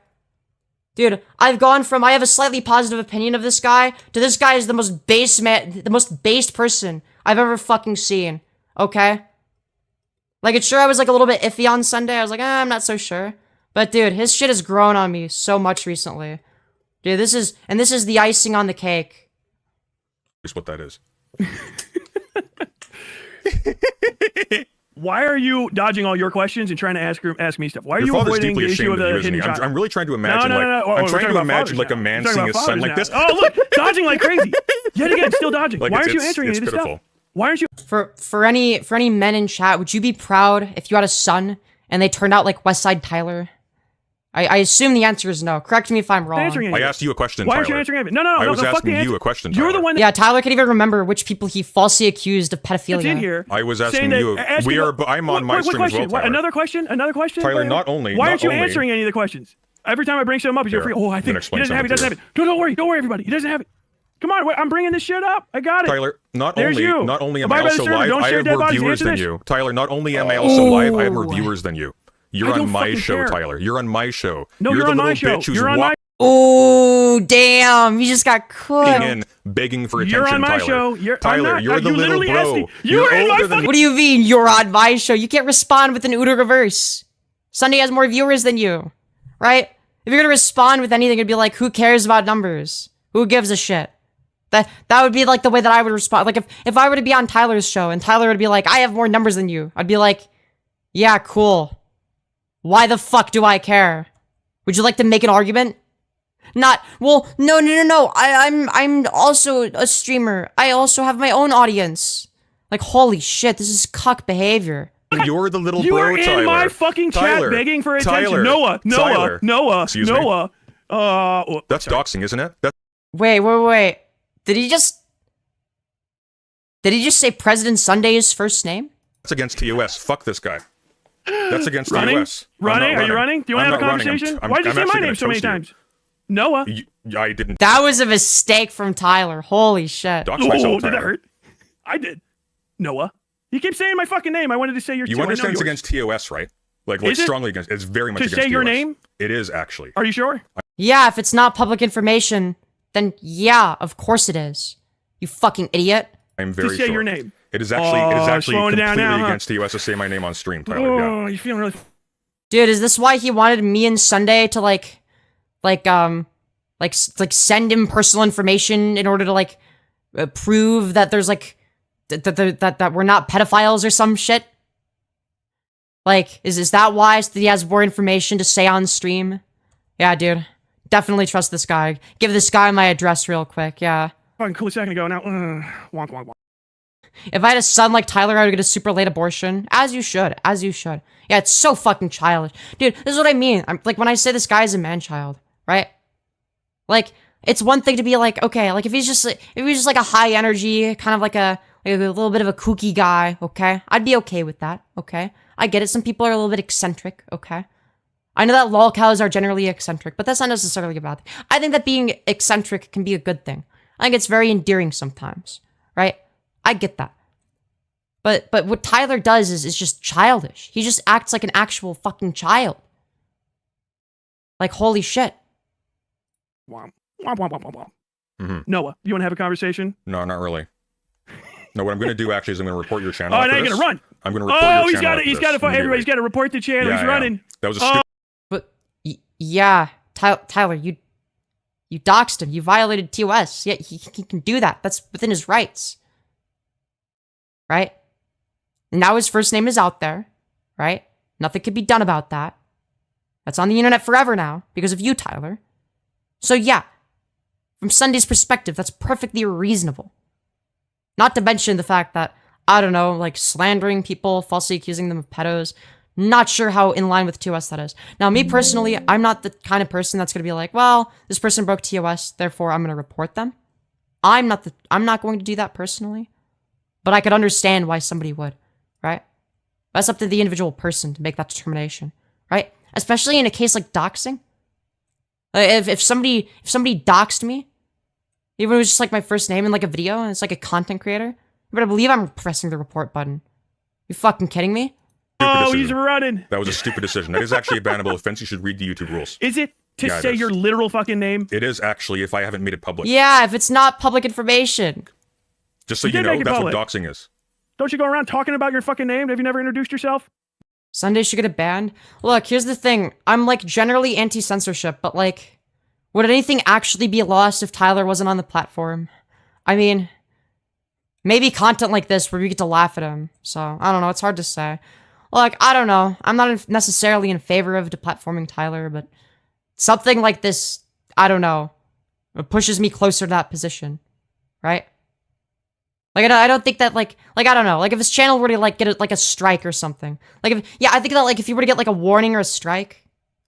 Dude, I've gone from I have a slightly positive opinion of this guy to this guy is the most base man, the most based person I've ever fucking seen, okay? Like, it's sure I was like a little bit iffy on Sunday. I was like, I'm not so sure. But dude, his shit has grown on me so much recently. Dude, this is the icing on the cake. Here's what that is. Why are you dodging all your questions and trying to ask me stuff? Why are Your you father's avoiding deeply the issue ashamed of of you, the isn't he? hidden child? I'm really trying to imagine, No. like, Oh, I'm we're trying talking to about imagine, fathers like, a now. man We're talking seeing about his son fathers like this. now. Oh, look, dodging like crazy. Yet again, still dodging. Like, Why aren't you it's answering any of this pitiful. stuff? Why aren't you? For any men in chat, would you be proud if you had a son and they turned out like Westside Tyler? I assume the answer is no. Correct me if I'm wrong. Answering I asked you a question, Why Tyler. aren't you answering anything? No, I was fuck the asking answer. you a question, You're the Tyler. one that Yeah, Tyler can even remember which people he falsely accused of pedophilia. that's in here. I was asking saying that- you. asking I'm on my what stream as question? well, Tyler. Another question? Another question? Tyler, Wait, not only- Why not aren't you only- answering any of the questions? Every time I bring something up, you're Here, free. Oh, I I'm think gonna he explain doesn't have it. He doesn't have something it. Don't worry. Don't worry, everybody. He doesn't have it. Come on, wait, I'm bringing this shit up. I got it. Tyler, not There's only you. am Abide I by the also server. live, Don't I share have dead more bodies. viewers Answer than this. you. Tyler, not only am I also live, I have more viewers than you. You're I don't on my fucking show, care. Tyler. You're on my show. No, you're you're the on my little show. bitch who's You're on my Oh, damn. You just got cooked. in, begging for attention, You're on my Tyler. show. I'm Tyler, not. you're the You little literally bro. asked me. You're You're in my older than fucking- What do you mean you're on my show? You can't respond with an Udo reverse. Sunday has more viewers than you, right? If you're gonna respond with anything, it'd be like, who cares about numbers? Who gives a shit? That would be like the way that I would respond. Like if I were to be on Tyler's show and Tyler would be like, I have more numbers than you, I'd be like, yeah, cool. Why the fuck do I care? Would you like to make an argument? Not, well, no. I'm also a streamer. I also have my own audience. Like, holy shit, this is cuck behavior. You're the little You bro, are in Tyler. my fucking chat Tyler, begging for attention. Tyler, Noah. Excuse me? Noah. That's doxing, isn't it? Wait. Did he just say President Sunday's first name? That's against TOS. Fuck this guy. That's against Running? TOS. I'm Running? not Are you running? Do you want to have a conversation? Why'd you say my name so many times? Noah. I didn't That was a mistake from Tyler. Holy shit. dox Oh, myself, did that Tyler. hurt? I did. Noah. You keep saying my fucking name. I wanted to say your You too. I know understand it's yours. against TOS, right? Like Is it? strongly against. It's very much To against say your TOS. name? It is actually. Are you sure? Yeah, if it's not public information, then yeah, of course it is. You fucking idiot. I'm very To say sure. your name. It is actually slowing it down completely now, huh? against TOS to say my name on stream, Tyler. Oh, Yeah. you feeling really... Dude, is this why he wanted me and Sunday to like send him personal information in order to like prove that there's like that we're not pedophiles or some shit? Like, is that why so that he has more information to say on stream? Yeah, dude. Definitely trust this guy. Give this guy my address real quick, yeah. Fucking cool second ago. Now, wonk, wonk, wonk. If I had a son like Tyler, I would get a super late abortion. As you should. Yeah, it's so fucking childish. Dude, this is what I mean. I'm like, when I say this guy is a man-child, right? Like, it's one thing to be like, okay, like if he's just like a high energy, kind of like a little bit of a kooky guy, okay? I'd be okay with that, okay? I get it. Some people are a little bit eccentric, okay? I know that lol cows are generally eccentric, but that's not necessarily a bad thing. I think that being eccentric can be a good thing. I think it's very endearing sometimes, right? I get that. But what Tyler does is just childish. He just acts like an actual fucking child. Like, holy shit. Womp, womp, womp, womp, womp, womp. Mm-hmm. Noah, you want to have a conversation? No, not really. No, what I'm going to do actually is I'm going to report your channel. Oh, after now you're this. going to run. I'm going to report your He's channel. got after he's got this to everybody's immediately. got to report the channel. Yeah, He's yeah. running. That was a stupid. But, yeah, Tyler, you doxed him. You violated TOS. Yeah, he can do that. That's within his rights. Right? And now his first name is out there. Right? Nothing can be done about that. That's on the internet forever now because of you, Tyler. So yeah, from Sunday's perspective, that's perfectly reasonable. Not to mention the fact that, I don't know, like slandering people, falsely accusing them of pedos. Not sure how in line with TOS that is. Now, me personally, I'm not the kind of person that's going to be like, well, this person broke TOS, therefore I'm going to report them. I'm not going to do that personally. But I could understand why somebody would, right? That's up to the individual person to make that determination, right? Especially in a case like doxing. If somebody doxed me, even if it was just like my first name in like a video and it's like a content creator, you better believe I'm pressing the report button. You fucking kidding me? Oh, decision. he's running. That was a stupid decision. That is actually a bannable offense. You should read the YouTube rules. Is it to Yeah, it say is. your literal fucking name? It is actually if I haven't made it public. Yeah, if it's not public information. Just so You you did know, make it that's public. what doxing is. Don't you go around talking about your fucking name? Have you never introduced yourself? Sunday should get it banned. Look, here's the thing. I'm like generally anti-censorship, but like, would anything actually be lost if Tyler wasn't on the platform? I mean, maybe content like this where we get to laugh at him. So, I don't know. It's hard to say. Look, I don't know. I'm not necessarily in favor of deplatforming Tyler, but something like this, I don't know, it pushes me closer to that position, right? Like, I don't think that, like, I don't know, like, if his channel were to, like, get, like, a strike or something, like, I think that, like, if you were to get, like, a warning or a strike,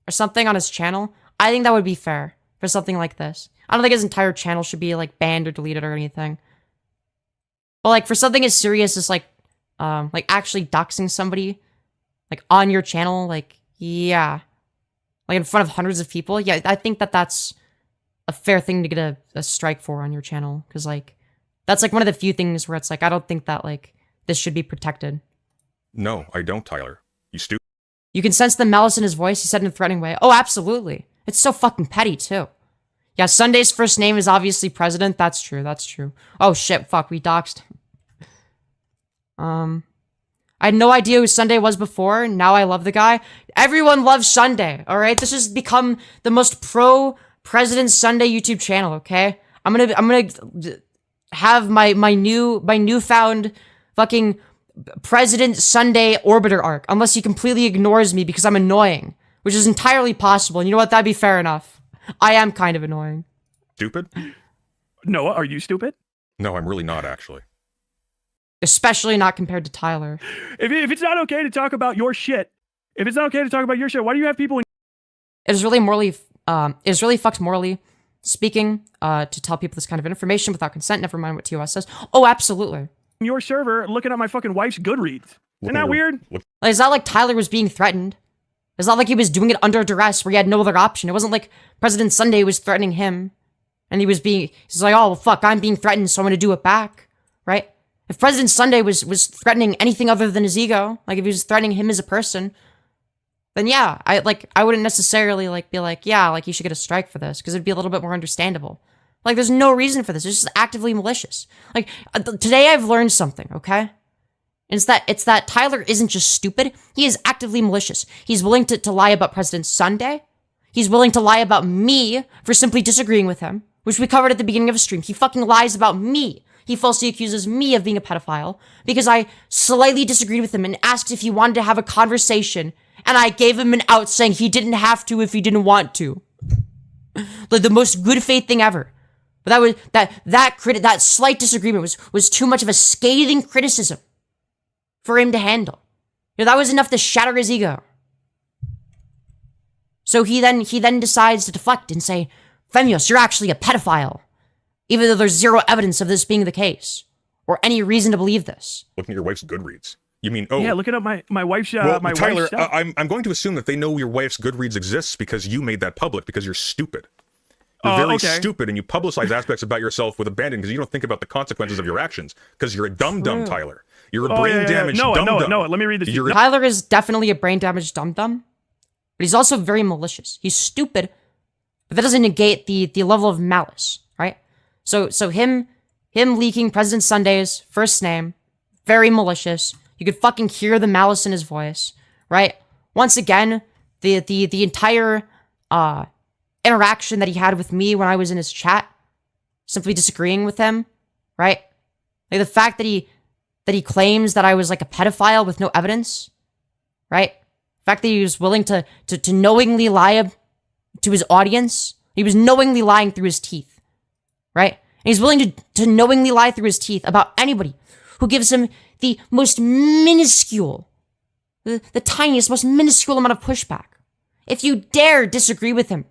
or something on his channel, I think that would be fair for something like this. I don't think his entire channel should be like banned or deleted or anything. But like for something as serious as like actually doxing somebody like on your channel, like yeah, like in front of hundreds of people, yeah, I think that that's a fair thing to get a strike for on your channel, because like that's like one of the few things where it's like I don't think that like this should be protected. No, I don't, Tyler. You stupid. You can sense the malice in his voice. He said in a threatening way. Oh, absolutely. It's so fucking petty too. Yeah, Sunday's first name is obviously President. That's true. That's true. Oh shit, fuck, we doxed. I had no idea who Sunday was before. Now I love the guy. Everyone loves Sunday, all right? This has become the most pro-President Sunday YouTube channel, okay? I'm gonna have my newfound fucking President Sunday orbiter arc, unless he completely ignores me because I'm annoying, which is entirely possible. And you know what? That'd be fair enough. I am kind of annoying. Stupid? Noah, are you stupid? No, I'm really not, actually. Especially not compared to Tyler. If it's not okay to talk about your shit, why do you have people in... It is really fucked morally speaking to tell people this kind of information without consent, never mind what TOS says. Oh, absolutely. your server looking at my fucking wife's Goodreads? Isn't that weird? It's not like Tyler was being threatened. It's not like he was doing it under duress where he had no other option. It wasn't like President Sunday was threatening him. And he's like, oh, well, fuck, I'm being threatened, so I'm gonna do it back. Right? If President Sunday was threatening anything other than his ego, like if he was threatening him as a person, then yeah, I wouldn't necessarily be like, yeah, like you should get a strike for this, because it'd be a little bit more understandable. Like there's no reason for this. It's just actively malicious. Like today I've learned something, okay? It's that Tyler isn't just stupid, he is actively malicious. He's willing to lie about President Sunday. He's willing to lie about me for simply disagreeing with him, which we covered at the beginning of a stream. He fucking lies about me. He falsely accuses me of being a pedophile because I slightly disagreed with him and asked if he wanted to have a conversation, and I gave him an out saying he didn't have to if he didn't want to. Like the most good faith thing ever. But that slight disagreement was too much of a scathing criticism for him to handle. You know, that was enough to shatter his ego. So he then decides to deflect and say, Femyoz, you're actually a pedophile. Even though there's zero evidence of this being the case, or any reason to believe this. Looking at your wife's Goodreads. You mean, oh. Yeah, looking up my wife's, well, my Tyler, wife's stuff. I'm going to assume that they know your wife's Goodreads exists because you made that public, because you're stupid. You're very stupid, and you publicize aspects about yourself with abandon because you don't think about the consequences of your actions, because you're a dumb-dumb, Tyler. You're a brain-damaged dumb-dumb. No, let me read this. Tyler is definitely a brain-damaged dumb-dumb, but he's also very malicious. He's stupid, but that doesn't negate the level of malice, right? So him leaking President Sunday's first name, very malicious. You could fucking hear the malice in his voice, right? Once again, the entire interaction that he had with me when I was in his chat, simply disagreeing with him, right? Like the fact that he claims that I was like a pedophile with no evidence, right? The fact that he was willing to knowingly lie to his audience. He was knowingly lying through his teeth. Right? And he's willing to knowingly lie through his teeth about anybody who gives him the most minuscule, the tiniest, most minuscule amount of pushback. If you dare disagree with him,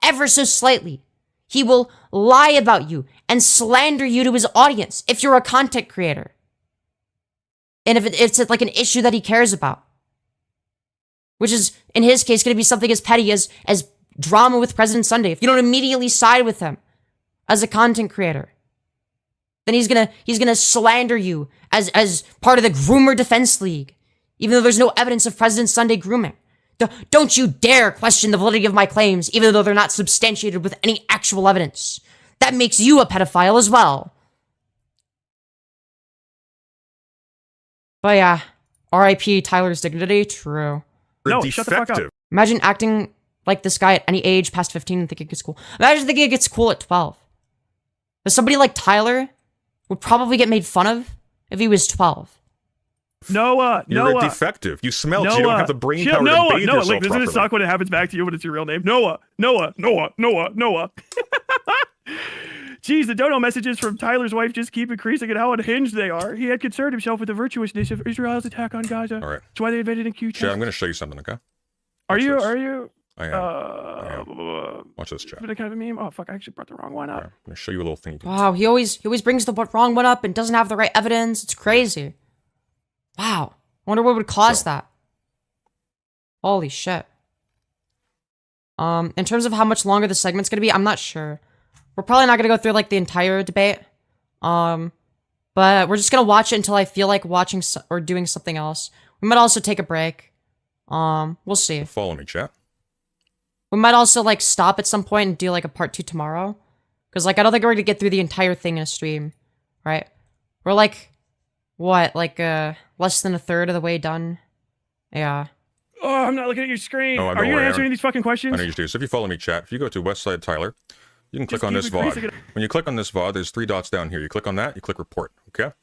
ever so slightly, he will lie about you and slander you to his audience if you're a content creator. And if it's like an issue that he cares about. Which is, in his case, going to be something as petty as drama with President Sunday. If you don't immediately side with him as a content creator, then he's gonna slander you as part of the Groomer Defense League, even though there's no evidence of President Sunday grooming. Don't you dare question the validity of my claims, even though they're not substantiated with any actual evidence. That makes you a pedophile as well. But yeah, R.I.P. Tyler's dignity. True. No, shut the fuck up. Imagine acting like this guy at any age past 15 and thinking it's cool. Imagine thinking it gets cool at 12. But somebody like Tyler would probably get made fun of if he was 12. Noah, you're a defective. You smell. You don't have the brain power to bathe yourself like, doesn't it suck when it happens back to you when it's your real name? Noah. Jeez, the dono messages from Tyler's wife just keep increasing and how unhinged they are. He had concerned himself with the virtuousness of Israel's attack on Gaza. All right. That's why they invaded in Q. Sure, I'm going to show you something, okay? Are you? I am. Watch this, chat. Did I kind of a meme? Oh fuck! I actually brought the wrong one up. I'm gonna show you a little thing. Wow, he always brings the wrong one up and doesn't have the right evidence. It's crazy. Wow. I wonder what would cause that. Holy shit. In terms of how much longer the segment's gonna be, I'm not sure. We're probably not gonna go through like the entire debate. But we're just gonna watch it until I feel like watching or doing something else. We might also take a break. We'll see. Follow me, chat. We might also like stop at some point and do like a part 2 tomorrow. Cause like I don't think we're gonna get through the entire thing in a stream. Right? We're like what? Like less than a third of the way done. Yeah. Oh, I'm not looking at your screen. Oh, are you gonna answer any of these fucking questions? I know you do. So if you follow me, chat, if you go to Westside Tyler, you can click on this VOD. When you click on this VOD, there's 3 dots down here. You click on that, you click report, okay?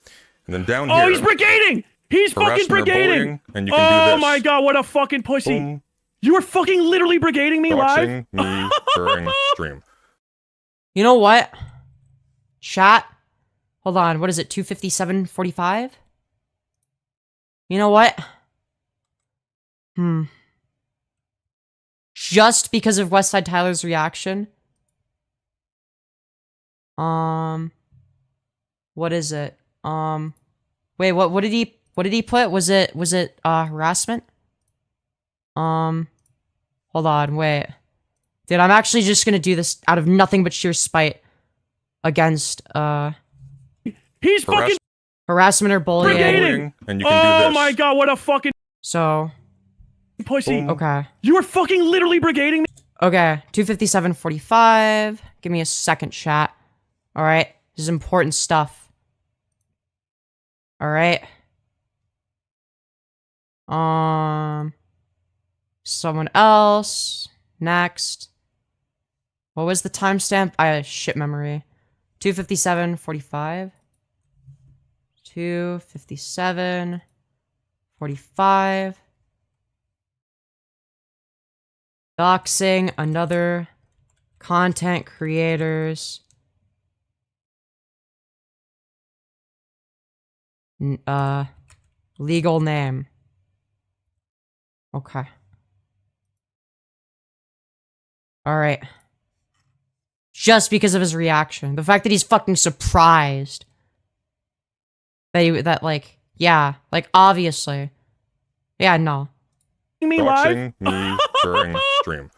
And then down here... Oh, he's brigading! He's fucking brigading! And you can do this. Oh my god, what a fucking pussy! Boom. You were fucking literally brigading me live? Me during stream. You know what? Chat? Hold on, what is it, 2:57:45? You know what? Just because of Westside Tyler's reaction. What is it? Wait, what did he put? Was it harassment? Hold on, wait. Dude, I'm actually just gonna do this out of nothing but sheer spite against, He's fucking harassment or bullying. brigading! And you can do this. Oh my god, what a fucking So, pussy. okay. You were fucking literally brigading me? Okay, 2:57:45. Give me a second, chat. Alright, this is important stuff. Alright. Someone else. Next. What was the timestamp? I had shit memory. 2:57:45. 2:57:45. Doxing another content creators. Legal name. Okay. Alright. Just because of his reaction. The fact that he's fucking surprised. Like, yeah. Like, obviously. Yeah, no. Me live? Me during stream.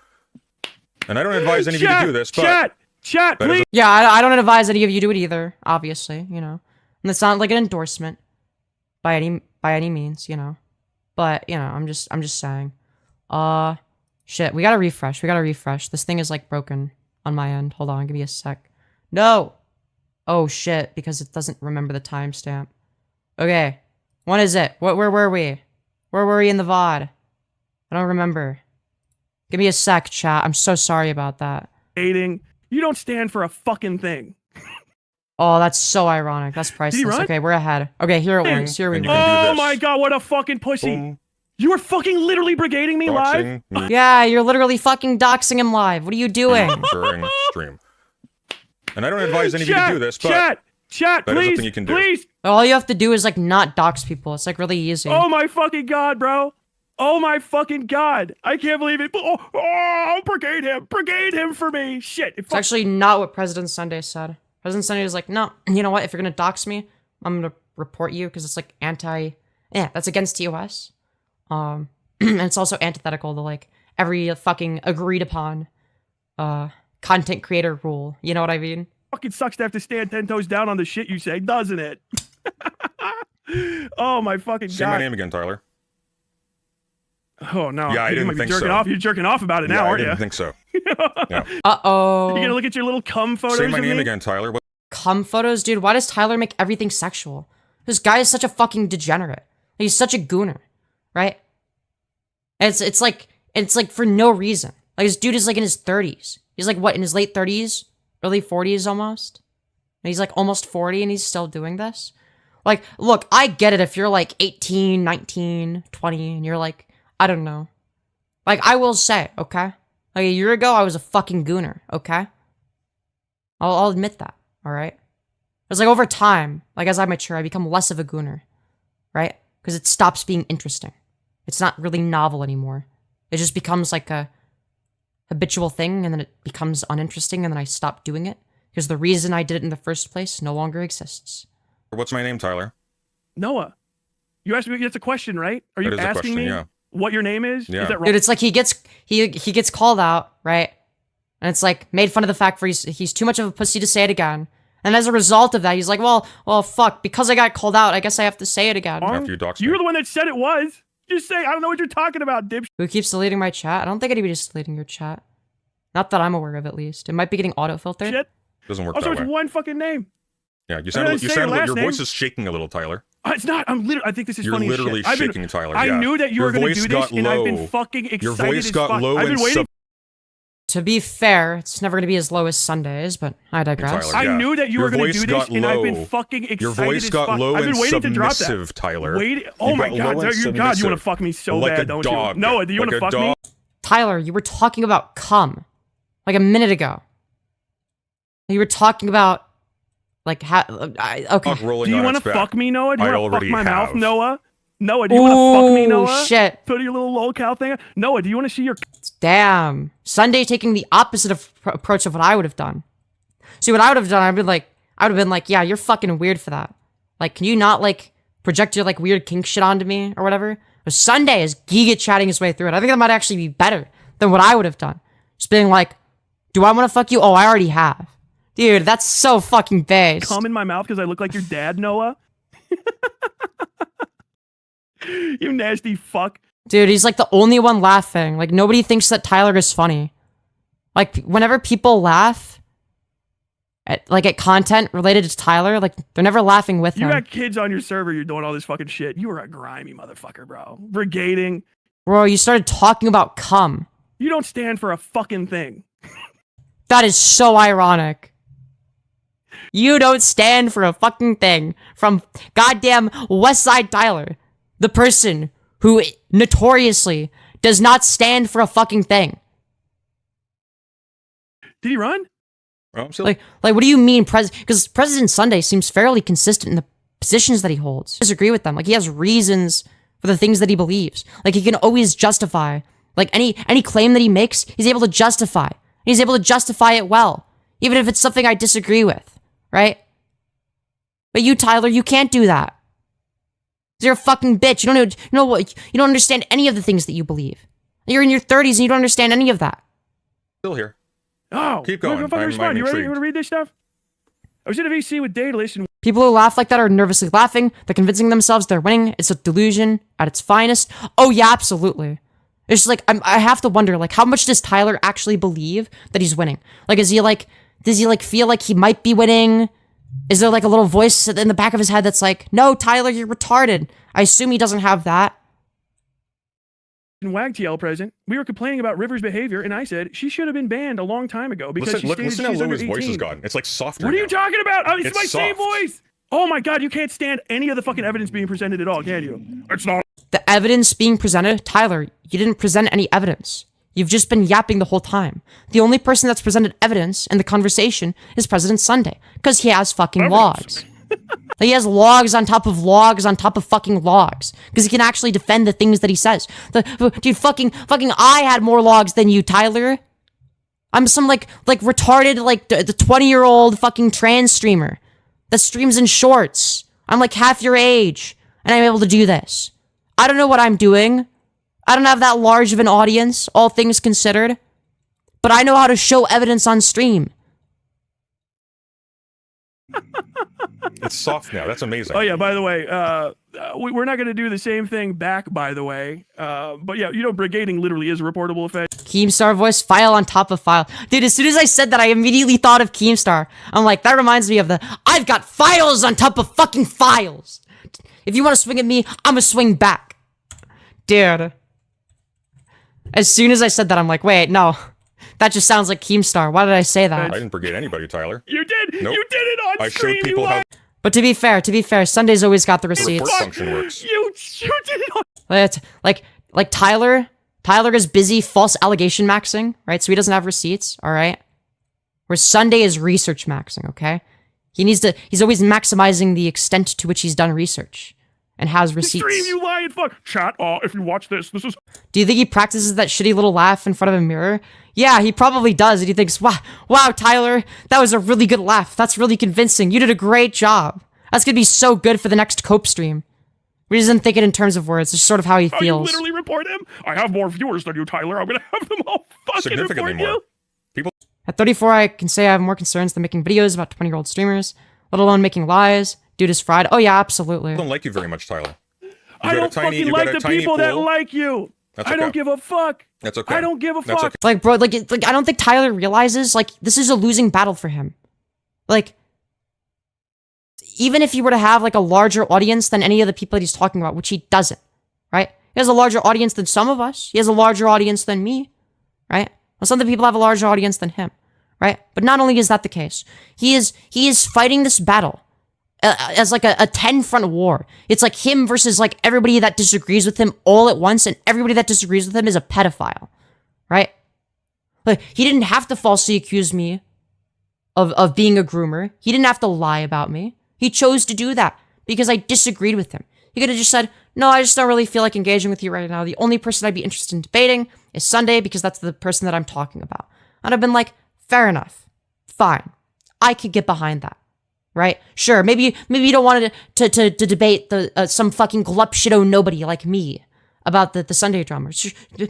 And I don't advise any of you to do this, but... Chat, please! Yeah, I don't advise any of you to do it either, obviously, you know. And it's not like an endorsement. By any means, you know. But, you know, I'm just saying. Shit, we gotta refresh. This thing is, like, broken on my end. Hold on, give me a sec. No! Oh, shit, because it doesn't remember the timestamp. Okay. What is it? Where were we? Where were we in the VOD? I don't remember. Give me a sec, chat. I'm so sorry about that. You don't stand for a fucking thing. Oh, that's so ironic. That's priceless. Okay, we're ahead. Okay, here it was. Here we go. Oh my god, what a fucking pussy. Boom. You were fucking literally brigading me live? Yeah, you're literally fucking doxing him live. What are you doing? During stream. And I don't advise any of you to do this, but... Chat, that please, is something you can do. Please. All you have to do is, like, not dox people. It's, like, really easy. Oh my fucking god, bro. Oh my fucking god. I can't believe it. Oh, brigade him for me. Shit. It's actually not what President Sunday said. President Sunday was like, no, you know what? If you're gonna dox me, I'm gonna report you because it's, like, that's against TOS. And it's also antithetical to, like, every fucking agreed upon, content creator rule. You know what I mean? Fucking sucks to have to stand 10 toes down on the shit you say, doesn't it? Oh my fucking god. Say my name again, Tyler. Oh no. Yeah, I didn't think so. You're jerking off about it now, aren't you? I didn't think so. Yeah. Uh-oh. You gonna look at your little cum photos? Say my name again, Tyler. What? Cum photos? Dude, why does Tyler make everything sexual? This guy is such a fucking degenerate. He's such a gooner, right? It's like for no reason. Like, this dude is like in his 30s. He's like, what, in his late 30s? Early 40s almost? And he's like almost 40 and he's still doing this? Like, look, I get it if you're like 18, 19, 20, and you're like, I don't know. Like, I will say, okay? Like, a year ago, I was a fucking gooner, okay? I'll admit that, alright? It's like over time, like as I mature, I become less of a gooner, right? Because it stops being interesting. It's not really novel anymore. It just becomes like a habitual thing, and then it becomes uninteresting, and then I stop doing it because the reason I did it in the first place no longer exists. What's my name, Tyler? Noah. You asked me. That's a question, right? Are you asking me what your name is? Yeah. Is that wrong? Dude, it's like he gets called out, right? And it's like made fun of the fact for he's too much of a pussy to say it again. And as a result of that, he's like, well, fuck, because I got called out, I guess I have to say it again. After you doxed me. You're the one that said it was. Just say, I don't know what you're talking about, dipshit. Who keeps deleting my chat? I don't think anybody's deleting your chat. Not that I'm aware of, at least. It might be getting auto-filtered. Shit. Doesn't work Also, that way. it's one fucking name. Yeah, you sound your voice is shaking a little, Tyler. It's not. I think this is You're funny as literally shit. shaking, Tyler. I knew that you were going to do this, low. and I've been fucking excited. Your voice got as fuck. low I've been and waiting. To be fair, it's never going to be as low as Sundays, but I digress. Tyler, I knew that you were going to do this, and I've been fucking excited. Your voice got low I've been and waiting to drop that. submissive, Tyler. Oh my god, you want to fuck me so like bad, don't dog. you? Noah, do you want to fuck me? Tyler, you were talking about cum like a minute ago. You were talking about like okay. Do you want to fuck me, Noah? Do you want to fuck my mouth, Noah? Noah, do you Ooh, want to fuck me, Noah? Shit. Put your little lolcow thing. Noah, do you want to see your? Damn. Sunday taking the opposite approach of what I would have done. See, what I would have done, I would have been like, yeah, you're fucking weird for that. Like, can you not like project your like weird kink shit onto me or whatever? But Sunday is giga chatting his way through it. I think that might actually be better than what I would have done. Just being like, do I want to fuck you? Oh, I already have. Dude, that's so fucking based. Cum in my mouth because I look like your dad, Noah. You nasty fuck. Dude, he's like the only one laughing. Like, nobody thinks that Tyler is funny. Like, whenever people laugh at content related to Tyler, like, they're never laughing with him. You got kids on your server, you're doing all this fucking shit. You were a grimy motherfucker, bro. Brigading. Bro, you started talking about cum. You don't stand for a fucking thing. That is so ironic. You don't stand for a fucking thing. From goddamn Westside Tyler. The person who notoriously does not stand for a fucking thing. Did he run? Like, what do you mean, because President Sunday seems fairly consistent in the positions that he holds. I disagree with them. Like, he has reasons for the things that he believes. Like, he can always justify. Like, any claim that he makes, he's able to justify. He's able to justify it well. Even if it's something I disagree with. Right? But you, Tyler, you can't do that. You're a fucking bitch. You don't understand any of the things that you believe. You're in your 30s and you don't understand any of that. Still here. Oh, keep going. You ready? You want to read this stuff? I was in a VC with Daedalus and people who laugh like that are nervously laughing. They're convincing themselves they're winning. It's a delusion at its finest. Oh yeah, absolutely. It's just like I have to wonder, like, how much does Tyler actually believe that he's winning? Like, does he feel like he might be winning? Is there like a little voice in the back of his head that's like, no, Tyler, you're retarded? I assume he doesn't have that. WagTL present, we were complaining about River's behavior, and I said she should have been banned a long time ago because listen how low his voice has gotten. It's like softer. What are you talking about? Oh, it's my soft. same voice. Oh my god, you can't stand any of the fucking evidence being presented at all, can you? It's not. The evidence being presented, Tyler, you didn't present any evidence. You've just been yapping the whole time. The only person that's presented evidence in the conversation is President Sunday, because he has fucking logs. He has logs on top of logs on top of fucking logs, because he can actually defend the things that he says. Dude, fucking, I had more logs than you, Tyler. I'm some like retarded, like the 20-year-old fucking trans streamer that streams in shorts. I'm like half your age, and I'm able to do this. I don't know what I'm doing. I don't have that large of an audience, all things considered. But I know how to show evidence on stream. It's soft now. That's amazing. Oh yeah, by the way, we're not going to do the same thing back, by the way. But yeah, brigading literally is a reportable offense. Keemstar voice, file on top of file. Dude, as soon as I said that, I immediately thought of Keemstar. I'm like, that reminds me of I've got files on top of fucking files. If you want to swing at me, I'm going to swing back. Dude. As soon as I said that, I'm like, wait, no. That just sounds like Keemstar. Why did I say that? I didn't brigade anybody, Tyler. You did! Nope. You did it on stream! I showed people how But to be fair, Sunday's always got the receipts. report function works. You did it on... Like Tyler is busy false allegation maxing, right? So he doesn't have receipts, all right? Where Sunday is research maxing, okay? He's always maximizing the extent to which he's done research. and has receipts. Stream, you lying fuck. Chat, if you watch this is... Do you think he practices that shitty little laugh in front of a mirror? Yeah, he probably does, and he thinks, wow, Tyler, that was a really good laugh. That's really convincing. You did a great job. That's gonna be so good for the next Cope stream. He doesn't think it in terms of words. It's just sort of how he feels. You literally report him? I have more viewers than you, Tyler. I'm gonna have them all fucking report you. People. At 34, I can say I have more concerns than making videos about 20-year-old streamers, let alone making lies. Dude is fried. Oh yeah, absolutely. I don't like you very much, Tyler. I don't fucking like the people that like you. That's okay. I don't give a fuck. That's okay. I don't give a fuck. Okay. Like, bro, like I don't think Tyler realizes, like, this is a losing battle for him. Like, even if he were to have, like, a larger audience than any of the people that he's talking about, which he doesn't, right? He has a larger audience than some of us. He has a larger audience than me, right? Well, some of the people have a larger audience than him, right? But not only is that the case, he is fighting this battle as like a 10-front war. It's like him versus like everybody that disagrees with him all at once, and everybody that disagrees with him is a pedophile, right? Like, he didn't have to falsely accuse me of being a groomer. He didn't have to lie about me. He chose to do that because I disagreed with him. He could have just said, no, I just don't really feel like engaging with you right now. The only person I'd be interested in debating is Sunday because that's the person that I'm talking about. And I've been like, fair enough. Fine. I could get behind that. Right? Sure, maybe you don't want to debate some fucking glup shito nobody like me about the Sunday drama.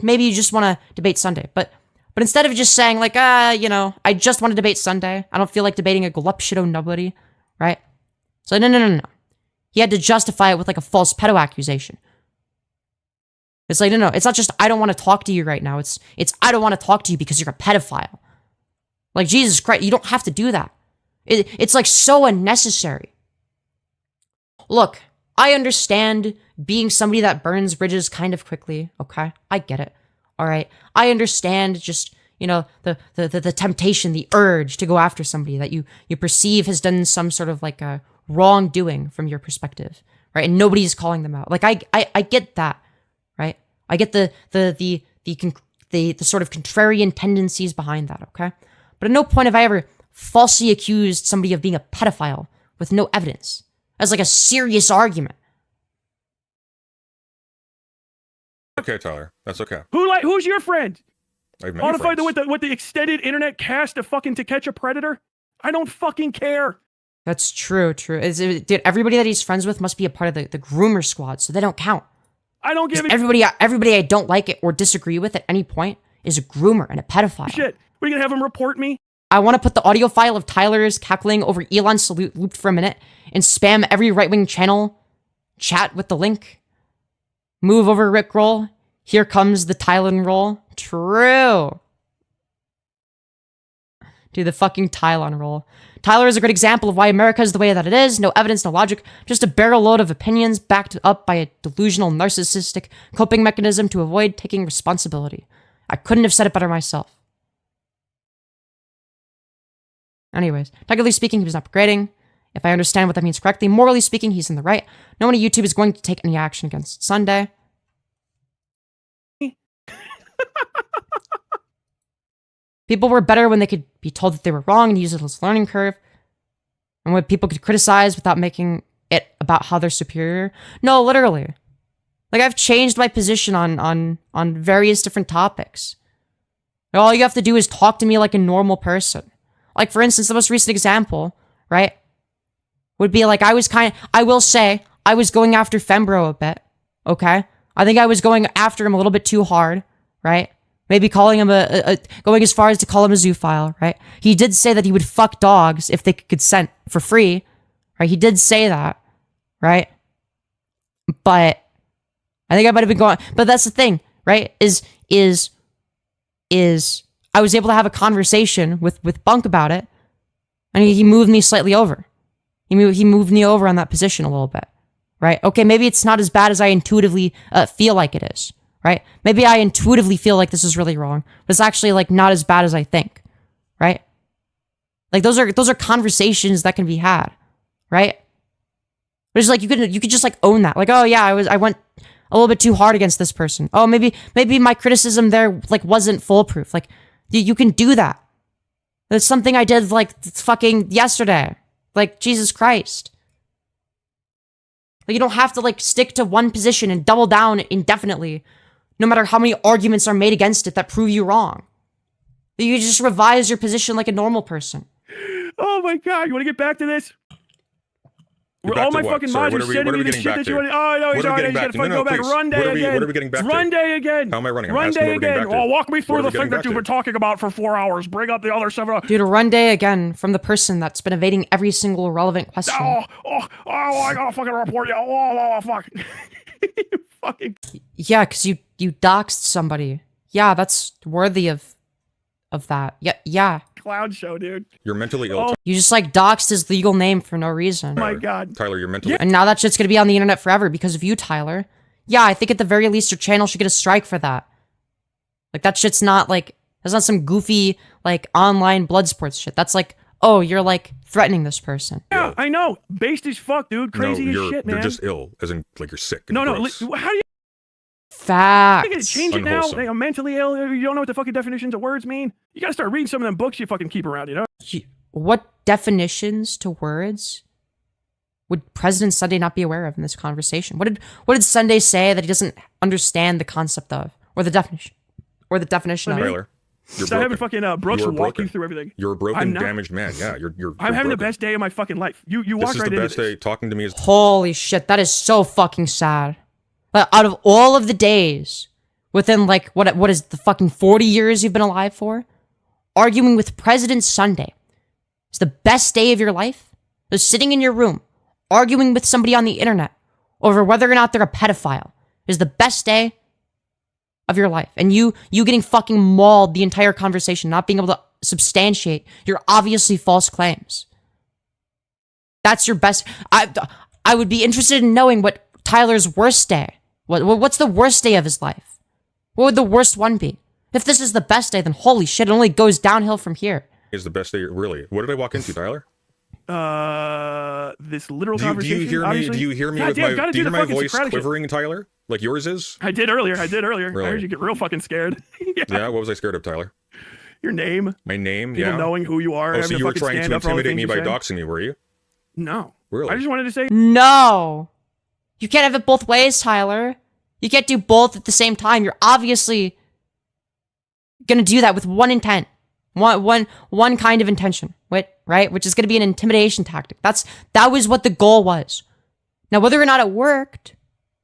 Maybe you just want to debate Sunday. But instead of just saying like, you know, I just want to debate Sunday. I don't feel like debating a glup shito nobody. Right? So no. He had to justify it with like a false pedo accusation. It's like, no, it's not just I don't want to talk to you right now. It's I don't want to talk to you because you're a pedophile. Like, Jesus Christ, you don't have to do that. It's like so unnecessary. Look, I understand being somebody that burns bridges kind of quickly, okay? I get it, all right? I understand just, you know, the temptation, the urge to go after somebody that you perceive has done some sort of like a wrongdoing from your perspective, right? And nobody's calling them out. Like, I get that, right? I get the sort of contrarian tendencies behind that, okay? But at no point have I ever falsely accused somebody of being a pedophile with no evidence as like a serious argument. Okay, Tyler, that's okay. Who's your friend? I have many Want to fight friends. with the extended internet cast of fucking To Catch a Predator? I don't fucking care. That's true. Dude, everybody that he's friends with must be a part of the groomer squad, so they don't count. I don't give a everybody I don't like it or disagree with at any point is a groomer and a pedophile. shit. We're gonna have him report me. I want to put the audio file of Tyler's cackling over Elon's salute looped for a minute and spam every right-wing channel chat with the link. Move over Rickroll. Here comes the Tylen roll. True. Do the fucking Tylon roll. Tyler is a great example of why America is the way that it is. No evidence, no logic, just a barrel load of opinions backed up by a delusional, narcissistic coping mechanism to avoid taking responsibility. I couldn't have said it better myself. Anyways, technically speaking, he was not grading. If I understand what that means correctly, morally speaking, he's in the right. No one at YouTube is going to take any action against Sunday. People were better when they could be told that they were wrong and use it as a learning curve. And when people could criticize without making it about how they're superior. No, literally. Like, I've changed my position on various different topics. All you have to do is talk to me like a normal person. Like, for instance, the most recent example, right, would be like, I will say, I was going after Fembro a bit, okay? I think I was going after him a little bit too hard, right? Maybe calling him going as far as to call him a zoophile, right? He did say that he would fuck dogs if they could consent for free, right? He did say that, right? But I think I might have been going, but that's the thing, right? Is I was able to have a conversation with Bunk about it, and he moved me slightly over. He moved me over on that position a little bit, right? Okay, maybe it's not as bad as I intuitively feel like it is, right? Maybe I intuitively feel like this is really wrong, but it's actually like not as bad as I think, right? Like those are conversations that can be had, right? But it's like you could just like own that, like, oh yeah, I went a little bit too hard against this person. Oh, maybe my criticism there like wasn't foolproof. Like you can do that. That's something I did like fucking yesterday. Like, Jesus Christ. Like, you don't have to, like, stick to one position and double down indefinitely, no matter how many arguments are made against it that prove you wrong. You just revise your position like a normal person. Oh my god, you want to get back to this? All my fucking mods are sending me the shit that you want. Oh no, he's already gonna fucking go back. Run day again. What are we getting back to? Run day again. How am I running? Run day again. Oh, walk me through the thing that you've been to? talking about for 4 hours. Bring up the other 7. Dude, a run day again from the person that's been evading every single relevant question. I gotta fucking report you. Oh, fuck. You fucking. Yeah, because you doxed somebody. Yeah, that's worthy of that. Yeah. Clown show, dude. You're mentally ill. You just, like, doxed his legal name for no reason. Oh my god. Tyler, you're mentally And now that shit's gonna be on the internet forever because of you, Tyler. Yeah, I think at the very least your channel should get a strike for that. Like, that shit's not, like, that's not some goofy, like, online blood sports shit. That's like, oh, you're, like, threatening this person. Yeah, I know. Based as fuck, dude. Crazy as shit, man. You're just ill, as in, like, you're sick. No, gross. how do you Facts. change it now? Unwholesome. Like, I'm mentally ill. You don't know what the fucking definitions of words mean. You gotta start reading some of them books you fucking keep around, you know? What definitions to words would President Sunday not be aware of in this conversation? What did Sunday say that he doesn't understand the concept of, or the definition of? Tyler, you're So I haven't fucking Brooks You are walk you broken. through everything. You're a broken, I'm not. damaged man. Yeah, you're I'm having the broken. best day of my fucking life. You This walk is right the into best this. day. Talking to me is Holy shit, that is so fucking sad. But out of all of the days within, like, what is the fucking 40 years you've been alive for, arguing with President Sunday is the best day of your life? Just sitting in your room, arguing with somebody on the internet over whether or not they're a pedophile is the best day of your life. And you getting fucking mauled the entire conversation, not being able to substantiate your obviously false claims. That's your best. I would be interested in knowing what Tyler's worst day. What's the worst day of his life? What would the worst one be? If this is the best day, then holy shit, it only goes downhill from here. the best day. Really, what did I walk into, Tyler? This literal Do conversation. you hear me? obviously. Do you hear me God with damn, my? gotta Do you do hear the my fucking voice Socratic shit. quivering, Tyler? Like yours is? I did earlier. I Really? heard you get real fucking scared. Yeah. What was I scared of, Tyler? Your name. My name. People yeah. knowing who you are. Oh, having so to you were fucking trying stand to up for all the intimidate me things by you say. doxing me, were you? No. Really? I just wanted to say. No. You can't have it both ways, Tyler. You can't do both at the same time. You're obviously gonna do that with one intent. One kind of intention. Right? Which is gonna be an intimidation tactic. That was what the goal was. Now, whether or not it worked,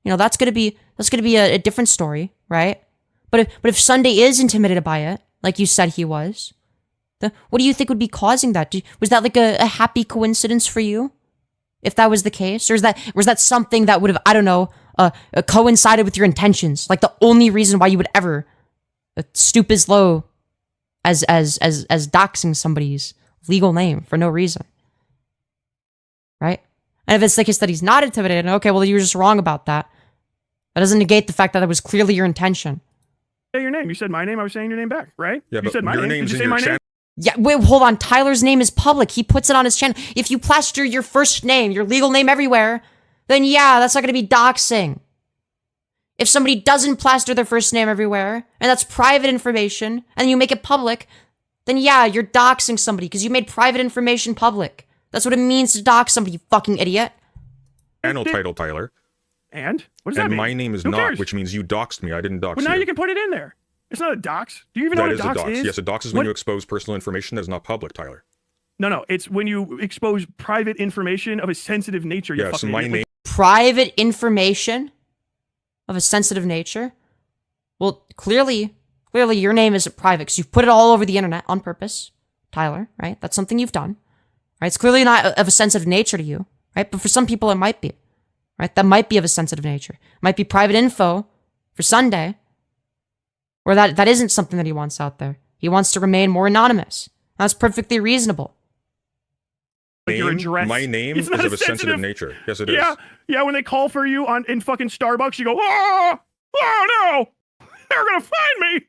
that's gonna be a different story, right? But if Sunday is intimidated by it, like you said he was, what do you think would be causing that? Was that like a happy coincidence for you? If that was the case? Or was that something that would have, I don't know, coincided with your intentions? Like the only reason why you would ever stoop as low as doxing somebody's legal name for no reason. Right? And if it's the case that he's not intimidated, okay, well, you were just wrong about that. That doesn't negate the fact that was clearly your intention. Say your name. You said my name. I was saying your name back, right? Yeah, you but said my your name. Did name's you in say your my channel. name? Yeah, wait, hold on. Tyler's name is public. He puts it on his channel. If you plaster your first name, your legal name everywhere, then yeah, that's not going to be doxing. If somebody doesn't plaster their first name everywhere, and that's private information, and you make it public, then yeah, you're doxing somebody because you made private information public. That's what it means to dox somebody, you fucking idiot. Channel title, Tyler. And? What does that And mean? my name is Who not, cares? which means you doxed me. I didn't dox Well, now you. you can put it in there. It's not a dox. Do you even know That what is a a dox dox. is? Yes, a dox is What? when you expose personal information that is not public, Tyler. No. It's when you expose private information of a sensitive nature. You Yeah, so fucking my idiot. name. Private information of a sensitive nature? Well, clearly your name isn't private because you've put it all over the internet on purpose, Tyler, right? That's something you've done, right? It's clearly not of a sensitive nature to you, right? But for some people, it might be, right? That might be of a sensitive nature. It might be private info for Sunday, or that isn't something that he wants out there. He wants to remain more anonymous. That's perfectly reasonable. Like your address. My name It's is not of a sensitive nature. Yes, it is. Yeah. When they call for you in fucking Starbucks, you go, oh no, they're gonna find me.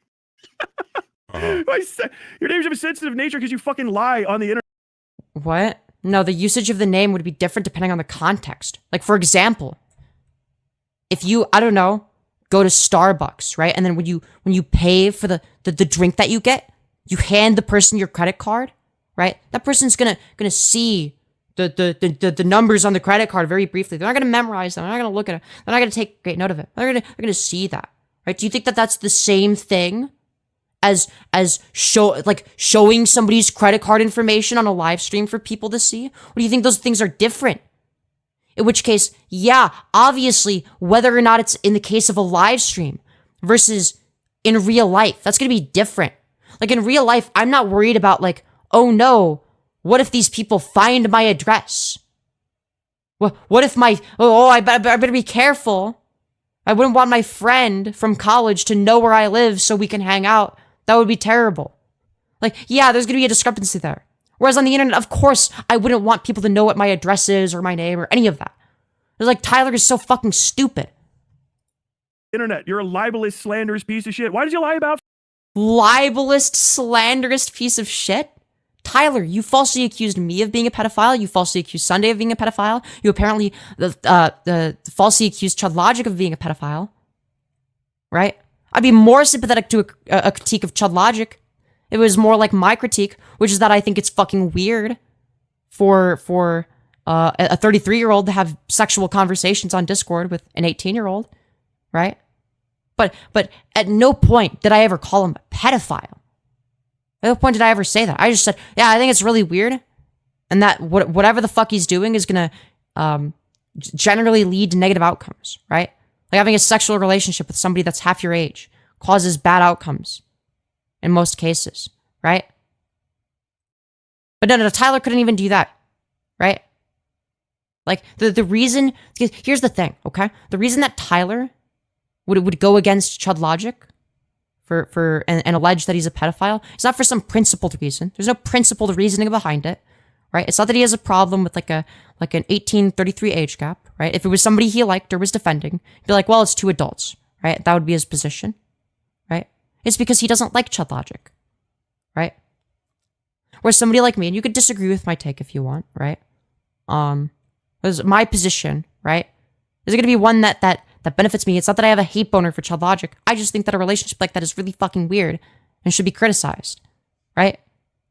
Uh-huh. Your name's of a sensitive nature because you fucking lie on the internet. What? No, the usage of the name would be different depending on the context. Like, for example, if you, I don't know, go to Starbucks, right? And then when you pay for the drink that you get, you hand the person your credit card, right? That person's gonna see the numbers on the credit card very briefly. They're not going to memorize them. They're not going to look at it. They're not going to take great note of it. They're going to see that, right? Do you think that that's the same thing as showing somebody's credit card information on a live stream for people to see? Or do you think those things are different? In which case, yeah, obviously, whether or not it's in the case of a live stream versus in real life, that's going to be different. Like in real life, I'm not worried about like, oh no, what if these people find my address? What if I better be careful. I wouldn't want my friend from college to know where I live so we can hang out. That would be terrible. Like, yeah, there's going to be a discrepancy there. Whereas on the internet, of course, I wouldn't want people to know what my address is or my name or any of that. It's like, Tyler is so fucking stupid. Internet, you're a libelous, slanderous piece of shit. Why did you lie about? Libelous, slanderous piece of shit? Tyler, you falsely accused me of being a pedophile. You falsely accused Sunday of being a pedophile. You apparently falsely accused Chud Logic of being a pedophile. Right? I'd be more sympathetic to a critique of Chud Logic. It was more like my critique, which is that I think it's fucking weird for a 33-year-old to have sexual conversations on Discord with an 18-year-old, right? But at no point did I ever call him a pedophile. At no point did I ever say that. I just said, yeah, I think it's really weird, and that whatever the fuck he's doing is gonna generally lead to negative outcomes, right? Like having a sexual relationship with somebody that's half your age causes bad outcomes in most cases, right? But no, Tyler couldn't even do that, right? Like the reason, here's the thing, okay? The reason that Tyler would go against Chud Logic and allege that he's a pedophile is not for some principled reason. There's no principled reasoning behind it, right? It's not that he has a problem with like an 18-33 age gap, right? If it was somebody he liked or was defending, he'd be like, well, it's two adults, right? That would be his position, right? It's because he doesn't like Chud Logic, right? Whereas somebody like me, and you could disagree with my take if you want, right? My position, right, is going to be one that benefits me. It's not that I have a hate boner for Chud Logic. I just think that a relationship like that is really fucking weird and should be criticized, right?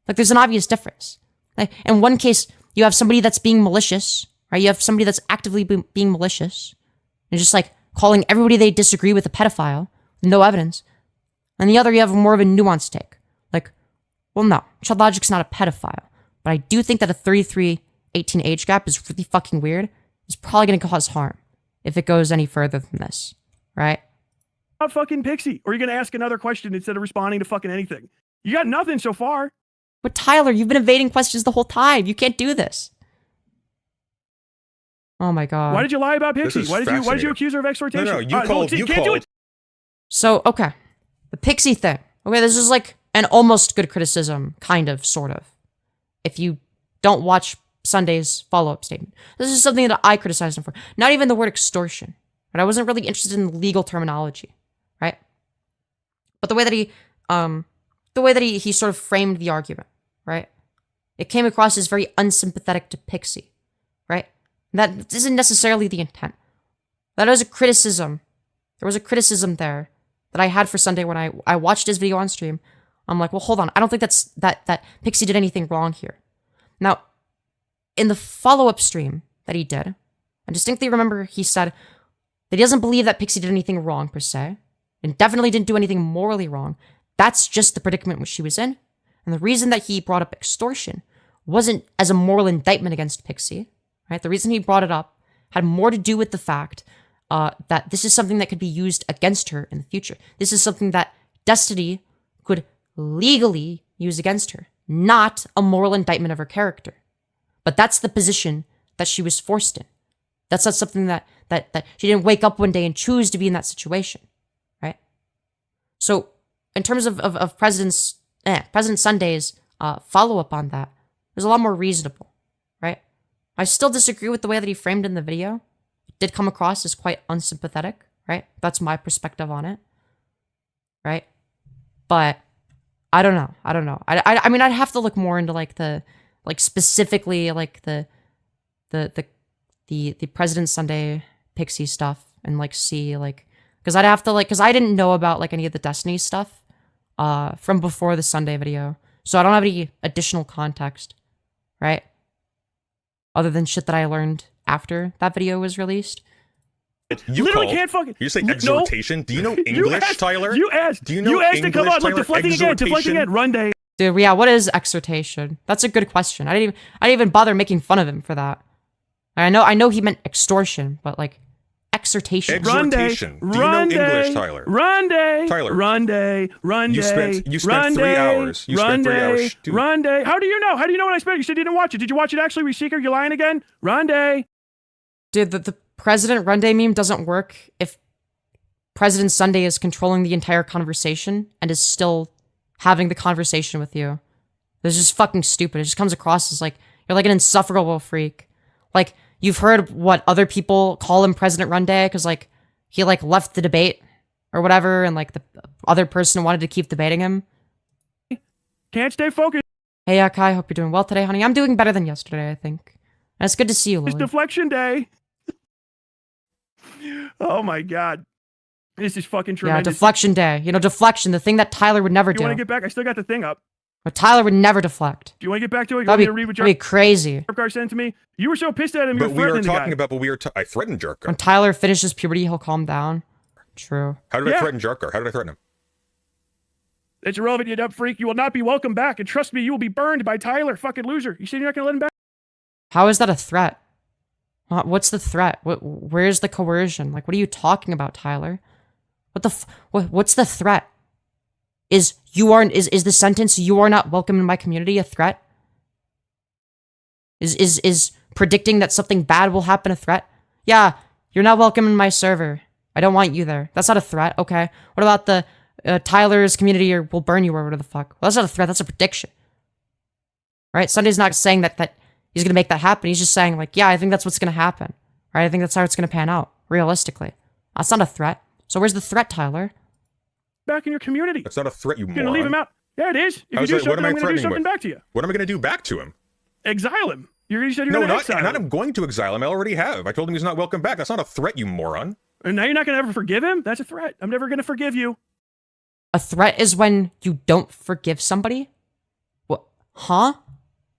Like, there's an obvious difference. Like, in one case, you have somebody that's being malicious, right? You have somebody that's actively being malicious and just like calling everybody they disagree with a pedophile with no evidence. And the other, you have more of a nuanced take. Like, well, no, Chud Logic's not a pedophile, but I do think that a 33-18 age gap is really fucking weird. It's probably going to cause harm if it goes any further than this, right? Not fucking Pixie, or you're going to ask another question instead of responding to fucking anything. You got nothing so far. But Tyler, you've been evading questions the whole time. You can't do this. Oh my god. Why did you lie about Pixie? Why did you accuse her of extortation? No, you called. So, okay. The Pixie thing. Okay, this is like an almost good criticism, kind of, sort of. If you don't watch Sunday's follow-up statement. This is something that I criticized him for. Not even the word extortion. But I wasn't really interested in the legal terminology, right? But the way that he sort of framed the argument, right? It came across as very unsympathetic to Pixie, right? That isn't necessarily the intent. That was a criticism. There was a criticism there that I had for Sunday when I watched his video on stream. I'm like, well, hold on. I don't think that Pixie did anything wrong here. Now, in the follow-up stream that he did, I distinctly remember he said that he doesn't believe that Pixie did anything wrong per se, and definitely didn't do anything morally wrong. That's just the predicament which she was in. And the reason that he brought up extortion wasn't as a moral indictment against Pixie, right? The reason he brought it up had more to do with the fact that this is something that could be used against her in the future. This is something that Destiny could legally use against her, not a moral indictment of her character. But that's the position that she was forced in. That's not something that she didn't wake up one day and choose to be in that situation, right? So, in terms of President Sunday's follow-up on that, it was a lot more reasonable, right? I still disagree with the way that he framed in the video. It did come across as quite unsympathetic, right? That's my perspective on it, right? But I don't know. I mean, I'd have to look more into specifically the President Sunday Pixie stuff and see because I'd have to because I didn't know about any of the Destiny stuff from before the Sunday video, so I don't have any additional context, right? other than shit that I learned after that video was released. You literally called, can't fucking. You say exhortation? No. Do you know English, Tyler? You asked. Do you know you asked English, to come on. Tyler? Look, deflecting again. Deflecting again. Run day. Dude, yeah, what is exhortation? That's a good question. I didn't even bother making fun of him for that. I know he meant extortion, but like exhortation. Exhortation. Do you know English, Tyler? Run day. Tyler. Run day. Run day. You spent 3 hours. You spent 3 hours. Run day. How do you know? How do you know what I spent? You said you didn't watch it. Did you watch it actually? We Seeker, you lying again? Run day. Dude, the President Run Day meme doesn't work if President Sunday is controlling the entire conversation and is still having the conversation with you. It's just fucking stupid. It just comes across as like you're like an insufferable freak. Like, you've heard what other people call him President Run Day because like he like left the debate or whatever, and like the other person wanted to keep debating him. Can't stay focused. Hey, Kai, hope you're doing well today, honey. I'm doing better than yesterday, I think. And it's good to see you, Lily. It's deflection day. Oh my god. This is fucking tremendous. Yeah, deflection day. You know, deflection, the thing that Tyler would never do. You want to get back? I still got the thing up. But Tyler would never deflect. Do you want to get back to it? You That'd want me to read what be crazy. Jerkar sent to me? You were so pissed at him. But You we were were threatening talking the guy. about, but we were. I threatened Jerkar. When Tyler finishes puberty, he'll calm down. True. How did I threaten Jerkar? How did I threaten him? It's irrelevant, you dumb freak. You will not be welcome back. And trust me, you will be burned by Tyler, fucking loser. You said you're not going to let him back? How is that a threat? What's the threat? Where's the coercion? Like, what are you talking about, Tyler? What's the threat? Is the sentence "you are not welcome in my community" a threat? Is predicting that something bad will happen a threat? Yeah, you're not welcome in my server. I don't want you there. That's not a threat. Okay. What about the Tyler's community or will burn you or whatever the fuck? Well, that's not a threat. That's a prediction. Right? Sunday's not saying that he's gonna make that happen. He's just saying like, yeah, I think that's what's gonna happen. Right? I think that's how it's gonna pan out realistically. That's not a threat. So where's the threat, Tyler? Back in your community. That's not a threat, you You're moron. going to leave him out. Yeah, it is. If you do something, I'm going to do something back to you. What am I going to do back to him? Exile him. You said you're going to exile him. No, I'm going to exile him. I already have. I told him he's not welcome back. That's not a threat, you moron. And now you're not going to ever forgive him? That's a threat. I'm never going to forgive you. A threat is when you don't forgive somebody? What? Huh?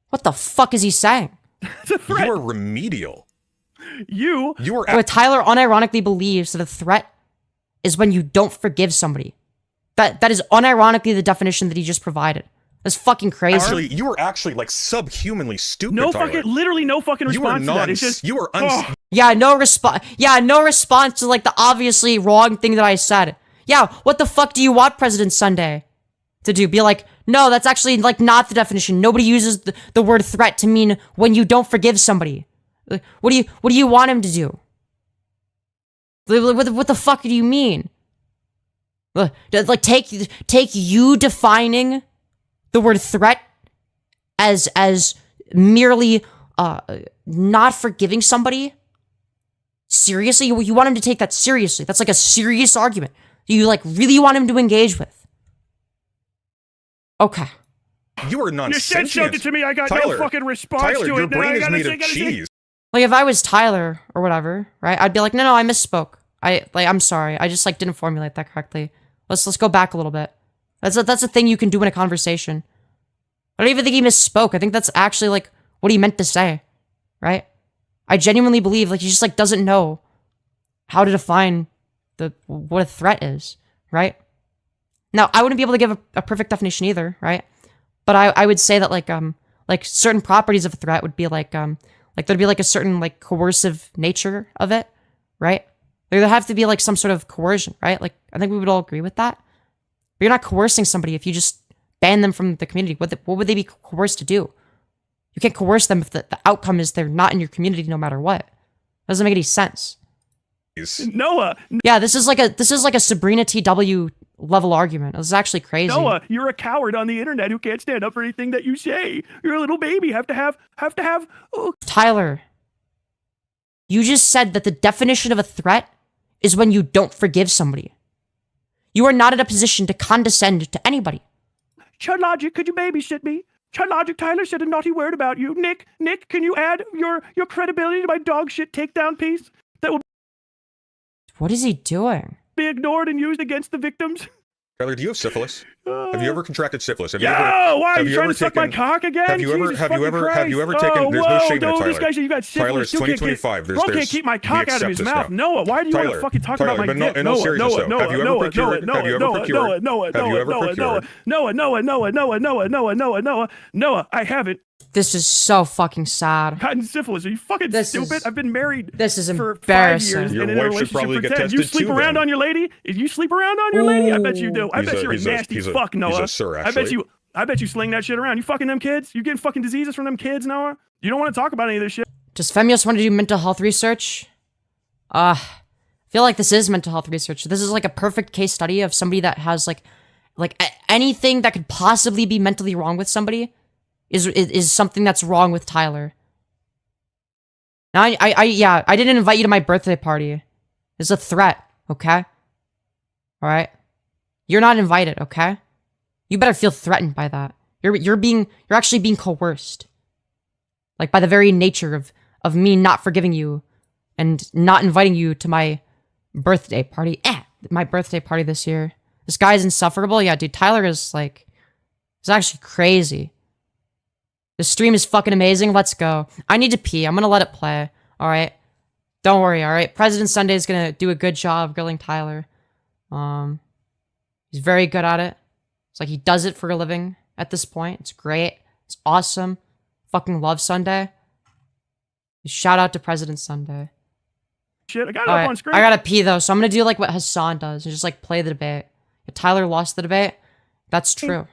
What the fuck is he saying? It's a threat. You are remedial. You are... What Tyler unironically believes that a threat is when you don't forgive somebody. That is unironically the definition that he just provided. That's fucking crazy. Actually, you were actually like subhumanly stupid. No Tyler. literally no fucking response to that. It's just you were Yeah, no response. Yeah, no response to like the obviously wrong thing that I said. Yeah, what the fuck do you want President Sunday to do? Be like, no, that's actually like not the definition. Nobody uses the word threat to mean when you don't forgive somebody. Like, what do you want him to do? What the fuck do you mean? Like take you defining the word threat as merely not forgiving somebody seriously? You want him to take that seriously? That's like a serious argument. You like really want him to engage with? Okay. You are nonsensical. You said something to me. I got Tyler, no fucking response Tyler, to it. Your brain is made of cheese. cheese. Like if I was Tyler or whatever, right? I'd be like, no, I misspoke. I'm sorry. I just like didn't formulate that correctly. Let's go back a little bit. That's a thing you can do in a conversation. I don't even think he misspoke. I think that's actually like what he meant to say, right? I genuinely believe like he just like doesn't know how to define what a threat is, right? Now I wouldn't be able to give a perfect definition either, right? But I would say that like certain properties of a threat would be like there'd be like a certain like coercive nature of it, right? There'd have to be like some sort of coercion, right? Like I think we would all agree with that. But you're not coercing somebody if you just ban them from the community. What would they be coerced to do? You can't coerce them if the outcome is they're not in your community no matter what. That doesn't make any sense. Noah. Yeah, this is like a Sabrina TW level argument. This is actually crazy. Noah, you're a coward on the internet who can't stand up for anything that you say. You're a little baby. Have to have. Oh. Tyler, you just said that the definition of a threat is when you don't forgive somebody. You are not in a position to condescend to anybody. Chud Logic, could you babysit me? Chud Logic, Tyler said a naughty word about you. Nick, can you add your credibility to my dog shit takedown piece? That will. What is he doing? Be ignored and used against the victims. Tyler, do you have syphilis? Have you ever contracted syphilis? Have you Yo, ever, why are have you you trying ever to suck taken, my cock again? Have you ever Jesus have you fucking ever Christ. have you ever taken? There's no shame in it, Tyler. This guy said you got syphilis. Tyler, it's 2025. Bro can't keep my cock out of his mouth. Noah, why do you want to fucking talk about my dick? Noah, have you ever procured? Noah, I haven't. This is so fucking sad. Gotten syphilis. Are you fucking stupid? I've been married for 5 years Your and in a wife should probably relationship get for 10. You tested sleep too, around then. on your lady? If you sleep around on your lady, I bet you do. I bet you're a he's a- nasty he's a- fuck, Noah. he's a sir, actually. I bet you sling that shit around. You fucking them kids? You getting fucking diseases from them kids, Noah? You don't want to talk about any of this shit. Does Femyoz want to do mental health research? I feel like this is mental health research. This is like a perfect case study of somebody that has like anything that could possibly be mentally wrong with somebody is something that's wrong with Tyler. Now, I didn't invite you to my birthday party. It's a threat, okay? All right? You're not invited, okay? You better feel threatened by that. You're actually being coerced. Like, by the very nature of me not forgiving you and not inviting you to my birthday party. My birthday party this year. This guy's insufferable. Yeah, dude, Tyler is like, it's actually crazy. The stream is fucking amazing. Let's go. I need to pee. I'm gonna let it play. All right. Don't worry. All right. President Sunday is gonna do a good job grilling Tyler. He's very good at it. It's like he does it for a living at this point. It's great. It's awesome. Fucking love Sunday. Shout out to President Sunday. Shit, I got it up on screen. I gotta pee though, so I'm gonna do like what Hassan does and just like play the debate. If Tyler lost the debate, that's true.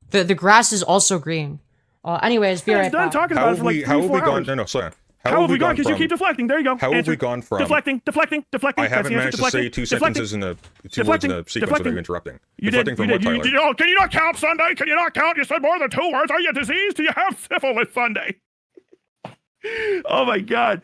The grass is also green. Anyways, be right back. Talking about it for like 3 or 4 hours. No, slow down. How have we gone? Because you keep deflecting. There you go. How have we gone from deflecting? I haven't managed to say 2 sentences in the 2 words in a sequence without interrupting. You did. From what, Tyler? Can you not count, Sunday? Can you not count? You said more than 2 words. Are you diseased? Do you have syphilis, Sunday? Oh my God,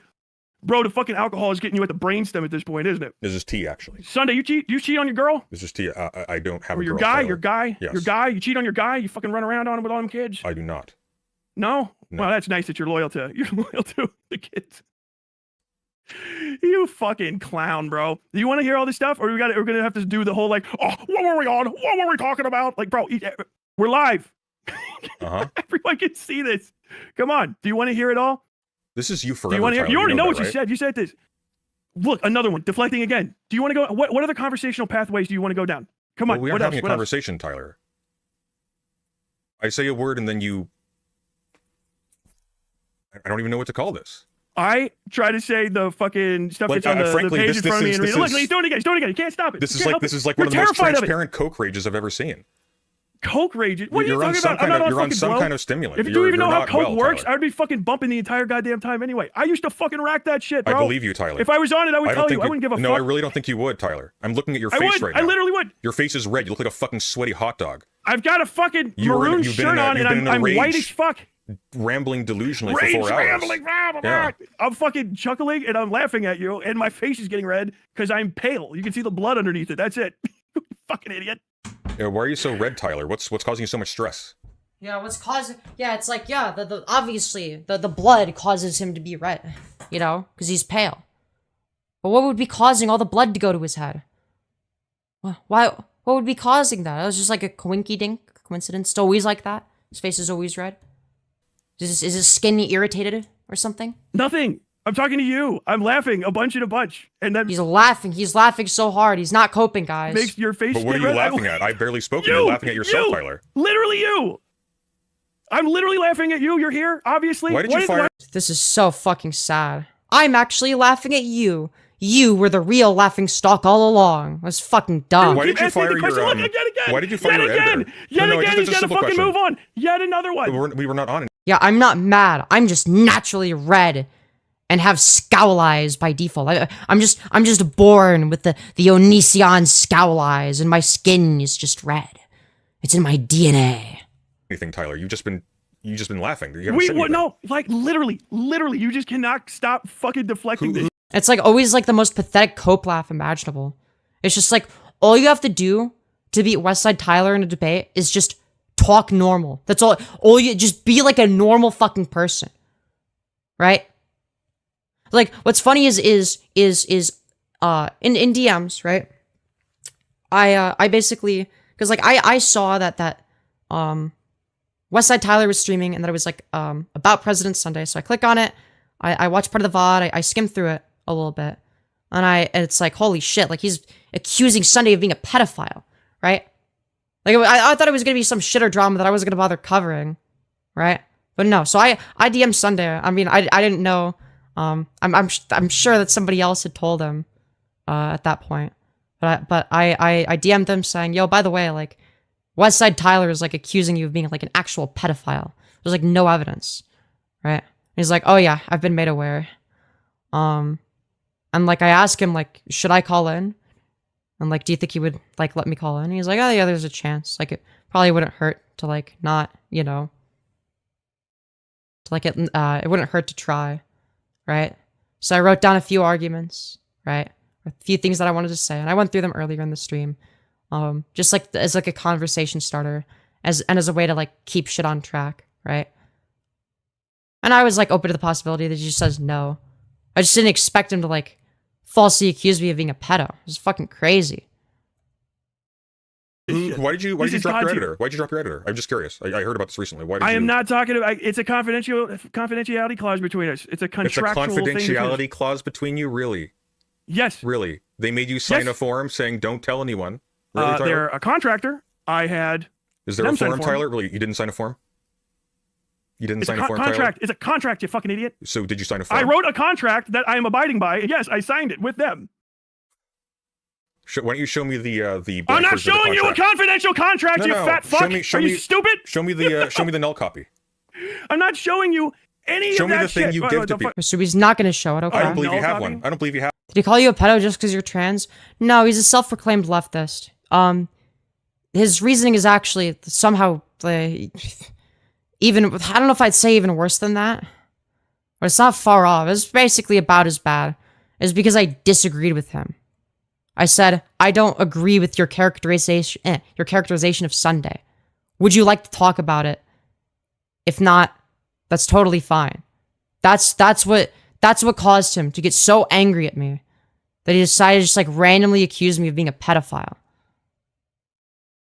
bro! The fucking alcohol is getting you at the brainstem at this point, isn't it? This is tea, actually. Sunday, you cheat on your girl? This is tea. I don't have or a your girl. Guy, Tyler. your guy, yes. your guy. You cheat on your guy. You fucking run around on him with all them kids. I do not. No? Well, that's nice that you're loyal to the kids. You fucking clown, bro. Do you want to hear all this stuff, or we're gonna have to do the whole like, oh, what were we on? What were we talking about? Like, bro, we're live. Everyone can see this. Come on. Do you want to hear it all? This is you forever. Do you want to hear? You already know what right? you said. You said this. Look, another one. Deflecting again. Do you want to go? What other conversational pathways do you want to go down? Come on. We are what having else? a conversation, Tyler. I say a word and then you. I don't even know what to call this. I try to say the fucking stuff that's on the page in front of me and read it. Look, he's doing it again. He's doing it again. You can't stop it. This is like one of the most transparent coke rages I've ever seen. Coke rages? What are you talking about? You're on some kind of stimulant. If you even know how coke works, I would be fucking bumping the entire goddamn time anyway. I used to fucking rack that shit, bro. I believe you, Tyler. If I was on it, I would tell you. I wouldn't give a fuck. No, I really don't think you would, Tyler. I'm looking at your face right now. I literally would. Your face is red. You look like a fucking sweaty hot dog. I've got a fucking maroon shirt on and I'm white as fuck. Rambling delusionally for 4 hours. Yeah. I'm fucking chuckling and I'm laughing at you and my face is getting red because I'm pale. You can see the blood underneath it. That's it. Fucking idiot. Yeah, why are you so red, Tyler? What's causing you so much stress? Yeah, what's causing? Yeah, it's like obviously the blood causes him to be red, you know, because he's pale. But what would be causing all the blood to go to his head? Why? What would be causing that? It was just like a coinky-dink coincidence. It's always like that. His face is always red. Is his skin irritated or something? Nothing. I'm talking to you. I'm laughing a bunch. And then he's laughing so hard. He's not coping, guys. Makes your face. But what are you laughing at? I barely spoke. You're laughing at yourself, Tyler. Literally you. I'm literally laughing at you. You're here, obviously. Why did you fire? This is so fucking sad. I'm actually laughing at you. You were the real laughing stock all along. That's fucking dumb. Why did you fire your Why did you fire your editor? Yet again, you gotta fucking move on. Yet another one. We were not on it. Yeah, I'm not mad. I'm just naturally red and have scowl eyes by default. I'm just born with the Onision scowl eyes and my skin is just red. It's in my DNA. Anything, Tyler? You've just been laughing. No, like literally, you just cannot stop fucking deflecting this. It's like always like the most pathetic cope laugh imaginable. It's just like all you have to do to beat Westside Tyler in a debate is just talk normal. That's all. All you just be like a normal fucking person, right? Like what's funny is in DMs, right? I basically Because like I saw that Westside Tyler was streaming and that it was like about President's Sunday. So I click on it. I watch part of the VOD. I skim through it a little bit. And it's like, holy shit, like he's accusing Sunday of being a pedophile, right? Like I thought it was gonna be some shit or drama that I wasn't gonna bother covering, right? But no, so I DM'd Sunday. I mean, I didn't know. I'm sure that somebody else had told him at that point. But I DM'd them saying, yo, by the way, like Westside Tyler is like accusing you of being like an actual pedophile. There's like no evidence, right? And he's like, oh yeah, I've been made aware. And like I asked him like, should I call in? And like, do you think he would like let me call in? And he's like, oh yeah, there's a chance. Like it probably wouldn't hurt to like not, you know, to like it wouldn't hurt to try, right? So I wrote down a few arguments, right? A few things that I wanted to say, and I went through them earlier in the stream, just like as like a conversation starter, as a way to like keep shit on track, right? And I was like open to the possibility that he just says no. I just didn't expect him to like falsely accuse me of being a pedo. It was fucking crazy. Why did you drop your editor? Why'd you drop your editor? I'm just curious. I heard about this recently. Why did I am not talking about. It's a confidentiality clause between us. It's a contractual confidentiality clause between you, really? Yes. Really? They made you sign a form saying don't tell anyone. Really, they're a contractor. I had. Is there a form, Tyler? Really? You didn't sign a form? You didn't sign a form, contract. Tyler? It's a contract, you fucking idiot. So did you sign a form? I wrote a contract that I am abiding by. Yes, I signed it with them. Why don't you show me the I'm not showing you a confidential contract, no, you fat fuck. Show Are me, you stupid? Show me the null copy. I'm not showing you any show of that shit. Show me the thing you give to people. So he's not going to show it, okay? I don't believe you have one. I don't believe you have. Did he call you a pedo just because you're trans? No, he's a self-proclaimed leftist. His reasoning is actually somehow even, I don't know if I'd say even worse than that, but it's not far off. It's basically about as bad. It's because I disagreed with him. I said, I don't agree with your characterization of Sunday. Would you like to talk about it? If not, that's totally fine. That's what caused him to get so angry at me that he decided to just like randomly accuse me of being a pedophile.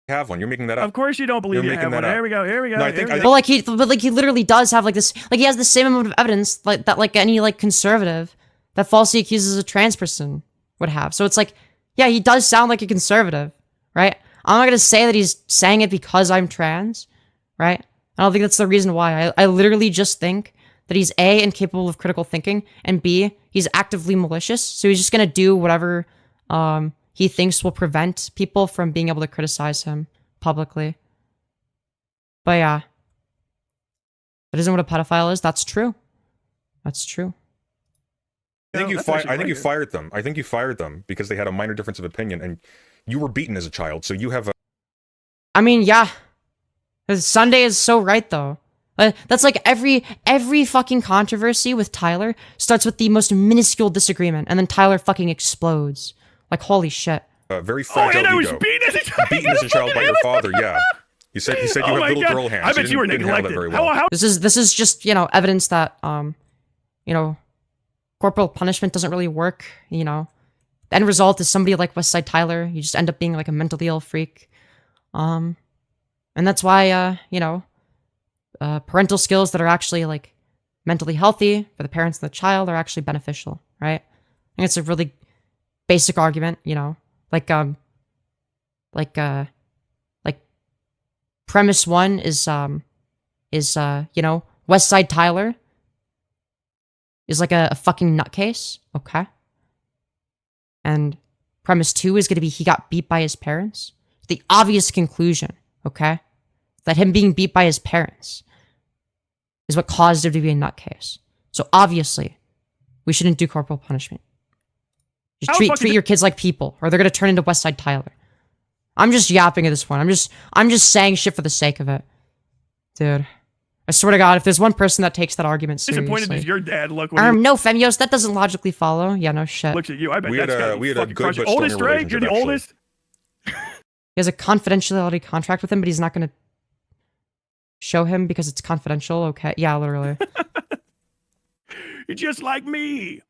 You have one. You're making that up. Of course you don't believe you have one. Here we go. No, I think but like he literally does have like this, like he has the same amount of evidence like that like any like conservative that falsely accuses a trans person would have. So it's like, yeah, he does sound like a conservative, right? I'm not gonna say that he's saying it because I'm trans, right? I don't think that's the reason why. I literally just think that he's A, incapable of critical thinking, and B, he's actively malicious. So he's just gonna do whatever he thinks will prevent people from being able to criticize him publicly. But yeah, that isn't what a pedophile is. That's true. That's true. I think you fired them. I think you fired them because they had a minor difference of opinion, and you were beaten as a child, so you have a... I mean, yeah. Sunday is so right, though. That's like every fucking controversy with Tyler starts with the most minuscule disagreement, and then Tyler fucking explodes. Like, holy shit. Very fragile and I was ego. beaten as a child. Beaten as a child by your father, yeah. He said you have little girl hands. I bet you were neglected. Well. This is just, you know, evidence that, you know, corporal punishment doesn't really work, you know. The end result is somebody like Westside Tyler. You just end up being like a mentally ill freak. And that's why, you know, parental skills that are actually like mentally healthy for the parents and the child are actually beneficial, right? I think it's a really basic argument, you know, like premise one is you know, Westside Tyler is like a fucking nutcase, okay? And premise two is going to be he got beat by his parents. The obvious conclusion, okay? That him being beat by his parents is what caused him to be a nutcase. So obviously, we shouldn't do corporal punishment. Just treat your kids like people, or they're going to turn into Westside Tyler. I'm just yapping at this point. I'm just saying shit for the sake of it. Dude. I swear to God, if there's one person that takes that argument seriously... Disappointed is your dad. Look. No, Femyoz, that doesn't logically follow. Yeah, no shit. Looks at you. I bet we had a good but oldest, right? You're the oldest. He has a confidentiality contract with him, but he's not going to show him because it's confidential. Okay. Yeah, literally. You're just like me.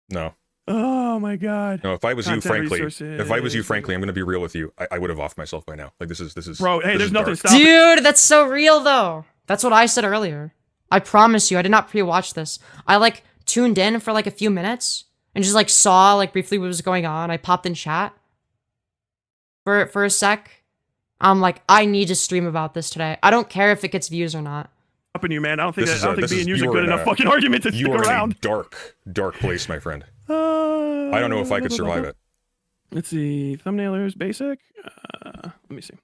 No. Oh my god. No, if I was you, Content frankly, resources. I'm gonna be real with you. I would have offed myself by now. Like this is. Bro, hey, this there's is nothing dark. stopping. Dude, that's so real though. That's what I said earlier. I promise you, I did not pre-watch this. I like tuned in for like a few minutes and just like saw like briefly what was going on. I popped in chat for a sec. I'm like, I need to stream about this today. I don't care if it gets views or not. Up in you, man. I don't think being you is a you good are in enough fucking argument to stick You are around. in a dark place, my friend. I don't know if I could survive it. Let's see. Thumbnailers, basic. Let me see.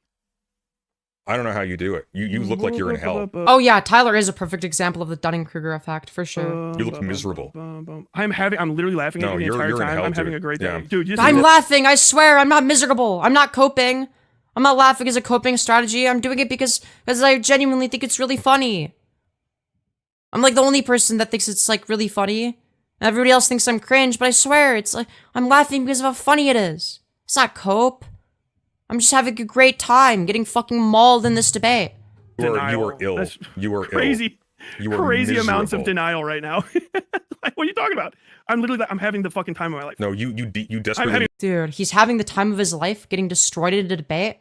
I don't know how you do it. You look like you're in hell. Oh yeah, Tyler is a perfect example of the Dunning-Kruger effect for sure. You look miserable. I'm literally laughing at you the entire you're in time. hell, I'm having dude. a great Yeah. day. Dude, I'm laughing, I swear, I'm not miserable. I'm not coping. I'm not laughing as a coping strategy. I'm doing it because I genuinely think it's really funny. I'm like the only person that thinks it's like really funny. Everybody else thinks I'm cringe, but I swear, it's like, I'm laughing because of how funny it is. It's not cope. I'm just having a great time getting fucking mauled in this debate. You are ill. You are crazy. Ill. You are crazy miserable. amounts of denial right now. Like, what are you talking about? I'm having the fucking time of my life. No, you desperately. Dude, he's having the time of his life getting destroyed in a debate.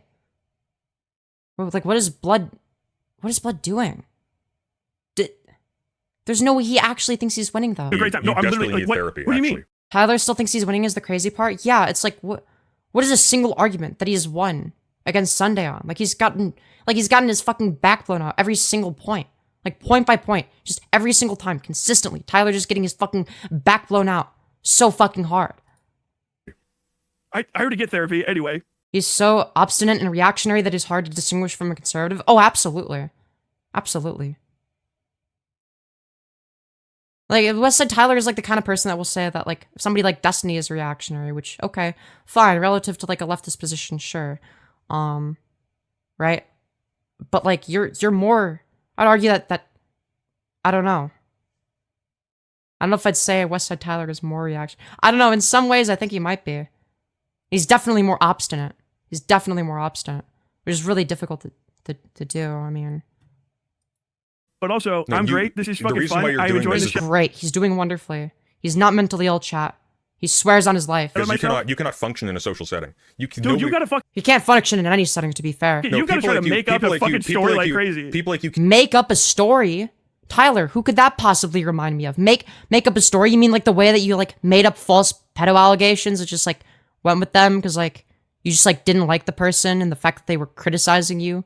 Like, what is blood doing? There's no way he actually thinks he's winning, though. A great time. No, I'm literally like, what do you mean? Tyler still thinks he's winning is the crazy part? Yeah, it's like, what is a single argument that he has won against Sunday on? Like, he's gotten his fucking back blown out every single point. Like, point by point. Just every single time, consistently. Tyler just getting his fucking back blown out so fucking hard. I already get therapy anyway. He's so obstinate and reactionary that he's hard to distinguish from a conservative. Oh, absolutely. Absolutely. Like, Westside Tyler is like the kind of person that will say that, like, if somebody like Destiny is reactionary, which, okay, fine, relative to like a leftist position, sure. Right? But like, you're more, I'd argue that I don't know. I don't know if I'd say Westside Tyler is more reactionary. I don't know, in some ways I think he might be. He's definitely more obstinate. He's definitely more obstinate, which is really difficult to do, I mean. But also, I'm great. This is fucking fun. I enjoy this shit. Great. He's doing wonderfully. He's not mentally ill, chat. He swears on his life. You cannot function in a social setting. You gotta fuck. You can't function in any setting, to be fair. You gotta try to make up a fucking story like crazy. People like you make up a story. Tyler, who could that possibly remind me of? Make up a story? You mean like the way that you like made up false pedo allegations and just like went with them because like you just like didn't like the person and the fact that they were criticizing you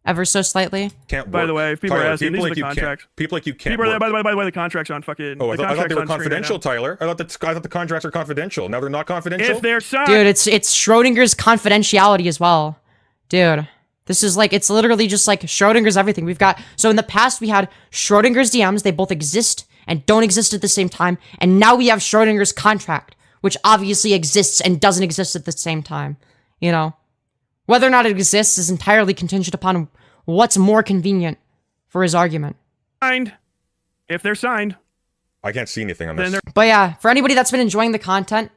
ever so slightly? By the way, if people are asking, these are the contracts. People like you can't. By the way, the contracts are on fucking. Oh, I thought they were confidential, Tyler. I thought the contracts are confidential. Now they're not confidential. If they're signed, dude, it's Schrodinger's confidentiality as well, dude. This is like, it's literally just like Schrodinger's everything. We've got, so in the past we had Schrodinger's DMs. They both exist and don't exist at the same time. And now we have Schrodinger's contract, which obviously exists and doesn't exist at the same time. You know, whether or not it exists is entirely contingent upon what's more convenient for his argument. Signed. If they're signed. I can't see anything on this. But yeah, for anybody that's been enjoying the content,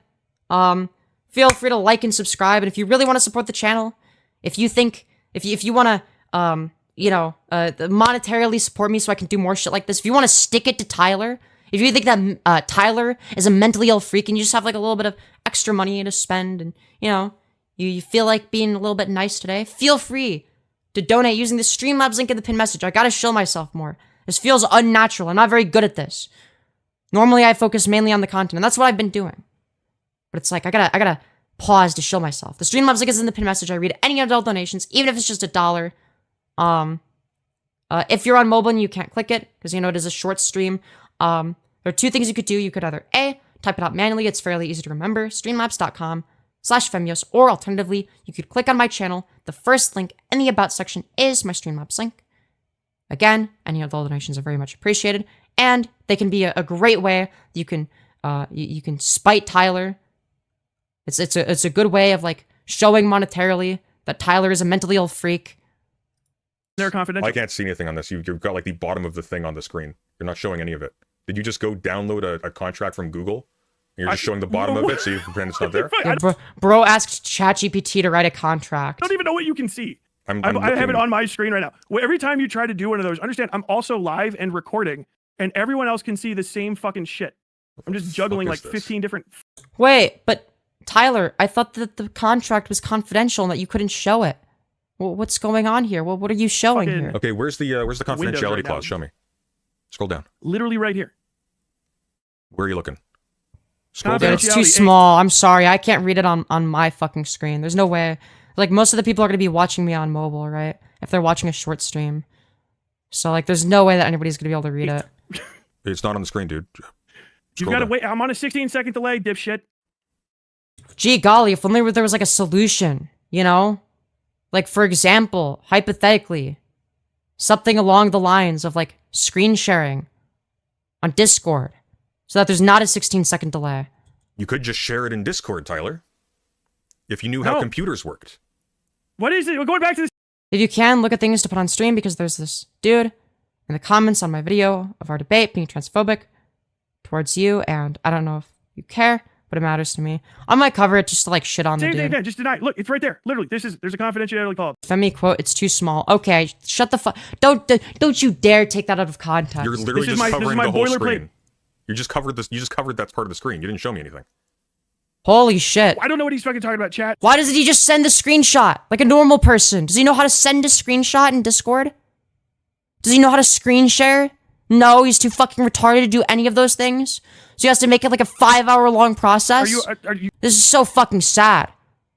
feel free to like and subscribe. And if you really want to support the channel, if you think, if you want to, monetarily support me so I can do more shit like this, if you want to stick it to Tyler, if you think that Tyler is a mentally ill freak and you just have like a little bit of extra money to spend and, you know, you feel like being a little bit nice today, feel free to donate using the Streamlabs link in the pinned message. I gotta show myself more. This feels unnatural. I'm not very good at this. Normally I focus mainly on the content, and that's what I've been doing. But it's like, I gotta pause to show myself. The Streamlabs link is in the pinned message. I read any adult donations, even if it's just $1. If you're on mobile and you can't click it, because you know it is a short stream, there are two things you could do. You could either A, type it out manually, it's fairly easy to remember, streamlabs.com/Femyoz, or alternatively, you could click on my channel. The first link in the About section is my Streamlabs link. Again, any adult donations are very much appreciated, and they can be a great way you can you can spite Tyler. It's a good way of like showing monetarily that Tyler is a mentally ill freak. They're confidential. I can't see anything on this. You've got like the bottom of the thing on the screen. You're not showing any of it. Did you just go download a contract from Google? And you're just showing the bottom of it so you can pretend it's not there? Yeah, bro asked ChatGPT to write a contract. I don't even know what you can see. I looking. have it on my screen right now. Well, every time you try to do one of those, understand, I'm also live and recording, and everyone else can see the same fucking shit. I'm just juggling like 15 different... Wait, but Tyler, I thought that the contract was confidential and that you couldn't show it. Well, what's going on here? Well, what are you showing here? Okay, where's the confidentiality clause? Show me. Scroll down. Literally right here. Where are you looking? Scroll Dude, down. it's too small. I'm sorry. I can't read it on my fucking screen. There's no way. Like, most of the people are going to be watching me on mobile, right? If they're watching a short stream. So, like, there's no way that anybody's going to be able to read it. It's not on the screen, dude. You gotta wait. I'm on a 16-second delay, dipshit. Gee golly, if only there was, like, a solution, you know? Like, for example, hypothetically, something along the lines of, like, screen sharing on Discord. So that there's not a 16-second delay. You could just share it in Discord, Tyler. If you knew how computers worked. What is it? We're going back to this. If you can, look at things to put on stream because there's this dude in the comments on my video of our debate being transphobic towards you, and I don't know if you care, but it matters to me. I might cover it just to like shit on the dude. Same thing, just deny it. Look, it's right there. Literally, there's a confidentiality clause. Femi quote, it's too small. Okay, shut the fuck. Don't you dare take that out of context. You're literally just covering the whole screen. You just covered this. You just covered that part of the screen. You didn't show me anything. Holy shit. I don't know what he's fucking talking about, chat. Why doesn't he just send the screenshot like a normal person? Does he know how to send a screenshot in Discord? Does he know how to screen share? No, he's too fucking retarded to do any of those things. So he has to make it like a 5-hour-long process. Are you? This is so fucking sad.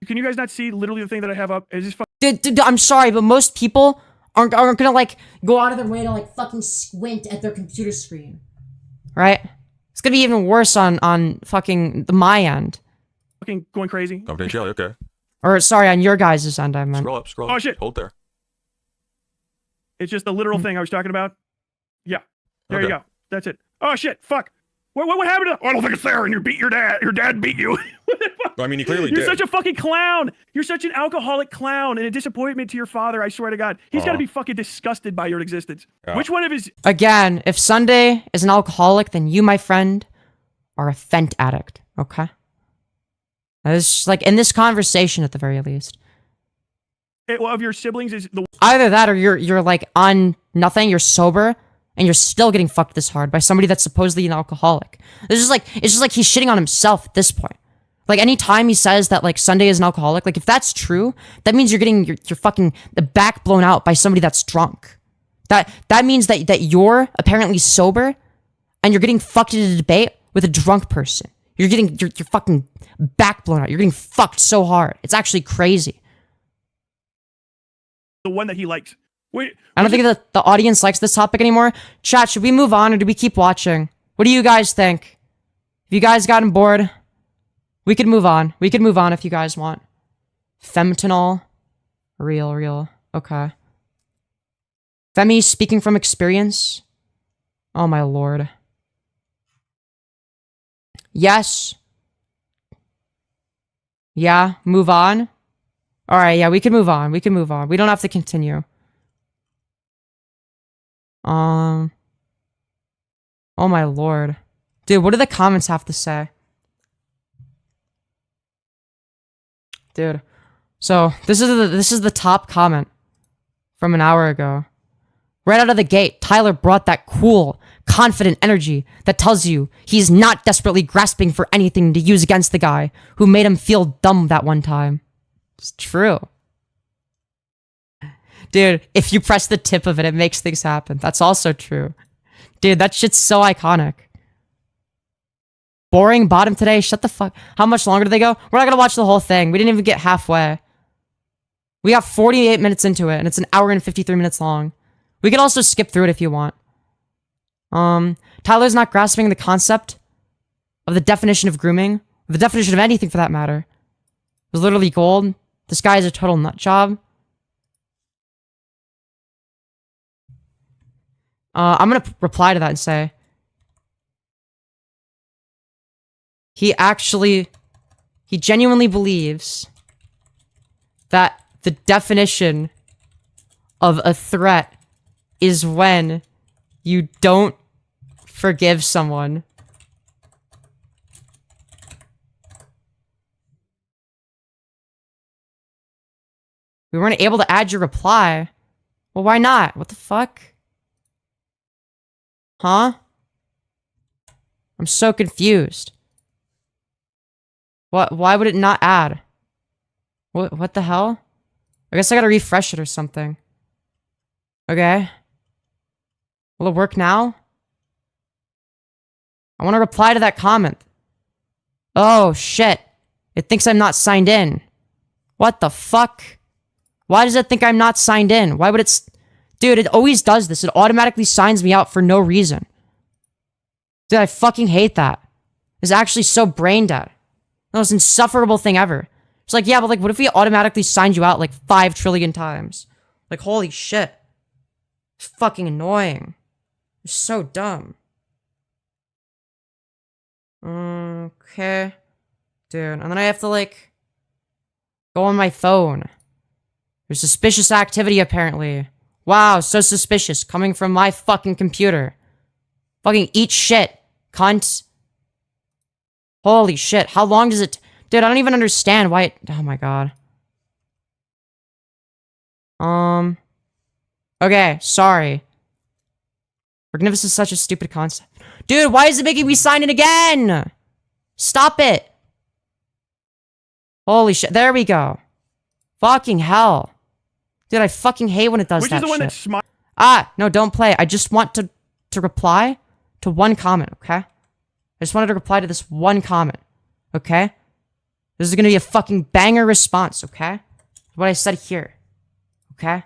Can you guys not see literally the thing that I have up? Is this Dude, I'm sorry, but most people aren't gonna like go out of their way to like fucking squint at their computer screen, right? It's gonna be even worse on fucking my end. Fucking going crazy. Confidentiality, okay. Or sorry, on your guys' end, I meant. Scroll up. Oh shit! Hold there. It's just the literal thing I was talking about. Yeah, there you go. That's it. Oh shit! Fuck. What happened to? Oh, I don't think it's there. And you beat your dad. Your dad beat you. I mean, he clearly You're did. such a fucking clown. You're such an alcoholic clown and a disappointment to your father. I swear to God, he's got to be fucking disgusted by your existence. Which one of his? Again, if Sunday is an alcoholic, then you, my friend, are a fent addict. Okay. It's like in this conversation, at the very least. Of your siblings is the either that or you're like on nothing. You're sober. And you're still getting fucked this hard by somebody that's supposedly an alcoholic. It's just like he's shitting on himself at this point. Like anytime he says that like Sunday is an alcoholic, like if that's true, that means you're getting your fucking the back blown out by somebody that's drunk. That means that you're apparently sober and you're getting fucked in a debate with a drunk person. You're getting your fucking back blown out. You're getting fucked so hard. It's actually crazy. The one that he likes. Wait, I don't think the audience likes this topic anymore. Chat, should we move on or do we keep watching? What do you guys think? If you guys gotten bored, we could move on. We could move on if you guys want. Femtanol. Real. Okay. Femi speaking from experience. Oh my lord. Yes. Yeah, move on. Alright, yeah, we can move on. We can move on. We don't have to continue. Oh my lord. Dude, what do the comments have to say? Dude. So, this is the top comment from an hour ago. Right out of the gate, Tyler brought that cool, confident energy that tells you he's not desperately grasping for anything to use against the guy who made him feel dumb that one time. It's true. Dude, if you press the tip of it, it makes things happen. That's also true. Dude, that shit's so iconic. Boring bottom today? Shut the fuck. How much longer do they go? We're not gonna watch the whole thing. We didn't even get halfway. We got 48 minutes into it, and it's an hour and 53 minutes long. We could also skip through it if you want. Tyler's not grasping the concept of the definition of grooming, or the definition of anything for that matter. It was literally gold. This guy is a total nut job. I'm gonna reply to that and say, he genuinely believes that the definition of a threat is when you don't forgive someone. We weren't able to add your reply. Well, why not? What the fuck? Huh? I'm so confused. Why would it not add? What the hell? I guess I gotta refresh it or something. Okay. Will it work now? I want to reply to that comment. Oh, shit. It thinks I'm not signed in. What the fuck? Why does it think I'm not signed in? Why would it... Dude, it always does this. It automatically signs me out for no reason. Dude, I fucking hate that. It's actually so brain dead. The most insufferable thing ever. It's like, yeah, but like, what if we automatically signed you out like 5 trillion times? Like, holy shit. It's fucking annoying. It's so dumb. Okay. Dude, and then I have to like go on my phone. There's suspicious activity apparently. Wow, so suspicious. Coming from my fucking computer. Fucking eat shit, cunt. Holy shit, how long does it... Dude, I don't even understand why it... Oh my god. Okay, sorry. Forgiveness is such a stupid concept. Dude, why is it making me sign in again? Stop it. Holy shit, there we go. Fucking hell. Dude, I fucking hate when it does that shit. Which is the one that's... Ah, no, don't play. I just want to reply to one comment, okay? I just wanted to reply to this one comment, okay? This is gonna be a fucking banger response, okay? What I said here, okay?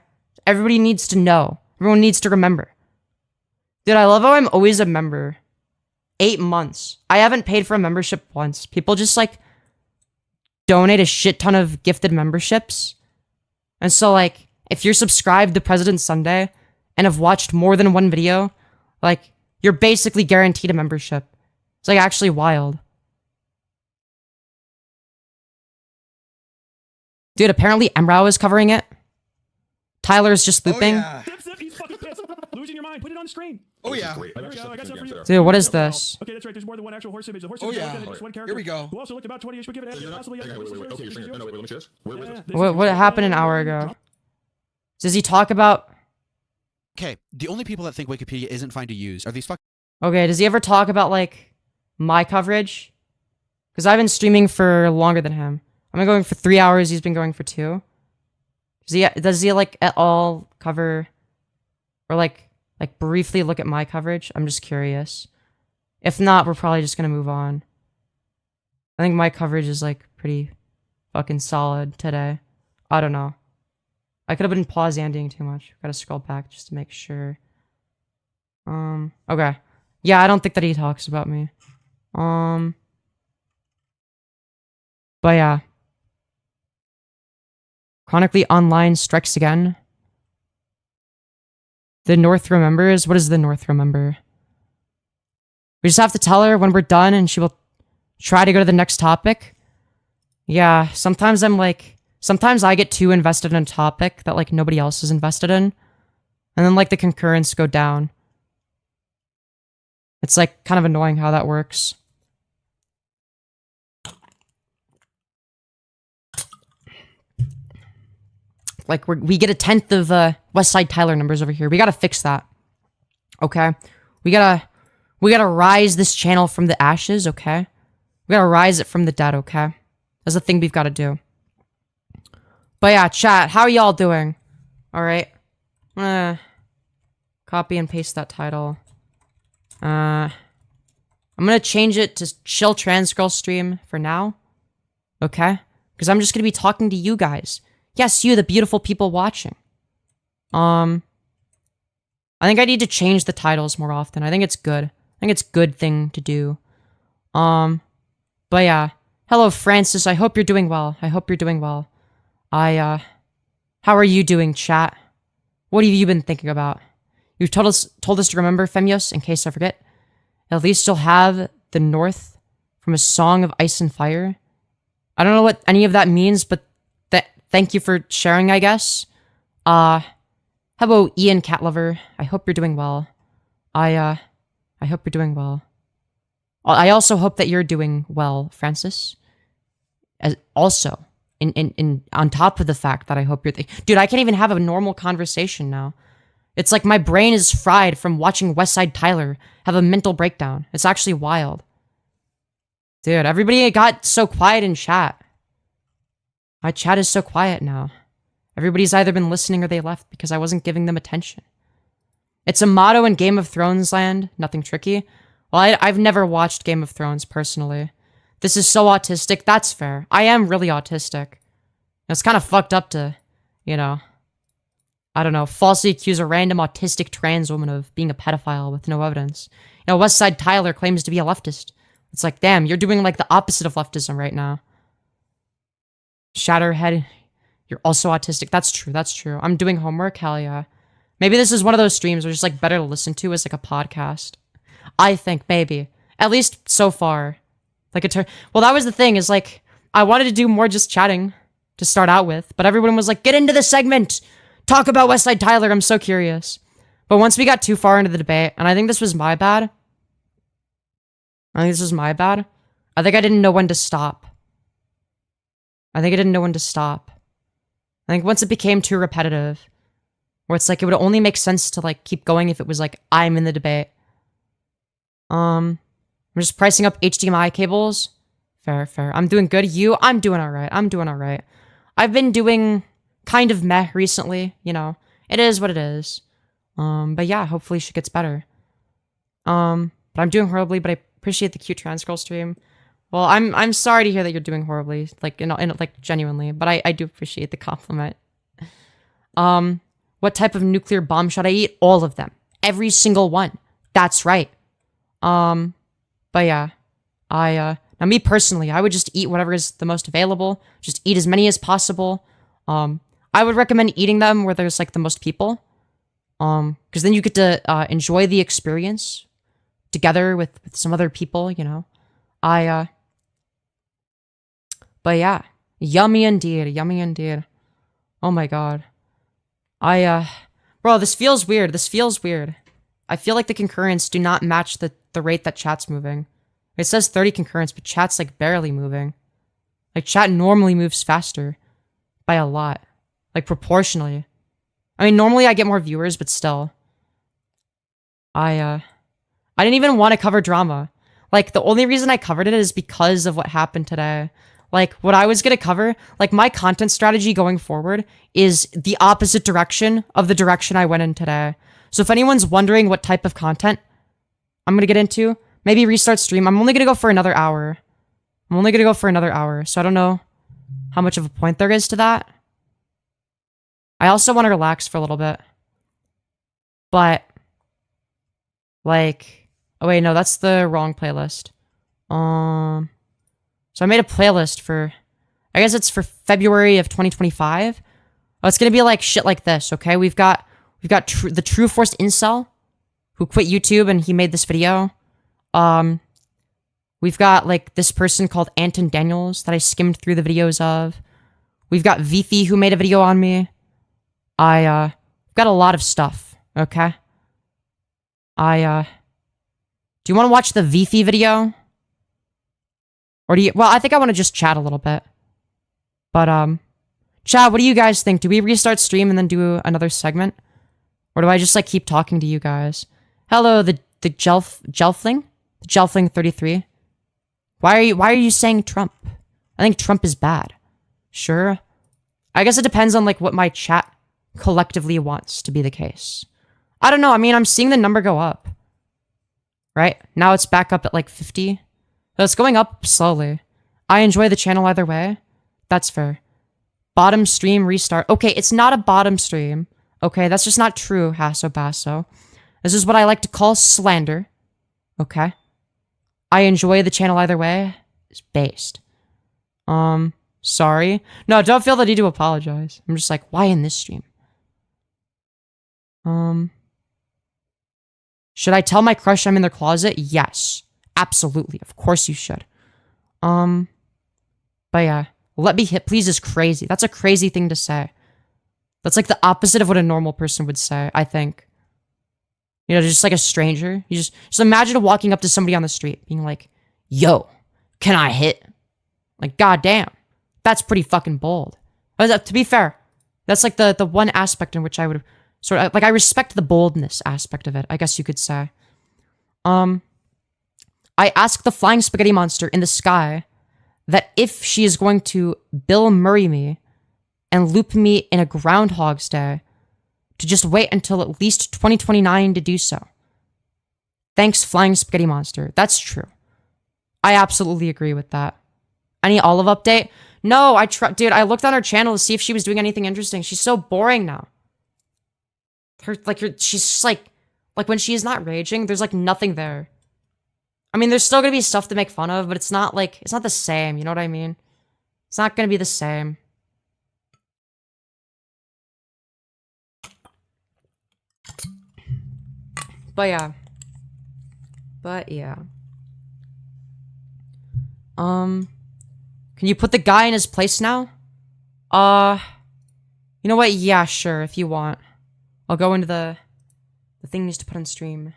Everybody needs to know. Everyone needs to remember. Dude, I love how I'm always a member. 8 months. I haven't paid for a membership once. People just, like, donate a shit ton of gifted memberships. And so, like, if you're subscribed to President Sunday and have watched more than one video, like, you're basically guaranteed a membership. It's, like, actually wild. Dude, apparently Emrao is covering it. Tyler's just looping. Oh, yeah. He's fucking pissed. Losing your mind. Put it on the screen. Oh, yeah. There we go. I got something for you. Dude, what is this? Okay, that's right. There's more than one actual horse image. The horse Oh, image yeah. is just one character. Here we go. Who also looked about 20-ish. Would give it possibly. Okay, wait. Okay, you're saying it. No, wait, let me see this. Where is this? What happened an hour ago? Does he talk about... Okay, the only people that think Wikipedia isn't fine to use are these fuck. Okay, does he ever talk about, like, my coverage? Because I've been streaming for longer than him. I've been going for 3 hours, he's been going for 2. Does he, like, at all cover... Or, like, briefly look at my coverage? I'm just curious. If not, we're probably just gonna move on. I think my coverage is, like, pretty fucking solid today. I don't know. I could have been pause-anding too much. Gotta scroll back just to make sure. Okay. Yeah, I don't think that he talks about me. But yeah. Chronically Online strikes again. The North remembers? What does the North remember? We just have to tell her when we're done and she will try to go to the next topic. Yeah, sometimes I'm like... Sometimes I get too invested in a topic that, like, nobody else is invested in. And then, like, the concurrence go down. It's, like, kind of annoying how that works. Like, we get 1/10 of Westside Tyler numbers over here. We gotta fix that. Okay? We gotta rise this channel from the ashes, okay? We gotta rise it from the dead, okay? That's the thing we've gotta do. But yeah, chat, how are y'all doing? Alright. I'm gonna copy and paste that title. I'm gonna change it to Chill Trans Girl Stream for now. Okay? Because I'm just gonna be talking to you guys. Yes, you, the beautiful people watching. I think I need to change the titles more often. I think it's good. I think it's a good thing to do. But yeah. Hello, Francis. I hope you're doing well. I hope you're doing well. How are you doing, chat? What have you been thinking about? You've told us to remember, Femyoz, in case I forget. At least you'll have the North from A Song of Ice and Fire. I don't know what any of that means, but thank you for sharing, I guess. Hello, Ian Catlover. I hope you're doing well. I hope you're doing well. I also hope that you're doing well, Francis. Also... on top of the fact that I hope you're... Dude, I can't even have a normal conversation now. It's like my brain is fried from watching Westside Tyler have a mental breakdown. It's actually wild. Dude, everybody got so quiet in chat. My chat is so quiet now. Everybody's either been listening or they left because I wasn't giving them attention. It's a motto in Game of Thrones land, nothing tricky. Well, I've never watched Game of Thrones personally. This is so autistic, that's fair. I am really autistic. It's kind of fucked up to, you know, I don't know, falsely accuse a random autistic trans woman of being a pedophile with no evidence. You know, Westside Tyler claims to be a leftist. It's like, damn, you're doing like the opposite of leftism right now. Shatterhead, you're also autistic. That's true, that's true. I'm doing homework, hell yeah. Maybe this is one of those streams where it's just like better to listen to as like a podcast. I think, maybe. At least so far. Like well, that was the thing, is like, I wanted to do more just chatting to start out with, but everyone was like, get into the segment! Talk about Westside Tyler, I'm so curious. But once we got too far into the debate, and I think this was my bad. I think I didn't know when to stop. I think once it became too repetitive, where it's like, it would only make sense to like keep going if it was like, I'm in the debate. I'm just pricing up HDMI cables. Fair. I'm doing good. I'm doing alright. I've been doing kind of meh recently, you know. It is what it is. But yeah, hopefully she gets better. But I'm doing horribly, but I appreciate the cute trans girl stream. Well, I'm sorry to hear that you're doing horribly, like, like, genuinely, but I do appreciate the compliment. What type of nuclear bomb should I eat? All of them. Every single one. That's right. But yeah, now me personally, I would just eat whatever is the most available. Just eat as many as possible. I would recommend eating them where there's like the most people. Because then you get to enjoy the experience together with some other people, you know. But yeah, yummy indeed. Oh my god. Bro, this feels weird. I feel like the concurrents do not match the rate that chat's moving. It says 30 concurrents, but chat's like barely moving. Like chat normally moves faster by a lot, like proportionally. I mean, normally I get more viewers, but still. I didn't even want to cover drama. Like, the only reason I covered it is because of what happened today. Like, what I was gonna cover, like, my content strategy going forward is the opposite direction of the direction I went in today. So if anyone's wondering what type of content I'm gonna get into, maybe restart stream. I'm only gonna go for another hour. So I don't know how much of a point there is to that. I also want to relax for a little bit. But, like, oh wait, no, that's the wrong playlist. So I made a playlist for, I guess it's for February of 2025. Oh, it's gonna be like shit like this, okay? We've got the True Force Incel, who quit YouTube and he made this video. We've got like this person called Anton Daniels that I skimmed through the videos of. We've got Vifi who made a video on me. Got a lot of stuff, okay? Do you want to watch the Vifi video? Or do you, well, I think I want to just chat a little bit. But, chat, what do you guys think? Do we restart stream and then do another segment? Or do I just, like, keep talking to you guys? Hello, the Gelfling? The Gelfling33. Why are you saying Trump? I think Trump is bad. Sure. I guess it depends on, like, what my chat collectively wants to be the case. I don't know. I mean, I'm seeing the number go up. Right? Now it's back up at, like, 50. So it's going up slowly. I enjoy the channel either way. That's fair. Bottom stream restart. Okay, it's not a bottom stream. Okay, that's just not true, Hasso Basso. This is what I like to call slander. Okay? I enjoy the channel either way. It's based. Sorry. No, don't feel the need to apologize. I'm just like, why in this stream? Should I tell my crush I'm in their closet? Yes. Absolutely. Of course you should. But yeah. Let me hit, please, is crazy. That's a crazy thing to say. That's like the opposite of what a normal person would say, I think. You know, just like a stranger. You just imagine walking up to somebody on the street, being like, yo, can I hit? Like, goddamn. That's pretty fucking bold. To be fair, that's like the one aspect in which I would sort of, like, I respect the boldness aspect of it, I guess you could say. I asked the flying spaghetti monster in the sky that if she is going to Bill Murray me and loop me in a Groundhog's Day, to just wait until at least 2029 to do so. Thanks, flying spaghetti monster. That's true. I absolutely agree with that. Any Olive update? No, dude, I looked on her channel to see if she was doing anything interesting. She's so boring now. She's just like when she is not raging, there's like nothing there. I mean, there's still gonna be stuff to make fun of, but it's not the same, you know what I mean? It's not gonna be the same. But yeah. Can you put the guy in his place now? You know what? Yeah, sure, if you want. I'll go into the things to put on stream.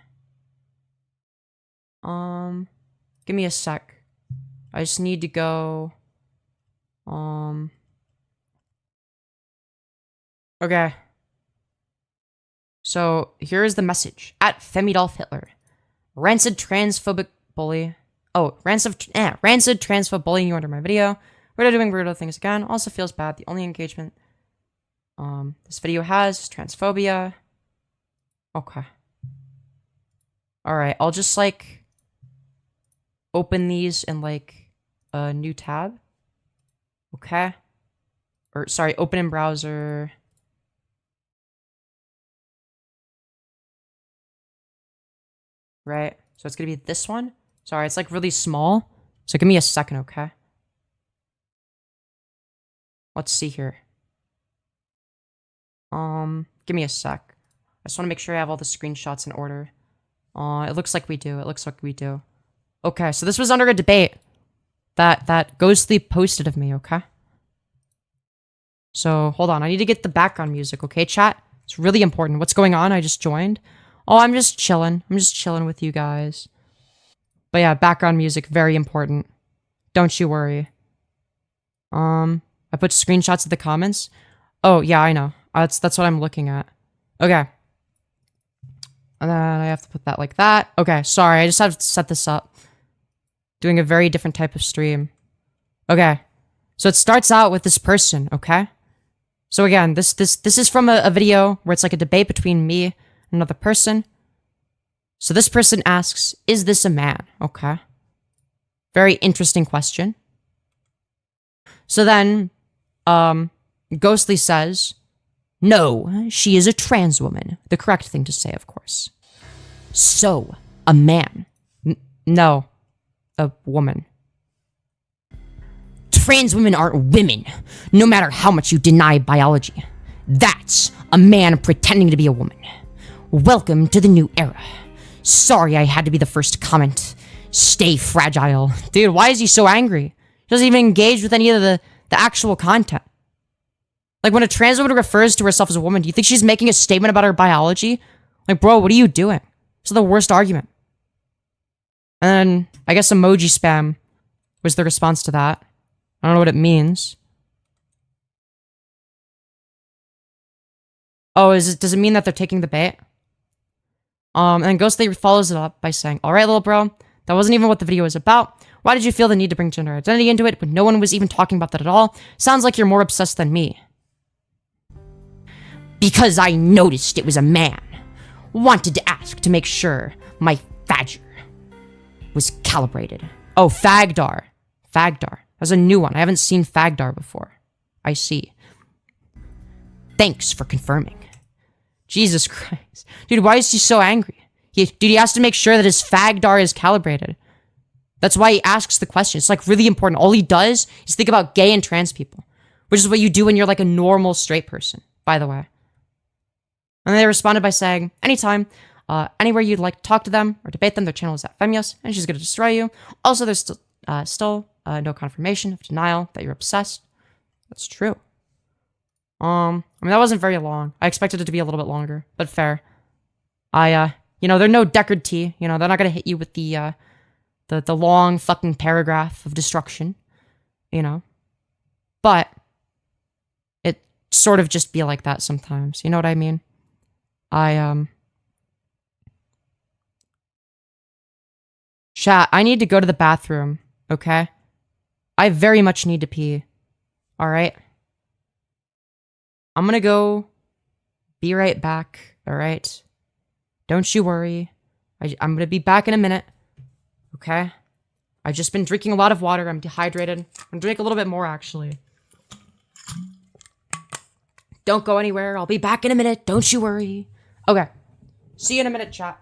Give me a sec. I just need to go. Okay. So, here is the message. At FemidolfHitler. Rancid transphobic bully. Oh, rancid transphobic bullying you under my video. Weirdo doing weirdo things again. Also feels bad. The only engagement this video has is transphobia. Okay. Alright, I'll just like open these in like a new tab. Okay. Or sorry, open in browser. Right. So it's gonna be this one. Sorry, it's like really small. So give me a second, okay? Let's see here. Give me a sec. I just want to make sure I have all the screenshots in order. It looks like we do. It looks like we do. Okay, so this was under a debate that Ghostly posted of me, okay? So, hold on. I need to get the background music, okay, chat? It's really important. What's going on? I just joined. Oh, I'm just chilling. I'm just chilling with you guys. But yeah, background music, very important. Don't you worry. I put screenshots of the comments. Oh, yeah, I know. That's what I'm looking at. Okay. And then I have to put that like that. Okay, sorry, I just have to set this up. Doing a very different type of stream. Okay. So it starts out with this person, okay? So again, this is from a video where it's like a debate between me and another person. So this person asks, is this a man? Okay. Very interesting question. So then, Ghostly says, no, she is a trans woman. The correct thing to say, of course. So, a man. No, a woman. Trans women aren't women, no matter how much you deny biology. That's a man pretending to be a woman. Welcome to the new era. Sorry I had to be the first to comment. Stay fragile. Dude, why is he so angry? He doesn't even engage with any of the actual content. Like, when a trans woman refers to herself as a woman, do you think she's making a statement about her biology? Like, bro, what are you doing? This is the worst argument. And then, I guess emoji spam was the response to that. I don't know what it means. Oh, does it mean that they're taking the bait? And then Ghostly follows it up by saying, alright, little bro, that wasn't even what the video was about. Why did you feel the need to bring gender identity into it when no one was even talking about that at all? Sounds like you're more obsessed than me. Because I noticed it was a man. Wanted to ask to make sure my fagger was calibrated. Oh, Fagdar. Fagdar. That's a new one. I haven't seen Fagdar before. I see. Thanks for confirming. Jesus Christ. Dude, why is he so angry? He has to make sure that his Fagdar is calibrated. That's why he asks the question. It's like really important. All he does is think about gay and trans people, which is what you do when you're like a normal straight person, by the way. And they responded by saying, anytime, anywhere you'd like to talk to them or debate them, their channel is at Femyoz, and she's going to destroy you. Also, there's still no confirmation of denial that you're obsessed. That's true. I mean, that wasn't very long. I expected it to be a little bit longer, but fair. You know, they're no Deckard T. You know, they're not going to hit you with the long fucking paragraph of destruction. You know? But it sort of just be like that sometimes. You know what I mean? Chat, I need to go to the bathroom, okay? I very much need to pee. Alright? I'm gonna go. Be right back, alright? Don't you worry. I'm gonna be back in a minute. Okay? I've just been drinking a lot of water. I'm dehydrated. I'm gonna drink a little bit more, actually. Don't go anywhere. I'll be back in a minute. Don't you worry. Okay. See you in a minute, chat.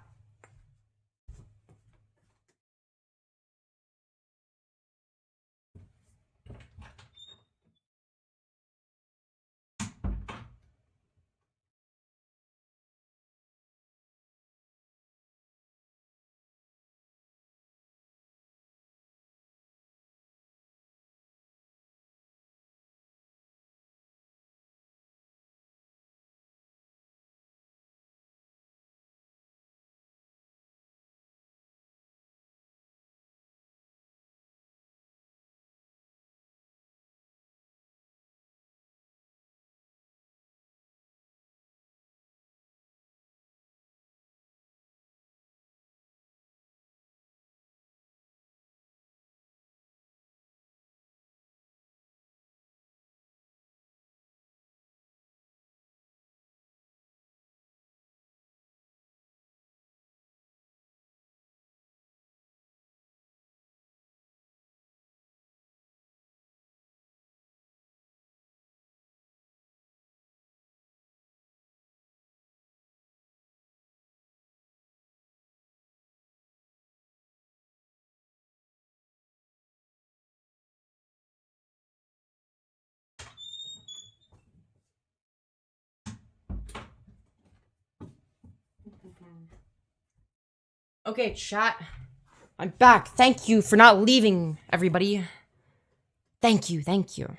Okay, chat. I'm back. Thank you for not leaving, everybody. Thank you, thank you.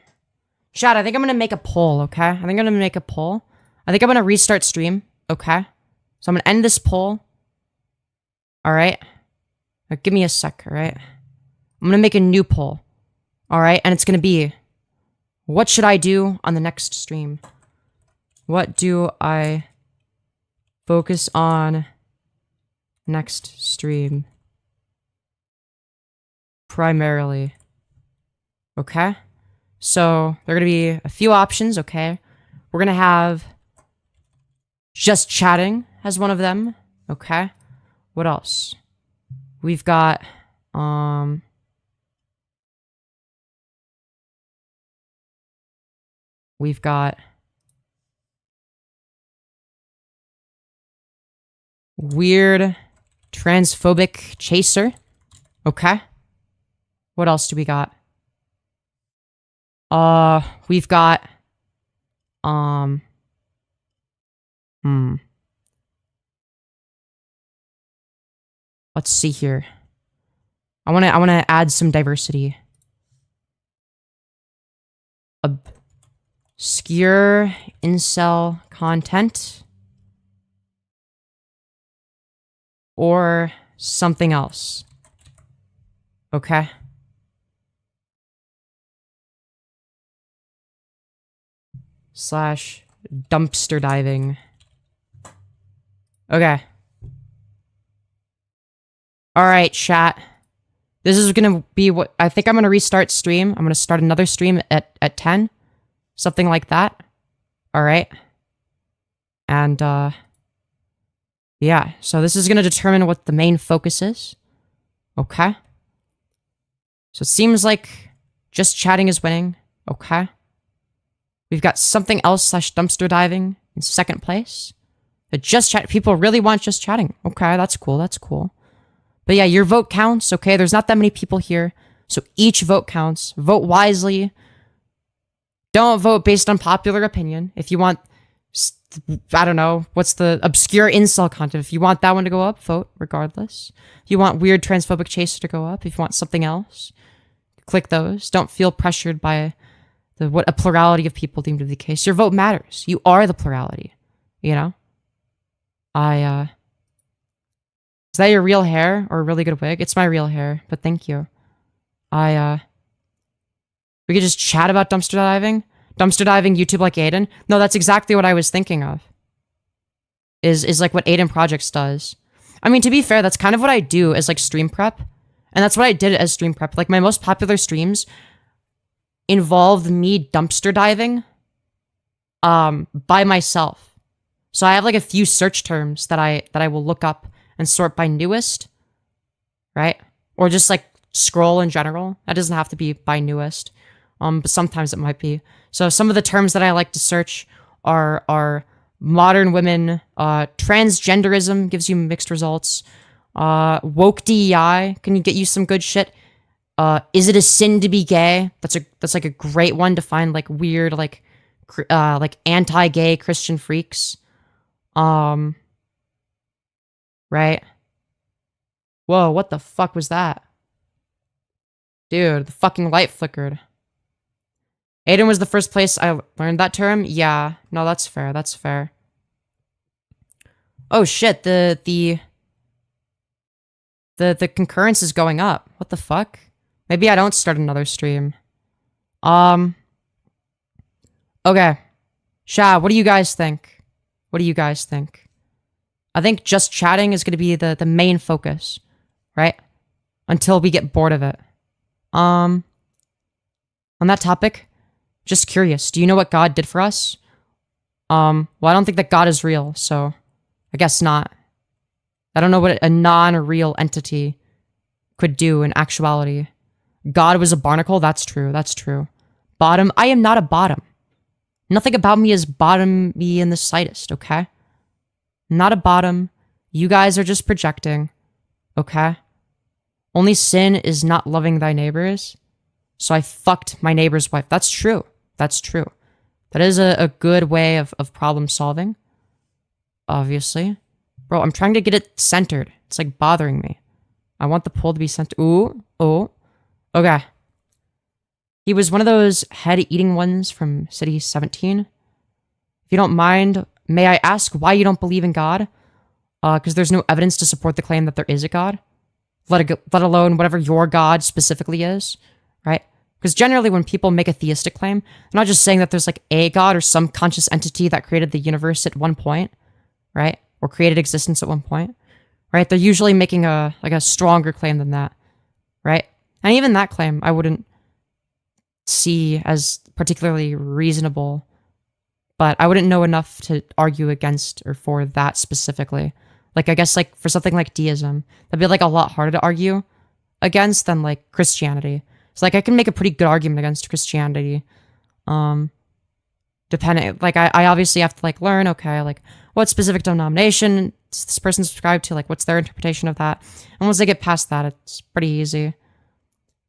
Chat, I think I'm gonna make a poll, okay? I think I'm gonna make a poll. I think I'm gonna restart stream, okay? So I'm gonna end this poll. Alright? Give me a sec, alright? I'm gonna make a new poll. Alright? And it's gonna be, what should I do on the next stream? What do I focus on next stream? Primarily. Okay? So, there are gonna be a few options, okay? We're gonna have just chatting as one of them, okay? What else? We've got, we've got weird transphobic chaser, okay? What else do we got? We've got, let's see here. I wanna add some diversity. Obscure incel content. Or something else. Okay? Slash dumpster diving. Okay. Alright, chat. This is gonna be what I think I'm gonna restart stream. I'm gonna start another stream at 10. Something like that. Alright. And yeah, so this is gonna determine what the main focus is. Okay. So it seems like just chatting is winning. Okay. We've got something else slash dumpster diving in second place. But just chat, people really want just chatting. Okay, that's cool, that's cool. But yeah, your vote counts, okay? There's not that many people here, so each vote counts. Vote wisely. Don't vote based on popular opinion. If you want, I don't know, what's the obscure incel content? If you want that one to go up, vote regardless. If you want weird transphobic chaser to go up, if you want something else, click those. Don't feel pressured by what a plurality of people deem to be the case. Your vote matters. You are the plurality, you know? Is that your real hair or a really good wig? It's my real hair, but thank you. We could just chat about dumpster diving? Dumpster diving, YouTube like Aiden? No, that's exactly what I was thinking of. is like what Aiden Projects does. I mean, to be fair, that's kind of what I do as like stream prep. And that's what I did as stream prep. Like my most popular streams involved me dumpster diving by myself. So I have like a few search terms that I will look up and sort by newest, right? Or just like scroll in general. That doesn't have to be by newest. But sometimes it might be. So some of the terms that I like to search are modern women, transgenderism gives you mixed results, woke DEI can get you some good shit. Is it a sin to be gay? That's like a great one to find like weird like anti-gay Christian freaks. Right? Whoa, what the fuck was that? Dude, the fucking light flickered. Aiden was the first place I learned that term? Yeah. No, that's fair. That's fair. Oh shit, the concurrence is going up. What the fuck? Maybe I don't start another stream. Okay. Sha, what do you guys think? What do you guys think? I think just chatting is going to be the main focus, right? Until we get bored of it. On that topic, just curious, do you know what God did for us? Well, I don't think that God is real, so I guess not. I don't know what a non-real entity could do in actuality. God was a barnacle? That's true, that's true. Bottom? I am not a bottom. Nothing about me is bottom me in the slightest, okay? Not a bottom. You guys are just projecting, okay? Only sin is not loving thy neighbors. So I fucked my neighbor's wife. That's true. That's true. That is a good way of problem solving. Obviously. Bro, I'm trying to get it centered. It's like bothering me. I want the poll to be centered. Ooh. Oh. Okay. He was one of those head-eating ones from City 17. If you don't mind, may I ask why you don't believe in God? Because there's no evidence to support the claim that there is a God. Let alone whatever your God specifically is, right? Because generally when people make a theistic claim, they're not just saying that there's like a God or some conscious entity that created the universe at one point, right? Or created existence at one point, right? They're usually making a stronger claim than that, right? And even that claim I wouldn't see as particularly reasonable, but I wouldn't know enough to argue against or for that specifically. Like, I guess, like, for something like deism, that'd be, like, a lot harder to argue against than, like, Christianity. So, like, I can make a pretty good argument against Christianity. Depending, like, I obviously have to, like, learn, okay, like, what specific denomination does this person subscribe to? Like, what's their interpretation of that? And once I get past that, it's pretty easy.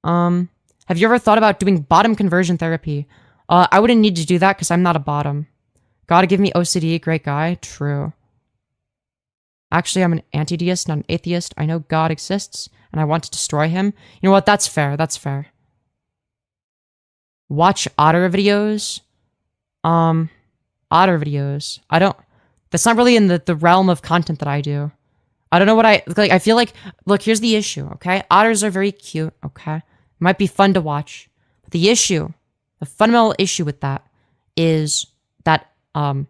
Have you ever thought about doing bottom conversion therapy? I wouldn't need to do that because I'm not a bottom. Gotta give me OCD, great guy. True. Actually, I'm an anti-deist, not an atheist. I know God exists, and I want to destroy him. You know what? That's fair. That's fair. Watch otter videos. Otter videos. I don't... That's not really in the realm of content that I do. I don't know what I feel like... Look, here's the issue, okay? Otters are very cute, okay? It might be fun to watch. But the issue, the fundamental issue with that is that, I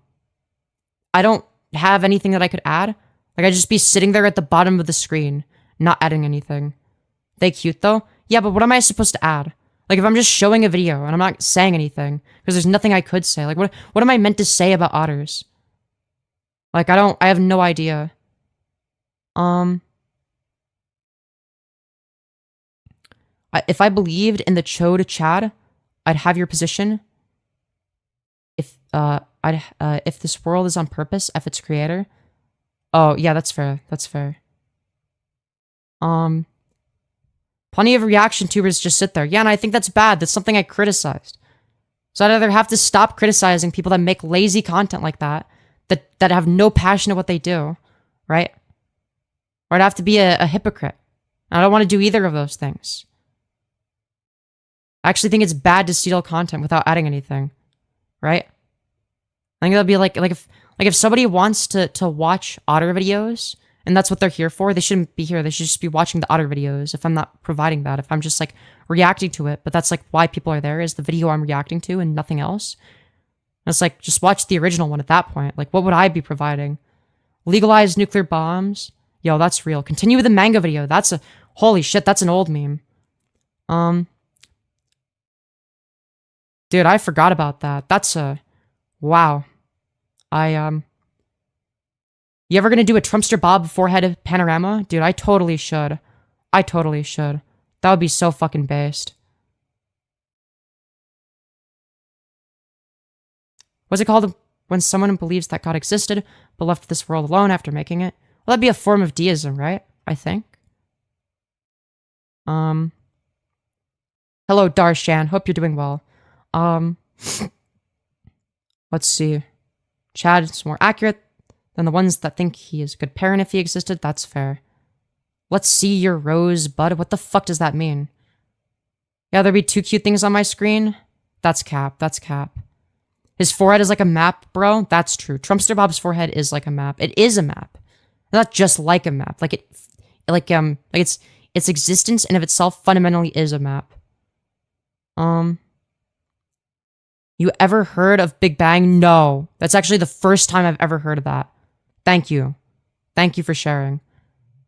don't have anything that I could add. Like, I'd just be sitting there at the bottom of the screen, not adding anything. They cute, though? Yeah, but what am I supposed to add? Like, if I'm just showing a video and I'm not saying anything, because there's nothing I could say. Like, what am I meant to say about otters? Like, I have no idea. If I believed in the Chode Chad, I'd have your position. If this world is on purpose, F its creator. Oh, yeah, that's fair. That's fair. Plenty of reaction tubers just sit there. Yeah, and I think that's bad. That's something I criticized. So I'd either have to stop criticizing people that make lazy content like that have no passion at what they do, right? Or I'd have to be a hypocrite. I don't want to do either of those things. I actually think it's bad to steal content without adding anything, right? I think that'd be like if somebody wants to watch otter videos and that's what they're here for, they shouldn't be here. They should just be watching the otter videos if I'm not providing that. If I'm just like reacting to it, but that's like why people are there is the video I'm reacting to and nothing else. And it's like, just watch the original one at that point. Like, what would I be providing? Legalize nuclear bombs. Yo, that's real. Continue with the manga video. That's a... Holy shit, that's an old meme. Dude, I forgot about that. That's a... Wow. You ever gonna do a Trumpster Bob forehead panorama? Dude, I totally should. I totally should. That would be so fucking based. What's it called when someone believes that God existed, but left this world alone after making it? Well, that'd be a form of deism, right? I think. Hello, Darshan. Hope you're doing well. Let's see. Chad is more accurate than the ones that think he is a good parent if he existed. That's fair. Let's see your rosebud. What the fuck does that mean? Yeah, there'd be 2 cute things on my screen. That's cap. That's cap. His forehead is like a map, bro. That's true. Trumpster Bob's forehead is like a map. It is a map. Not just like a map. Like its existence in of itself fundamentally is a map. You ever heard of Big Bang? No. That's actually the first time I've ever heard of that. Thank you. Thank you for sharing.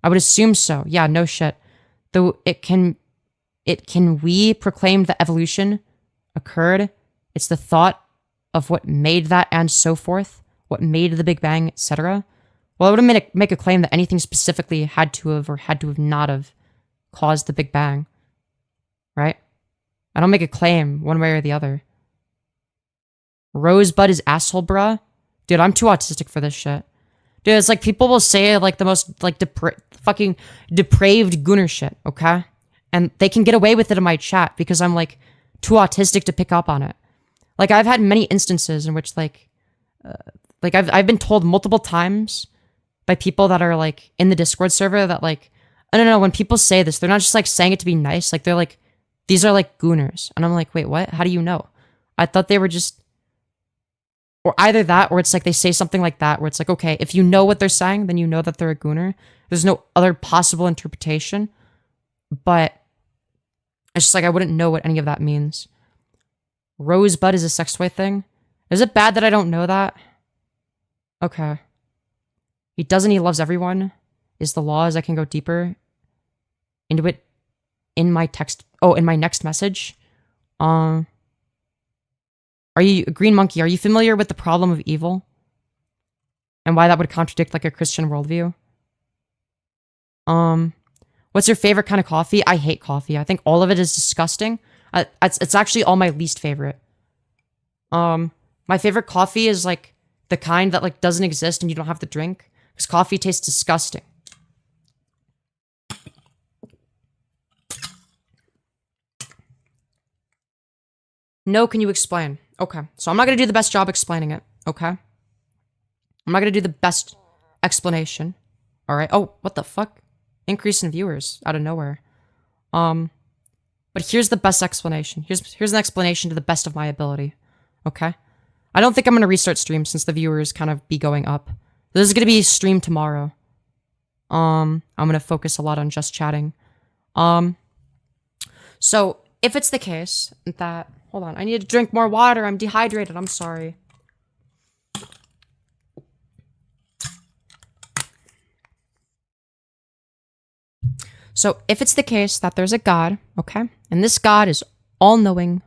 I would assume so. Yeah, no shit. Though it can we proclaim that evolution occurred? It's the thought of what made that and so forth, what made the Big Bang, etc. Well, I wouldn't make a claim that anything specifically had to have not have caused the Big Bang, right? I don't make a claim one way or the other. Rosebud is asshole, bruh. Dude, I'm too autistic for this shit. Dude, it's like people will say like the most like fucking depraved gooner shit, okay? And they can get away with it in my chat because I'm like too autistic to pick up on it. Like I've had many instances in which like I've been told multiple times by people that are like in the Discord server that like, I don't know, when people say this, they're not just like saying it to be nice. Like they're like, these are like gooners. And I'm like, wait, what? How do you know? I thought they were just, or either that, or it's like they say something like that, where it's like, okay, if you know what they're saying, then you know that they're a gooner. There's no other possible interpretation. But it's just like, I wouldn't know what any of that means. Rosebud is a sex toy thing. Is it bad that I don't know that? Okay. He doesn't, he loves everyone. Is the law, as I can go deeper into it in my text. Oh, in my next message. Are you, Green Monkey, are you familiar with the problem of evil? And why that would contradict like a Christian worldview? What's your favorite kind of coffee? I hate coffee. I think all of it is disgusting. It's actually all my least favorite. My favorite coffee is like the kind that like doesn't exist and you don't have to drink. Because coffee tastes disgusting. No, can you explain? Okay, so I'm not going to do the best job explaining it, okay? I'm not going to do the best explanation, all right? Oh, what the fuck? Increase in viewers out of nowhere. But here's the best explanation. Here's an explanation to the best of my ability, okay? I don't think I'm going to restart stream since the viewers kind of be going up. This is going to be stream tomorrow. I'm going to focus a lot on just chatting. So if it's the case that... Hold on, I need to drink more water. I'm dehydrated. I'm sorry. So if it's the case that there's a God, okay? And this God is all-knowing,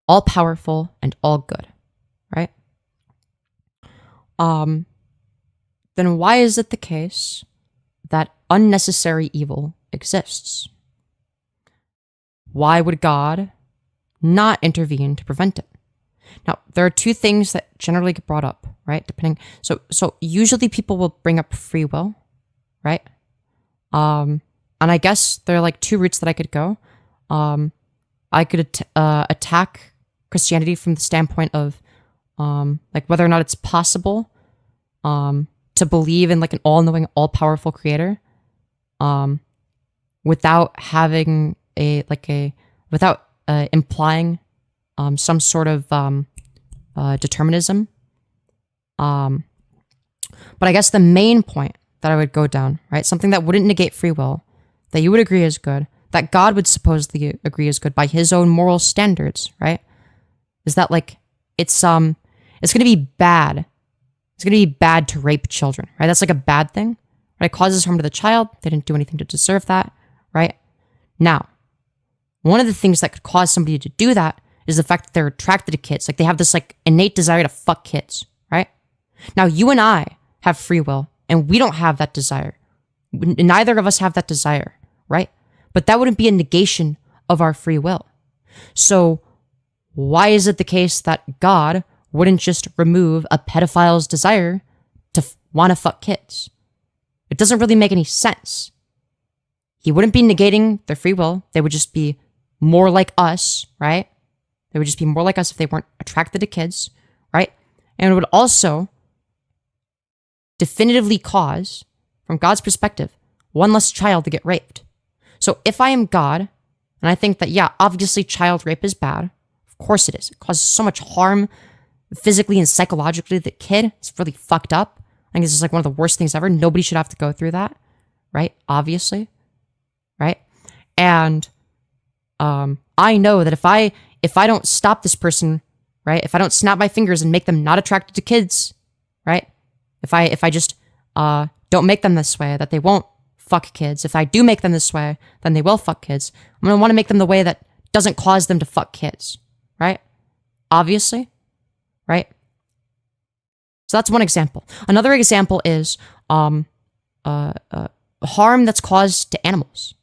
all-powerful, and all good, right? Then why is it the case that unnecessary evil exists? Why would God not intervene to prevent it? Now, there are 2 things that generally get brought up, right? So usually people will bring up free will, right? And I guess there are like 2 routes that I could go. I could attack Christianity from the standpoint of like whether or not it's possible to believe in like an all-knowing, all-powerful creator without having without implying some sort of determinism. But I guess the main point that I would go down, right, something that wouldn't negate free will, that you would agree is good, that God would supposedly agree is good by his own moral standards, right, is that like it's going to be bad It's going to be bad to rape children, right? That's like a bad thing, right? It causes harm to the child. They didn't do anything to deserve that, right? Now, one of the things that could cause somebody to do that is the fact that they're attracted to kids. Like they have this like innate desire to fuck kids, right? Now, you and I have free will and we don't have that desire. Neither of us have that desire, right? But that wouldn't be a negation of our free will. So why is it the case that God wouldn't just remove a pedophile's desire to want to fuck kids? It doesn't really make any sense. He wouldn't be negating their free will. They would just be more like us, right? They would just be more like us if they weren't attracted to kids, right? And it would also definitively cause, from God's perspective, one less child to get raped. So if I am God, and I think that, yeah, obviously child rape is bad. Of course it is. It causes so much harm physically and psychologically to the kid. It's really fucked up. I think this is like one of the worst things ever. Nobody should have to go through that, right? Obviously, right? And I know that if I don't stop this person, right? If I don't snap my fingers and make them not attracted to kids, right? If I just don't make them this way, that they won't fuck kids. If I do make them this way, then they will fuck kids. I'm going to want to make them the way that doesn't cause them to fuck kids, right? Obviously, right? So that's one example. Another example is harm that's caused to animals,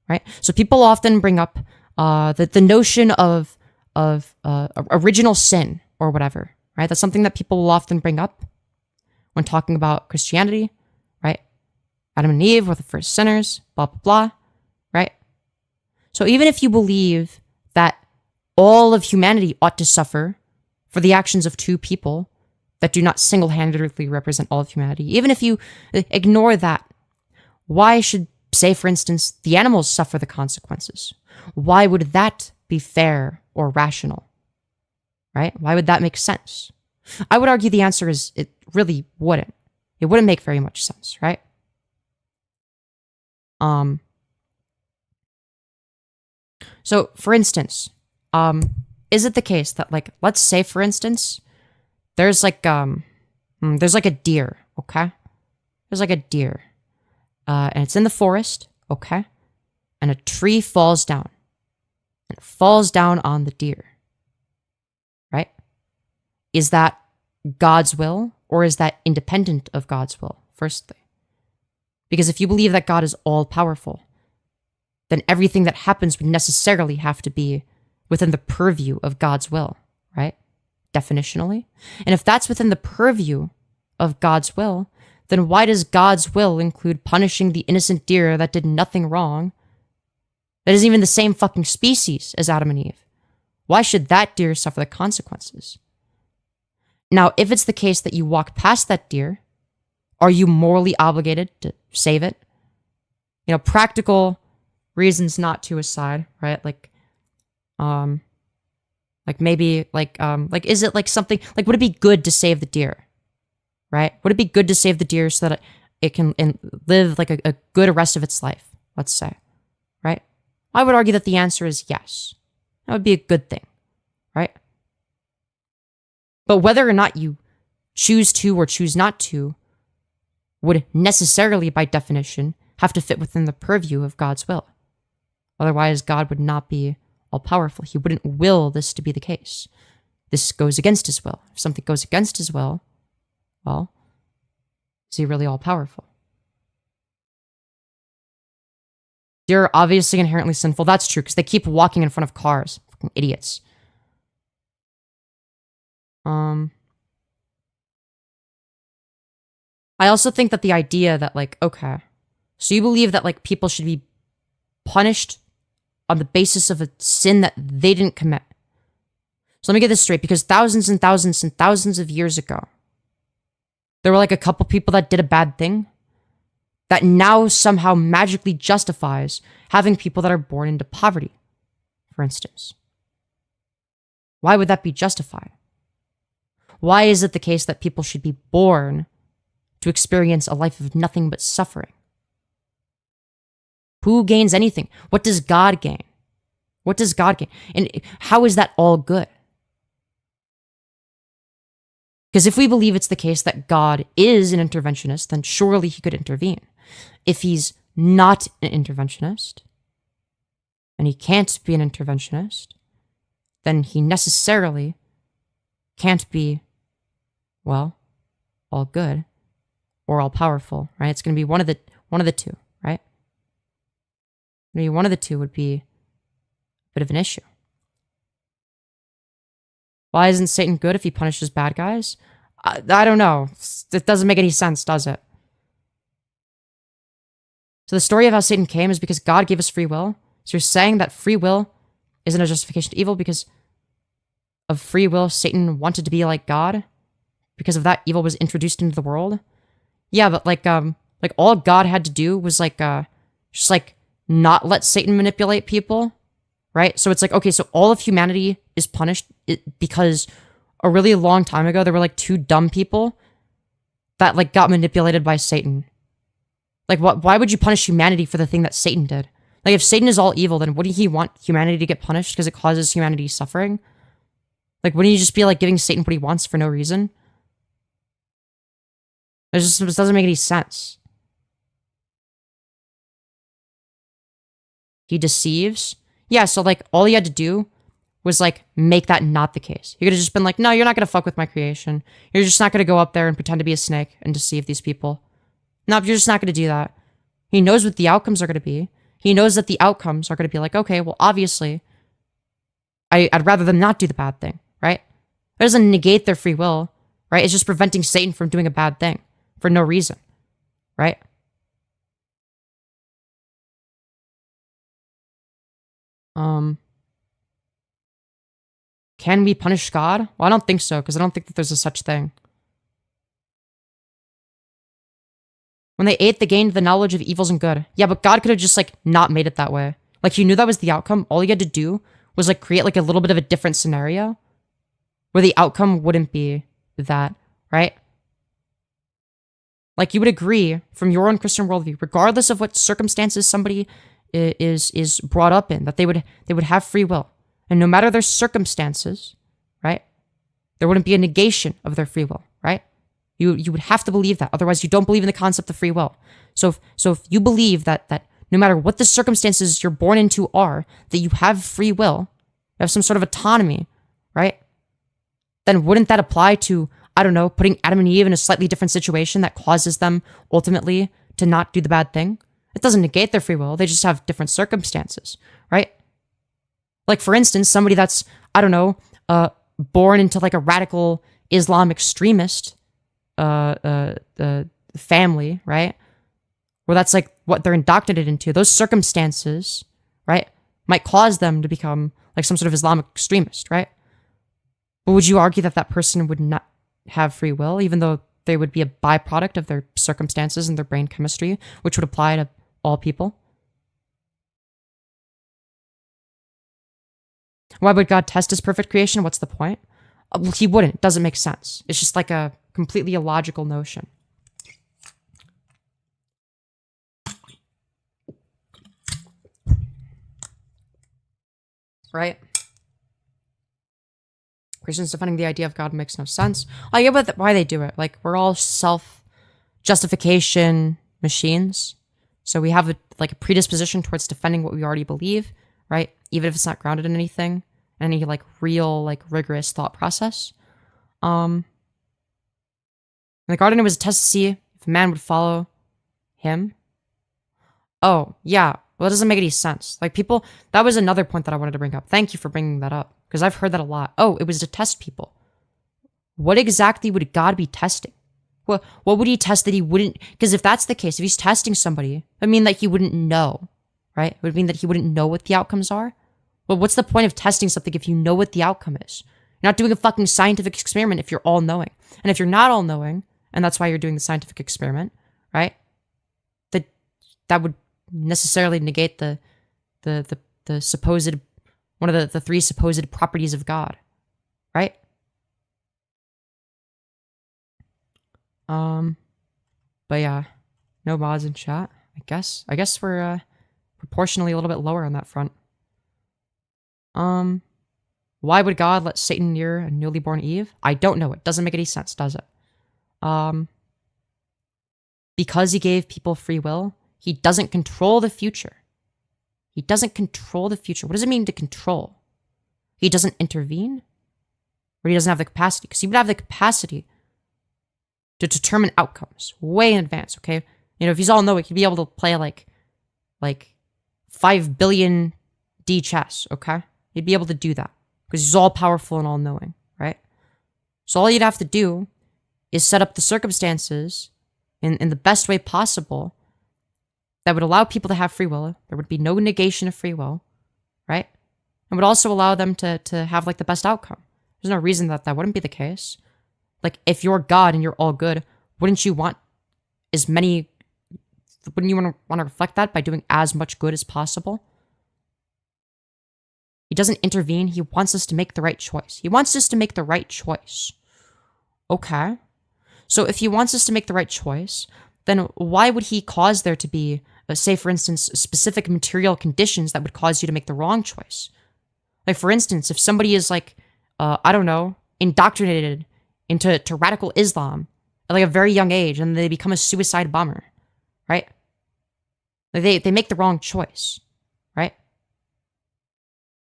right? So people often bring up the notion of original sin or whatever, right? That's something that people will often bring up when talking about Christianity, right? Adam and Eve were the first sinners, blah, blah, blah, right? So even if you believe that all of humanity ought to suffer for the actions of two people that do not single-handedly represent all of humanity, even if you ignore that, why should, say, for instance, the animals suffer the consequences? Why would that be fair or rational, right? Why would that make sense? I would argue the answer is it really wouldn't. It wouldn't make very much sense, right? So, for instance, is it the case that, like, let's say, for instance, there's like a deer, okay? There's like a deer, and it's in the forest, okay? And a tree falls down, and it falls down on the deer, right? Is that God's will, or is that independent of God's will, firstly? Because if you believe that God is all-powerful, then everything that happens would necessarily have to be within the purview of God's will, right? Definitionally. And if that's within the purview of God's will, then why does God's will include punishing the innocent deer that did nothing wrong, that isn't even the same fucking species as Adam and Eve? Why should that deer suffer the consequences? Now, if it's the case that you walk past that deer, are you morally obligated to save it? You know, practical reasons not to aside, right? Like maybe, is it like something, like, would it be good to save the deer, right? Would it be good to save the deer so that it can live like a good rest of its life, let's say, right? I would argue that the answer is yes. That would be a good thing, right? But whether or not you choose to or choose not to would necessarily, by definition, have to fit within the purview of God's will. Otherwise, God would not be all-powerful. He wouldn't will this to be the case. This goes against his will. If something goes against his will, well, is he really all-powerful? Deer are obviously inherently sinful. That's true, because they keep walking in front of cars. Fucking idiots. I also think that the idea that, like, okay, so you believe that, like, people should be punished on the basis of a sin that they didn't commit. So let me get this straight, because thousands and thousands and thousands of years ago, there were like a couple people that did a bad thing that now somehow magically justifies having people that are born into poverty, for instance. Why would that be justified? Why is it the case that people should be born to experience a life of nothing but suffering? Who gains anything? What does God gain? What does God gain? And how is that all good? Because if we believe it's the case that God is an interventionist, then surely he could intervene. If he's not an interventionist, and he can't be an interventionist, then he necessarily can't be, well, all good or all powerful, right? It's going to be one of the two, right? Maybe one of the two would be a bit of an issue. Why isn't Satan good if he punishes bad guys? I don't know. It doesn't make any sense, does it? So the story of how Satan came is because God gave us free will. So you're saying that free will isn't a justification to evil because of free will, Satan wanted to be like God? Because of that, evil was introduced into the world? Yeah, but like all God had to do was just not let Satan manipulate people, right? So it's like, okay, so all of humanity is punished because a really long time ago, there were like two dumb people that like got manipulated by Satan. Like, why would you punish humanity for the thing that Satan did? Like, if Satan is all evil, then wouldn't he want humanity to get punished because it causes humanity suffering? Like, wouldn't he just be like giving Satan what he wants for no reason? It just doesn't make any sense. He deceives? Yeah, so like all he had to do was like make that not the case. He could have just been like, no, you're not going to fuck with my creation. You're just not going to go up there and pretend to be a snake and deceive these people. Nope, you're just not going to do that. He knows what the outcomes are going to be. He knows that the outcomes are going to be like, okay, well, obviously, I'd rather them not do the bad thing, right? It doesn't negate their free will, right? It's just preventing Satan from doing a bad thing for no reason, right? Can we punish God? Well, I don't think so, because I don't think that there's a such thing. When they ate, they gained the knowledge of evils and good. Yeah, but God could have just, like, not made it that way. Like, he knew that was the outcome. All he had to do was, like, create, like, a little bit of a different scenario where the outcome wouldn't be that, right? Like, you would agree from your own Christian worldview, regardless of what circumstances somebody is brought up in, that they would have free will. And no matter their circumstances, right, there wouldn't be a negation of their free will, right? You would have to believe that. Otherwise, you don't believe in the concept of free will. So if you believe that no matter what the circumstances you're born into are, that you have free will, you have some sort of autonomy, right? Then wouldn't that apply to, I don't know, putting Adam and Eve in a slightly different situation that causes them ultimately to not do the bad thing? It doesn't negate their free will. They just have different circumstances, right? Like, for instance, somebody that's, I don't know, born into like a radical Islam extremist family, right? Where that's like what they're indoctrinated into. Those circumstances, right, might cause them to become like some sort of Islamic extremist, right? But would you argue that that person would not have free will, even though they would be a byproduct of their circumstances and their brain chemistry, which would apply to all people? Why would God test his perfect creation? What's the point? Well, he wouldn't. It doesn't make sense. It's just like a completely illogical notion. Right? Christians defending the idea of God makes no sense. I get why they do it. Like, we're all self-justification machines. So we have a predisposition towards defending what we already believe, right? Even if it's not grounded in anything, any like real, like rigorous thought process. In the garden, it was a test to see if a man would follow him. Oh, yeah. Well, it doesn't make any sense. Like, people, that was another point that I wanted to bring up. Thank you for bringing that up, because I've heard that a lot. Oh, it was to test people. What exactly would God be testing? What would he test that he wouldn't? Because if that's the case, if he's testing somebody, it would mean that he wouldn't know, right? It would mean that he wouldn't know what the outcomes are. Well, what's the point of testing something if you know what the outcome is? You're not doing a fucking scientific experiment if you're all-knowing. And if you're not all-knowing, and that's why you're doing the scientific experiment, right? That would necessarily negate the supposed, one of the three supposed properties of God, right? But yeah, no mods in chat. I guess we're proportionally a little bit lower on that front. Why would God let Satan near a newly born Eve? I don't know. It doesn't make any sense, does it? Because he gave people free will, he doesn't control the future. He doesn't control the future. What does it mean to control? He doesn't intervene? Or he doesn't have the capacity? Because he would have the capacity to determine outcomes way in advance, okay? You know, if he's all knowing, he'd be able to play like 5 billion D chess, okay? He'd be able to do that because he's all powerful and all knowing, right? So all you'd have to do is set up the circumstances in the best way possible that would allow people to have free will. There would be no negation of free will, right? And would also allow them to have like the best outcome. There's no reason that that wouldn't be the case. Like, if you're God and you're all good, wouldn't you want wouldn't you want to reflect that by doing as much good as possible? He doesn't intervene. He wants us to make the right choice. He wants us to make the right choice. Okay. So if he wants us to make the right choice, then why would he cause there to be, say, for instance, specific material conditions that would cause you to make the wrong choice? Like, for instance, if somebody is like, I don't know, indoctrinated into radical Islam at like a very young age and they become a suicide bomber, right? Like they make the wrong choice, right?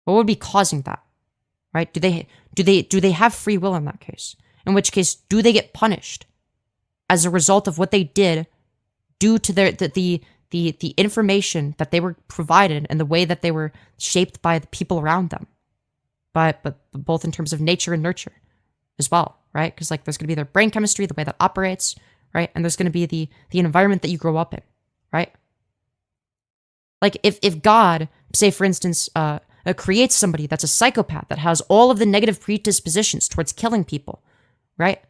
What would be causing that, right? Do they have free will in that case? In which case, do they get punished as a result of what they did due to the information that they were provided and the way that they were shaped by the people around them, but both in terms of nature and nurture as well, right? Because like there's going to be their brain chemistry, the way that operates, right? And there's going to be the environment that you grow up in, right? Like if God, say for instance, creates somebody that's a psychopath that has all of the negative predispositions towards killing people, right?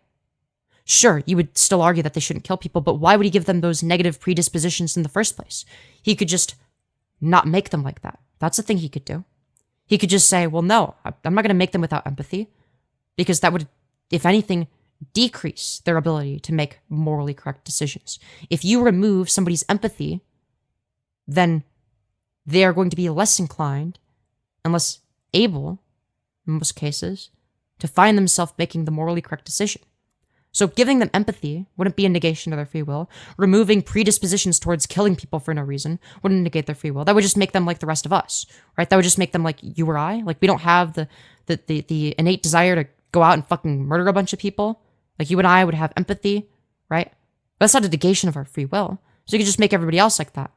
Sure, you would still argue that they shouldn't kill people, but why would he give them those negative predispositions in the first place? He could just not make them like that. That's a thing he could do. He could just say, well, no, I'm not going to make them without empathy, because that would, if anything, decrease their ability to make morally correct decisions. If you remove somebody's empathy, then they are going to be less inclined and less able, in most cases, to find themselves making the morally correct decision. So giving them empathy wouldn't be a negation of their free will. Removing predispositions towards killing people for no reason wouldn't negate their free will. That would just make them like the rest of us, right? That would just make them like you or I. Like, we don't have the innate desire to go out and fucking murder a bunch of people. Like, you and I would have empathy, right? But that's not a negation of our free will. So you could just make everybody else like that.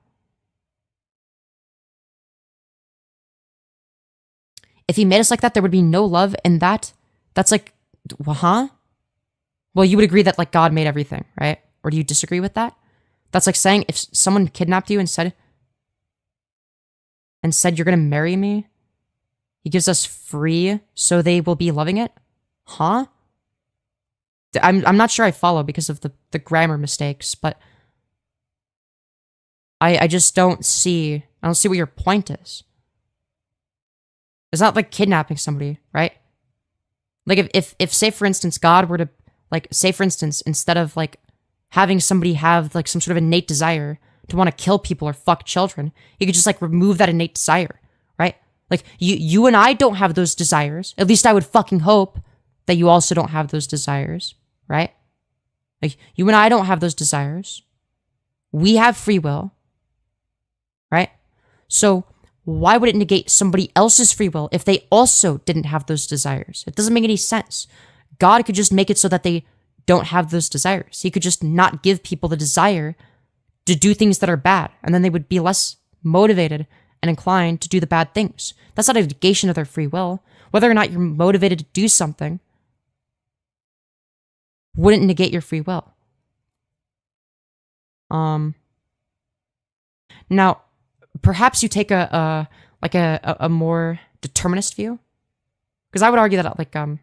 If he made us like that, there would be no love in that. That's like, huh? Well, you would agree that like God made everything, right? Or do you disagree with that? That's like saying if someone kidnapped you and said you're going to marry me, he gives us free so they will be loving it? Huh? I'm not sure I follow because of the grammar mistakes, but I just don't see what your point is. It's not like kidnapping somebody, right? Like if say for instance God were to, like, say for instance, instead of like having somebody have like some sort of innate desire to want to kill people or fuck children, you could just like remove that innate desire, right? Like you and I don't have those desires. At least I would fucking hope that you also don't have those desires, right? Like, you and I don't have those desires. We have free will, right? So why would it negate somebody else's free will if they also didn't have those desires? It doesn't make any sense. God could just make it so that they don't have those desires. He could just not give people the desire to do things that are bad, and then they would be less motivated and inclined to do the bad things. That's not a negation of their free will. Whether or not you're motivated to do something wouldn't negate your free will. Now, perhaps you take a more determinist view, because I would argue that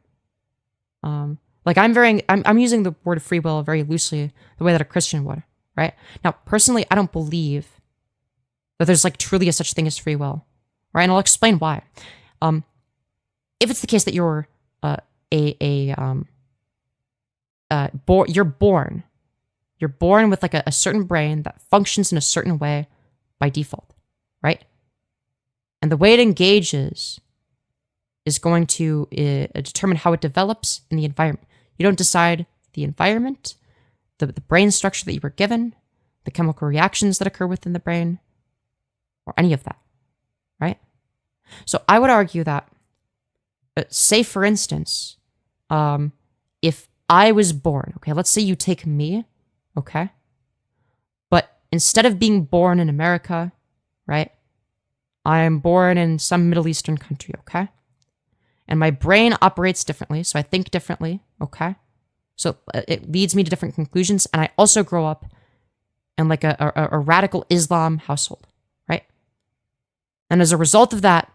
I'm using the word free will very loosely, the way that a Christian would, right? Now, personally, I don't believe that there's like truly a such thing as free will, right? And I'll explain why. If it's the case that you're you're born with like a certain brain that functions in a certain way by default, right? And the way it engages is going to determine how it develops in the environment. You don't decide the environment, the brain structure that you were given, the chemical reactions that occur within the brain, or any of that, right? So I would argue that, say for instance, if I was born, okay, let's say you take me, okay, but instead of being born in America, right, I am born in some Middle Eastern country, okay? And my brain operates differently, so I think differently, okay? So it leads me to different conclusions, and I also grow up in like a radical Islam household, right? And as a result of that,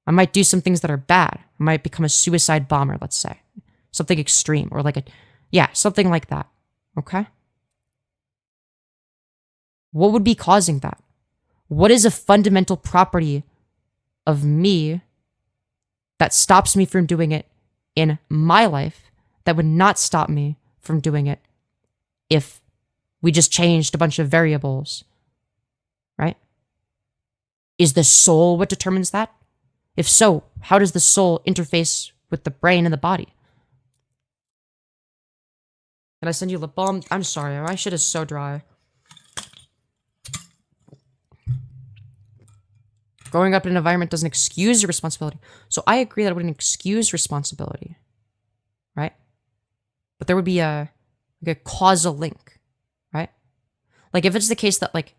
I might do some things that are bad. I might become a suicide bomber, let's say. Something extreme, or like something like that, okay? What would be causing that? What is a fundamental property of me that stops me from doing it in my life that would not stop me from doing it if we just changed a bunch of variables, right? Is the soul what determines that? If so, how does the soul interface with the brain and the body? Can I send you lip balm? I'm sorry, my shit is so dry. Growing up in an environment doesn't excuse your responsibility. So I agree that it wouldn't excuse responsibility, right? But there would be a causal link, right? Like if it's the case that like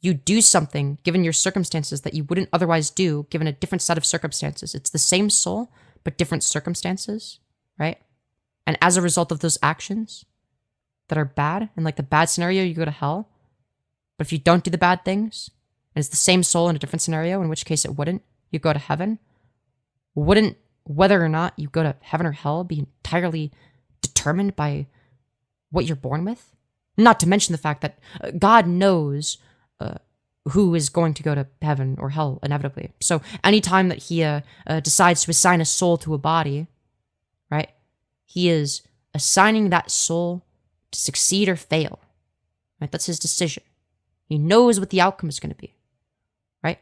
you do something given your circumstances that you wouldn't otherwise do given a different set of circumstances. It's the same soul, but different circumstances, right? And as a result of those actions that are bad, in like the bad scenario, you go to hell. But if you don't do the bad things, and it's the same soul in a different scenario, in which case it wouldn't, you go to heaven. Wouldn't whether or not you go to heaven or hell be entirely determined by what you're born with? Not to mention the fact that God knows who is going to go to heaven or hell inevitably. So anytime that he decides to assign a soul to a body, right, he is assigning that soul to succeed or fail. Right? That's his decision. He knows what the outcome is going to be. Right?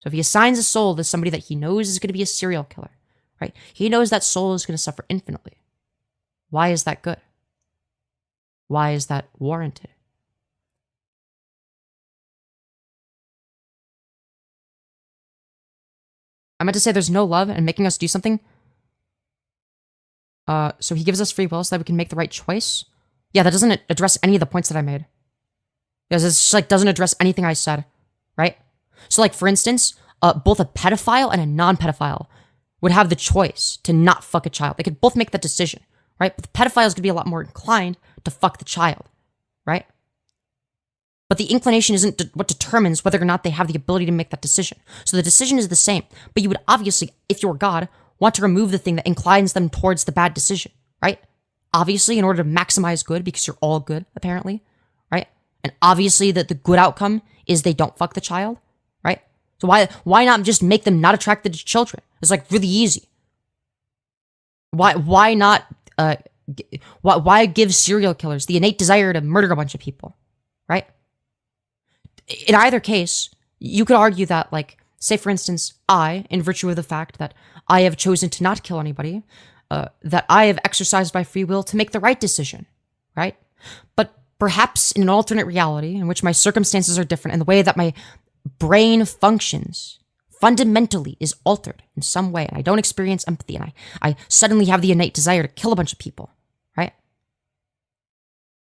So if he assigns a soul to somebody that he knows is going to be a serial killer, right? He knows that soul is going to suffer infinitely. Why is that good? Why is that warranted? I meant to say there's no love and making us do something. So he gives us free will so that we can make the right choice. Yeah, that doesn't address any of the points that I made. Because it's just like doesn't address anything I said, right? So like for instance, both a pedophile and a non-pedophile would have the choice to not fuck a child. They could both make that decision, right? But the pedophile is going to be a lot more inclined to fuck the child, right? But the inclination isn't what determines whether or not they have the ability to make that decision. So the decision is the same. But you would obviously, if you're God, want to remove the thing that inclines them towards the bad decision, right? Obviously, in order to maximize good, because you're all good, apparently, right? And obviously that the good outcome is they don't fuck the child, right? So why not just make them not attracted to children? It's like really easy. Why not, why give serial killers the innate desire to murder a bunch of people, right? In either case, you could argue that, like, say for instance, I, in virtue of the fact that I have chosen to not kill anybody, that I have exercised my free will to make the right decision, right? But perhaps in an alternate reality in which my circumstances are different and the way that my brain functions fundamentally is altered in some way, and I don't experience empathy, and I suddenly have the innate desire to kill a bunch of people, right?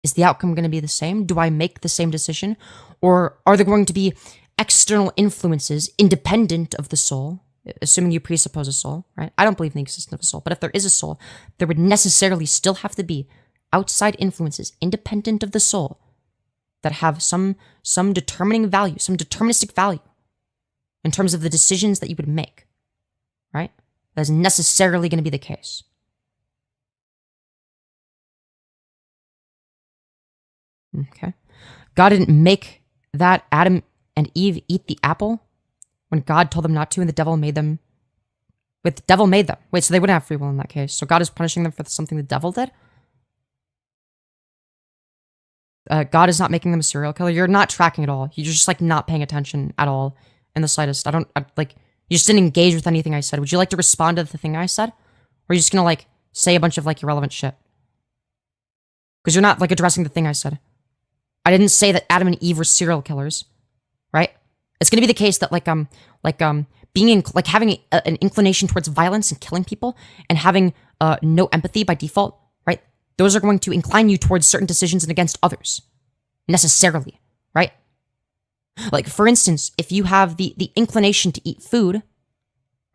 Is the outcome going to be the same? Do I make the same decision? Or are there going to be external influences independent of the soul, assuming you presuppose a soul, right? I don't believe in the existence of a soul, but if there is a soul, there would necessarily still have to be outside influences independent of the soul that have some determining value, some deterministic value in terms of the decisions that you would make, right? That is necessarily going to be the case. Okay. God didn't make that Adam and Eve eat the apple when God told them not to and the devil made them. Wait, the devil made them. Wait, so they wouldn't have free will in that case. So God is punishing them for something the devil did? God is not making them a serial killer. You're not tracking at all. You're just like not paying attention at all in the slightest. You just didn't engage with anything I said. Would you like to respond to the thing I said? Or are you just gonna, like, say a bunch of, like, irrelevant shit? Because you're not, like, addressing the thing I said. I didn't say that Adam and Eve were serial killers, right? It's gonna be the case that, having an inclination towards violence and killing people and having no empathy by default, right? Those are going to incline you towards certain decisions and against others. Necessarily, right? Like, for instance, if you have the inclination to eat food,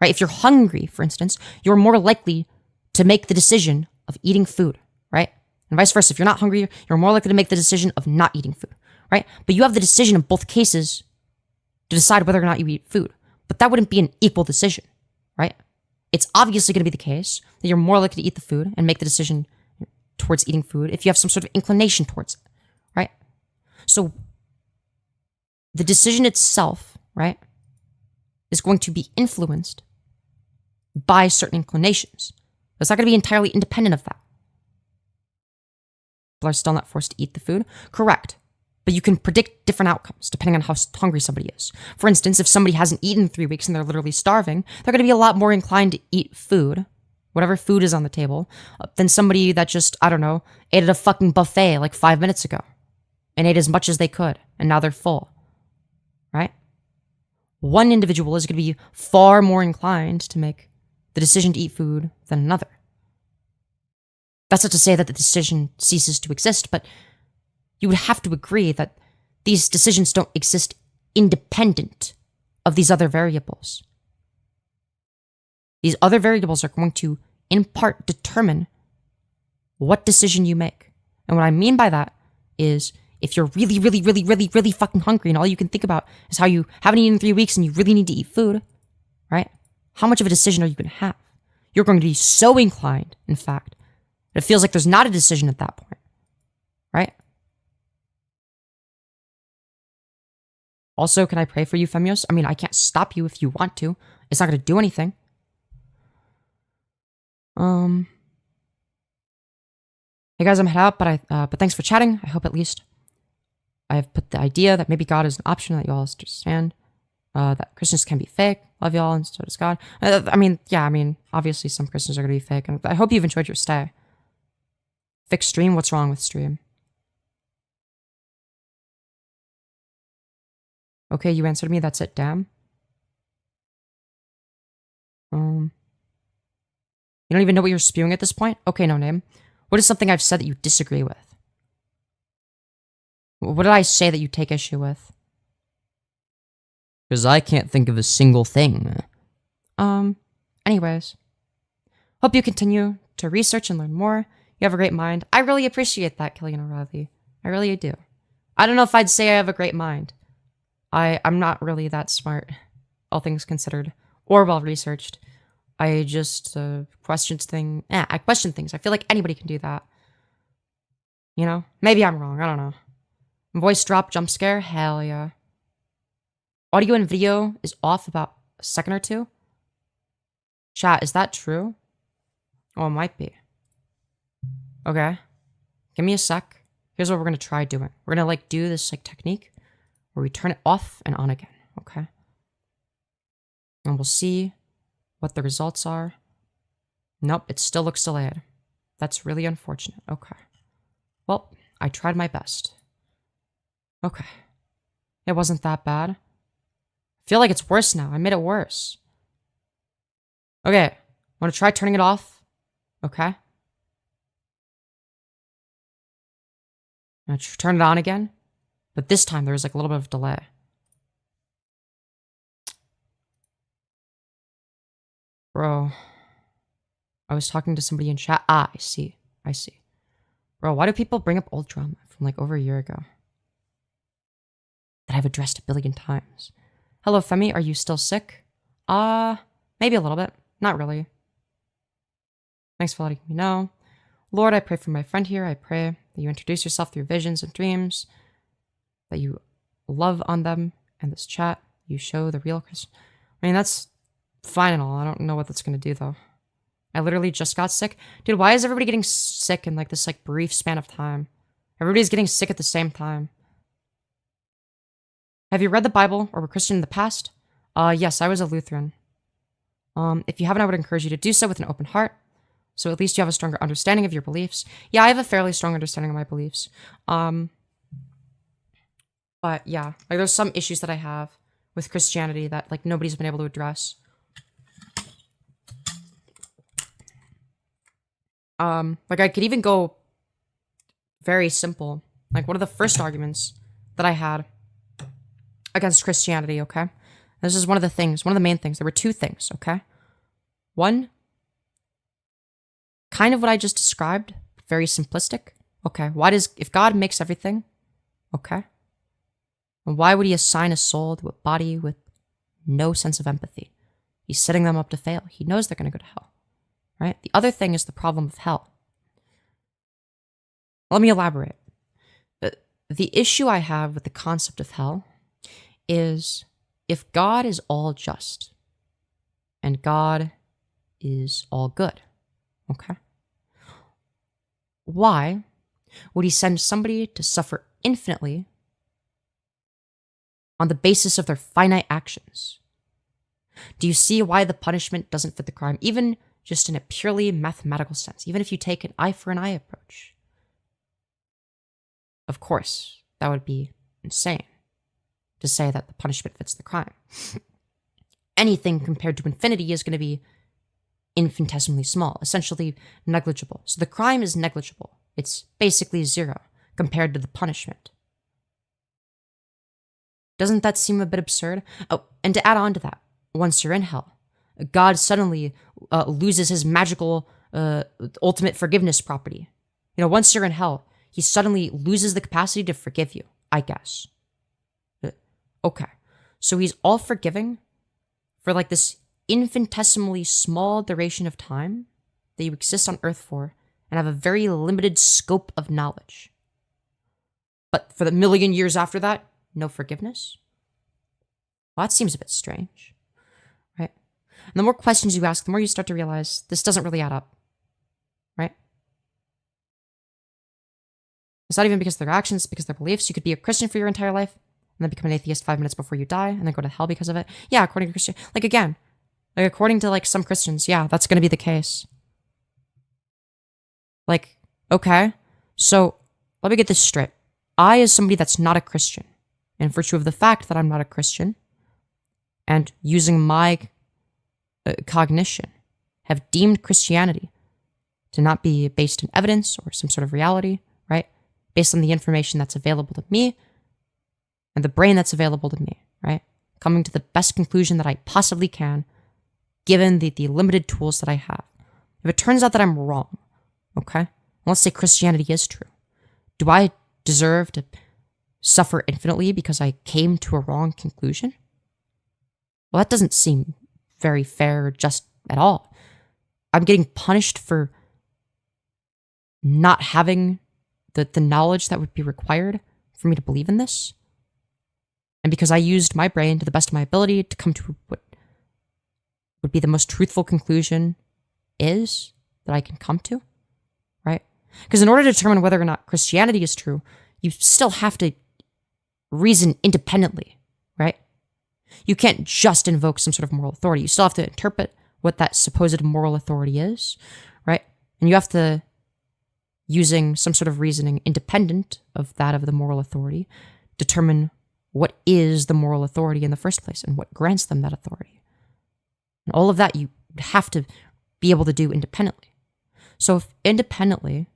right? If you're hungry, for instance, you're more likely to make the decision of eating food, right? And vice versa. If you're not hungry, you're more likely to make the decision of not eating food, right? But you have the decision in both cases to decide whether or not you eat food. But that wouldn't be an equal decision, right? It's obviously going to be the case that you're more likely to eat the food and make the decision towards eating food if you have some sort of inclination towards it, right? So the decision itself, right, is going to be influenced by certain inclinations. It's not going to be entirely independent of that. People are still not forced to eat the food. Correct. But you can predict different outcomes depending on how hungry somebody is. For instance, if somebody hasn't eaten in 3 weeks and they're literally starving, they're going to be a lot more inclined to eat food, whatever food is on the table, than somebody that just, I don't know, ate at a fucking buffet like 5 minutes ago and ate as much as they could and now they're full, right? One individual is going to be far more inclined to make the decision to eat food than another. That's not to say that the decision ceases to exist, but you would have to agree that these decisions don't exist independent of these other variables. These other variables are going to, in part, determine what decision you make. And what I mean by that is if you're really, really, really, really, really fucking hungry and all you can think about is how you haven't eaten in 3 weeks and you really need to eat food, right? How much of a decision are you going to have? You're going to be so inclined, in fact, that it feels like there's not a decision at that point, right? Also, can I pray for you, Femyoz? I mean, I can't stop you if you want to. It's not going to do anything. Hey guys, I'm head out, but thanks for chatting. I hope at least I have put the idea that maybe God is an option that you all understand. That Christians can be fake. Love y'all, and so does God. Obviously some Christians are going to be fake, and I hope you've enjoyed your stay. Fix stream? What's wrong with stream? Okay, you answered me. That's it. Damn. You don't even know what you're spewing at this point? Okay, no name. What is something I've said that you disagree with? What did I say that you take issue with? Because I can't think of a single thing. Anyways. Hope you continue to research and learn more. You have a great mind. I really appreciate that, Killian O'Reilly. I really do. I don't know if I'd say I have a great mind. I'm not really that smart, all things considered, or well-researched. I just question things. I question things. I feel like anybody can do that. You know? Maybe I'm wrong. I don't know. Voice drop, jump scare? Hell yeah. Audio and video is off about a second or two? Chat, is that true? Oh, it might be. Okay. Give me a sec. Here's what we're going to try doing. We're going to, do this, technique where we turn it off and on again, okay? And we'll see what the results are. Nope, it still looks delayed. That's really unfortunate. Okay. Well, I tried my best. Okay. It wasn't that bad. I feel like it's worse now. I made it worse. Okay. I'm going to try turning it off. Okay. I'm going to turn it on again. But this time, there's a little bit of delay. Bro. I was talking to somebody in chat. I see. Bro, why do people bring up old drama from over a year ago? That I've addressed 1 billion times. Hello, Femi, are you still sick? Maybe a little bit. Not really. Thanks for letting me know. Lord, I pray for my friend here. I pray that you introduce yourself through visions and dreams. That you love on them and this chat. You show the real Christian. I mean, that's fine and all. I don't know what that's going to do, though. I literally just got sick. Dude, why is everybody getting sick in this brief span of time? Everybody's getting sick at the same time. Have you read the Bible or were Christian in the past? Yes, I was a Lutheran. If you haven't, I would encourage you to do so with an open heart. So at least you have a stronger understanding of your beliefs. Yeah, I have a fairly strong understanding of my beliefs. But yeah, like there's some issues that I have with Christianity that like nobody's been able to address. Like I could even go very simple. Like one of the first arguments that I had against Christianity, okay? This is one of the things, one of the main things. There were two things, okay? One, kind of what I just described, very simplistic. Okay, if God makes everything, okay, why would he assign a soul to a body with no sense of empathy? He's setting them up to fail. He knows they're going to go to hell, right? The other thing is the problem of hell. Let me elaborate. The issue I have with the concept of hell is if God is all just and God is all good, okay, why would he send somebody to suffer infinitely on the basis of their finite actions? Do you see why the punishment doesn't fit the crime, even just in a purely mathematical sense, even if you take an eye for an eye approach? Of course, that would be insane to say that the punishment fits the crime. Anything compared to infinity is going to be infinitesimally small, essentially negligible. So the crime is negligible. It's basically zero compared to the punishment. Doesn't that seem a bit absurd? Oh, and to add on to that, once you're in hell, God suddenly loses his magical ultimate forgiveness property. You know, once you're in hell, he suddenly loses the capacity to forgive you, I guess. Okay, so he's all forgiving for like this infinitesimally small duration of time that you exist on Earth for and have a very limited scope of knowledge. But for the million years after that, no forgiveness? Well, that seems a bit strange, right? And the more questions you ask, the more you start to realize this doesn't really add up, right? It's not even because of their actions, it's because of their beliefs. You could be a Christian for your entire life and then become an atheist 5 minutes before you die and then go to hell because of it. Yeah, according to Christian, like again, like according to like some Christians, yeah, that's going to be the case. Like, okay, so let me get this straight. I, as somebody that's not a Christian, in virtue of the fact that I'm not a Christian, and using my cognition, have deemed Christianity to not be based in evidence or some sort of reality, right? Based on the information that's available to me and the brain that's available to me, right? Coming to the best conclusion that I possibly can, given the limited tools that I have. If it turns out that I'm wrong, okay? Let's say Christianity is true. Do I deserve to suffer infinitely because I came to a wrong conclusion? Well, that doesn't seem very fair or just at all. I'm getting punished for not having the knowledge that would be required for me to believe in this. And because I used my brain to the best of my ability to come to what would be the most truthful conclusion is that I can come to, right? Because in order to determine whether or not Christianity is true, you still have to reason independently, right? You can't just invoke some sort of moral authority. You still have to interpret what that supposed moral authority is, right? And you have to, using some sort of reasoning independent of that of the moral authority, determine what is the moral authority in the first place and what grants them that authority. And all of that you have to be able to do independently. So if independently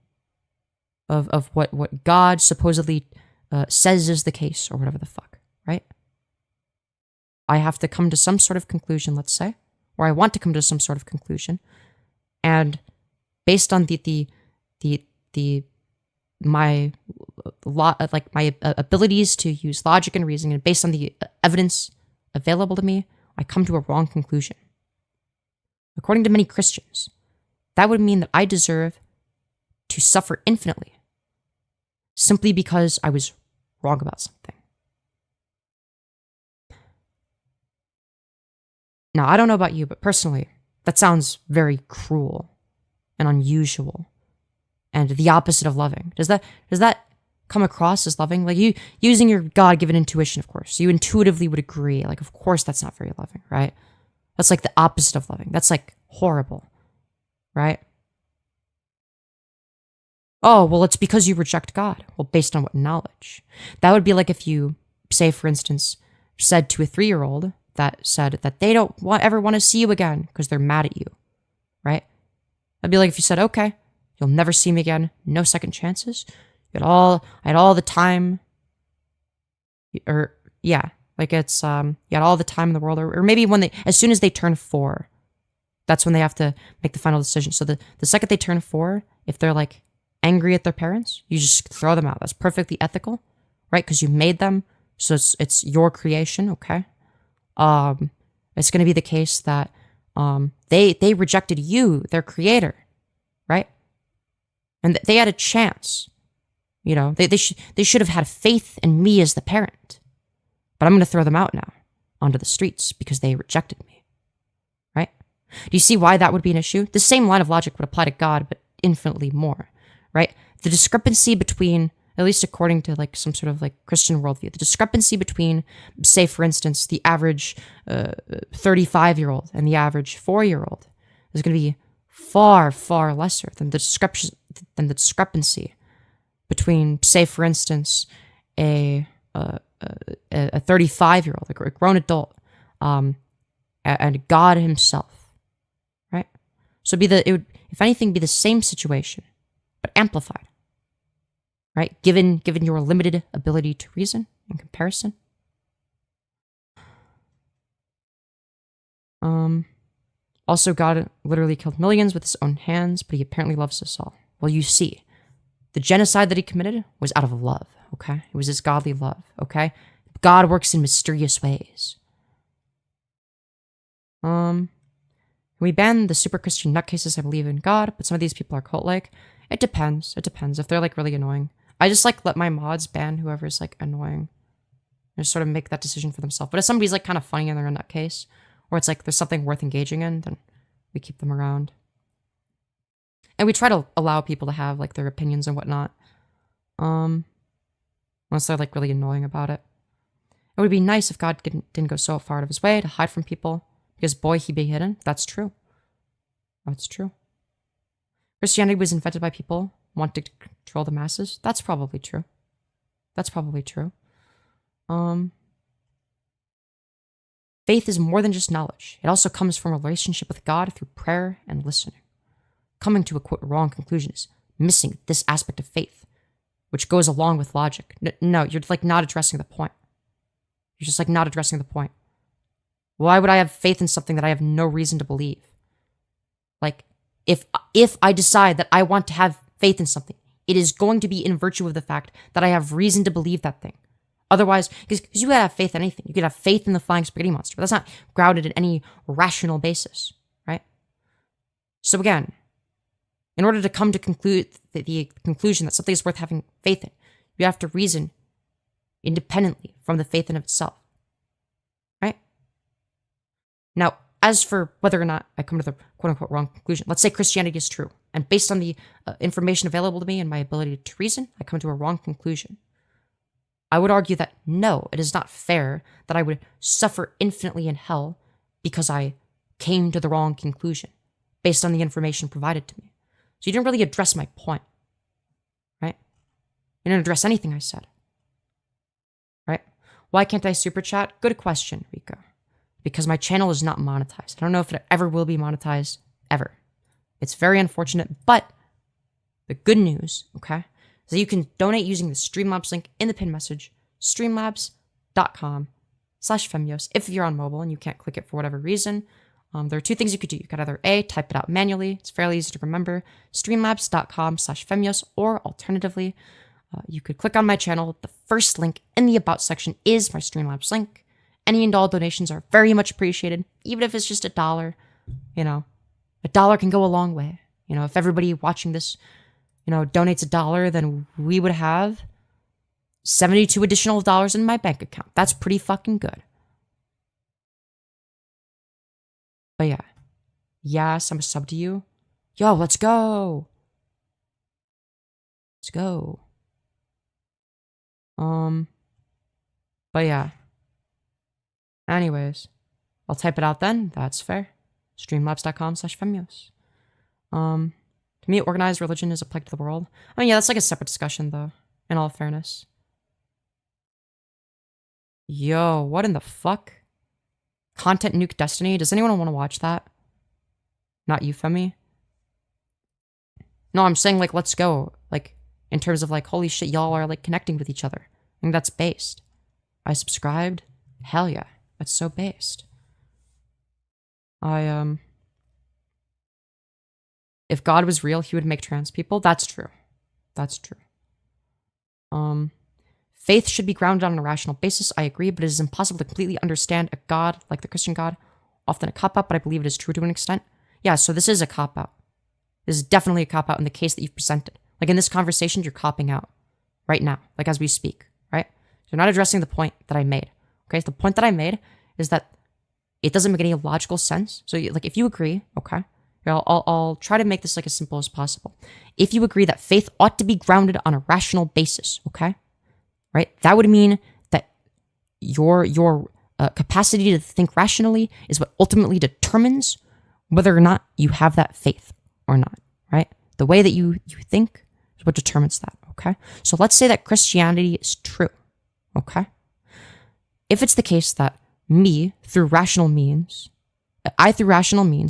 of what God supposedly says is the case, or whatever the fuck, right? I have to come to some sort of conclusion, let's say, or I want to come to some sort of conclusion, and based on my abilities to use logic and reasoning, and based on the evidence available to me, I come to a wrong conclusion. According to many Christians, that would mean that I deserve to suffer infinitely simply because I was wrong about something. Now, I don't know about you, but personally, that sounds very cruel and unusual and the opposite of loving. Does that come across as loving? Like, you using your God-given intuition, of course, you intuitively would agree, like, of course that's not very loving, right? That's like the opposite of loving. That's like horrible, right? Oh, well, it's because you reject God. Well, based on what knowledge? That would be like if you, say, for instance, said to a 3-year-old that said that they don't ever want to see you again because they're mad at you, right? That'd be like if you said, okay, you'll never see me again, no second chances. I had all the time, or yeah, like it's you had all the time in the world, or maybe when as soon as they turn 4, that's when they have to make the final decision. So the second they turn 4, if they're like angry at their parents, you just throw them out. That's perfectly ethical, right? Because you made them, so it's your creation, okay? It's going to be the case that they rejected you, their creator, right? And they had a chance. You know, they should have had faith in me as the parent. But I'm going to throw them out now onto the streets because they rejected me. Right? Do you see why that would be an issue? The same line of logic would apply to God, but infinitely more. Right? The discrepancy between, at least according to like some sort of like Christian worldview, the discrepancy between, say, for instance, the average 35-year-old and the average 4-year-old is going to be far, far lesser than the discrepancy between, say, for instance, a 35-year-old, a grown adult, and God Himself, right? So it would, if anything, be the same situation, but amplified, right? Given your limited ability to reason in comparison. Also, God literally killed millions with His own hands, but He apparently loves us all. Well, you see, the genocide that He committed was out of love, okay? It was His godly love, okay? God works in mysterious ways. We ban the super Christian nutcases I believe in God, but some of these people are cult-like. It depends. It depends. If they're like really annoying. I just like let my mods ban whoever's like annoying. And just sort of make that decision for themselves. But if somebody's like kind of funny and they're a nutcase, or it's like there's something worth engaging in, then we keep them around. And we try to allow people to have like their opinions and whatnot. Unless they're like really annoying about it. It would be nice if God didn't go so far out of His way to hide from people. Because boy, He be hidden. That's true. That's true. Christianity was invented by people wanting to control the masses. That's probably true. That's probably true. Faith is more than just knowledge. It also comes from a relationship with God through prayer and listening. Coming to a quote wrong conclusion is missing this aspect of faith, which goes along with logic. No, you're like not addressing the point. You're just like not addressing the point. Why would I have faith in something that I have no reason to believe? Like, if I decide that I want to have faith in something, it is going to be in virtue of the fact that I have reason to believe that thing. Otherwise, because you could have faith in anything. You could have faith in the flying spaghetti monster, but that's not grounded in any rational basis, right? So again, in order to come to the conclusion that something is worth having faith in, you have to reason independently from the faith in of itself, right? Now, as for whether or not I come to the quote-unquote wrong conclusion, let's say Christianity is true, and based on the information available to me and my ability to reason, I come to a wrong conclusion. I would argue that no, it is not fair that I would suffer infinitely in hell because I came to the wrong conclusion based on the information provided to me. So you didn't really address my point, right? You didn't address anything I said, right? Why can't I super chat? Good question, Rico. Because my channel is not monetized. I don't know if it ever will be monetized, ever. It's very unfortunate, but the good news, okay, is that you can donate using the Streamlabs link in the pinned message, streamlabs.com/Femyoz, if you're on mobile and you can't click it for whatever reason. There are two things you could do. You could either A, type it out manually. It's fairly easy to remember, streamlabs.com/Femyoz, or alternatively, you could click on my channel. The first link in the About section is my Streamlabs link. Any and all donations are very much appreciated, even if it's just $1. You know, $1 can go a long way. You know, if everybody watching this, you know, donates $1, then we would have 72 additional dollars in my bank account. That's pretty fucking good. But yeah. Yes, I'm a sub to you. Yo, let's go. Let's go. But yeah. Anyways, I'll type it out then. That's fair. Streamlabs.com/Femyoz. To me, organized religion is a plague to the world. I mean, yeah, that's like a separate discussion, though, in all fairness. Yo, what in the fuck? Content nuke Destiny? Does anyone want to watch that? Not you, Femi? No, I'm saying, like, let's go. Like, in terms of, like, holy shit, y'all are, like, connecting with each other. I think that's based. I subscribed? Hell yeah. That's so based. If God was real, he would make trans people. That's true. That's true. Faith should be grounded on a rational basis. I agree, but it is impossible to completely understand a God like the Christian God. Often a cop-out, but I believe it is true to an extent. Yeah, so this is a cop-out. This is definitely a cop-out in the case that you've presented. Like in this conversation, you're copping out right now, like as we speak, right? You're not addressing the point that I made. Okay, so the point that I made is that it doesn't make any logical sense. So, like, if you agree, okay, I'll try to make this like as simple as possible. If you agree that faith ought to be grounded on a rational basis, okay, right, that would mean that your capacity to think rationally is what ultimately determines whether or not you have that faith or not, right? The way that you think is what determines that, okay? So let's say that Christianity is true, okay? If it's the case that I through rational means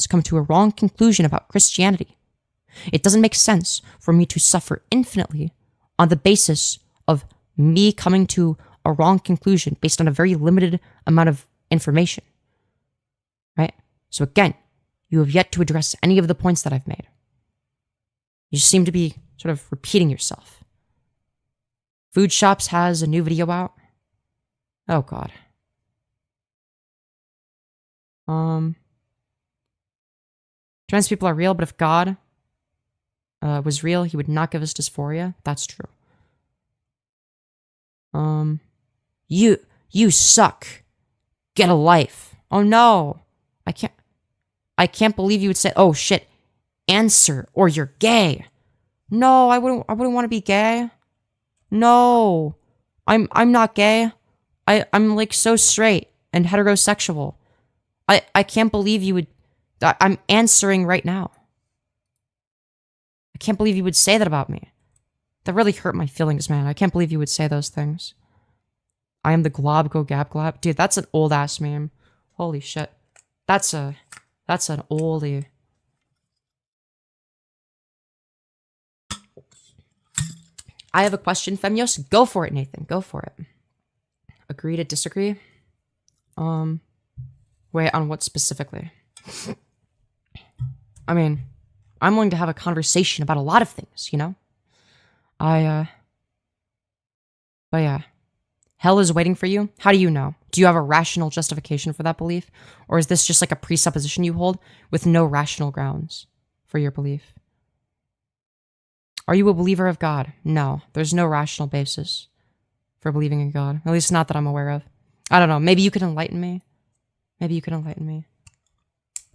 come to a wrong conclusion about Christianity, it doesn't make sense for me to suffer infinitely on the basis of me coming to a wrong conclusion based on a very limited amount of information, right? So again, you have yet to address any of the points that I've made. You just seem to be sort of repeating yourself. Food Shops has a new video out. Oh God. Trans people are real, but if God was real, he would not give us dysphoria. That's true. You suck. Get a life. Oh no. I can't believe you would say, oh shit, answer or you're gay. No, I wouldn't want to be gay. No. I'm not gay. I'm like so straight and heterosexual. I can't believe you would. I'm answering right now. I can't believe you would say that about me. That really hurt my feelings, man. I can't believe you would say those things. I am the glob go gab glob. Dude, that's an old ass meme. Holy shit. That's an oldie. I have a question, Femyoz. Go for it, Nathan. Go for it. Agree to disagree? Wait, on what specifically? I mean, I'm willing to have a conversation about a lot of things, you know? But yeah. Hell is waiting for you? How do you know? Do you have a rational justification for that belief? Or is this just like a presupposition you hold with no rational grounds for your belief? Are you a believer of God? No, there's no rational basis for believing in God. At least not that I'm aware of. I don't know. Maybe you could enlighten me. Maybe you could enlighten me.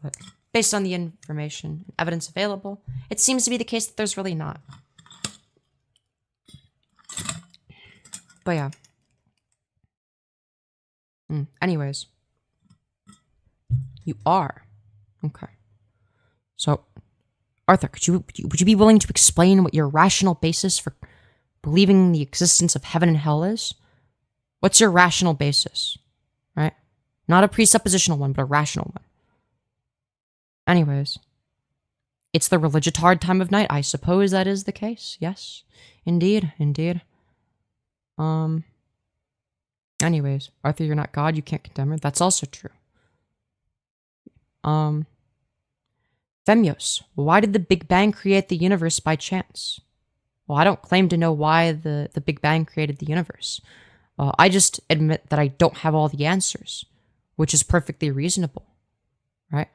But based on the information and evidence available, it seems to be the case that there's really not. But yeah. Anyways. You are. Okay. So, Arthur, would you be willing to explain what your rational basis for believing in the existence of heaven and hell is? What's your rational basis? Right? Not a presuppositional one, but a rational one. Anyways. It's the religitard time of night. I suppose that is the case. Yes. Indeed. Indeed. Anyways. Arthur, you're not God. You can't condemn her. That's also true. Femyoz, why did the Big Bang create the universe by chance? Well, I don't claim to know why the Big Bang created the universe. I just admit that I don't have all the answers, which is perfectly reasonable, right?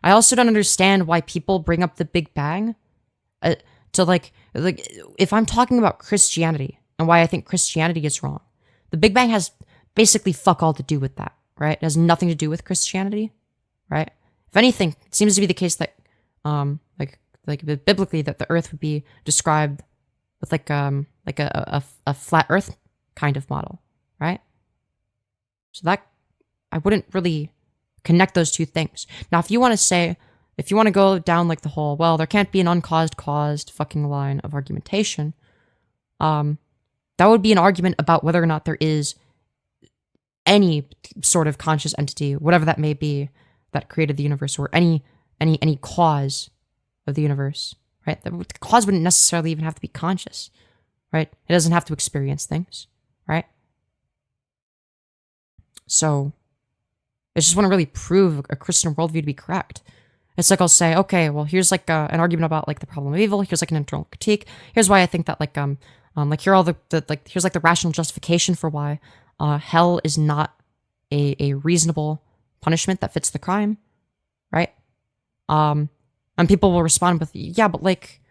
I also don't understand why people bring up the Big Bang to like if I'm talking about Christianity and why I think Christianity is wrong. The Big Bang has basically fuck all to do with that, right? It has nothing to do with Christianity, right? If anything, it seems to be the case that, like biblically, that the Earth would be described with like a flat Earth kind of model, right? So that I wouldn't really connect those two things. Now, if you want to go down like the whole, well, there can't be an uncaused caused fucking line of argumentation, that would be an argument about whether or not there is any sort of conscious entity, whatever that may be, that created the universe, or any cause of the universe, right? The cause wouldn't necessarily even have to be conscious, right? It doesn't have to experience things, right? So I just want to really prove a Christian worldview to be correct. It's like I'll say, okay, well, here's like an argument about like the problem of evil. Here's like an internal critique. Here's why I think that like here are all here's like the rational justification for why hell is not a reasonable punishment that fits the crime, right? And people will respond with, yeah, but like,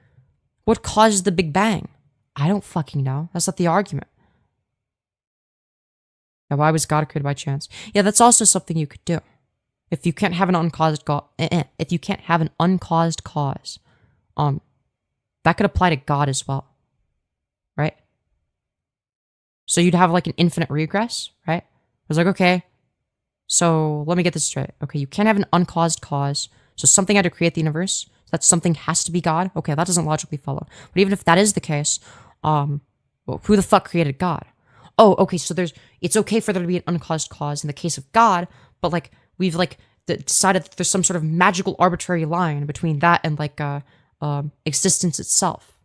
what caused the Big Bang? I don't fucking know. That's not the argument. Yeah, why was God created by chance? Yeah, that's also something you could do. If you can't have an uncaused if you can't have an uncaused cause, that could apply to God as well, right? So you'd have like an infinite regress, right? I was like, okay, so let me get this straight. Okay, you can't have an uncaused cause, so something had to create the universe. That something has to be God. Okay, that doesn't logically follow. But even if that is the case, well, who the fuck created God? Oh, okay, so it's okay for there to be an uncaused cause in the case of God, but like we've like decided that there's some sort of magical arbitrary line between that and like existence itself.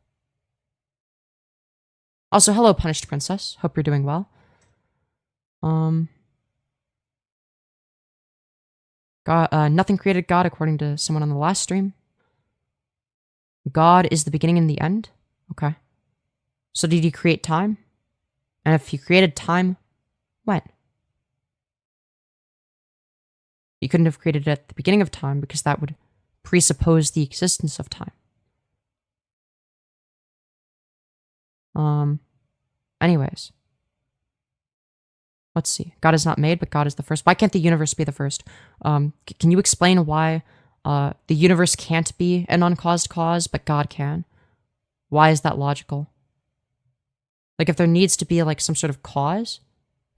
Also, hello, Punished Princess. Hope you're doing well. God, nothing created God, according to someone on the last stream. God is the beginning and the end. Okay. So did he create time? And if he created time, when? He couldn't have created it at the beginning of time because that would presuppose the existence of time. Anyways. Let's see. God is not made, but God is the first. Why can't the universe be the first? Can you explain why the universe can't be an uncaused cause, but God can? Why is that logical? Like, if there needs to be like some sort of cause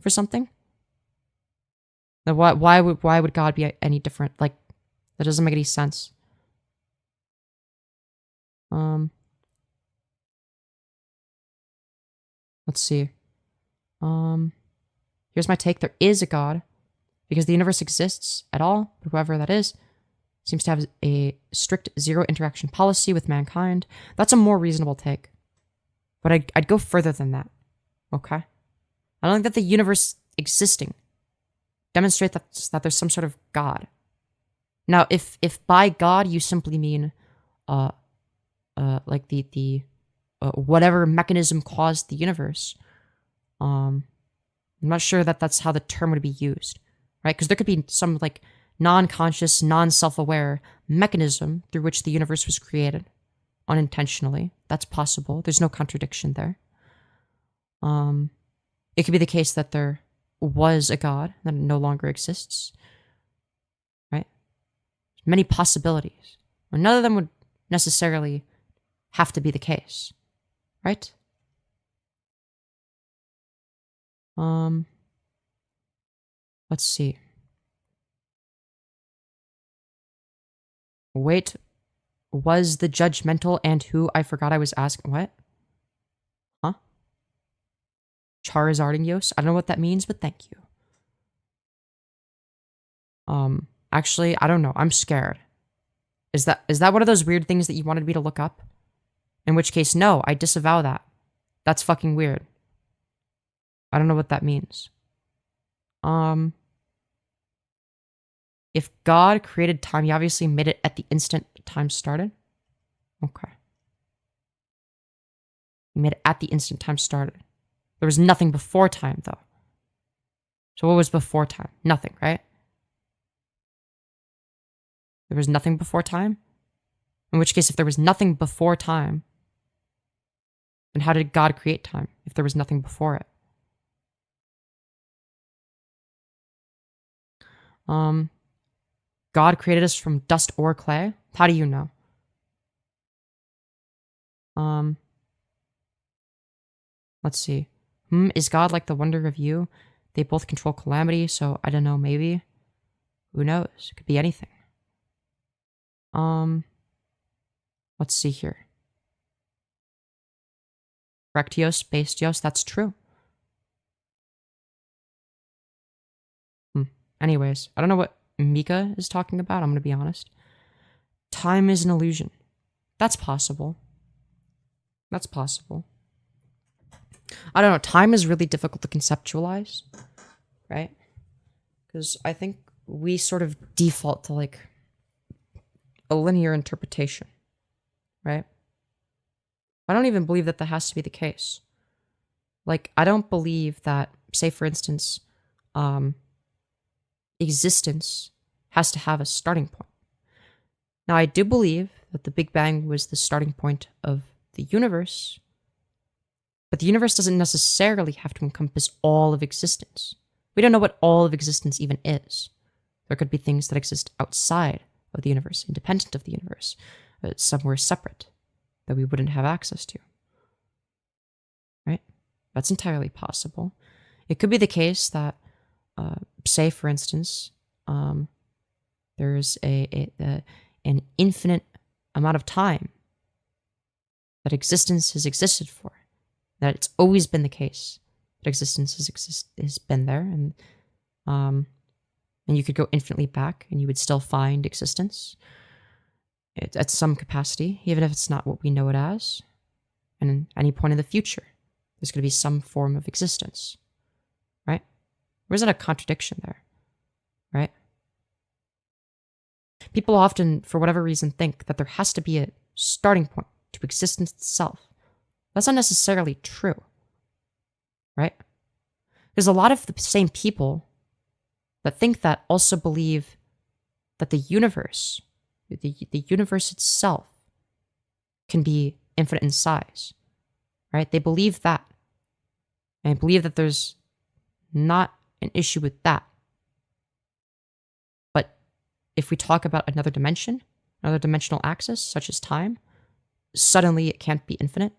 for something, then why would God be any different? Like, that doesn't make any sense. Let's see. Here's my take. There is a God because the universe exists at all, but whoever that is seems to have a strict zero interaction policy with mankind. That's a more reasonable take. But I'd go further than that. Okay? I don't think that the universe existing demonstrates that there's some sort of God. Now, if by God you simply mean like the whatever mechanism caused the universe, I'm not sure that that's how the term would be used, right? Because there could be some like non-conscious, non-self-aware mechanism through which the universe was created unintentionally. That's possible. There's no contradiction there. It could be the case that there was a God that no longer exists, right? Many possibilities. Well, none of them would necessarily have to be the case, right? Let's see. Wait, was the judgmental and who? I forgot I was asking. What? Huh? Charizardios? I don't know what that means, but thank you. Actually, I don't know. I'm scared. Is that one of those weird things that you wanted me to look up? In which case, no, I disavow that. That's fucking weird. I don't know what that means. If God created time, he obviously made it at the instant time started. Okay. He made it at the instant time started. There was nothing before time, though. So what was before time? Nothing, right? There was nothing before time? In which case, if there was nothing before time, then how did God create time if there was nothing before it? God created us from dust or clay? How do you know? Let's see. Is God like the wonder of you? They both control calamity, so I don't know, maybe. Who knows? It could be anything. Let's see here. Rectios, Bastios, that's true. Anyways, I don't know what Mika is talking about, I'm gonna be honest. Time is an illusion. That's possible. That's possible. I don't know, time is really difficult to conceptualize, right? Because I think we sort of default to like a linear interpretation, right? I don't even believe that that has to be the case. Like, I don't believe that, say for instance, existence has to have a starting point. Now, I do believe that the Big Bang was the starting point of the universe, but the universe doesn't necessarily have to encompass all of existence. We don't know what all of existence even is. There could be things that exist outside of the universe, independent of the universe, somewhere separate, that we wouldn't have access to. Right? That's entirely possible. It could be the case that, say for instance, there's an infinite amount of time that existence has existed for. That it's always been the case that existence has been there, and you could go infinitely back and you would still find existence at some capacity, even if it's not what we know it as. And at any point in the future, there's going to be some form of existence, right? Or is that a contradiction there, right? People often, for whatever reason, think that there has to be a starting point to existence itself. That's not necessarily true, right? There's a lot of the same people that think that also believe that the universe itself can be infinite in size, right? They believe that. And I believe that there's not an issue with that. But if we talk about another dimension, another dimensional axis, such as time, suddenly it can't be infinite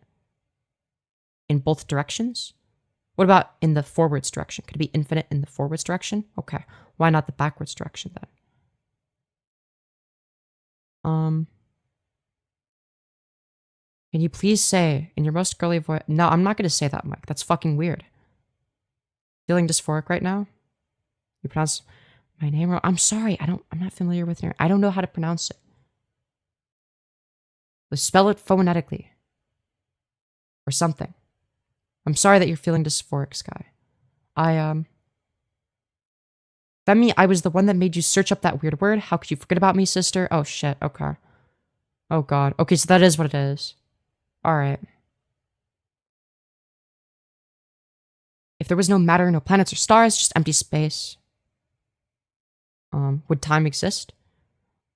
in both directions. What about in the forwards direction? Could it be infinite in the forwards direction? Okay. Why not the backwards direction then? Can you please say in your most girly voice? No, I'm not going to say that, Mike. That's fucking weird. Feeling dysphoric right now? You pronounce my name wrong? I'm sorry. I'm not familiar with it. I don't know how to pronounce it. Let's spell it phonetically. Or something. I'm sorry that you're feeling dysphoric, Sky. Femi, I was the one that made you search up that weird word. How could you forget about me, sister? Oh, shit. Okay. Oh, God. Okay, so that is what it is. Alright. If there was no matter, no planets or stars, just empty space, would time exist?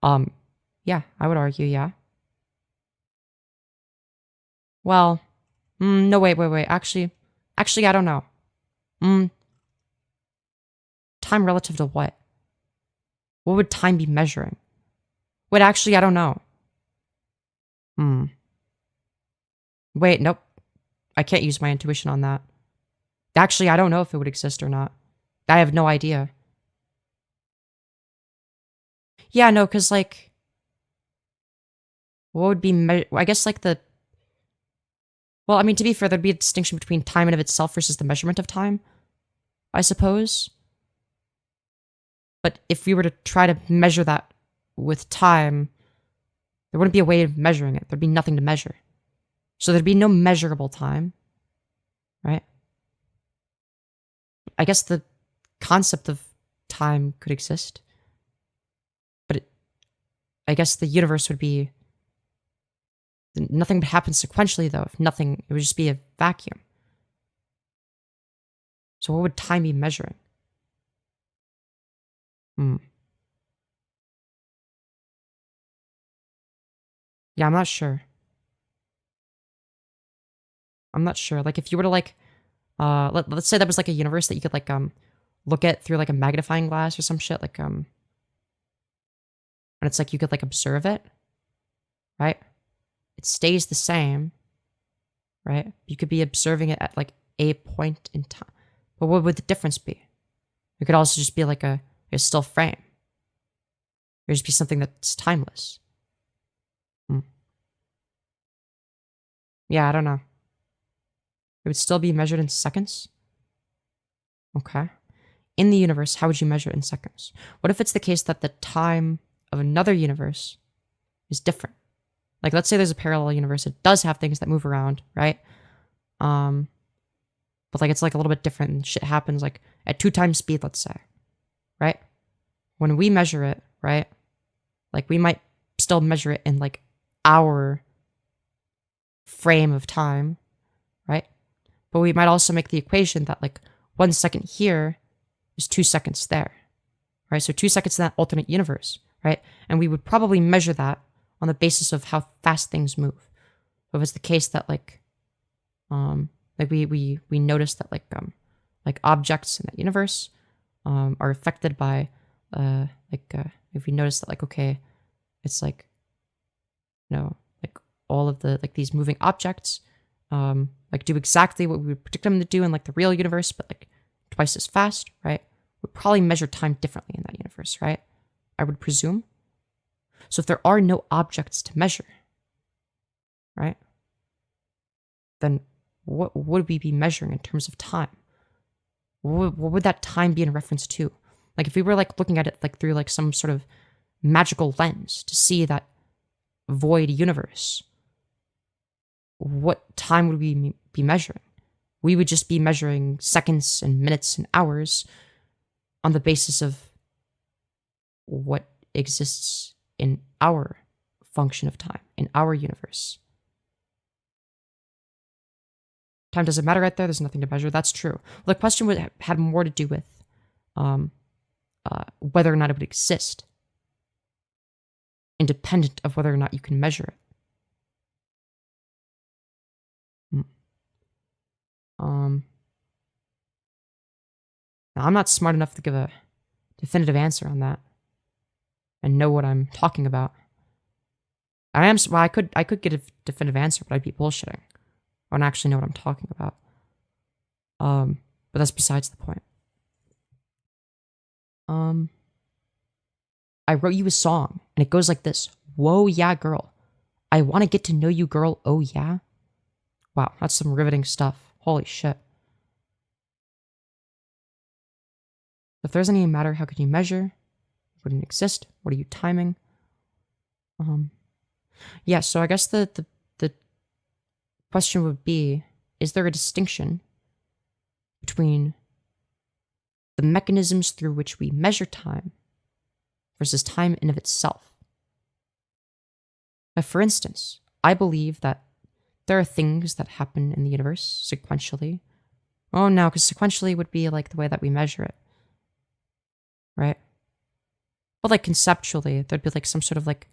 Yeah, I would argue, yeah. Well, no, wait. Actually, I don't know. Time relative to what? What would time be measuring? Wait, actually, I don't know. Wait, nope. I can't use my intuition on that. Actually, I don't know if it would exist or not. I have no idea. Yeah, no, because, like, what would be, I guess, like, well, I mean, to be fair, there'd be a distinction between time in of itself versus the measurement of time, I suppose. But if we were to try to measure that with time, there wouldn't be a way of measuring it. There'd be nothing to measure. So there'd be no measurable time, right? I guess the concept of time could exist. But I guess the universe would be... Nothing would happen sequentially, though. If nothing, it would just be a vacuum. So what would time be measuring? Yeah, I'm not sure. Like, if you were to, like, let's say that was, like, a universe that you could, like, look at through, like, a magnifying glass or some shit, like, and it's, like, you could, like, observe it, right? It stays the same, right? You could be observing it at, like, a point in time. But what would the difference be? It could also just be like a still frame. It could just be something that's timeless. Yeah, I don't know. It would still be measured in seconds? Okay. In the universe, how would you measure it in seconds? What if it's the case that the time of another universe is different? Like, let's say there's a parallel universe. It does have things that move around, right? But like, it's like a little bit different and shit happens like at 2 times speed, let's say, right? When we measure it, right? Like, we might still measure it in like our frame of time, right? But we might also make the equation that like 1 second here is 2 seconds there, right? So 2 seconds in that alternate universe, right? And we would probably measure that on the basis of how fast things move. So if it's the case that like we notice that like objects in that universe are affected by if we notice that like, okay, it's like, you know, like all of the like these moving objects like do exactly what we would predict them to do in like the real universe, but like twice as fast, right? We'd probably measure time differently in that universe, right? I would presume. So if there are no objects to measure, right, then what would we be measuring in terms of time? What would that time be in reference to? Like if we were like looking at it like through like some sort of magical lens to see that void universe, what time would we be measuring? We would just be measuring seconds and minutes and hours on the basis of what exists in our function of time, in our universe. Time doesn't matter right there. There's nothing to measure. That's true. Well, the question had more to do with whether or not it would exist, independent of whether or not you can measure it. Now, I'm not smart enough to give a definitive answer on that and know what I'm talking about. Well, I could get a definitive answer, but I'd be bullshitting. I don't actually know what I'm talking about. But that's besides the point. I wrote you a song, and it goes like this. Whoa, yeah, girl. I want to get to know you, girl. Oh, yeah. Wow, that's some riveting stuff. Holy shit. If there's any matter, how could you measure? Wouldn't exist. What are you timing? Yeah, so I guess the question would be, is there a distinction between the mechanisms through which we measure time versus time in of itself? Now, for instance, I believe that there are things that happen in the universe sequentially. Oh no, because sequentially would be like the way that we measure it, right? But like conceptually, there'd be like some sort of like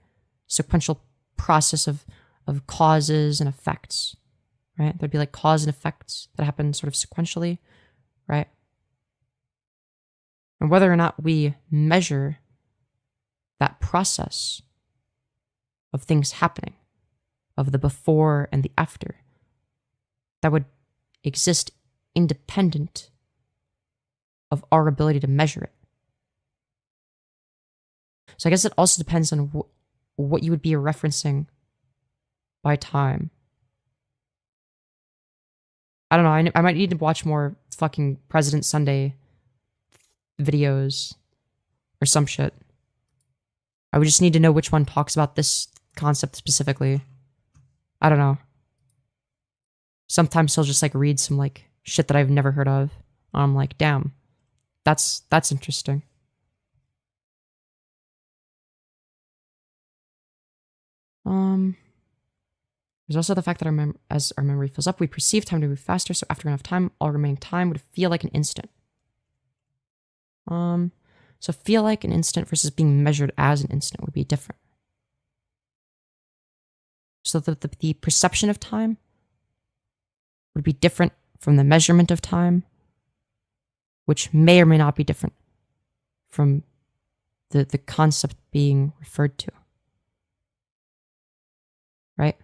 sequential process of causes and effects, right? There'd be like cause and effects that happen sort of sequentially, right? And whether or not we measure that process of things happening, of the before and the after, that would exist independent of our ability to measure it. So I guess it also depends on what you would be referencing by time. I don't know, I might need to watch more fucking President Sunday videos or some shit. I would just need to know which one talks about this concept specifically. I don't know. Sometimes he'll just like read some like shit that I've never heard of. I'm like, damn, that's interesting. There's also the fact that as our memory fills up, we perceive time to move faster, so after enough time, all remaining time would feel like an instant. So feel like an instant versus being measured as an instant would be different. So the perception of time would be different from the measurement of time, which may or may not be different from the concept being referred to. Right?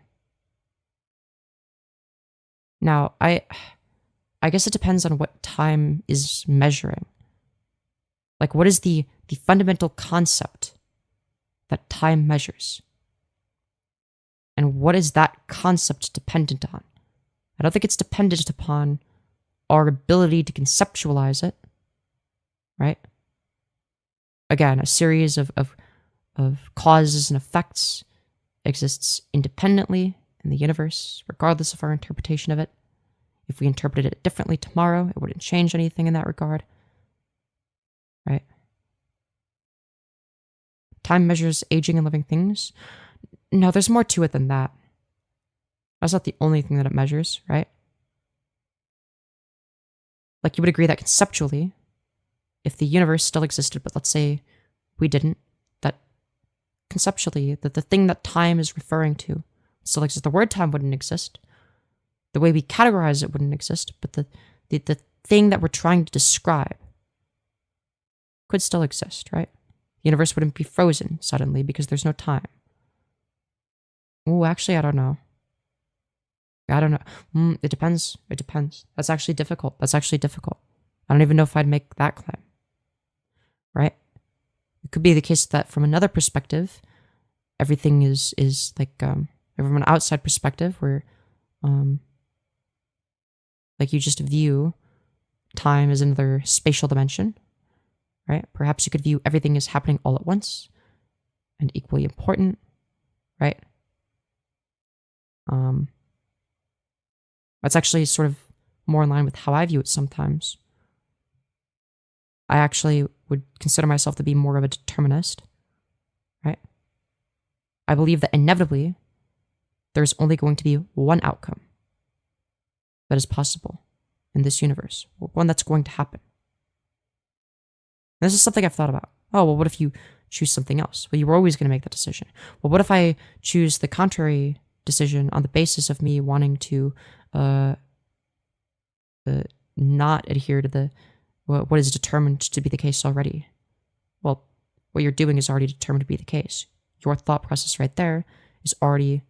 Now, I guess it depends on what time is measuring. Like, what is the fundamental concept that time measures? And what is that concept dependent on? I don't think it's dependent upon our ability to conceptualize it, right? Again, a series of causes and effects exists independently in the universe, regardless of our interpretation of it. If we interpreted it differently tomorrow, it wouldn't change anything in that regard, right? Time measures aging and living things. No, there's more to it than that. That's not the only thing that it measures, right? Like, you would agree that conceptually, if the universe still existed, but let's say we didn't, that conceptually, that the thing that time is referring to still exists. The word time wouldn't exist. The way we categorize it wouldn't exist, but the thing that we're trying to describe could still exist, right? The universe wouldn't be frozen suddenly because there's no time. Oh, actually, I don't know. I don't know. It depends. It depends. That's actually difficult. I don't even know if I'd make that claim. Right? It could be the case that from another perspective, everything is like, from an outside perspective where, like, you just view time as another spatial dimension, right? Perhaps you could view everything as happening all at once and equally important, right? That's actually sort of more in line with how I view it sometimes. I actually would consider myself to be more of a determinist, right? I believe that inevitably there's only going to be one outcome that is possible in this universe, one that's going to happen. And this is something I've thought about. Oh, well, what if you choose something else? Well, you were always going to make that decision. Well, what if I choose the contrary decision on the basis of me wanting to not adhere to what is determined to be the case already? Well, what you're doing is already determined to be the case. Your thought process right there is already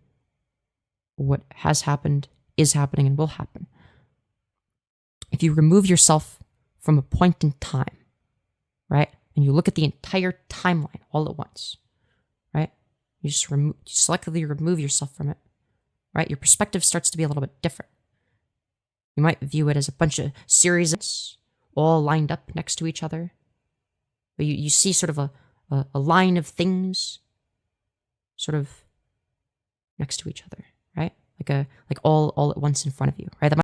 what has happened, is happening, and will happen. If you remove yourself from a point in time, right, and you look at the entire timeline all at once, right, you just selectively remove yourself from it, right, your perspective starts to be a little bit different. You might view it as a bunch of series all lined up next to each other. But you see sort of a line of things sort of next to each other, right? Like all at once in front of you, right? That